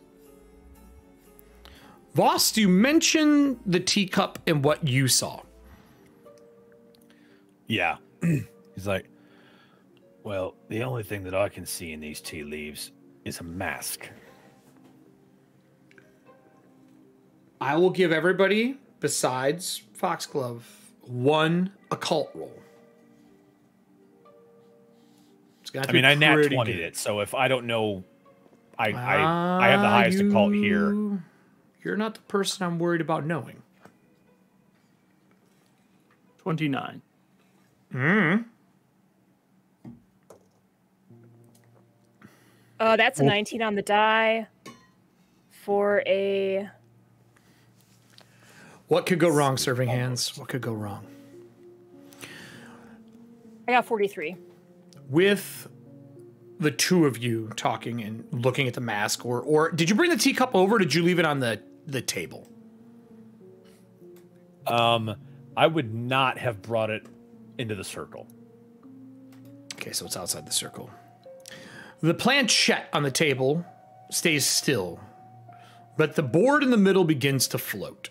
Voss, do you mention the teacup and what you saw? Yeah. He's like, well, the only thing that I can see in these tea leaves is a mask. I will give everybody, besides Foxglove, one occult roll. I mean, I nat 20'd it, so if I don't know, I have the highest occult here. You're not the person I'm worried about knowing. 29. That's a 19 on the die for a... What could go wrong, Serving Hands? What could go wrong? I got 43. With the two of you talking and looking at the mask, or did you bring the teacup over, or did you leave it on the table? I would not have brought it into the circle. Okay, so it's outside the circle. The planchette on the table stays still, but the board in the middle begins to float.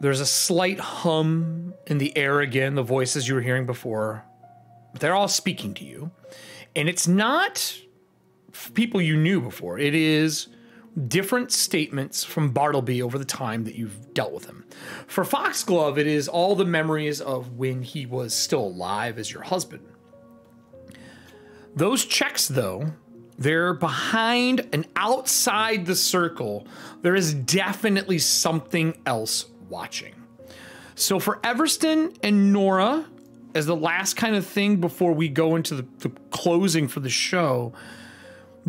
There's a slight hum in the air again, the voices you were hearing before. They're all speaking to you. And it's not people you knew before. It is different statements from Bartleby over the time that you've dealt with him. For Foxglove, it is all the memories of when he was still alive as your husband. Those checks, though, they're behind and outside the circle. There is definitely something else watching. So for Everston and Nora, as the last kind of thing before we go into the closing for the show,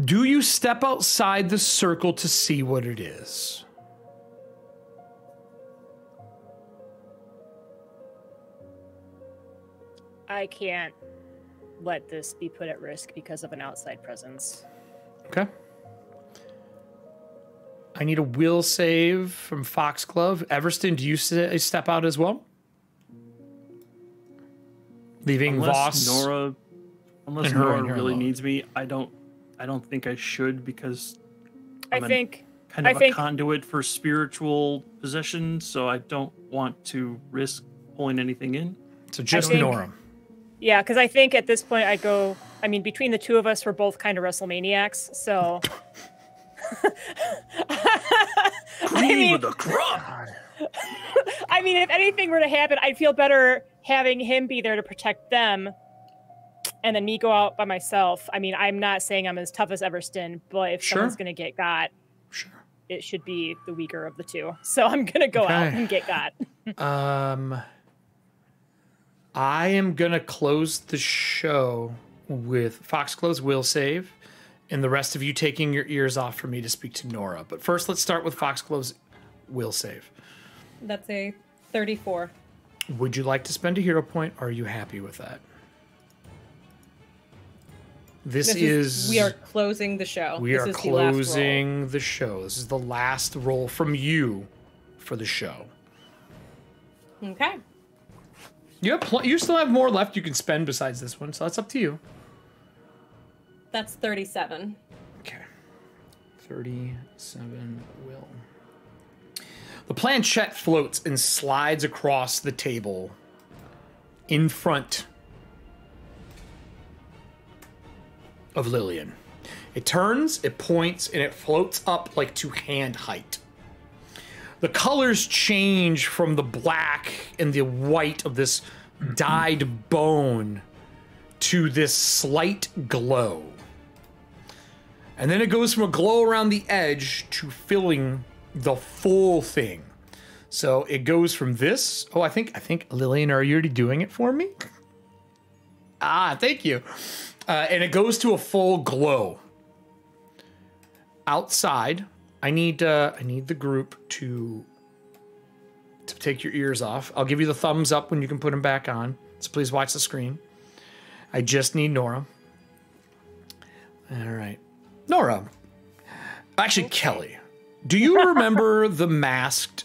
do you step outside the circle to see what it is? I can't let this be put at risk because of an outside presence. Okay. I need a will save from Foxglove. Everston, do you step out as well? Leaving Voss. Unless Nora really needs me, I don't think I should, because I'm a conduit for spiritual possession, so I don't want to risk pulling anything in. So just Nora. Yeah, because I think at this point I'd go, I mean, between the two of us, we're both kind of WrestleManiacs, so... Cream of the crop! I mean, if anything were to happen, I'd feel better having him be there to protect them, and then me go out by myself. I mean, I'm not saying I'm as tough as Everston, but if someone's going to get got, it should be the weaker of the two. So I'm going to go out and get got. I am going to close the show with Foxglove's will save, and the rest of you taking your ears off for me to speak to Nora. But first, let's start with Foxglove's will save. That's a 34. Would you like to spend a hero point, or are you happy with that? We are closing the show. We are closing the show. This is the last roll from you for the show. Okay. You still have more left you can spend besides this one, so that's up to you. That's 37. Okay. 37 will. The planchette floats and slides across the table in front of Lillian. It turns, it points, and it floats up like to hand height. The colors change from the black and the white of this dyed bone to this slight glow. And then it goes from a glow around the edge to filling the full thing. So it goes from this. Oh, I think Lillian, are you already doing it for me? Thank you. And it goes to a full glow. Outside, I need the group to take your ears off. I'll give you the thumbs up when you can put them back on. So please watch the screen. I just need Nora. All right. Nora. Actually, Kelly. Do you remember the masked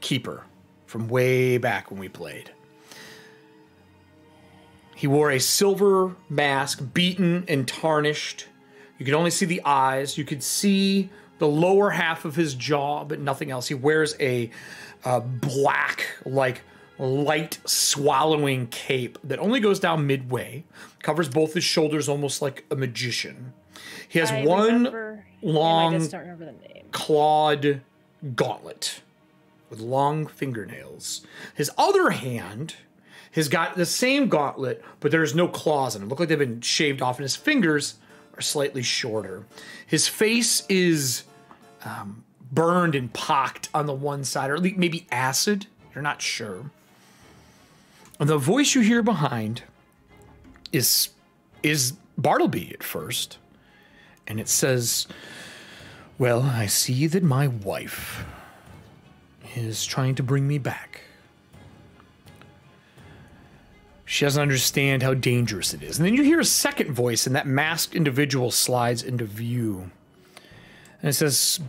keeper from way back when we played? He wore a silver mask, beaten and tarnished. You could only see the eyes. You could see the lower half of his jaw, but nothing else. He wears a black, like, light swallowing cape that only goes down midway, covers both his shoulders almost like a magician. He has one long clawed gauntlet with long fingernails. His other hand has got the same gauntlet, but there's no claws in it. Look like they've been shaved off, and his fingers are slightly shorter. His face is burned and pocked on the one side, or at least maybe acid. You're not sure. And the voice you hear behind is Bartleby at first. And it says, "Well, I see that my wife is trying to bring me back. She doesn't understand how dangerous it is." And then you hear a second voice, and that masked individual slides into view. And it says,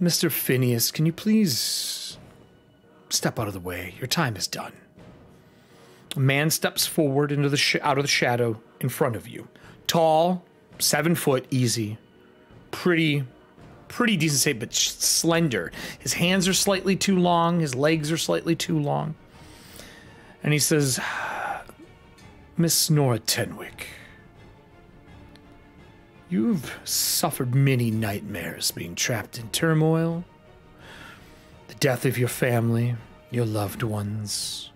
"Mr. Phineas, can you please step out of the way? Your time is done." A man steps forward into out of the shadow in front of you. Tall, 7 foot, easy, pretty decent shape, but slender. His hands are slightly too long. His legs are slightly too long. And he says, "Miss Nora Tenwick, You've suffered many nightmares being trapped in turmoil, the death of your family, your loved ones.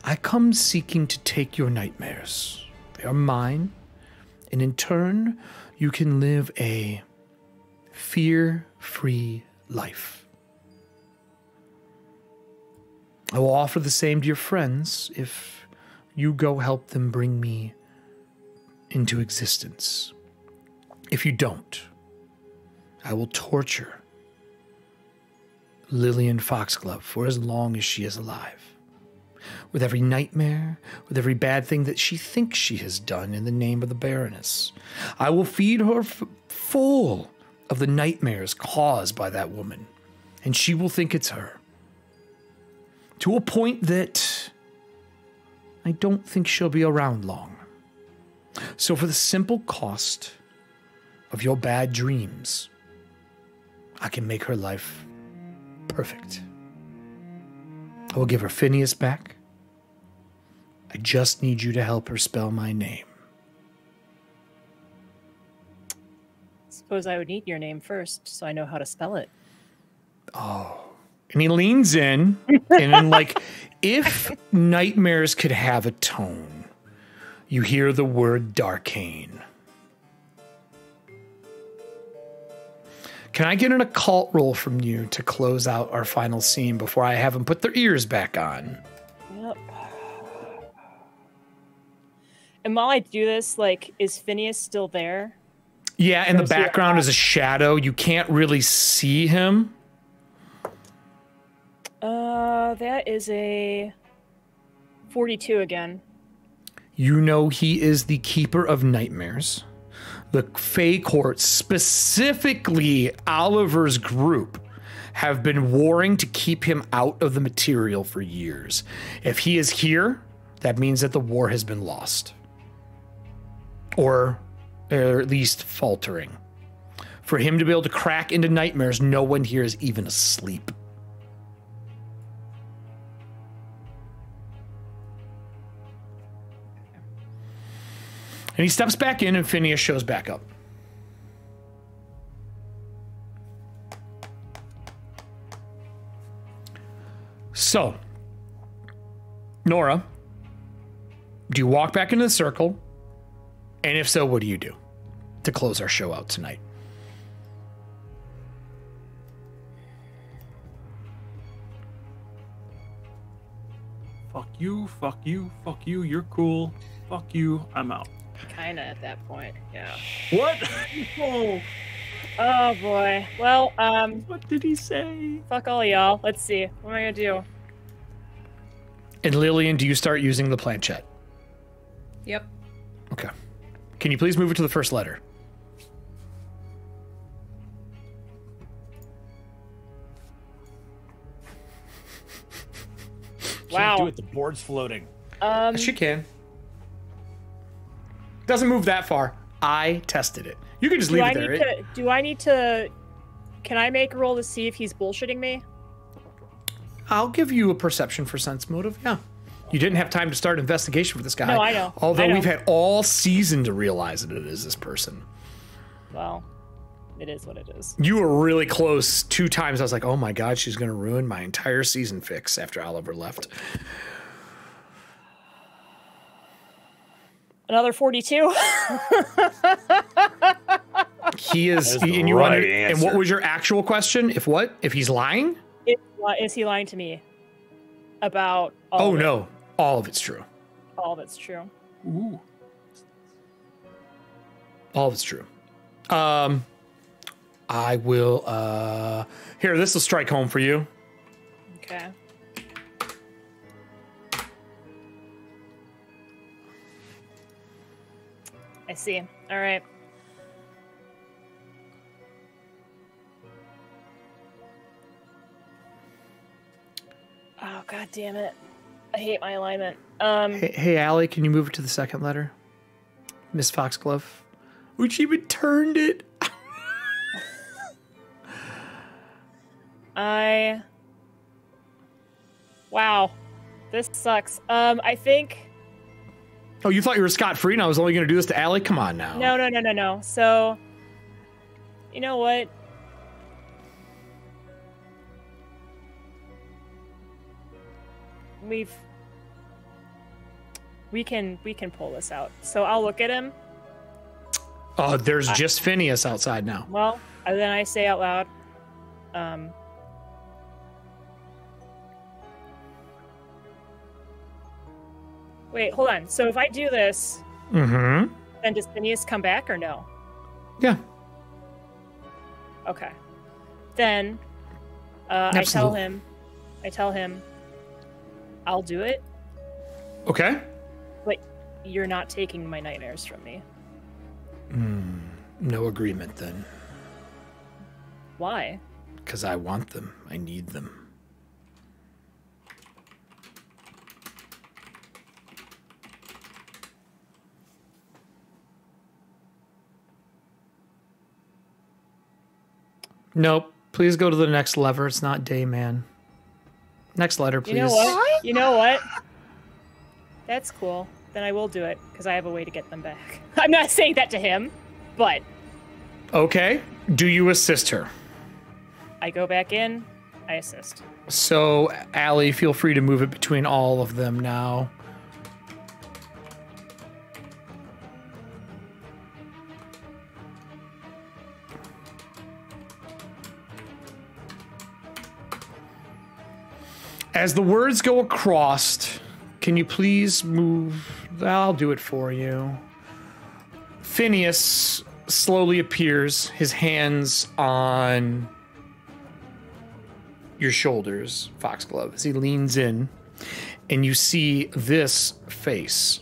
I come seeking to take your nightmares. They are mine, and in turn, you can live a fear-free life. I will offer the same to your friends if you go help them bring me into existence. If you don't, I will torture Lillian Foxglove for as long as she is alive. With every nightmare, with every bad thing that she thinks she has done in the name of the Baroness. I will feed her full of the nightmares caused by that woman, and she will think it's her. To a point that I don't think she'll be around long. So for the simple cost of your bad dreams, I can make her life perfect. I will give her Phineas back. I just need you to help her spell my name. Suppose I would need your name first, so I know how to spell it. Oh. And he leans in, and then, like, if nightmares could have a tone, you hear the word Darkane. Can I get an occult roll from you to close out our final scene before I have them put their ears back on? Yep. And while I do this, like, is Phineas still there? Yeah, in the background is a shadow. You can't really see him. That is a 42 again. You know he is the keeper of nightmares. The Fae Court, specifically Oliver's group, have been warring to keep him out of the material for years. If he is here, that means that the war has been lost. Or at least faltering. For him to be able to crack into nightmares, no one here is even asleep. And he steps back in, and Phineas shows back up. So, Nora, do you walk back into the circle? And if so, what do you do to close our show out tonight? Fuck you, fuck you, fuck you, you're cool. Fuck you, I'm out. Kinda at that point, yeah. What? Oh boy. Well, what did he say? Fuck all y'all. Let's see. What am I gonna do? And Lillian, do you start using the planchette? Yep. Okay. Can you please move it to the first letter? Can't do it. The board's floating. She can. Doesn't move that far. I tested it. You can just leave it there. Do I need to... Can I make a roll to see if he's bullshitting me? I'll give you a perception for sense motive, yeah. You didn't have time to start investigation for this guy. No, I know. Although we've had all season to realize that it is this person. Well, it is what it is. You were really close 2 times. I was like, oh my God, she's going to ruin my entire season fix after Oliver left. Another 42. He is, and you wanted, and what was your actual question? If what? If he's lying? Is he lying to me about all Oh of it? no, all of it's true. All of it's true. Ooh. All of it's true. I will, here, this will strike home for you. Okay. I see. All right. Oh, God damn it. I hate my alignment. Hey, Allie, can you move it to the second letter? Miss Foxglove. Which she even turned it. Wow. This sucks. I think... Oh, you thought you were scot-free and I was only going to do this to Allie? Come on now. No. So, you know what? We can pull this out. So I'll look at him. There's just Phineas outside now. Well, and then I say out loud, wait, hold on. So if I do this, then does Phineas come back or no? Yeah. Okay. Then I tell him, I'll do it. Okay. But you're not taking my nightmares from me. No agreement then. Why? Because I want them. I need them. Nope. Please go to the next lever. It's not day, man. Next letter, please. You know what? That's cool. Then I will do it, because I have a way to get them back. I'm not saying that to him, but... Okay. Do you assist her? I go back in, I assist. So, Allie, feel free to move it between all of them now. As the words go across, can you please move? I'll do it for you. Phineas slowly appears, his hands on your shoulders, Foxglove, as he leans in, and you see this face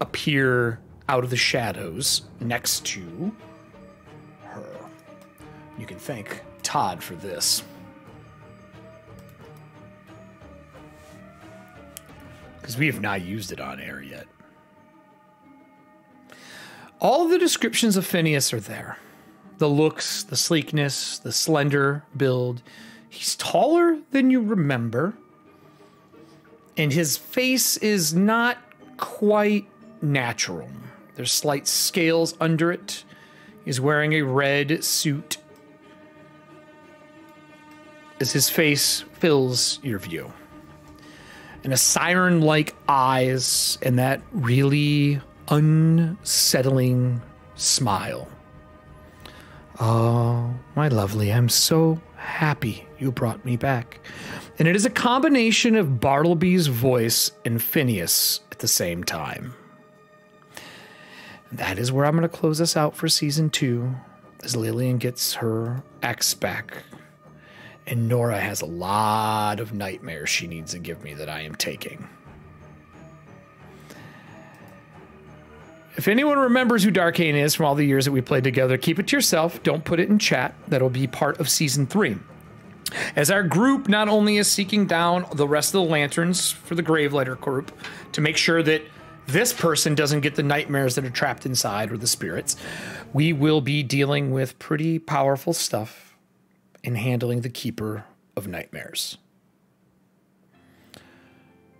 appear out of the shadows next to her. You can thank Todd for this. Because we have not used it on air yet. All of the descriptions of Phineas are there. The looks, the sleekness, the slender build. He's taller than you remember. And his face is not quite natural. There's slight scales under it. He's wearing a red suit as his face fills your view. And a siren-like eyes and that really unsettling smile. Oh, my lovely, I'm so happy you brought me back. And it is a combination of Bartleby's voice and Phineas at the same time. And that is where I'm going to close us out for season 2, as Lillian gets her ex back. And Nora has a lot of nightmares she needs to give me that I am taking. If anyone remembers who Darkane is from all the years that we played together, keep it to yourself. Don't put it in chat. That'll be part of season 3. As our group not only is seeking down the rest of the lanterns for the Gravelighter group to make sure that this person doesn't get the nightmares that are trapped inside or the spirits, we will be dealing with pretty powerful stuff in handling the Keeper of Nightmares.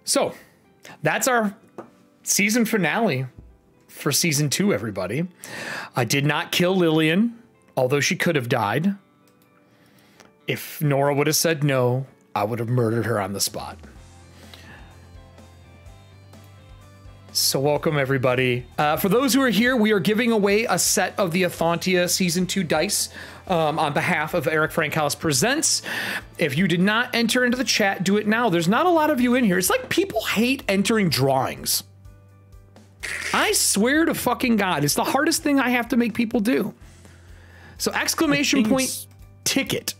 So, that's our season finale for season 2, everybody. I did not kill Lillian, although she could have died. If Nora would have said no, I would have murdered her on the spot. So welcome, everybody. For those who are here, we are giving away a set of the Ethauntia Season 2 dice on behalf of Erik Frankhouse Presents. If you did not enter into the chat, do it now. There's not a lot of you in here. It's like people hate entering drawings. I swear to fucking God, it's the hardest thing I have to make people do. So exclamation point, ticket.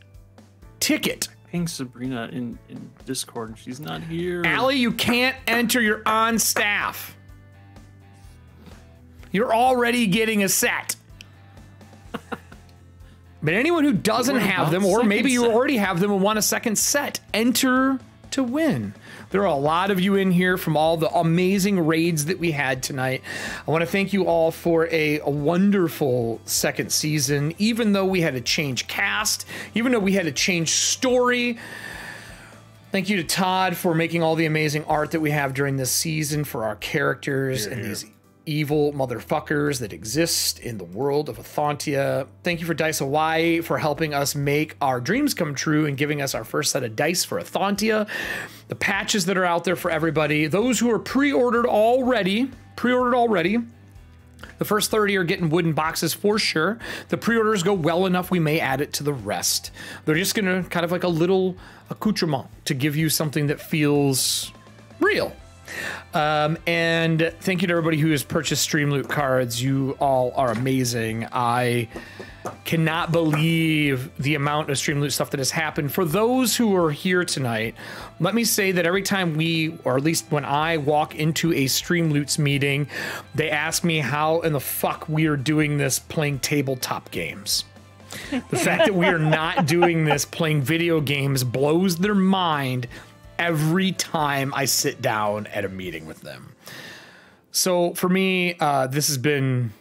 Ticket. Ping Sabrina in Discord. She's not here. Allie, you can't enter. You're on staff. You're already getting a set. But anyone who doesn't have them, or maybe you already have them and want a second set, enter to win. There are a lot of you in here from all the amazing raids that we had tonight. I want to thank you all for a wonderful second season, even though we had to change cast, even though we had to change story. Thank you to Todd for making all the amazing art that we have during this season for our characters and these evil motherfuckers that exist in the world of Ethauntia. Thank you for Dice Hawaii for helping us make our dreams come true and giving us our first set of dice for Ethauntia. The patches that are out there for everybody. Those who are pre-ordered already. The first 30 are getting wooden boxes for sure. The pre-orders go well enough, we may add it to the rest. They're just gonna kind of like a little accoutrement to give you something that feels real. And thank you to everybody who has purchased Stream Loot cards. You all are amazing. I cannot believe the amount of Stream Loot stuff that has happened. For those who are here tonight, let me say that every time we, or at least when I walk into a Stream Loots meeting, they ask me how in the fuck we are doing this playing tabletop games. The fact that we are not doing this playing video games blows their mind every time I sit down at a meeting with them. So for me, this has been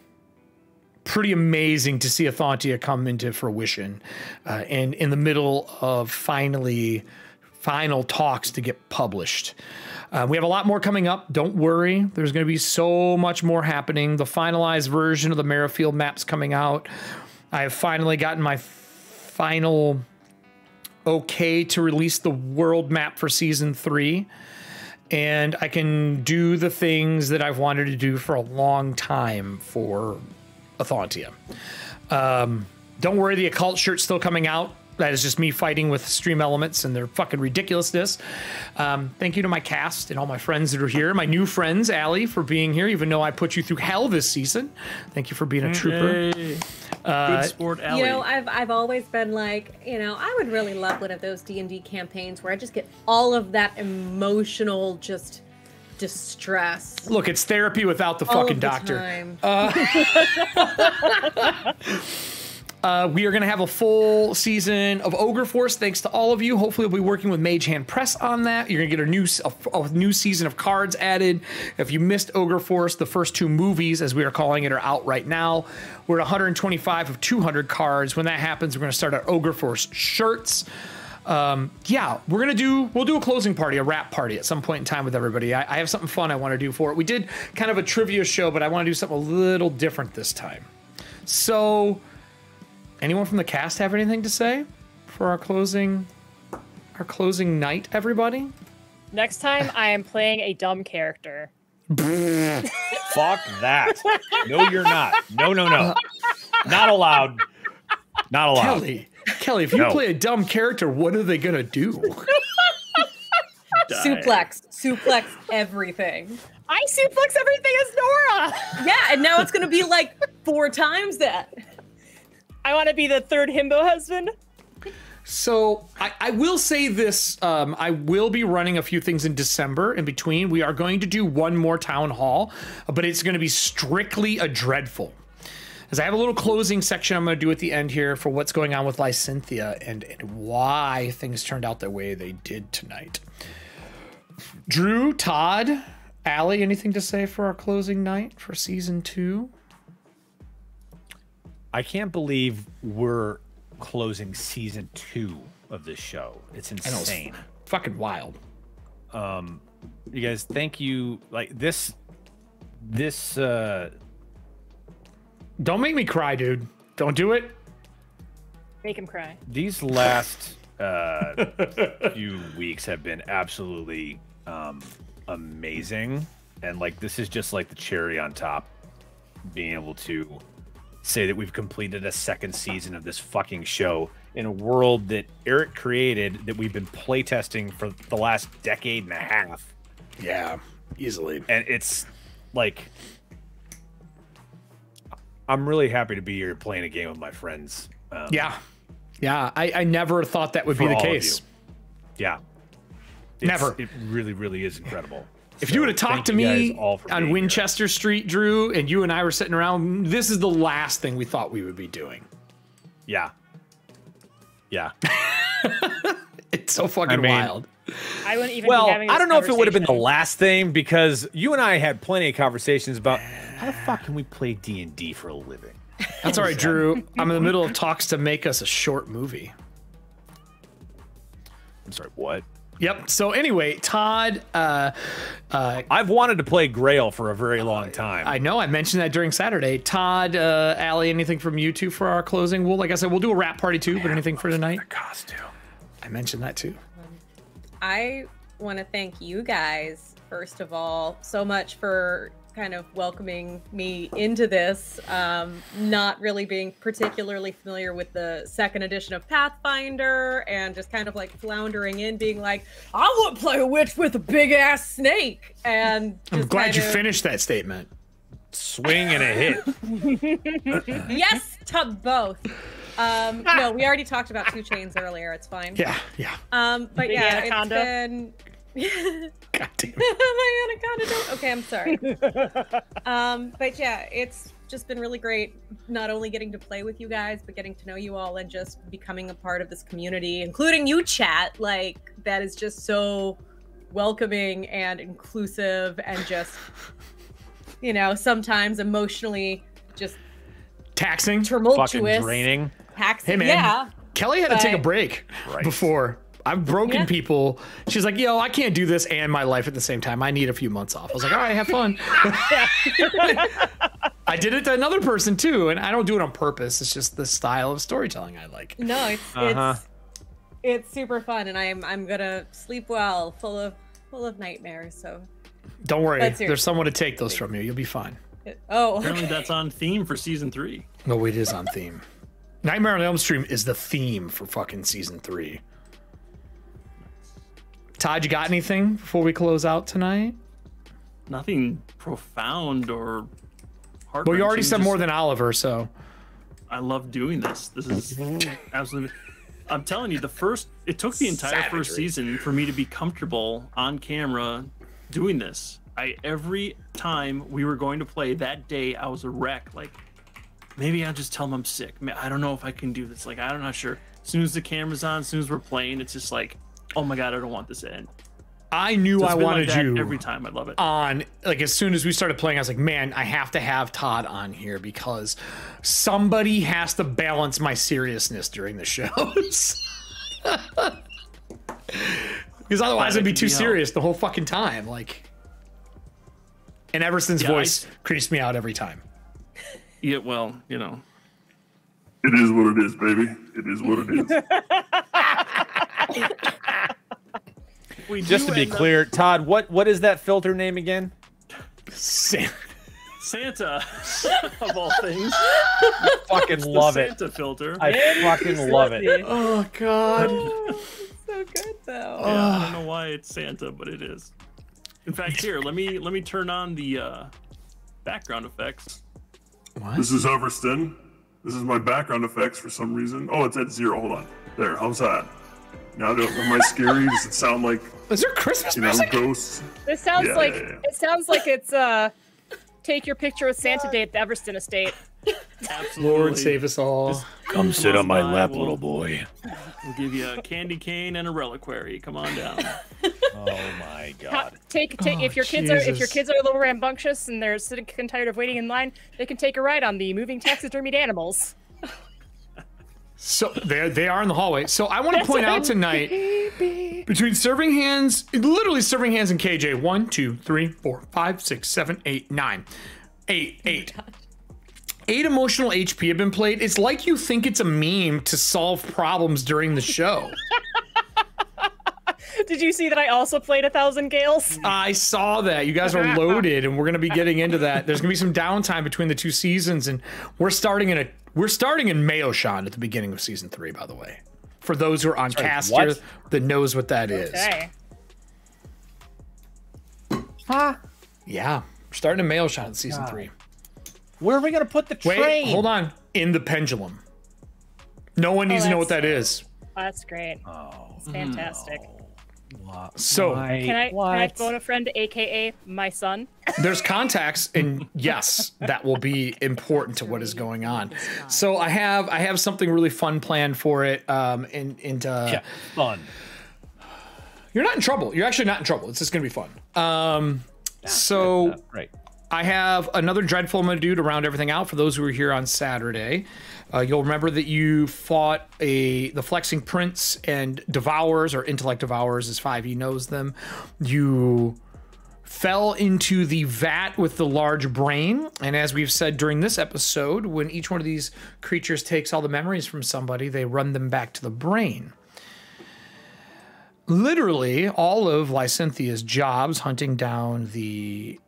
pretty amazing to see Ethauntia come into fruition and in the middle of final talks to get published. We have a lot more coming up. Don't worry. There's going to be so much more happening. The finalized version of the Merrifield map's coming out. I have finally gotten my final okay to release the world map for season 3, and I can do the things that I've wanted to do for a long time for Ethauntia. Don't worry, the occult shirt's still coming out. That is just me fighting with stream elements and their fucking ridiculousness. Thank you to my cast and all my friends that are here. My new friends, Allie, for being here, even though I put you through hell this season. Thank you for being a trooper. Hey. Good sport, Allie. You know, I've always been like, you know, I would really love one of those D&D campaigns where I just get all of that emotional just distress. Look, it's therapy without the fucking doctor. We are going to have a full season of Ogre Force, thanks to all of you. Hopefully, we'll be working with Mage Hand Press on that. You're going to get a new season of cards added. If you missed Ogre Force, the first 2 movies, as we are calling it, are out right now. We're at 125 of 200 cards. When that happens, we're going to start our Ogre Force shirts. Yeah, we'll do a closing party, a wrap party at some point in time with everybody. I have something fun I want to do for it. We did kind of a trivia show, but I want to do something a little different this time. So, anyone from the cast have anything to say for our closing night, everybody? Next time I am playing a dumb character. Fuck that. No, you're not. No. Not allowed. Not allowed. Kelly, if you play a dumb character, what are they gonna do? Suplex everything. I suplex everything as Nora. Yeah, and now it's gonna be like 4 times that. I want to be the 3rd himbo husband. So I will say this, I will be running a few things in December in between. We are going to do one more town hall, but it's going to be strictly a dreadful. As I have a little closing section I'm going to do at the end here for what's going on with Lysynthia and why things turned out the way they did tonight. Drew, Todd, Allie, anything to say for our closing night for season 2? I can't believe we're closing season 2 of this show. It's insane. It's fucking wild. You guys, thank you. Like this don't make me cry, dude. Don't do it. Make him cry. These last few weeks have been absolutely amazing, and like this is just like the cherry on top, being able to say that we've completed a 2nd season of this fucking show in a world that Erik created, that we've been playtesting for the last decade and a half. Yeah, easily. And it's like, I'm really happy to be here playing a game with my friends. Yeah, I never thought that would be the case. Yeah. Never. It really, really is incredible. If you would have talked to me on Winchester Street, Drew, and you and I were sitting around, this is the last thing we thought we would be doing. Yeah. It's so fucking wild. I wouldn't even be having this I don't know if it would have been the conversation. last thing, because you and I had plenty of conversations about how the fuck can we play D&D for a living. That's all right, Drew. I'm in the middle of talks to make us a short movie. I'm sorry, what? Yep. So anyway, Todd, I've wanted to play Grail for a very long time. I know. I mentioned that during Saturday. Todd, Allie, anything from you two for our closing? Well, like I said, we'll do a wrap party too, but anything for tonight? Costume. I mentioned that too. I want to thank you guys, first of all, so much for kind of welcoming me into this, not really being particularly familiar with the second edition of Pathfinder, and just kind of like floundering in, being like, I want to play a witch with a big ass snake. And I'm glad you finished that statement. Swing and a hit. Yes to both. No, we already talked about 2 Chains earlier. It's fine. Yeah. But Big yeah, anaconda. it's been. God damn it. My anaconda don't. Okay, I'm sorry. But yeah, it's just been really great, not only getting to play with you guys, but getting to know you all and just becoming a part of this community, including you, chat. Like, that is just so welcoming and inclusive, and just, you know, sometimes emotionally just taxing, tumultuous, fucking draining. Taxing. Hey man, yeah. Kelly had to take a break before. I've broken people. She's like, yo, I can't do this and my life at the same time. I need a few months off. I was like, all right, have fun. I did it to another person too, and I don't do it on purpose. It's just the style of storytelling I like. No, it's super fun, and I'm gonna sleep well, full of nightmares. So don't worry, there's someone to take those from you. You'll be fine. Apparently that's on theme for season 3. No, it is on theme. Nightmare on Elm Street is the theme for fucking season 3. Todd, you got anything before we close out tonight? Nothing profound or heart. Well, you already said more than Oliver, so. I love doing this. This is absolutely. I'm telling you, it took the entire first season for me to be comfortable on camera doing this. Every time we were going to play that day, I was a wreck. Like, maybe I'll just tell them I'm sick. I don't know if I can do this. Like, I'm not sure. As soon as the camera's on, as soon as we're playing, it's just like, oh my God, I don't want this to end. I knew I wanted you every time. I love it. On, like, as soon as we started playing, I was like, man, I have to have Todd on here because somebody has to balance my seriousness during the shows. Because otherwise it'd be too serious the whole fucking time. Like, and Everston's voice creeps me out every time. Yeah, well, you know. It is what it is, baby. It is what it is. Just to be clear, Todd, what is that filter name again? Santa, of all things. Fucking love it. Santa filter. I fucking love it. Oh God. So good though. Yeah, I don't know why it's Santa, but it is. In fact, here, let me turn on the background effects. What? This is Everston. This is my background effects for some reason. Oh, it's at 0. Hold on. There. How's that? Now, am I scary? Does it sound like? Is there Christmas music? Ghosts? This sounds it sounds like it's take your picture with Santa Day at the Everston estate. Absolutely. Lord save us all. Just come sit on my lap, little boy. We'll give you a candy cane and a reliquary. Come on down. Oh my God. If your kids are a little rambunctious and they're sick and tired of waiting in line, they can take a ride on the moving taxidermied animals. So they are in the hallway. So I want to point out tonight, between serving hands, literally serving hands and KJ, 1, 2, 3, 4, 5, 6, 7, 8, 9, 8. 8 emotional HP have been played. It's like you think it's a meme to solve problems during the show. Did you see that I also played 1,000 Gales? I saw that. You guys are loaded, and we're going to be getting into that. There's going to be some downtime between the 2 seasons, and we're starting in Mayoshan at the beginning of season 3, by the way. For those who are on cast here that knows what that is. Okay. Yeah. We're starting in Mayoshan in season 3. Where are we going to put the train? Wait, hold on. In the pendulum. No one needs to know what that is. Oh, that's great. Oh, it's fantastic. So can I phone a friend, aka my son? There's contacts, and yes, that will be important to what is going on. So I have something really fun planned for it. Fun. You're not in trouble. You're actually not in trouble. It's just gonna be fun. So right. I have another Dreadful I'm going to do to round everything out for those who were here on Saturday. You'll remember that you fought the Flexing Prince and Devourers, or Intellect Devourers as 5e knows them. You fell into the vat with the large brain, and as we've said during this episode, when each one of these creatures takes all the memories from somebody, they run them back to the brain. Literally, all of Lycynthia's jobs hunting down the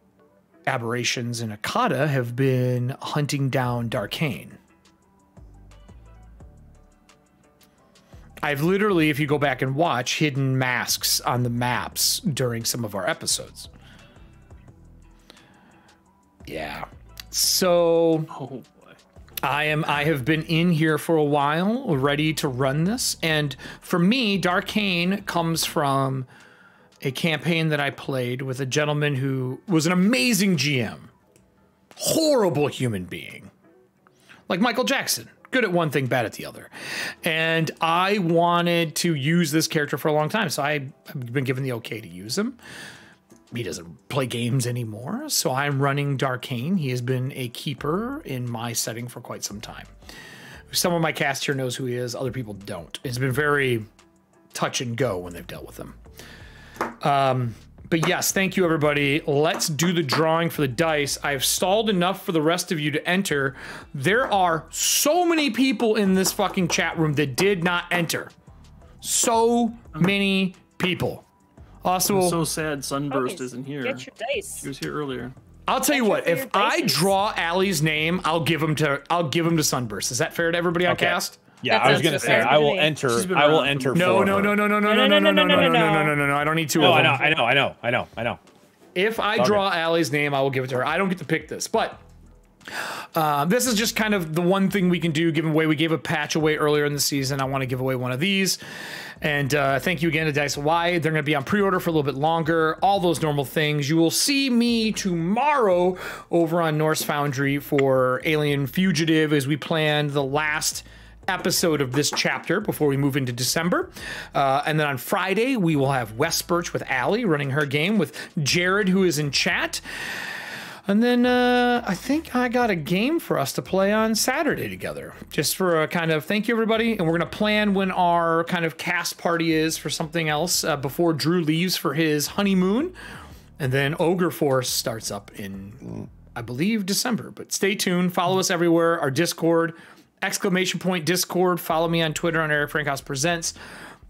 aberrations in Akata have been hunting down Darkane. I've literally, if you go back and watch, hidden masks on the maps during some of our episodes. Yeah. So I have been in here for a while, ready to run this. And for me, Darkane comes from a campaign that I played with a gentleman who was an amazing GM. Horrible human being. Like Michael Jackson. Good at one thing, bad at the other. And I wanted to use this character for a long time, so I've been given the okay to use him. He doesn't play games anymore, so I'm running Darkane. He has been a keeper in my setting for quite some time. Some of my cast here knows who he is, other people don't. It's been very touch and go when they've dealt with him. But yes, thank you, everybody. Let's do the drawing for the dice. I've stalled enough for the rest of you to enter. There are so many people in this fucking chat room that did not enter. So many people. Also, I'm so sad Sunburst isn't here. Get your dice. She was here earlier. I'll tell you what. If I draw Allie's name, I'll give him to Sunburst. Is that fair to everybody on cast? Yeah, I was gonna say I will enter. I will enter. No. I don't need two of them. I know. If I draw Allie's name, I will give it to her. I don't get to pick this, but this is just kind of the one thing we can do. Give away. We gave a patch away earlier in the season. I want to give away one of these. And thank you again to Dice Y. They're going to be on pre-order for a little bit longer. All those normal things. You will see me tomorrow over on Norse Foundry for Alien Fugitive as we plan the last episode of this chapter before we move into December. And then on Friday, we will have West Birch with Allie running her game with Jared, who is in chat. And then I think I got a game for us to play on Saturday together, just for a kind of thank you, everybody. And we're going to plan when our kind of cast party is for something else before Drew leaves for his honeymoon. And then Ogre Force starts up in, I believe, December. But stay tuned. Follow us everywhere. Our Discord, !Discord. Follow me on Twitter on Erik Frankhouse Presents.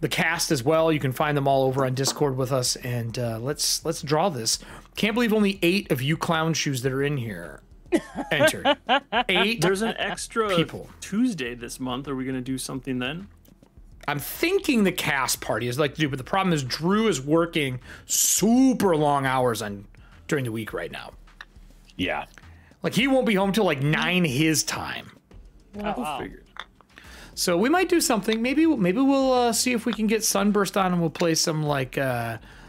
The cast as well. You can find them all over on Discord with us. And let's draw this. Can't believe only 8 of you clown shoes that are in here entered. 8. There's an extra people. Tuesday this month. Are we going to do something then? I'm thinking the cast party is like to do, but the problem is Drew is working super long hours during the week right now. Yeah. Like he won't be home till like 9 his time. Wow. So we might do something. Maybe we'll see if we can get Sunburst on and we'll play some like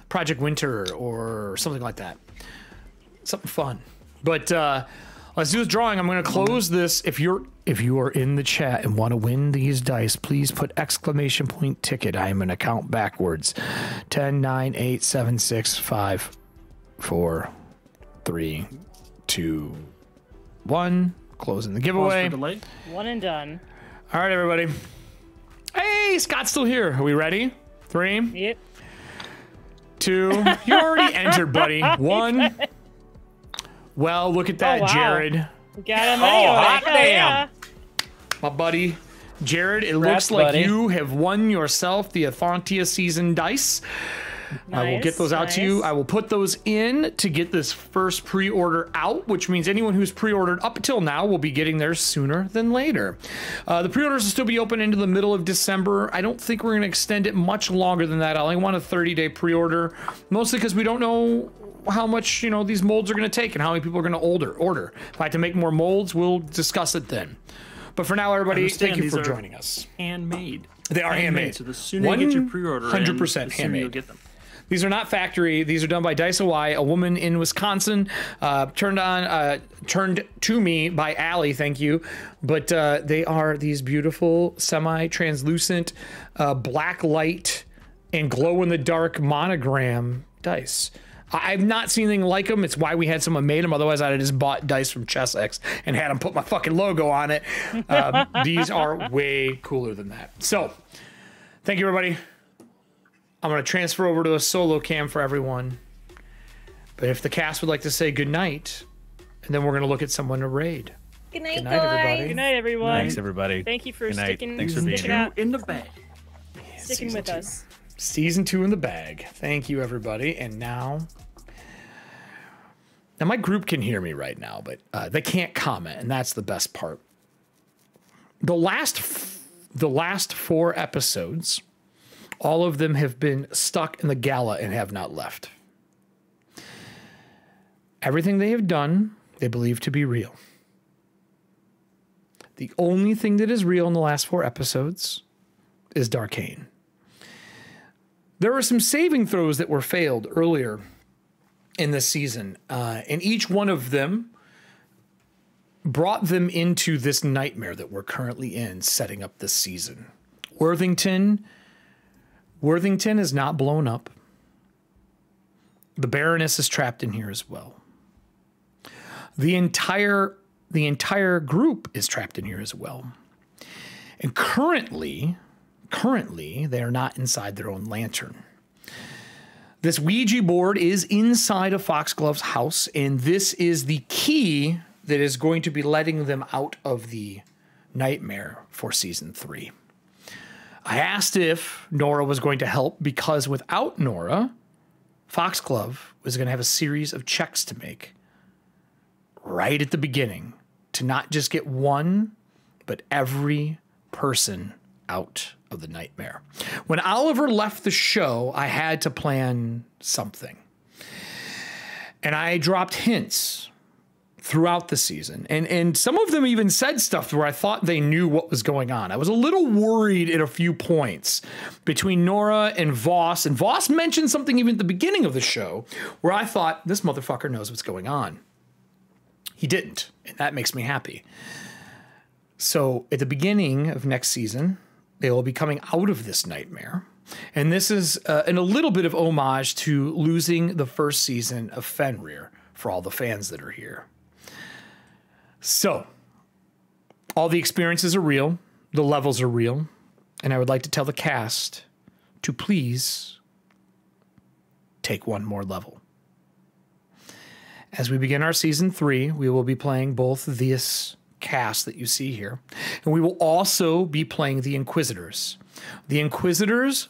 Project Winter or something like that. Something fun. But let's do this drawing. I'm going to close this. If you are in the chat and want to win these dice, please put !ticket. I am going to count backwards. 10, 9, 8, 7, 6, 5, 4, 3, 2, 1. Closing the giveaway. One and done. All right, everybody. Hey, Scott's still here. Are we ready? 3. Yep. 2. You already entered, buddy. 1. Well, look at that, Jared. We got him anyway. Hot damn. Yeah. My buddy, Jared, it Congrats, looks like buddy. you have won yourself the Ethauntia season dice. I will get those out to you. I will put those in to get this first pre-order out, which means anyone who's pre-ordered up until now will be getting theirs sooner than later. The pre-orders will still be open into the middle of December. I don't think we're going to extend it much longer than that. I only want a 30-day pre-order, mostly because we don't know how much these molds are going to take and how many people are going to order. If I have to make more molds, we'll discuss it then. But for now, everybody, thank you for joining us. Handmade. They are handmade. So the sooner you get your pre-order, 100% handmade. You'll get them. These are not factory. These are done by Dice Y, a woman in Wisconsin, turned to me by Allie. Thank you. But they are these beautiful semi-translucent black light and glow-in-the-dark monogram dice. I've not seen anything like them. It's why we had someone made them. Otherwise, I'd have just bought dice from ChessX and had them put my fucking logo on it. These are way cooler than that. So, thank you, everybody. I'm going to transfer over to a solo cam for everyone. But if the cast would like to say goodnight, and then we're going to look at someone to raid. Good night, everybody. Good night, everyone. Thanks, everybody. Thank you for Good night. sticking, Thanks for being sticking here. out, In the bag. sticking with us. Season 2 in the bag. Thank you, everybody. And now my group can hear me right now, but they can't comment, and that's the best part. The last 4 episodes, all of them have been stuck in the gala and have not left. Everything they have done, they believe to be real. The only thing that is real in the last 4 episodes is Darkane. There were some saving throws that were failed earlier in this season, and each one of them brought them into this nightmare that we're currently in, setting up this season. Worthington is not blown up. The Baroness is trapped in here as well. The entire group is trapped in here as well. And currently, they are not inside their own lantern. This Ouija board is inside of Foxglove's house, and this is the key that is going to be letting them out of the nightmare for season 3. I asked if Nora was going to help because without Nora, Foxglove was going to have a series of checks to make right at the beginning to not just get one, but every person out of the nightmare. When Oliver left the show, I had to plan something. And I dropped hints throughout the season. And some of them even said stuff where I thought they knew what was going on. I was a little worried at a few points between Nora and Voss. And Voss mentioned something even at the beginning of the show where I thought, this motherfucker knows what's going on. He didn't. And that makes me happy. So at the beginning of next season, they will be coming out of this nightmare. And this is in a little bit of homage to losing the first season of Fenrir for all the fans that are here. So, all the experiences are real, the levels are real, and I would like to tell the cast to please take one more level. As we begin our season 3, we will be playing both this cast that you see here, and we will also be playing the Inquisitors. The Inquisitors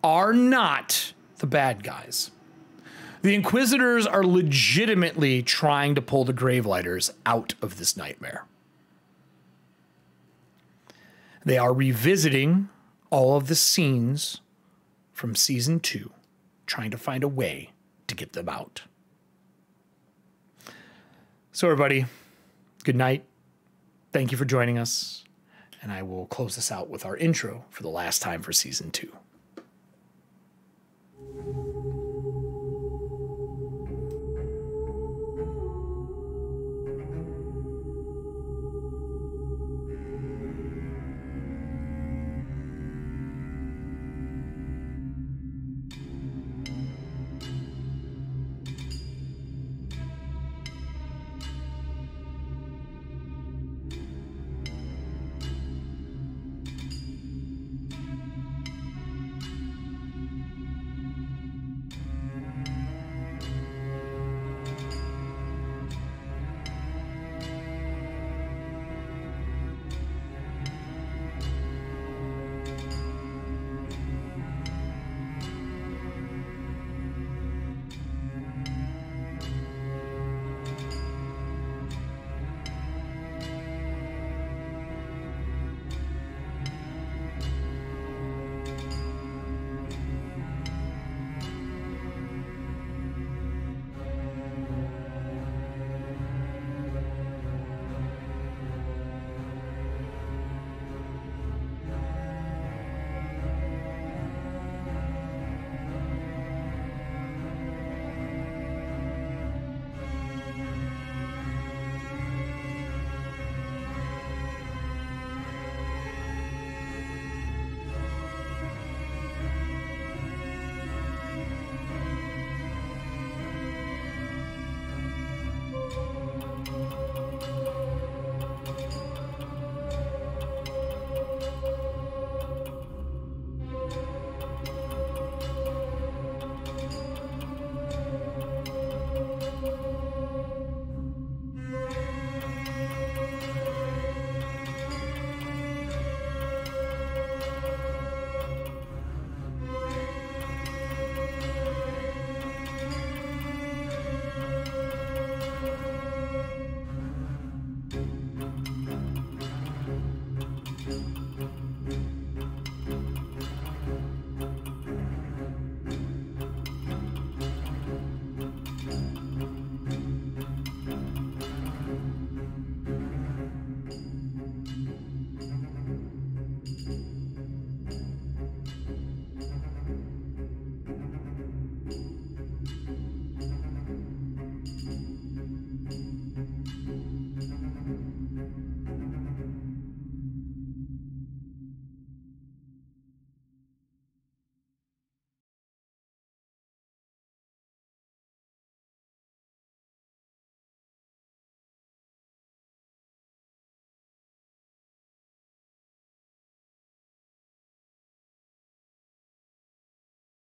are not the bad guys. The Inquisitors are legitimately trying to pull the Gravelighters out of this nightmare. They are revisiting all of the scenes from season 2, trying to find a way to get them out. So everybody, good night. Thank you for joining us. And I will close this out with our intro for the last time for season 2.